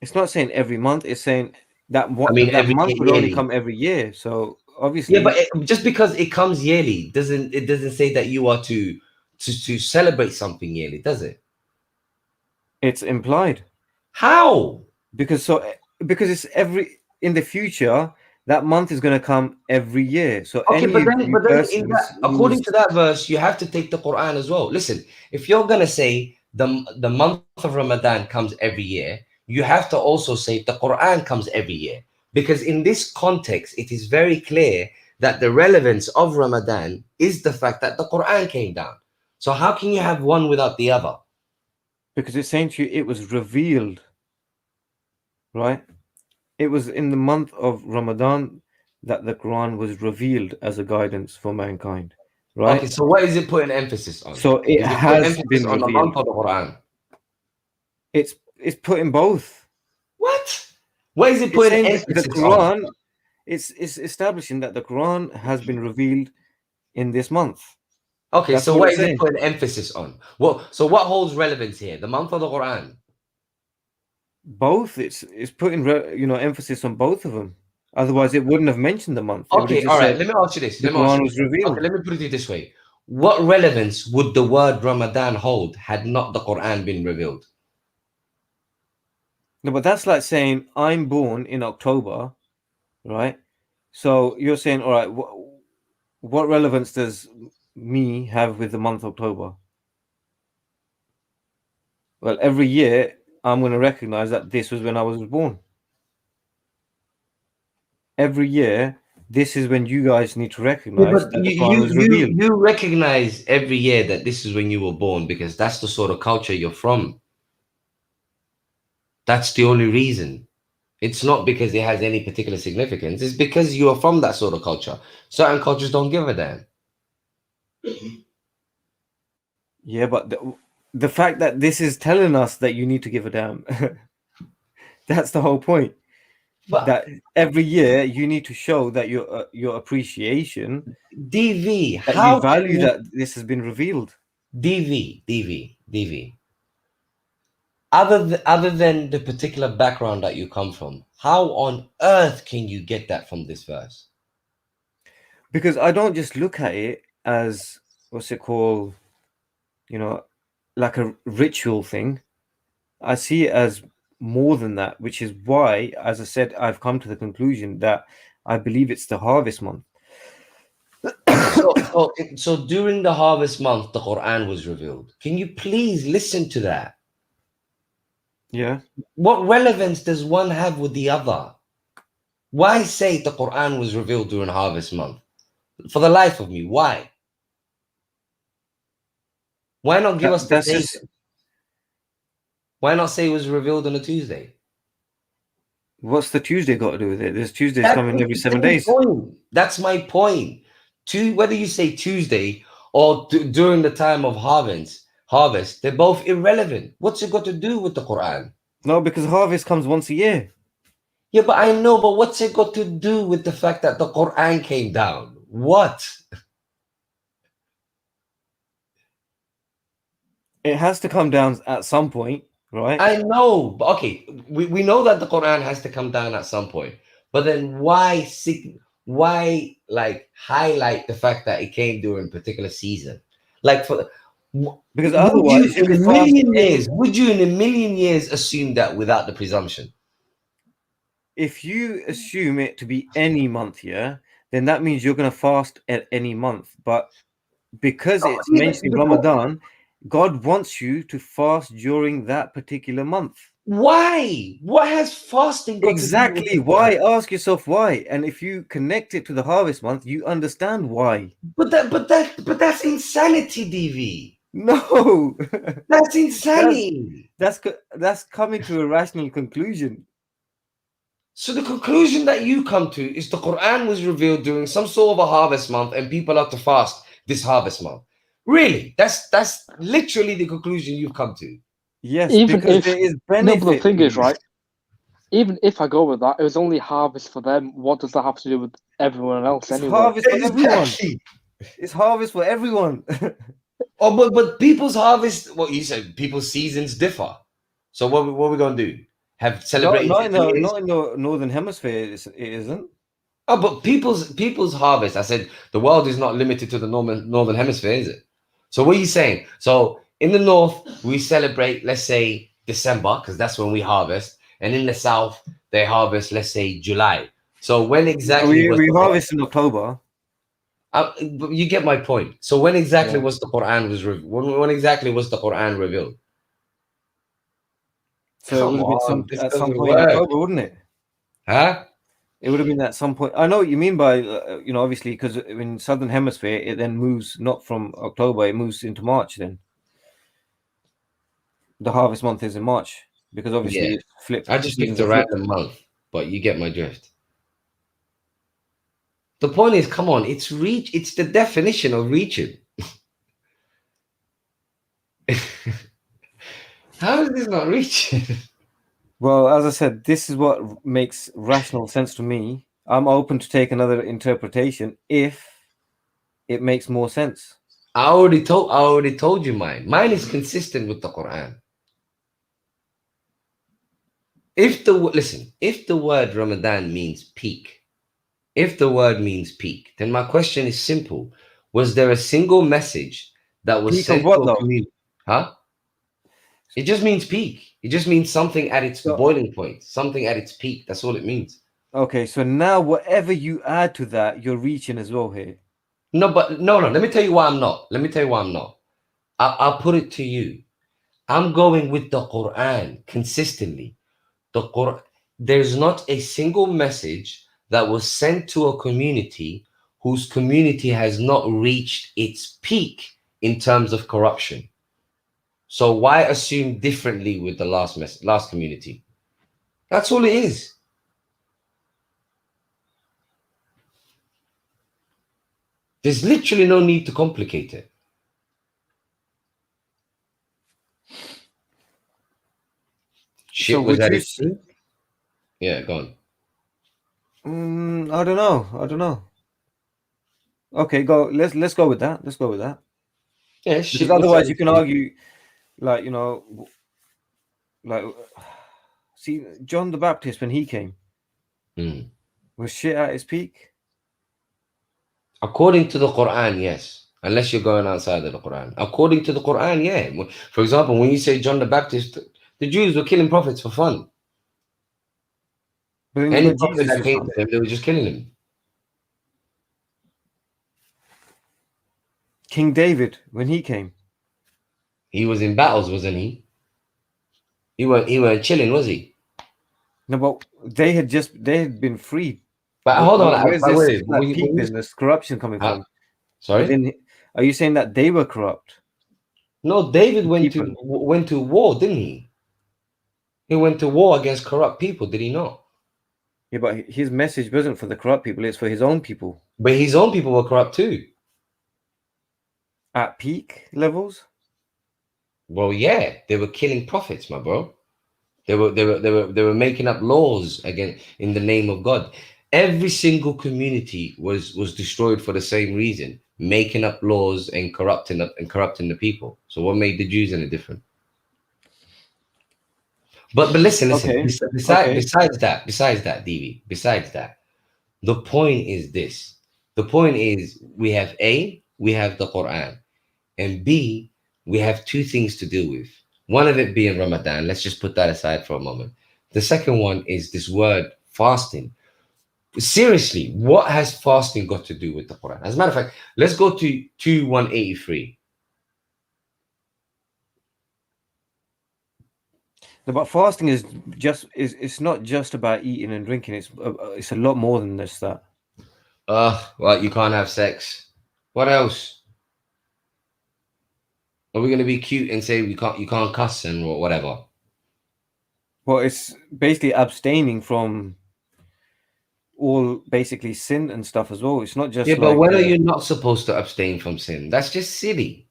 it's not saying every month, it's saying that what I mean, that every month would only yearly. come every year. So obviously, Yeah, but just because it comes yearly doesn't say that you are to celebrate something yearly, does it? it's implied. How? Because it's every in the future that month is going to come every year. So Okay, any of you but then persons according to that verse, you have to take the Quran as well. Listen, if you're gonna say the month of Ramadan comes every year, you have to also say the Quran comes every year, because in this context, it is very clear that the relevance of Ramadan is the fact that the Quran came down. So how can you have one without the other? because it's saying to you it was revealed, right? It was in the month of Ramadan that the Quran was revealed as a guidance for mankind, right? Okay, so what is it putting emphasis on? So it Is it putting has emphasis been on the revealed. month or the Quran? It's putting both. What? What is it It's putting saying that emphasis the on? Quran, it's establishing that the Quran has been revealed in this month. Okay, That's so what what it's is it saying. putting emphasis on? So what holds relevance here? The month or the Quran? Both. It's putting emphasis on both of them. Otherwise, it wouldn't have mentioned the month. It would have Okay, just all right. said Let me ask you this. the Let me ask Quran you was this. Okay, revealed. let me put it this way. What relevance would the word Ramadan hold had not the Quran been revealed? No, but that's like saying I'm born in October, right? So you're saying, all right, what relevance does me have with the month October? Well, every year I'm going to recognize that this was when I was born. Every year, this is when you guys need to recognize that the Quran was you revealed. you recognize every year that this is when you were born because that's the sort of culture you're from. That's the only reason. It's not because it has any particular significance. It's because you are from that sort of culture. Certain cultures don't give a damn. Yeah, but the fact that this is telling us that you need to give a damn, that's the whole point. But That every year you need to show that your appreciation, DV, that how you value can that this has been revealed. DV. Other than the particular background that you come from, how on earth can you get that from this verse? Because I don't just look at it as, what's it called, you know, like a ritual thing. I see it as more than that, which is why, as I said, I've come to the conclusion that I believe it's the harvest month. So during the harvest month, the Quran was revealed. Can you please listen to that? Yeah. What relevance does one have with the other? Why say the Quran was revealed during harvest month? For the life of me, why? Why not give us the That's date? just, Why not say it was revealed on a Tuesday? what's the Tuesday got to do with it? There's Tuesdays That's coming every the 7 same days. point. That's my point. Whether you say Tuesday or during the time of harvest, they're both irrelevant. What's it got to do with the Quran? No, because harvest comes once a year. Yeah, but I know, but what's it got to do with the fact that the Quran came down? What? It has to come down at some point, right? I know, but okay, we know that the Quran has to come down at some point, but then why like highlight the fact that it came during a particular season? Like Because otherwise, you could fast would you in a million years assume that without the presumption? if you assume it to be any month, yeah, then that means you're going to fast at any month. But because it's yeah, mentioning but- Ramadan, God wants you to fast during that particular month. Why? What has fasting got Exactly. to do with Why? that? Ask yourself why. And if you connect it to the harvest month, you understand why. But that's insanity, DV. No, That's insanity. that's coming to a rational conclusion. So the conclusion that you come to is the Quran was revealed during some sort of a harvest month, and people are to fast this harvest month. Really? That's literally the conclusion you've come to. Yes, Even because if- there is No, benefit. but the thing in is, this. right? Even if I go with that, it was only harvest for them. What does that have to do with everyone else It's anyway? harvest for everyone. Exactly. It's harvest for everyone. Oh, but people's harvest. What you said? People's seasons differ. So what are we gonna do? Have celebrate? not in the northern hemisphere. It isn't. Oh, but people's harvest. I said the world is not limited to the northern hemisphere, is it? So what are you saying? So in the north we celebrate, let's say December, because that's when we harvest, and in the south they harvest, let's say July. So when exactly was We the harvest in October. but you get my point. So when exactly Yeah. was the Quran when exactly was the Quran revealed? So it would have been This at some doesn't point in work. October, wouldn't it? Huh? It would have been at some point. I know what you mean by, obviously, because in southern hemisphere, it then moves not from October, it moves into March. Then the harvest month is in March because obviously Yeah. it's flipped. I just picked seasons a are flipped. random month, but you get my drift. The point is, come on, it's the definition of reaching. How is this not reaching? Well, as I said, this is what makes rational sense to me. I'm open to take another interpretation if it makes more sense. I already told you mine. Mine is consistent with the Quran. If the word Ramadan means peak, then my question is simple. Was there a single message that was Peak sent of what, to a though? community? Huh? It just means peak. It just means something at its So- boiling point, something at its peak. That's all it means. Okay, so now whatever you add to that, you're reaching as well here. No, but no. Let me tell you why I'm not. I'll put it to you. I'm going with the Quran consistently. The Quran. There's not a single message that was sent to a community whose community has not reached its peak in terms of corruption. So why assume differently with the last community? That's all it is. There's literally no need to complicate it. Shit, So was would that you it? s- Yeah, go on. I don't know. I don't know. Okay, go. Let's go with that. Let's go with that. Yeah, shit. Because was otherwise, that you can it? argue, like like see John the Baptist when he came Hmm. was shit at his peak. According to the Quran, yes. Unless you're going outside of the Quran. According to the Quran, yeah. For example, when you say John the Baptist, the Jews were killing prophets for fun. Any But prophet Jesus that was came fine. to them, they were just killing him. King David when he came. He was in battles, wasn't he? He weren't chilling, was he? No, but they had been freed. But hold on, Where's but this wait, like when peak you- business corruption coming Huh? from? sorry? Within, are you saying that they were corrupt? No, David went People. to war, didn't he? He went to war against corrupt people, did he not? Yeah, but his message wasn't for the corrupt people; it's for his own people But his own people were corrupt too. at peak levels. Well, yeah, they were killing prophets, my bro. They were making up laws again in the name of God. Every single community was destroyed for the same reason, making up laws and corrupting the people. So what made the Jews any different? But listen. Okay. Besides that, DV, besides that, the point is this. The point is we have the Quran, and B, we have two things to deal with. One of it being Ramadan. Let's just put that aside for a moment. The second one is this word fasting. Seriously, what has fasting got to do with the Quran? As a matter of fact, let's go to 2:183. No, but fasting is it's not just about eating and drinking. It's a lot more than this. That Well, you can't have sex. What else? Are we gonna be cute and say you can't cuss and whatever? well, it's basically abstaining from all basically sin and stuff as well. It's not just Yeah, but like, when are you not supposed to abstain from sin? That's just silly.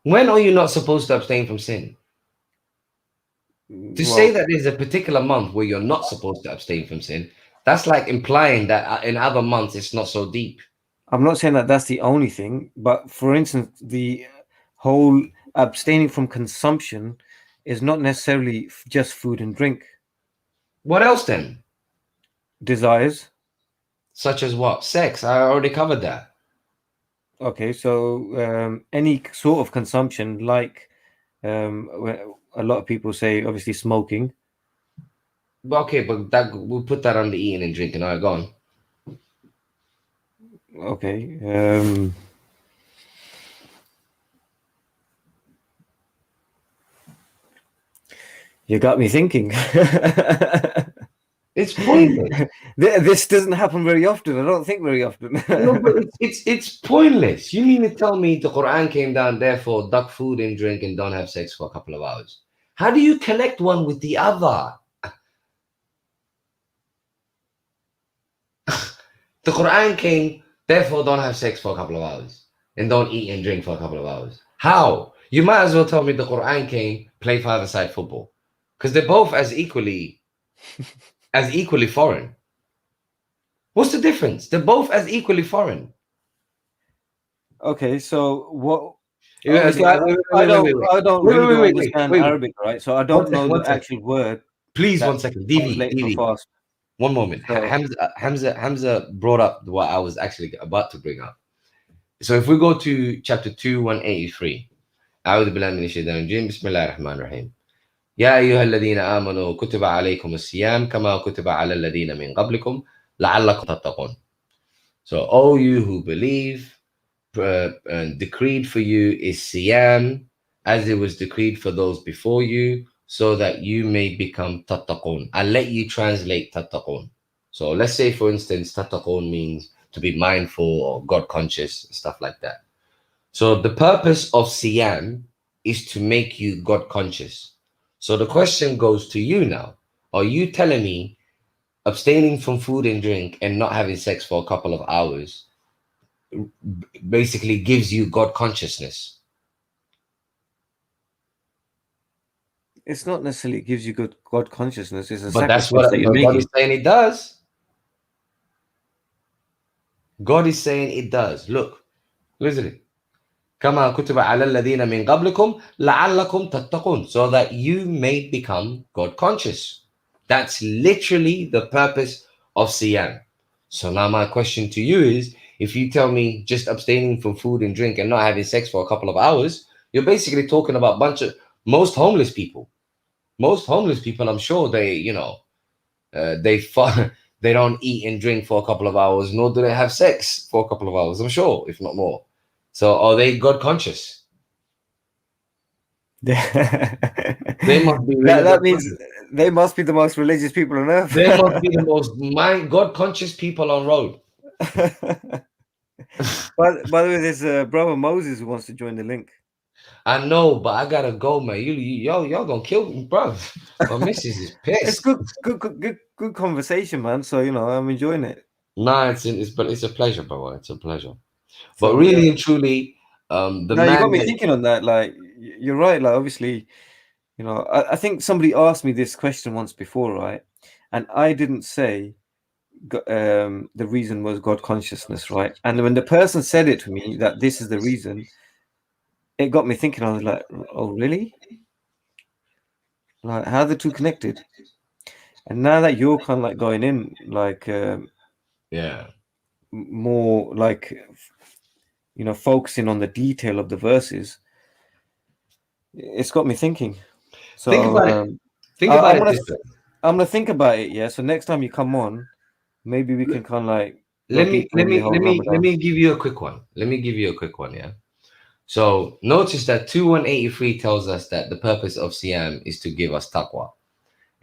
When are you not supposed to abstain from sin? To say that there's a particular month where you're not supposed to abstain from sin, that's like implying that in other months it's not so deep. I'm not saying that that's the only thing, but for instance, the whole abstaining from consumption is not necessarily just food and drink. What else then? Desires. Such as what? Sex. I already covered that. Okay, so any sort of consumption, like a lot of people say, obviously smoking. Okay, but that we'll put that on the eating and drinking. All right, go on. Okay. You got me thinking. It's pointless. This doesn't happen very often. I don't think very often. No, but it's pointless. You mean to tell me the Quran came down, therefore duck food and drink and don't have sex for a couple of hours? How do you connect one with the other? The Quran came, therefore don't have sex for a couple of hours and don't eat and drink for a couple of hours. How? You might as well tell me the Quran came, play five-a-side football, because they're both as equally foreign. What's the difference? They're both as equally foreign. Okay, so what? Yeah, Obviously, I don't really understand Arabic, right? So I don't know the actual word. Please, 1 second. DV. Fast. One moment. So- Hamza brought up what I was actually about to bring up. So if we go to chapter 2:183, أعوذ بالله من الشيطان الرجيم بسم الله الرحمن الرحيم. يا أيها الذين آمنوا كتب عليكم الصيام كما كتب على الذين من قبلكم لعلكم تتقون. So all you who believe, decreed for you is siyam, as it was decreed for those before you, so that you may become tattaqun. I'll let you translate tattaqun. So let's say, for instance, tattaqun means to be mindful or God conscious, stuff like that. So the purpose of siyam is to make you God conscious. So the question goes to you now. Are you telling me abstaining from food and drink and not having sex for a couple of hours basically gives you God consciousness? It's not necessarily gives you good God consciousness. It's a But that's sacrifice what that you're God is making. saying it does. God is saying it does. Look, listen. كما كتب على الذين من قبلكم لعلكم تتقون, so that you may become God conscious. That's literally the purpose of siyam. So now my question to you is, if you tell me just abstaining from food and drink and not having sex for a couple of hours, you're basically talking about most homeless people. Most homeless people, I'm sure they, they don't eat and drink for a couple of hours, nor do they have sex for a couple of hours, I'm sure, if not more. So are they God conscious? They must be really that means they must be the most religious people on earth. They must be the most God conscious people on road. By the way, there's brother Moses who wants to join the link. I know, but I gotta go, man. Y'all gonna kill me, bro. My missus is pissed. It's good conversation, man. So I'm enjoying it. Nah, it's a pleasure, bro. It's a pleasure. So, But really and truly, the no, you got man. me thinking on that. Like, you're right. Like, obviously, I think somebody asked me this question once before, right? And I didn't say the reason was God consciousness, right? And when the person said it to me that this is the reason, it got me thinking. I was like, oh, really? Like, how are the two connected? And now that you're kind of like going in, like, Yeah. more like, focusing on the detail of the verses, it's got me thinking. So Think about it. Think about it this way. I'm gonna think about it. Yeah. So next time you come on, maybe we can kind of like Let me give you a quick one. Yeah. So notice that 2183 tells us that the purpose of Siyam is to give us taqwa.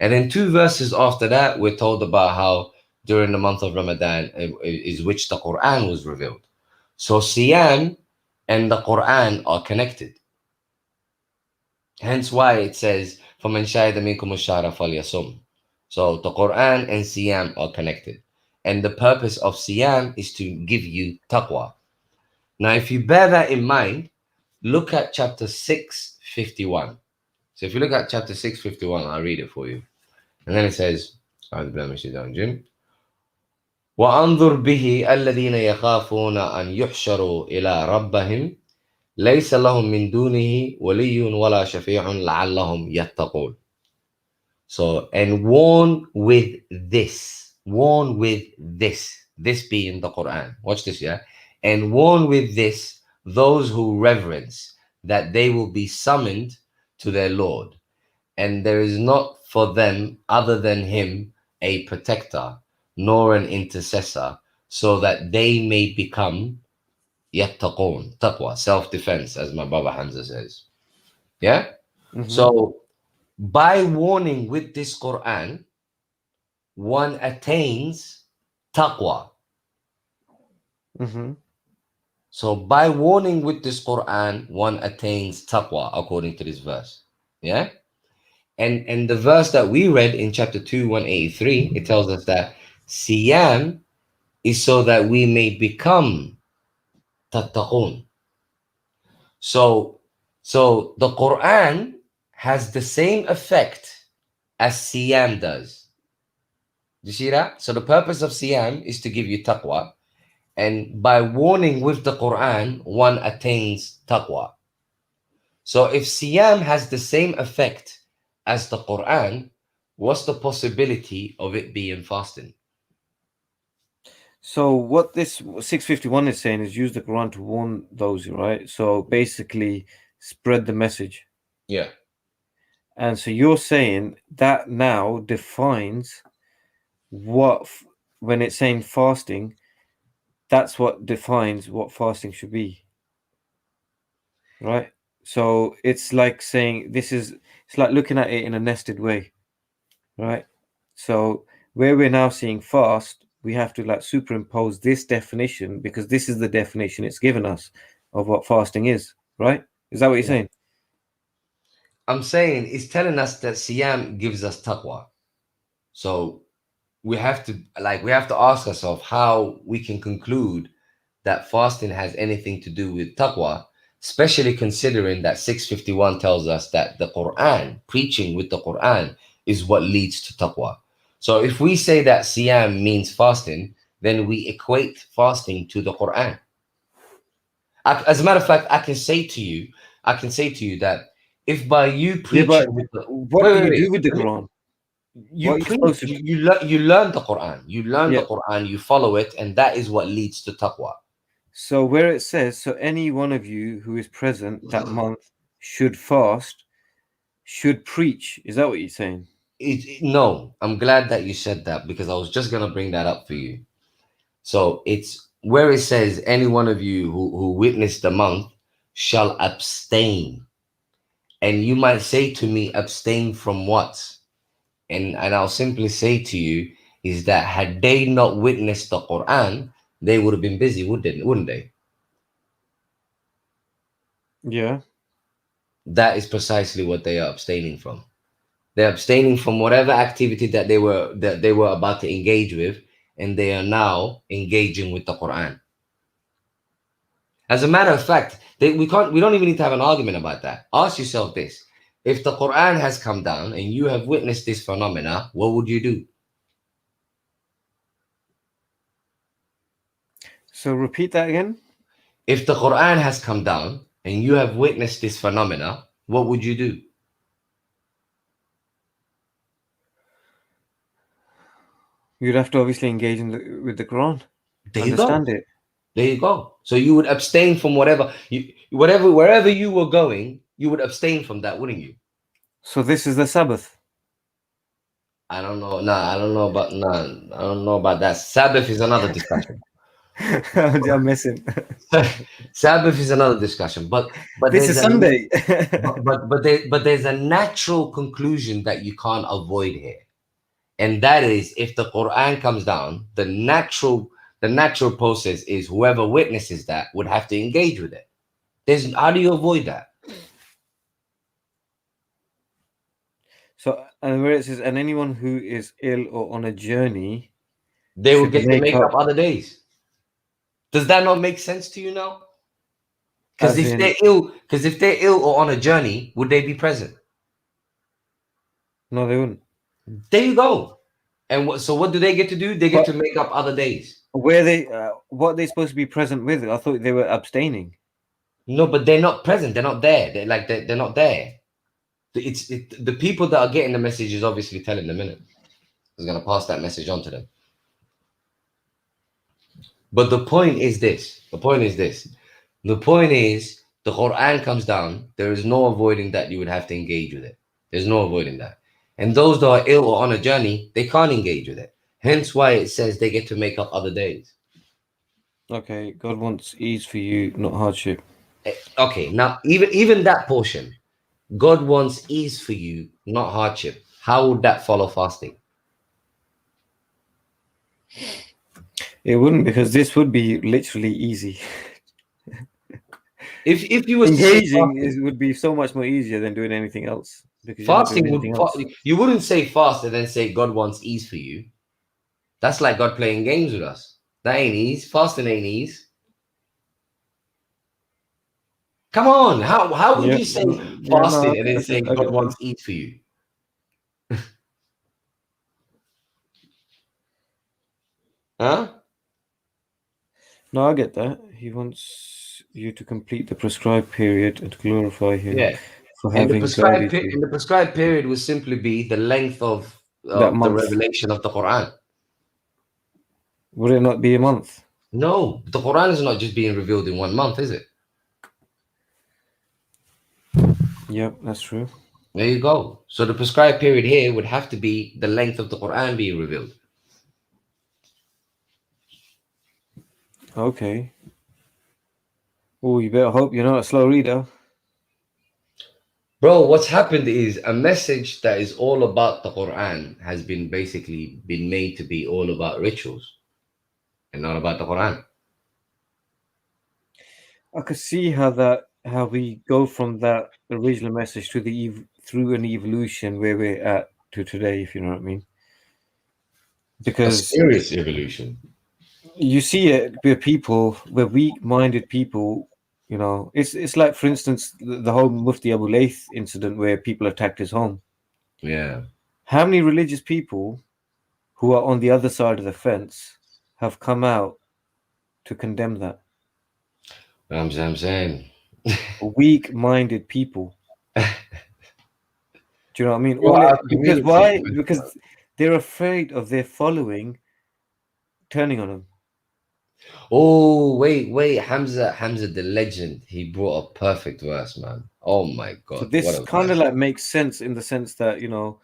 And then 2 verses after that, we're told about how during the month of Ramadan is which the Quran was revealed. So Siyam and the Quran are connected. Hence why it says, فَمَنْ شَهِدَ مِنْكُمُ الشَّهْرَ فَلْيَصُمْ. So the Quran and Siyam are connected. And the purpose of Siyam is to give you taqwa. Now, if you bear that in mind, look at chapter 651. So if you look at chapter 651, I'll read it for you. And then it says, وَأَنظُرْ بِهِ الَّذِينَ يَخَافُونَ أَنْ يُحْشَرُوا إِلَىٰ رَبَّهِمْ لَيْسَ لَهُم مِّن دُونِهِ وَلِيٌّ وَلَا شَفِيعٌ لَعَلَّهُمْ يَتَّقُونَ. So, and warn with this, this being the Quran. Watch this, yeah? And warn with this those who reverence that they will be summoned to their Lord, and there is not for them other than him a protector, nor an intercessor, so that they may become yattaqun, taqwa, self-defense, as my Baba Hamza says. Yeah? Mm-hmm. So by warning with this Quran, one attains taqwa. Mm-hmm. So by warning with this Quran, one attains taqwa, according to this verse. Yeah? And the verse that we read in chapter 2, 183, it tells us that Siyam is so that we may become tattaqun. So the Quran has the same effect as Siyam does. Do you see that? So the purpose of Siyam is to give you taqwa. And by warning with the Quran, one attains taqwa. So if Siyam has the same effect as the Quran, what's the possibility of it being fasting? So what this 651 is saying is use the Quran to warn those, right? So basically spread the message. Yeah. And so you're saying that now defines when it's saying fasting, that's what defines what fasting should be. Right? So it's like saying it's like looking at it in a nested way. Right? So where we're now seeing fast, we have to like superimpose this definition because this is the definition it's given us of what fasting is, right? Is that what you're saying? I'm saying it's telling us that Siyam gives us taqwa. So we have to ask ourselves how we can conclude that fasting has anything to do with taqwa, especially considering that 651 tells us that the Quran, preaching with the Quran, is what leads to taqwa. So if we say that Siyam means fasting, then we equate fasting to the Quran. As a matter of fact, I can say to you that if by you preaching but with the, what wait, do you wait, do with the wait. Quran? You What are you preach, supposed to you learn the Quran. You learn Yeah. the Quran, you follow it, and that is what leads to taqwa. So where it says, so any one of you who is present that month should fast, should preach. Is that what you're saying? No, I'm glad that you said that because I was just gonna bring that up for you. So it's where it says any one of you who witnessed the month shall abstain. And you might say to me, abstain from what? And I'll simply say to you is that had they not witnessed the Quran, they would have been busy, wouldn't they? Yeah. That is precisely what they are abstaining from. They're abstaining from whatever activity that they were about to engage with, and they are now engaging with the Quran. As a matter of fact, we don't even need to have an argument about that. Ask yourself this: if the Quran has come down and you have witnessed this phenomena, what would you do? So repeat that again. If the Quran has come down and you have witnessed this phenomena, what would you do? You'd have to obviously engage with the Quran. There you Understand go. it. There you go. So you would abstain from wherever you were going, you would abstain from that, wouldn't you? So this is the Sabbath. I don't know. I don't know about that. Sabbath is another discussion. I'm messing. Sabbath is another discussion. But This there's is Sunday. but there's a natural conclusion that you can't avoid here. And that is if the Quran comes down, the natural process is whoever witnesses that would have to engage with it. How do you avoid that? So, and where it says, and anyone who is ill or on a journey, They will should get to make make up- up other days. Does that not make sense to you now? Because As if in- they're ill or on a journey, would they be present? no, they wouldn't. There you go. And so what do they get to do? They get But- to make up other days. Where they, what are they supposed to be present with? I thought they were abstaining. No, but they're not present. They're not there. They're not there. The people that are getting the message is obviously telling them, innit? Is going to pass that message on to them. But the point is this. The point is the Quran comes down. There is no avoiding that you would have to engage with it. There's no avoiding that. And those that are ill or on a journey, they can't engage with it. Hence why it says they get to make up other days. Okay, God wants ease for you, not hardship. Okay, now even that portion, God wants ease for you, not hardship. How would that follow fasting? It wouldn't, because this would be literally easy. If you were to say Engaging would be so much more easier than doing anything else. Because you're not doing fasting anything else. you wouldn't say fast and then say God wants ease for you. That's like God playing games with us. That ain't ease. Fasting ain't ease. Come on, how would you say fasting and then say God wants ease for you? Huh? No, I get that. He wants you to complete the prescribed period and glorify him for And having guided you. the prescribed period would simply be the length of That the month. revelation of the Quran. Would it not be a month? No, the Quran is not just being revealed in 1 month, is it? Yep, that's true. There you go. So the prescribed period here would have to be the length of the Quran being revealed. Okay. Oh, you better hope you're not a slow reader. Bro, what's happened is a message that is all about the Quran has been basically been made to be all about rituals and not about the Quran. I could see how we go from that original message to the through an evolution where we're at to today, if you know what I mean. A Because serious evolution. you see it where people, where weak-minded people, you know, it's like, for instance, the whole Mufti Abu Layth incident where people attacked his home. Yeah. How many religious people who are on the other side of the fence have come out to condemn that? I'm saying. Weak-minded people. Do you know what I mean? Well, our Because community- why? Because they're afraid of their following turning on them. Oh, wait, Hamza the legend. He brought a perfect verse, man. Oh my god. So this what a kind of verse. like makes sense in the sense that, you know,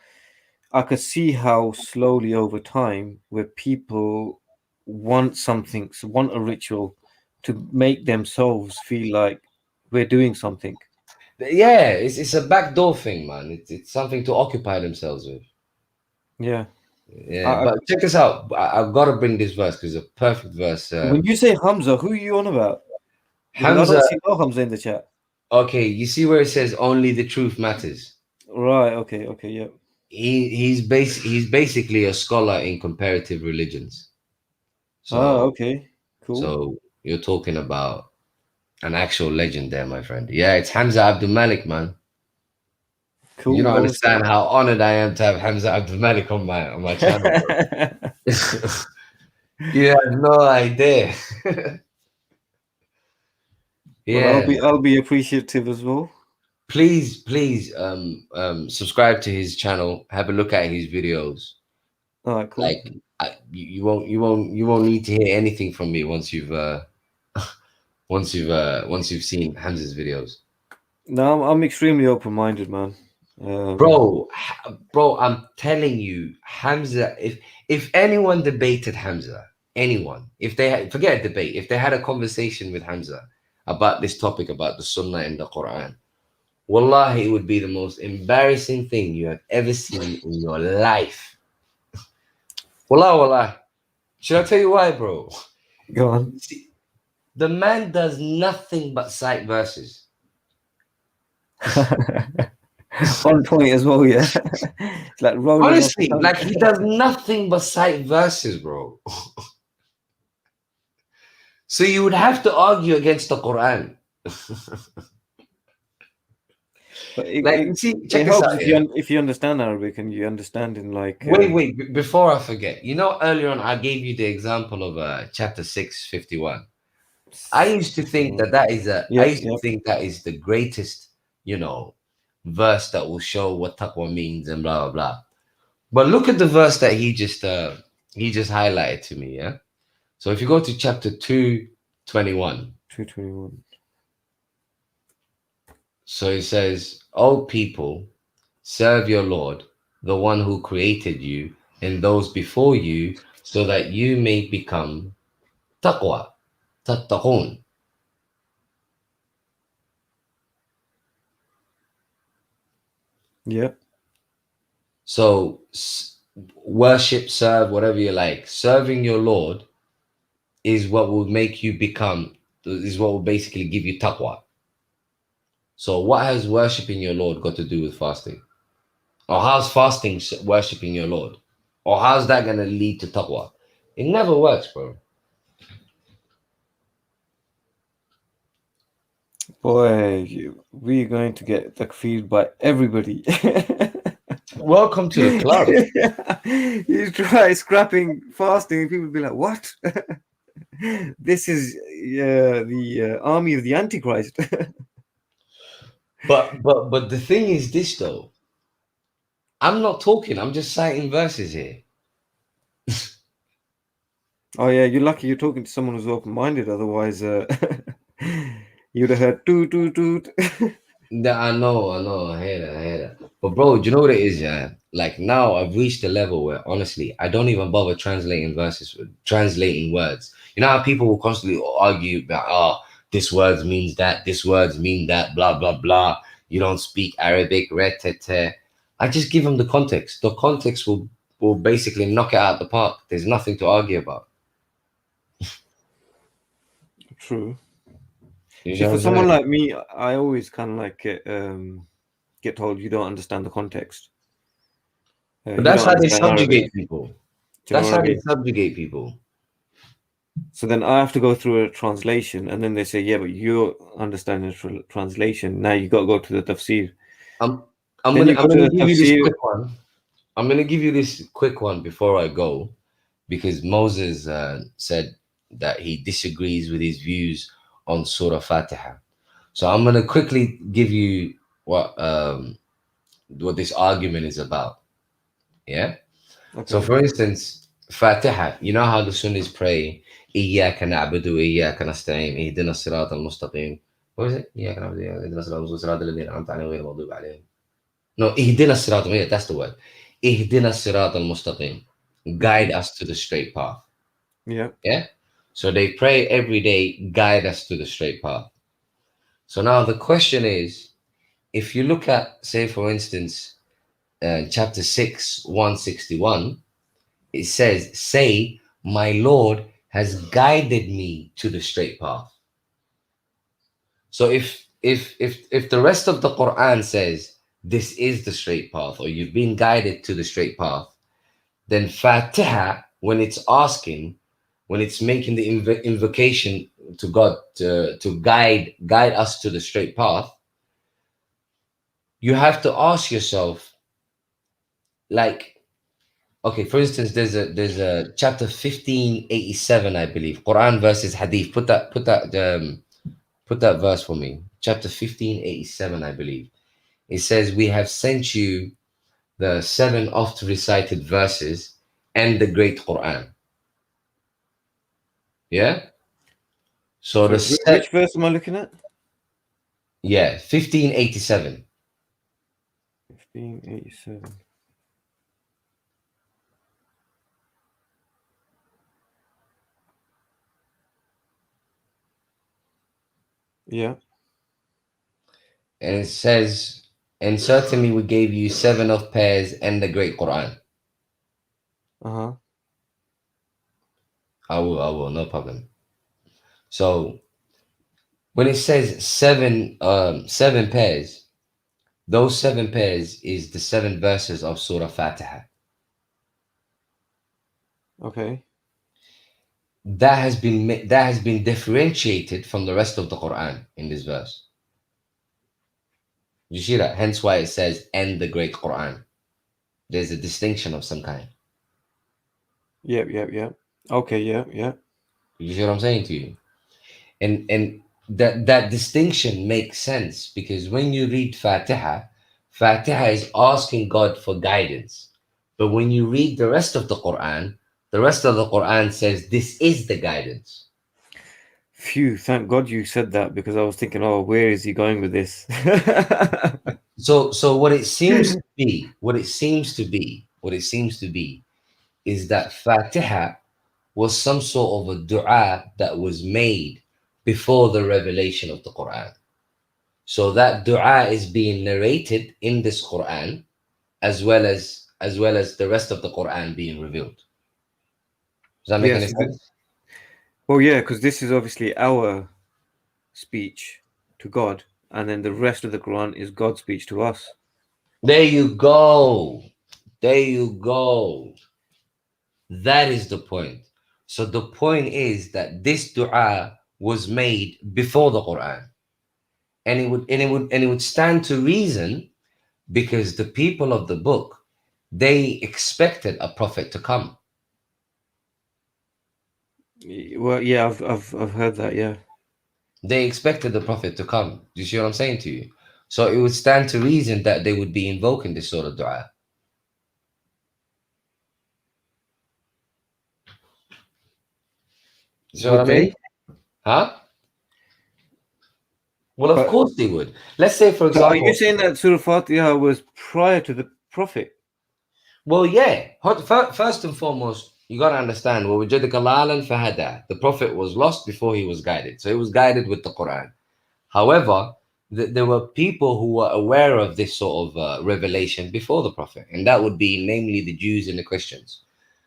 I could see how slowly over time where people want something, want a ritual to make themselves feel like we're doing something. Yeah, it's a backdoor thing, man. It's something to occupy themselves with. Yeah. Yeah, but check this out. I've got to bring this verse because it's a perfect verse. When you say Hamza, who are you on about? Because I Hamza. don't see no Hamza in the chat. Okay, you see where it says only the truth matters. Right. Okay. Yeah. He's basically a scholar in comparative religions. So, Okay. Cool. So you're talking about an actual legend there, my friend. Yeah, it's Hamza Abdul Malik, man. Cool. You don't understand how honored I am to have Hamza Abdul Malik on my channel. You have no idea. Yeah. Well, I'll be appreciative as well. Please subscribe to his channel. Have a look at his videos. All right, cool. Like you won't need to hear anything from me once you've seen Hamza's videos. No, I'm extremely open-minded, man. Bro, I'm telling you, Hamza. If anyone debated Hamza, if they had, forget a debate, if they had a conversation with Hamza about this topic about the Sunnah and the Quran, wallahi, it would be the most embarrassing thing you have ever seen in your life. Wallah. Should I tell you why, bro? Go on. See, the man does nothing but cite verses. On point as well, yeah. It's like rolling. Honestly, like he does nothing but cite verses, bro. So you would have to argue against the Quran. But check this out. If you understand Arabic and you understand in like. Wait, before I forget, you know, earlier on I gave you the example of chapter 6:51. I used to think that is the greatest, you know, verse that will show what taqwa means and blah blah blah. But look at the verse that he just highlighted to me, yeah. So if you go to chapter 2:21. 2:21. So it says, "O people, serve your Lord, the one who created you and those before you, so that you may become taqwa, tattaqun." Yeah. So worship, serve, whatever you like. Serving your Lord is what will make you become, is what will basically give you taqwa. So what has worshiping your Lord got to do with fasting? Or how's fasting worshiping your Lord? Or how's that going to lead to taqwa? It never works, bro. Boy, we're going to get takfir by everybody. Welcome to the club. You try scrapping fasting, people will be like, what? This is the army of the Antichrist. But the thing is this, though. I'm not talking. I'm just citing verses here. Oh, yeah, you're lucky you're talking to someone who's open-minded. Otherwise, you'd have heard toot, toot, toot. I know. I hear that. But bro, do you know what it is, yeah? Like now I've reached a level where honestly, I don't even bother translating words. You know how people will constantly argue about, this word means that, this words mean that, blah, blah, blah. you don't speak Arabic, I just give them the context. The context will basically knock it out of the park. There's nothing to argue about. True. You See, know for what I'm someone saying? like me, I always kind of like get told you don't understand the context. But You that's don't how they understand Arabic. subjugate people. Do you know That's what I how they mean? subjugate people. So then I have to go through a translation, and then they say, "Yeah, but you're understanding the translation. Now you got to go to the tafsir." I'm Then gonna you go to the give you this tafsir. quick one. I'm gonna give you this quick one before I go, because Moses said that he disagrees with his views on Surah Fatiha. So I'm gonna quickly give you what this argument is about. Yeah. So Okay. for instance, Fatiha, you know how the Sunnis pray, إياك نعبد وإياك نستعين اهدنا الصراط المستقيم. What is it? إياك نعبد وإياك اهدنا الصراط المستقيم صراط الذين أنعمت عليهم غير المغضوب عليهم. No, اهدنا الصراط. Yeah, that's the word. اهدنا الصراط المستقيم. Guide us to the straight path. Yeah. Yeah. So they pray every day, guide us to the straight path. So now the question is, if you look at, say, for instance, chapter 6, 161, it says, say, my Lord has guided me to the straight path. So if the rest of the Quran says this is the straight path, or you've been guided to the straight path, then Fatiha, when it's asking, when it's making the invocation to God to guide us to the straight path, you have to ask yourself, like, okay, for instance, there's a chapter 1587, I believe, Quran versus Hadith. Put that verse for me. Chapter 1587, I believe. It says, we have sent you the 7 oft recited verses and the great Quran. Yeah. So So which verse am I looking at? Yeah, 1587. 1587. Yeah. And it says, and certainly we gave you 7 of pairs and the great Quran. Uh-huh. I will, no problem. So when it says 7 pairs, those 7 pairs is the 7 verses of Surah Fatiha. Okay. That has been differentiated from the rest of the Quran in this verse. You see that? Hence why it says, and the great Quran. There's a distinction of some kind. Yep. Okay, yeah. You see what I'm saying to you? And that distinction makes sense, because when you read Fatiha is asking God for guidance. But when you read the rest of the Quran says this is the guidance. Phew, thank God you said that, because I was thinking, oh, where is he going with this? So what it seems to be is that Fatiha was some sort of a dua that was made before the revelation of the Quran. So that dua is being narrated in this Quran, as well as the rest of the Quran being revealed. Does that make any sense? Well, yeah, because this is obviously our speech to God, and then the rest of the Quran is God's speech to us. There you go. That is the point. So the point is that this dua was made before the Quran, and it would stand to reason, because the people of the book, they expected a prophet to come. Well, yeah, I've heard that. Yeah. They expected the prophet to come. Do you see what I'm saying to you? So it would stand to reason that they would be invoking this sort of dua. See what I mean? Huh? Well, of course they would. Let's say, for example, are you saying that Surah Fatiha was prior to the prophet? Well, yeah. First and foremost, you got to understand, the prophet was lost before he was guided. So he was guided with the Quran. However, there were people who were aware of this sort of revelation before the Prophet, and that would be namely the Jews and the Christians.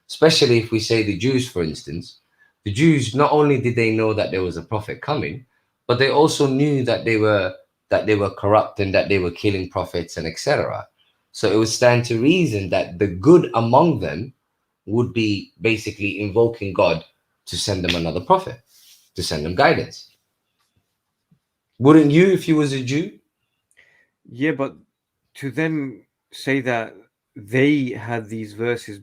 Especially if we say the Jews, for instance, the Jews, not only did they know that there was a prophet coming, but they also knew that they were corrupt and that they were killing prophets and etc. So it would stand to reason that the good among them would be basically invoking God to send them another prophet, to send them guidance. Wouldn't you if you was a Jew? Yeah, but to then say that they had these verses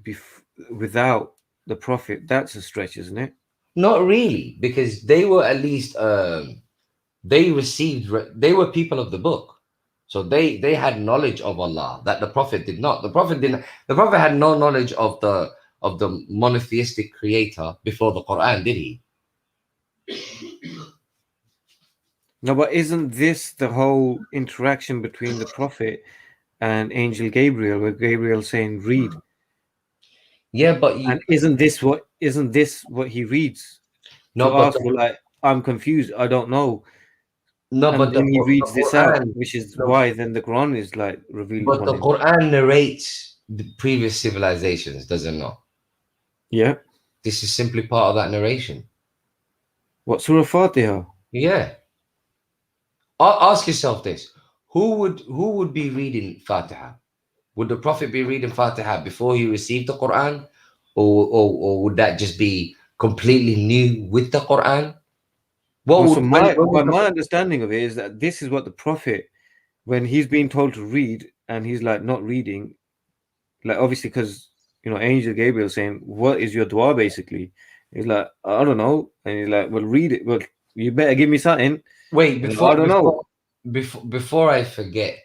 without the Prophet, that's a stretch, isn't it? Not really, because they were at least they were people of the book, so they had knowledge of Allah that the Prophet did not. The Prophet had no knowledge of the monotheistic creator before the Quran, did he? No, but isn't this the whole interaction between the Prophet and Angel Gabriel, where Gabriel saying read? Yeah, but And isn't this what he reads? no, To but ask, well, like, I'm confused, I don't know. no, And but then he reads the this out, Quran, which is no, why then the Quran is like revealed but upon the him. Quran narrates the previous civilizations, does it not? Yeah. This is simply part of that narration. What, Surah Fatiha? Yeah. Ask yourself this: who would be reading Fatiha? Would the Prophet be reading Fatiha before he received the Quran, or would that just be completely new with the Quran? What Also, would my understanding of it is that this is what the Prophet, when he's being told to read and he's like not reading, like obviously because Angel Gabriel saying, "What is your dua?" Basically, he's like, "I don't know," and he's like, "Well, read it. Well, you better give me something." Wait, I don't know. Before I forget,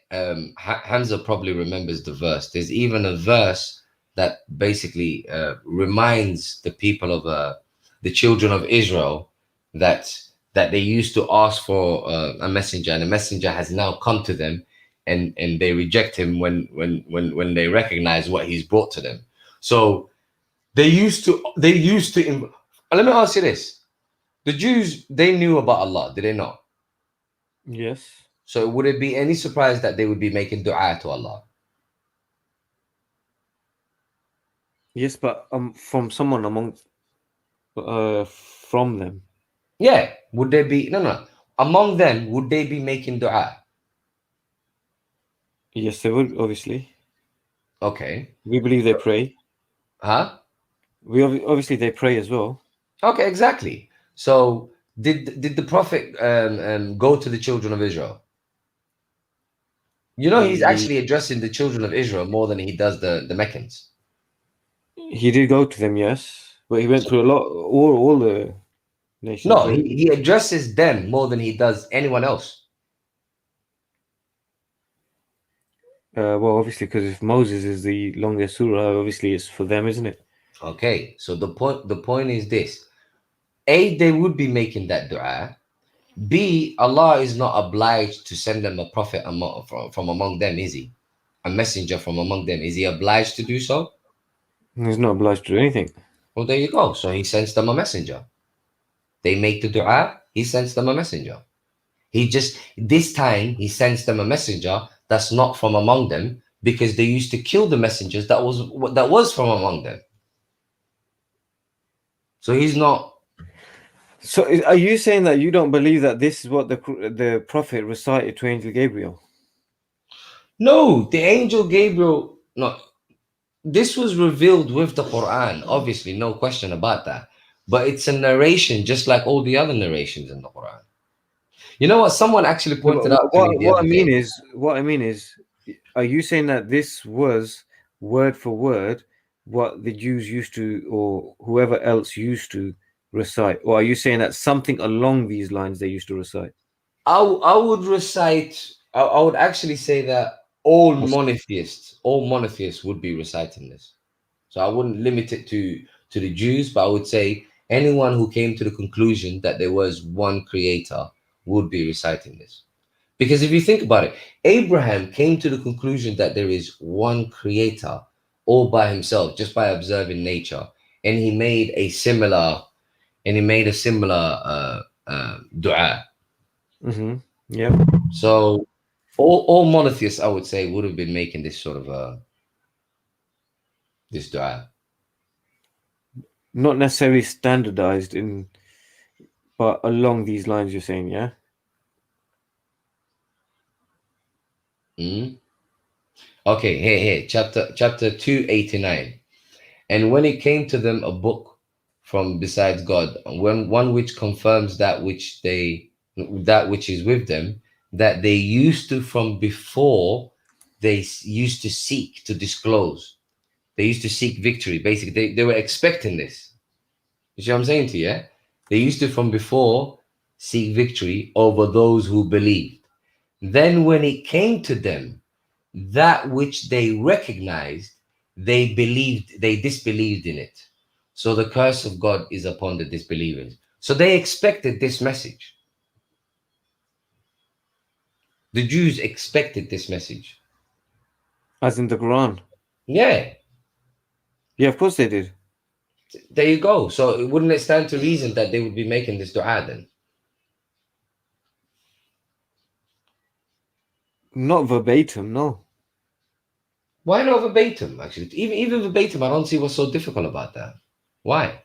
Hamza probably remembers the verse. There's even a verse that basically reminds the people of the children of Israel that they used to ask for a messenger, and a messenger has now come to them, and they reject him when they recognize what he's brought to them. So they used to. Let me ask you this: the Jews, they knew about Allah, did they not? Yes. So would it be any surprise that they would be making dua to Allah? Yes, but from someone from them. Yeah. Would they be no among them? Would they be making dua? Yes, they would, obviously. Okay. We believe they pray. Huh? We obviously they pray as well. Okay, exactly. So did the Prophet go to the children of Israel? He's actually addressing the children of Israel more than he does the Meccans. He did go to them, yes, but he went through a lot, all the nations. No, he addresses them more than he does anyone else. Well, obviously, because if Moses is the longest surah, obviously it's for them, isn't it? Okay, so the point is this: A, they would be making that dua. B, Allah is not obliged to send them a prophet from among them, is he? A messenger from among them. Is he obliged to do so? He's not obliged to do anything. Well, there you go. So he sends them a messenger. They make the dua, he sends them a messenger. This time he sends them a messenger that's not from among them, because they used to kill the messengers that was from among them. So he's not. So are you saying that you don't believe that this is what the Prophet recited to Angel Gabriel? No, the angel Gabriel, no. This was revealed with the Quran, obviously, no question about that. But it's a narration just like all the other narrations in the Quran. You know what? Someone actually pointed out to me the other day. What I mean is, are you saying that this was word for word what the Jews used to, or whoever else used to recite, or are you saying that something along these lines they used to recite? I would recite. I would actually say that all monotheists would be reciting this. So I wouldn't limit it to the Jews, but I would say anyone who came to the conclusion that there was one creator would be reciting this. Because if you think about it, Abraham came to the conclusion that there is one creator all by himself, just by observing nature, and he made a similar dua. Mm-hmm. Yeah. So all monotheists, I would say, would have been making this sort of this dua. Not necessarily standardized in, but along these lines you're saying, yeah? Hmm? Okay, here, chapter 289. And when it came to them a book from besides God, when one which confirms that which is with them, that they used to from before, used to seek to disclose. They used to seek victory. Basically, they were expecting this. You see what I'm saying to you? Yeah? They used to from before seek victory over those who believed. Then when it came to them, that which they recognized, they disbelieved in it. So the curse of God is upon the disbelievers. So they expected this message. The Jews expected this message. As in the Quran. Yeah, Yeah, of course they did. there you go. So wouldn't it stand to reason that they would be making this dua then? Not verbatim, no. Why not verbatim, actually? Even verbatim, I don't see what's so difficult about that. Why?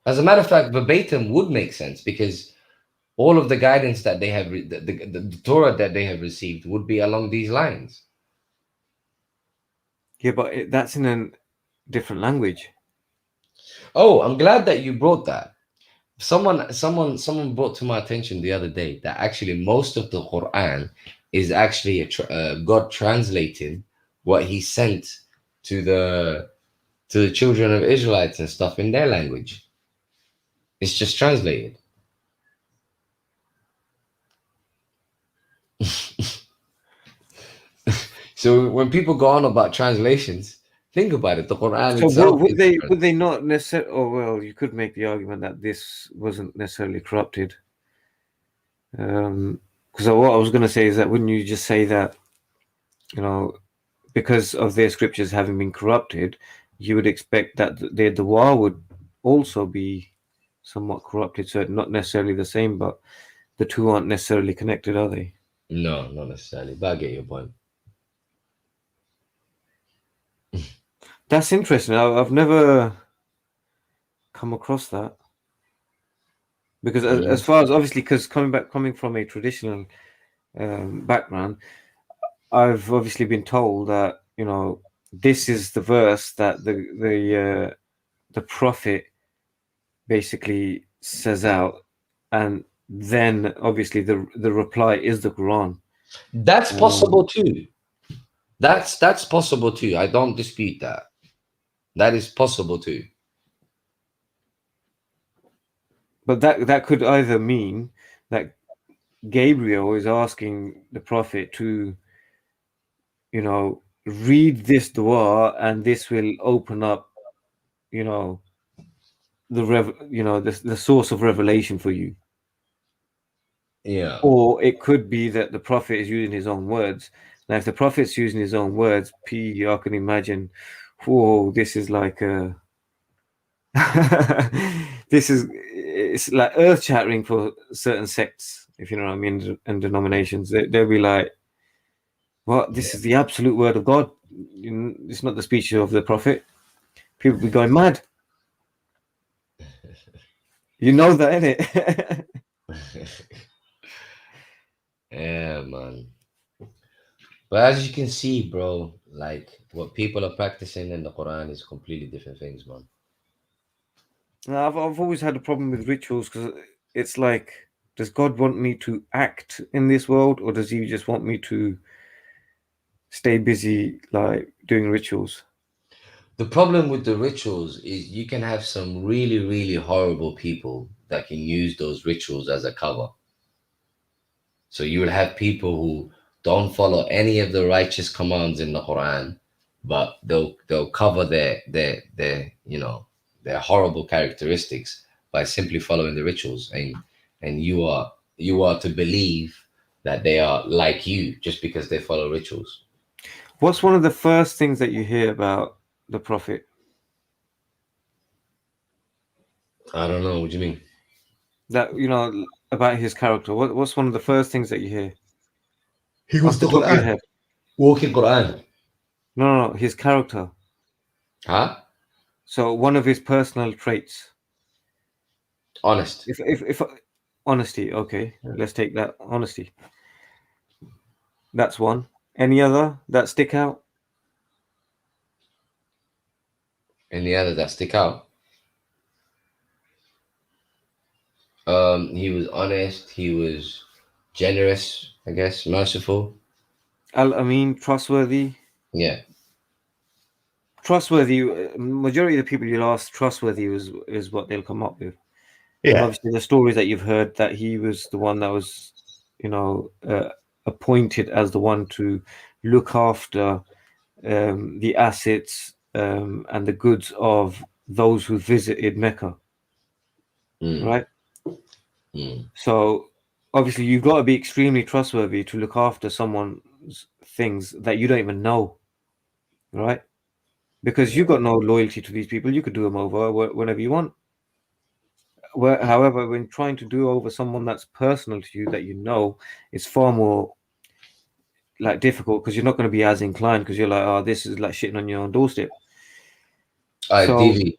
As a matter of fact, verbatim would make sense because all of the guidance that they have, the Torah that they have received would be along these lines. Yeah, but that's in a different language. Oh, I'm glad that you brought that. Someone brought to my attention the other day that actually most of the Quran is actually God translating what He sent to the children of Israelites and stuff in their language. It's just translated. So when people go on about translations, think about it. The Quran So itself would they not necessarily? Oh well, you could make the argument that this wasn't necessarily corrupted. Because what I was going to say is that wouldn't you just say that, you know, because of their scriptures having been corrupted, you would expect that their dua would also be somewhat corrupted. So not necessarily the same, but the two aren't necessarily connected, are they? No, not necessarily. But I get your point. That's interesting. I've never come across that. Because as far as obviously, because coming from a traditional background, I've obviously been told that, you know, this is the verse that the prophet basically says out, and then obviously the reply is the Quran. That's possible too. That's possible too. I don't dispute that. That is possible too. But that could either mean that Gabriel is asking the prophet to, you know, read this dua and this will open up, you know, the source of revelation for you. Yeah. Or it could be that the prophet is using his own words. Now, if the prophet's using his own words, I can imagine, whoa, this is like it's like earth shattering for certain sects, if you know what I mean, and denominations. They'll be like, "What? This is the absolute word of God. It's not the speech of the prophet." People be going mad. You know that, innit? Yeah, man. But as you can see, bro, like what people are practicing in the Quran is completely different things, man. Now, I've always had a problem with rituals because it's like, does God want me to act in this world, or does He just want me to stay busy, like doing rituals? The problem with the rituals is you can have some really, really horrible people that can use those rituals as a cover. So you will have people who don't follow any of the righteous commands in the Quran, but they'll cover their their horrible characteristics by simply following the rituals, and you are to believe that they are like you just because they follow rituals. What's one of the first things that you hear about the Prophet? I don't know what do you mean. That, you know, about his character? What's one of the first things that you hear? He Off the top of your head. Walking Quran. No, his character. Huh? So one of his personal traits. Honest. If honesty, okay, let's take that. Honesty. That's one. Any other that stick out? Any other that stick out? He was honest. He was generous, I guess, merciful. Al-Amin, trustworthy. Yeah. Trustworthy. Majority of the people you'll ask, trustworthy is what they'll come up with. Yeah. Obviously, the stories that you've heard that he was the one that was, appointed as the one to look after the assets and the goods of those who visited Mecca, right? So obviously you've got to be extremely trustworthy to look after someone's things that you don't even know, right? Because you've got no loyalty to these people. You could do them over whenever you want. However, when trying to do over someone that's personal to you that you know, it's far more like difficult because you're not going to be as inclined because you're like, oh, this is like shitting on your own doorstep. All right, So DV.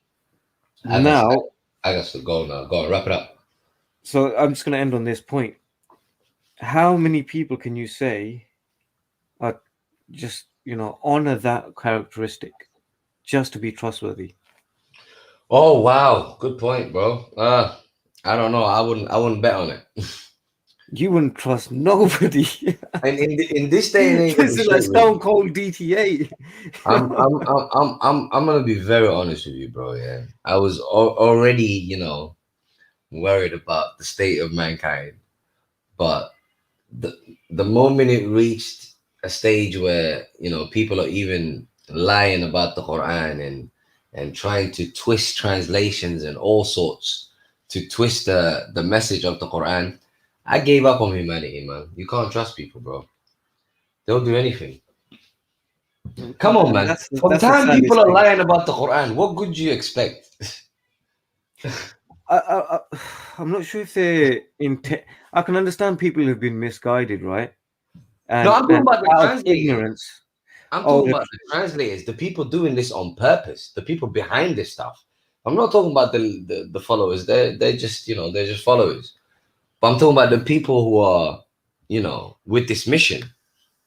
now, I got to go now. Go on, wrap it up. so I'm just going to end on this point. How many people can you say are just, honor that characteristic just to be trustworthy? Oh wow, good point, bro. I don't know. I wouldn't bet on it. You wouldn't trust nobody. And in this day and age, This is like Stone Cold DTA. I'm gonna be very honest with you, bro. Yeah, I was already, worried about the state of mankind, but the moment it reached a stage where people are even lying about the Quran and trying to twist translations and all sorts to twist the message of the Quran, I gave up on humanity, man. You can't trust people, bro. They'll do anything. Come on, man. From that's time the people are saddest lying about the Quran, what good do you expect? I'm not sure if they're I can understand people who've been misguided, right? No, I'm talking about the out of translators. ignorance. I'm talking about the translators, the people doing this on purpose, the people behind this stuff. I'm not talking about the followers. They're just they're just followers. But I'm talking about the people who are with this mission.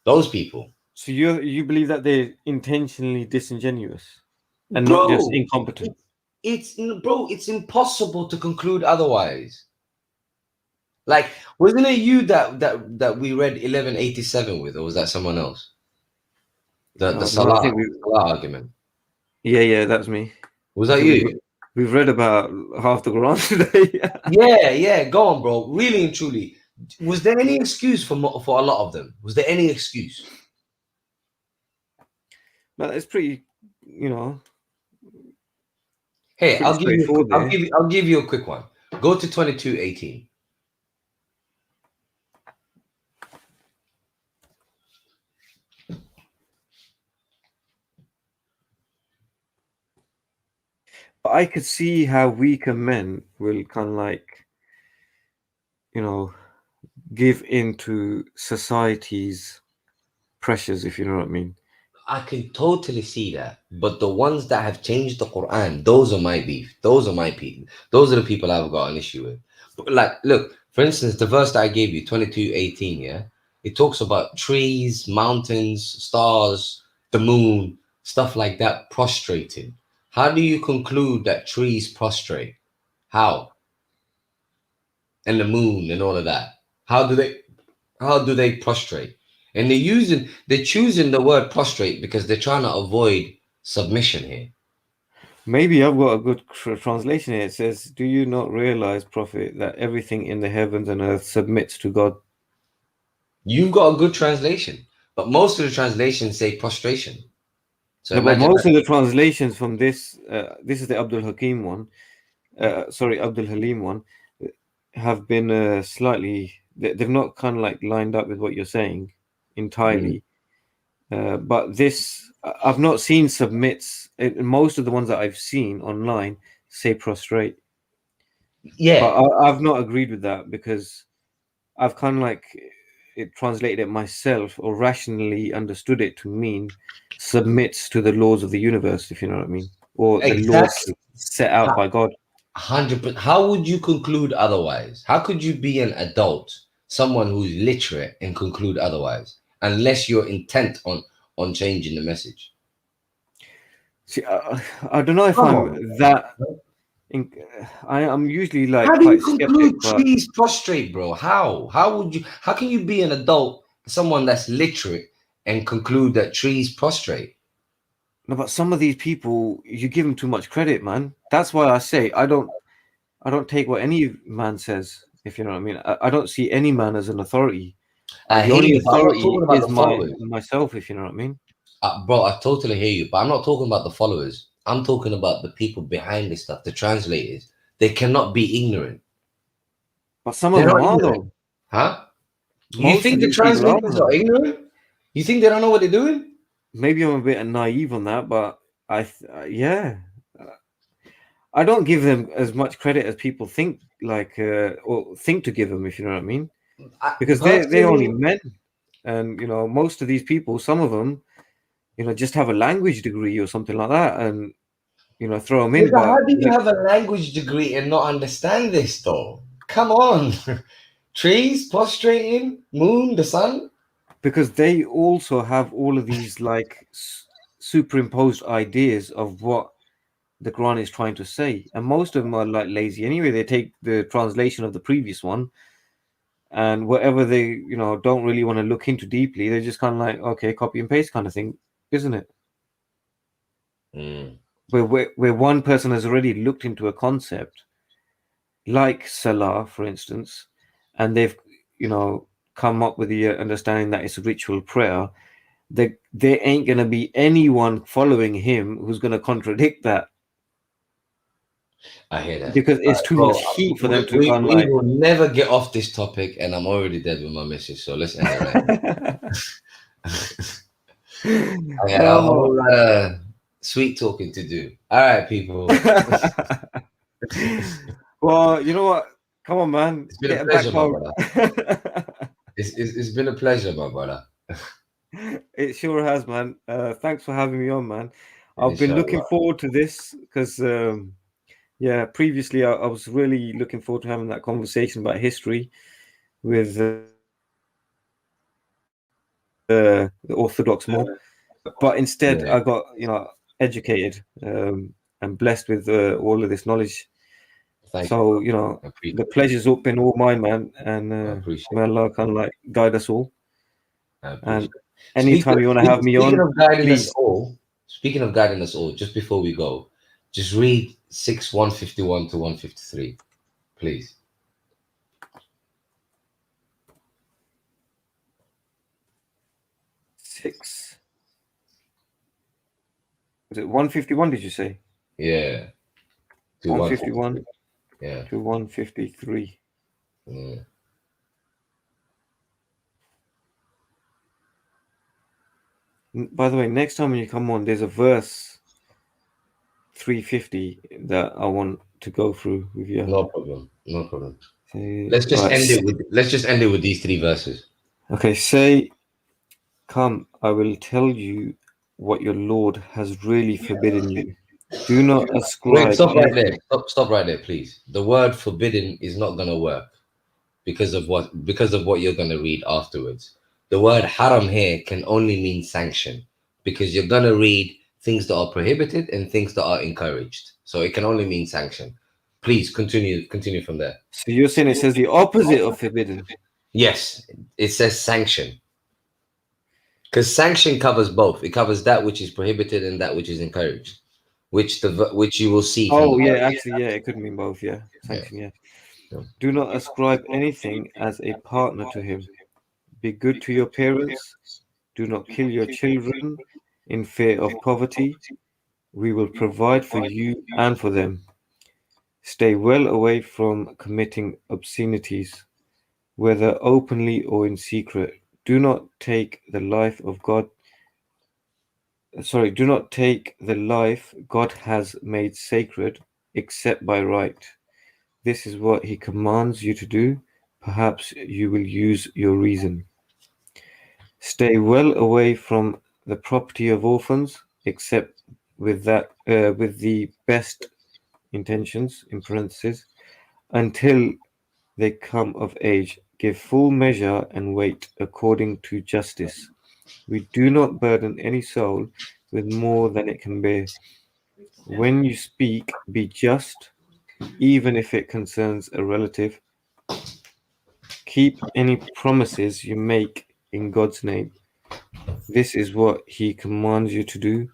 Those people. So you believe that they're intentionally disingenuous and Bro, not just incompetent? It's impossible to conclude otherwise. Like, wasn't it you that we read 1187 with, or was that someone else? The Salah argument. Yeah, that's me. Was that you? We've read about half the Quran today. Yeah. Go on, bro. Really and truly, was there any excuse for a lot of them? Was there any excuse? No, it's pretty, Hey, I'll give you a quick one. Go to 22:18. I could see how weaker men will kind of like, give into society's pressures, if you know what I mean. I can totally see that. But the ones that have changed the Quran, those are my beef. Those are my people. Those are the people I've got an issue with. But like, look, for instance, the verse that I gave you, 22:18, yeah? It talks about trees, mountains, stars, the moon, stuff like that prostrating. How do you conclude that trees prostrate? How? And the moon and all of that. How do they prostrate? And they're choosing the word prostrate because they're trying to avoid submission here. Maybe I've got a good translation here. It says, "Do you not realize, Prophet, that everything in the heavens and earth submits to God?" You've got a good translation, but most of the translations say prostration. So no, but most of the translations from this is the Abdul Hakim one. Abdul Halim one, have been slightly. They've not kind of like lined up with what you're saying entirely. But this, I've not seen submits. Most of the ones that I've seen online say prostrate. Yeah, But I've not agreed with that because I've kind of like it translated it myself or rationally understood it to mean submits to the laws of the universe, if you know what I mean, or the laws exactly. set out by God. 100%. How would you conclude otherwise? How could you be an adult, someone who's literate, and conclude otherwise, unless you're intent on changing the message? See, I don't know if Come I'm on. that. In, I'm usually like How do you quite skeptic, conclude but trees prostrate, bro? How? How would you? How can you be an adult, someone that's literate, and conclude that trees prostrate? no, but some of these people, you give them too much credit, man. That's why I say I don't take what any man says, if you know what I mean. I don't see any man as an authority. I The hear only you, but I'm not authority talking about is the followers. myself, if you know what I mean. Bro, I totally hear you, but I'm not talking about the followers. I'm talking about the people behind this stuff, the translators. They cannot be ignorant. But some of They're them not are ignorant, though. huh? You Most of think the these people are, translators are man. ignorant? You think they don't know what they're doing? Maybe I'm a bit naive on that, but yeah, I don't give them as much credit as people think, like or think to give them, if you know what I mean, because they're only Personally, men, and you know most of these people, some of them, you know, just have a language degree or something like that, and you know throw them yeah, in. but how But do you have a language degree and not understand this, though? Come on. Trees, prostrating, moon, the sun. because they also have all of these like superimposed ideas of what the Quran is trying to say, and most of them are like lazy anyway. They take the translation of the previous one, and whatever they don't really want to look into deeply, they're just kind of like, okay, copy and paste kind of thing, isn't it? Mm. Where one person has already looked into a concept like Salah, for instance, and they've come up with the understanding that it's a ritual prayer. There ain't going to be anyone following him who's going to contradict that, I hear that. because it's too much heat for them to kind of We like. will never get off this topic, and I'm already dead with my message, so let's end it right now. I got a whole lot of sweet talking to do. All right, people. Well, you know what? Come on, man. It's been Get a it back pleasure, my home. brother. It's been a pleasure, my brother. It sure has, man. Thanks for having me on, man. I've been looking Inshallah. forward to this because, yeah, previously I was really looking forward to having that conversation about history with the Orthodox more. But instead, Yeah. I got, educated and blessed with all of this knowledge. Thank So, you. I appreciate the pleasure's up in all mine, man. And I appreciate may Allah kind of like guide us all. I And appreciate anytime you want to have me on, of guiding us please. all, speaking of guiding us all, just before we go, just read 151 to 153, please. Six. Was it 151? Did you say? Yeah. To 151 Yeah. to 153. Yeah. By the way, next time when you come on, there's a verse 350 that I want to go through with you. No problem. No problem. Say, Let's just right. end it with these three verses. Okay, say, come, I will tell you what your Lord has really forbidden you. Do not ascribe. Wait, stop right there. Stop right there, please. The word forbidden is not gonna work because of what you're gonna read afterwards. The word haram here can only mean sanction, because you're gonna read things that are prohibited and things that are encouraged. So it can only mean sanction. Please continue from there. So you're saying it says the opposite of forbidden? Yes, it says sanction. Because sanction covers both. It covers that which is prohibited and that which is encouraged, which you will see. Oh yeah, actually, yeah, it could mean both. Yeah, sanction. Yeah. Yeah. Do not ascribe anything as a partner to him. Be good to your parents. Do not kill your children in fear of poverty. We will provide for you and for them. Stay well away from committing obscenities, whether openly or in secret. Do not take the life God has made sacred except by right. This is what he commands you to do. Perhaps you will use your reason. Stay well away from the property of orphans, except with the best intentions, in parentheses, until they come of age. Give full measure and weight according to justice. We do not burden any soul with more than it can bear. When you speak, be just, even if it concerns a relative. Keep any promises you make in God's name. This is what he commands you to do,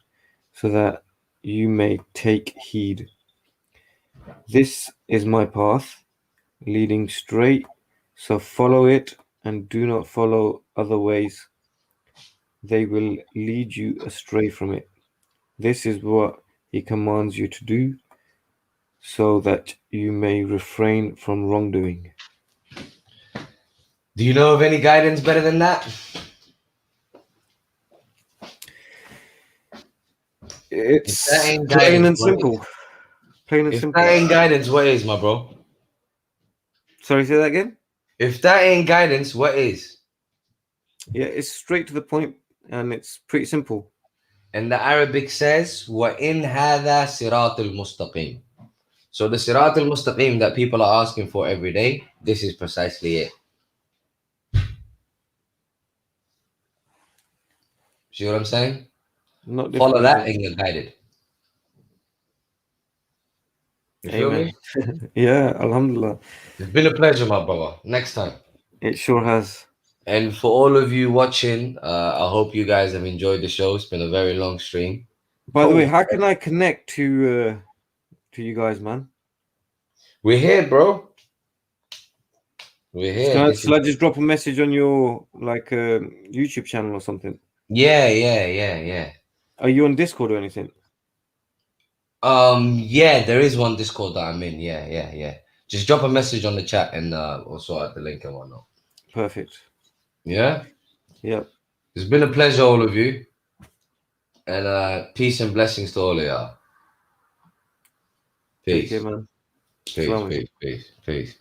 so that you may take heed. This is my path, leading straight, so follow it and do not follow other ways. They will lead you astray from it. This is what he commands you to do, so that you may refrain from wrongdoing. Do you know of any guidance better than that? It's that ain't plain and guidance, what simple. Plain and If simple. that ain't guidance, what is, my bro? Sorry, say that again? If that ain't guidance, what is? Yeah, it's straight to the point and it's pretty simple. And the Arabic says, وَإِنْ هَذَا صِرَاطُ الْمُسْتَقِيمِ. So the Sirat al-Mustaqim that people are asking for every day, this is precisely it. See what I'm saying? Not Follow difficult, that is it? and you're guided. You feel Amen. me? Yeah, alhamdulillah. It's been a pleasure, my brother. Next time. It sure has. And for all of you watching, I hope you guys have enjoyed the show. It's been a very long stream. By the way, how can I connect to you guys, man? We're here, bro. We're here. Shall I just drop a message on your YouTube channel or something? Yeah. Are you on Discord or anything? Yeah, there is one Discord that I'm in. Yeah. Just drop a message on the chat and we'll sort out the link and whatnot. Perfect. Yeah? Yep. It's been a pleasure, all of you. And peace and blessings to all of y'all. Peace. Take care, man. Peace.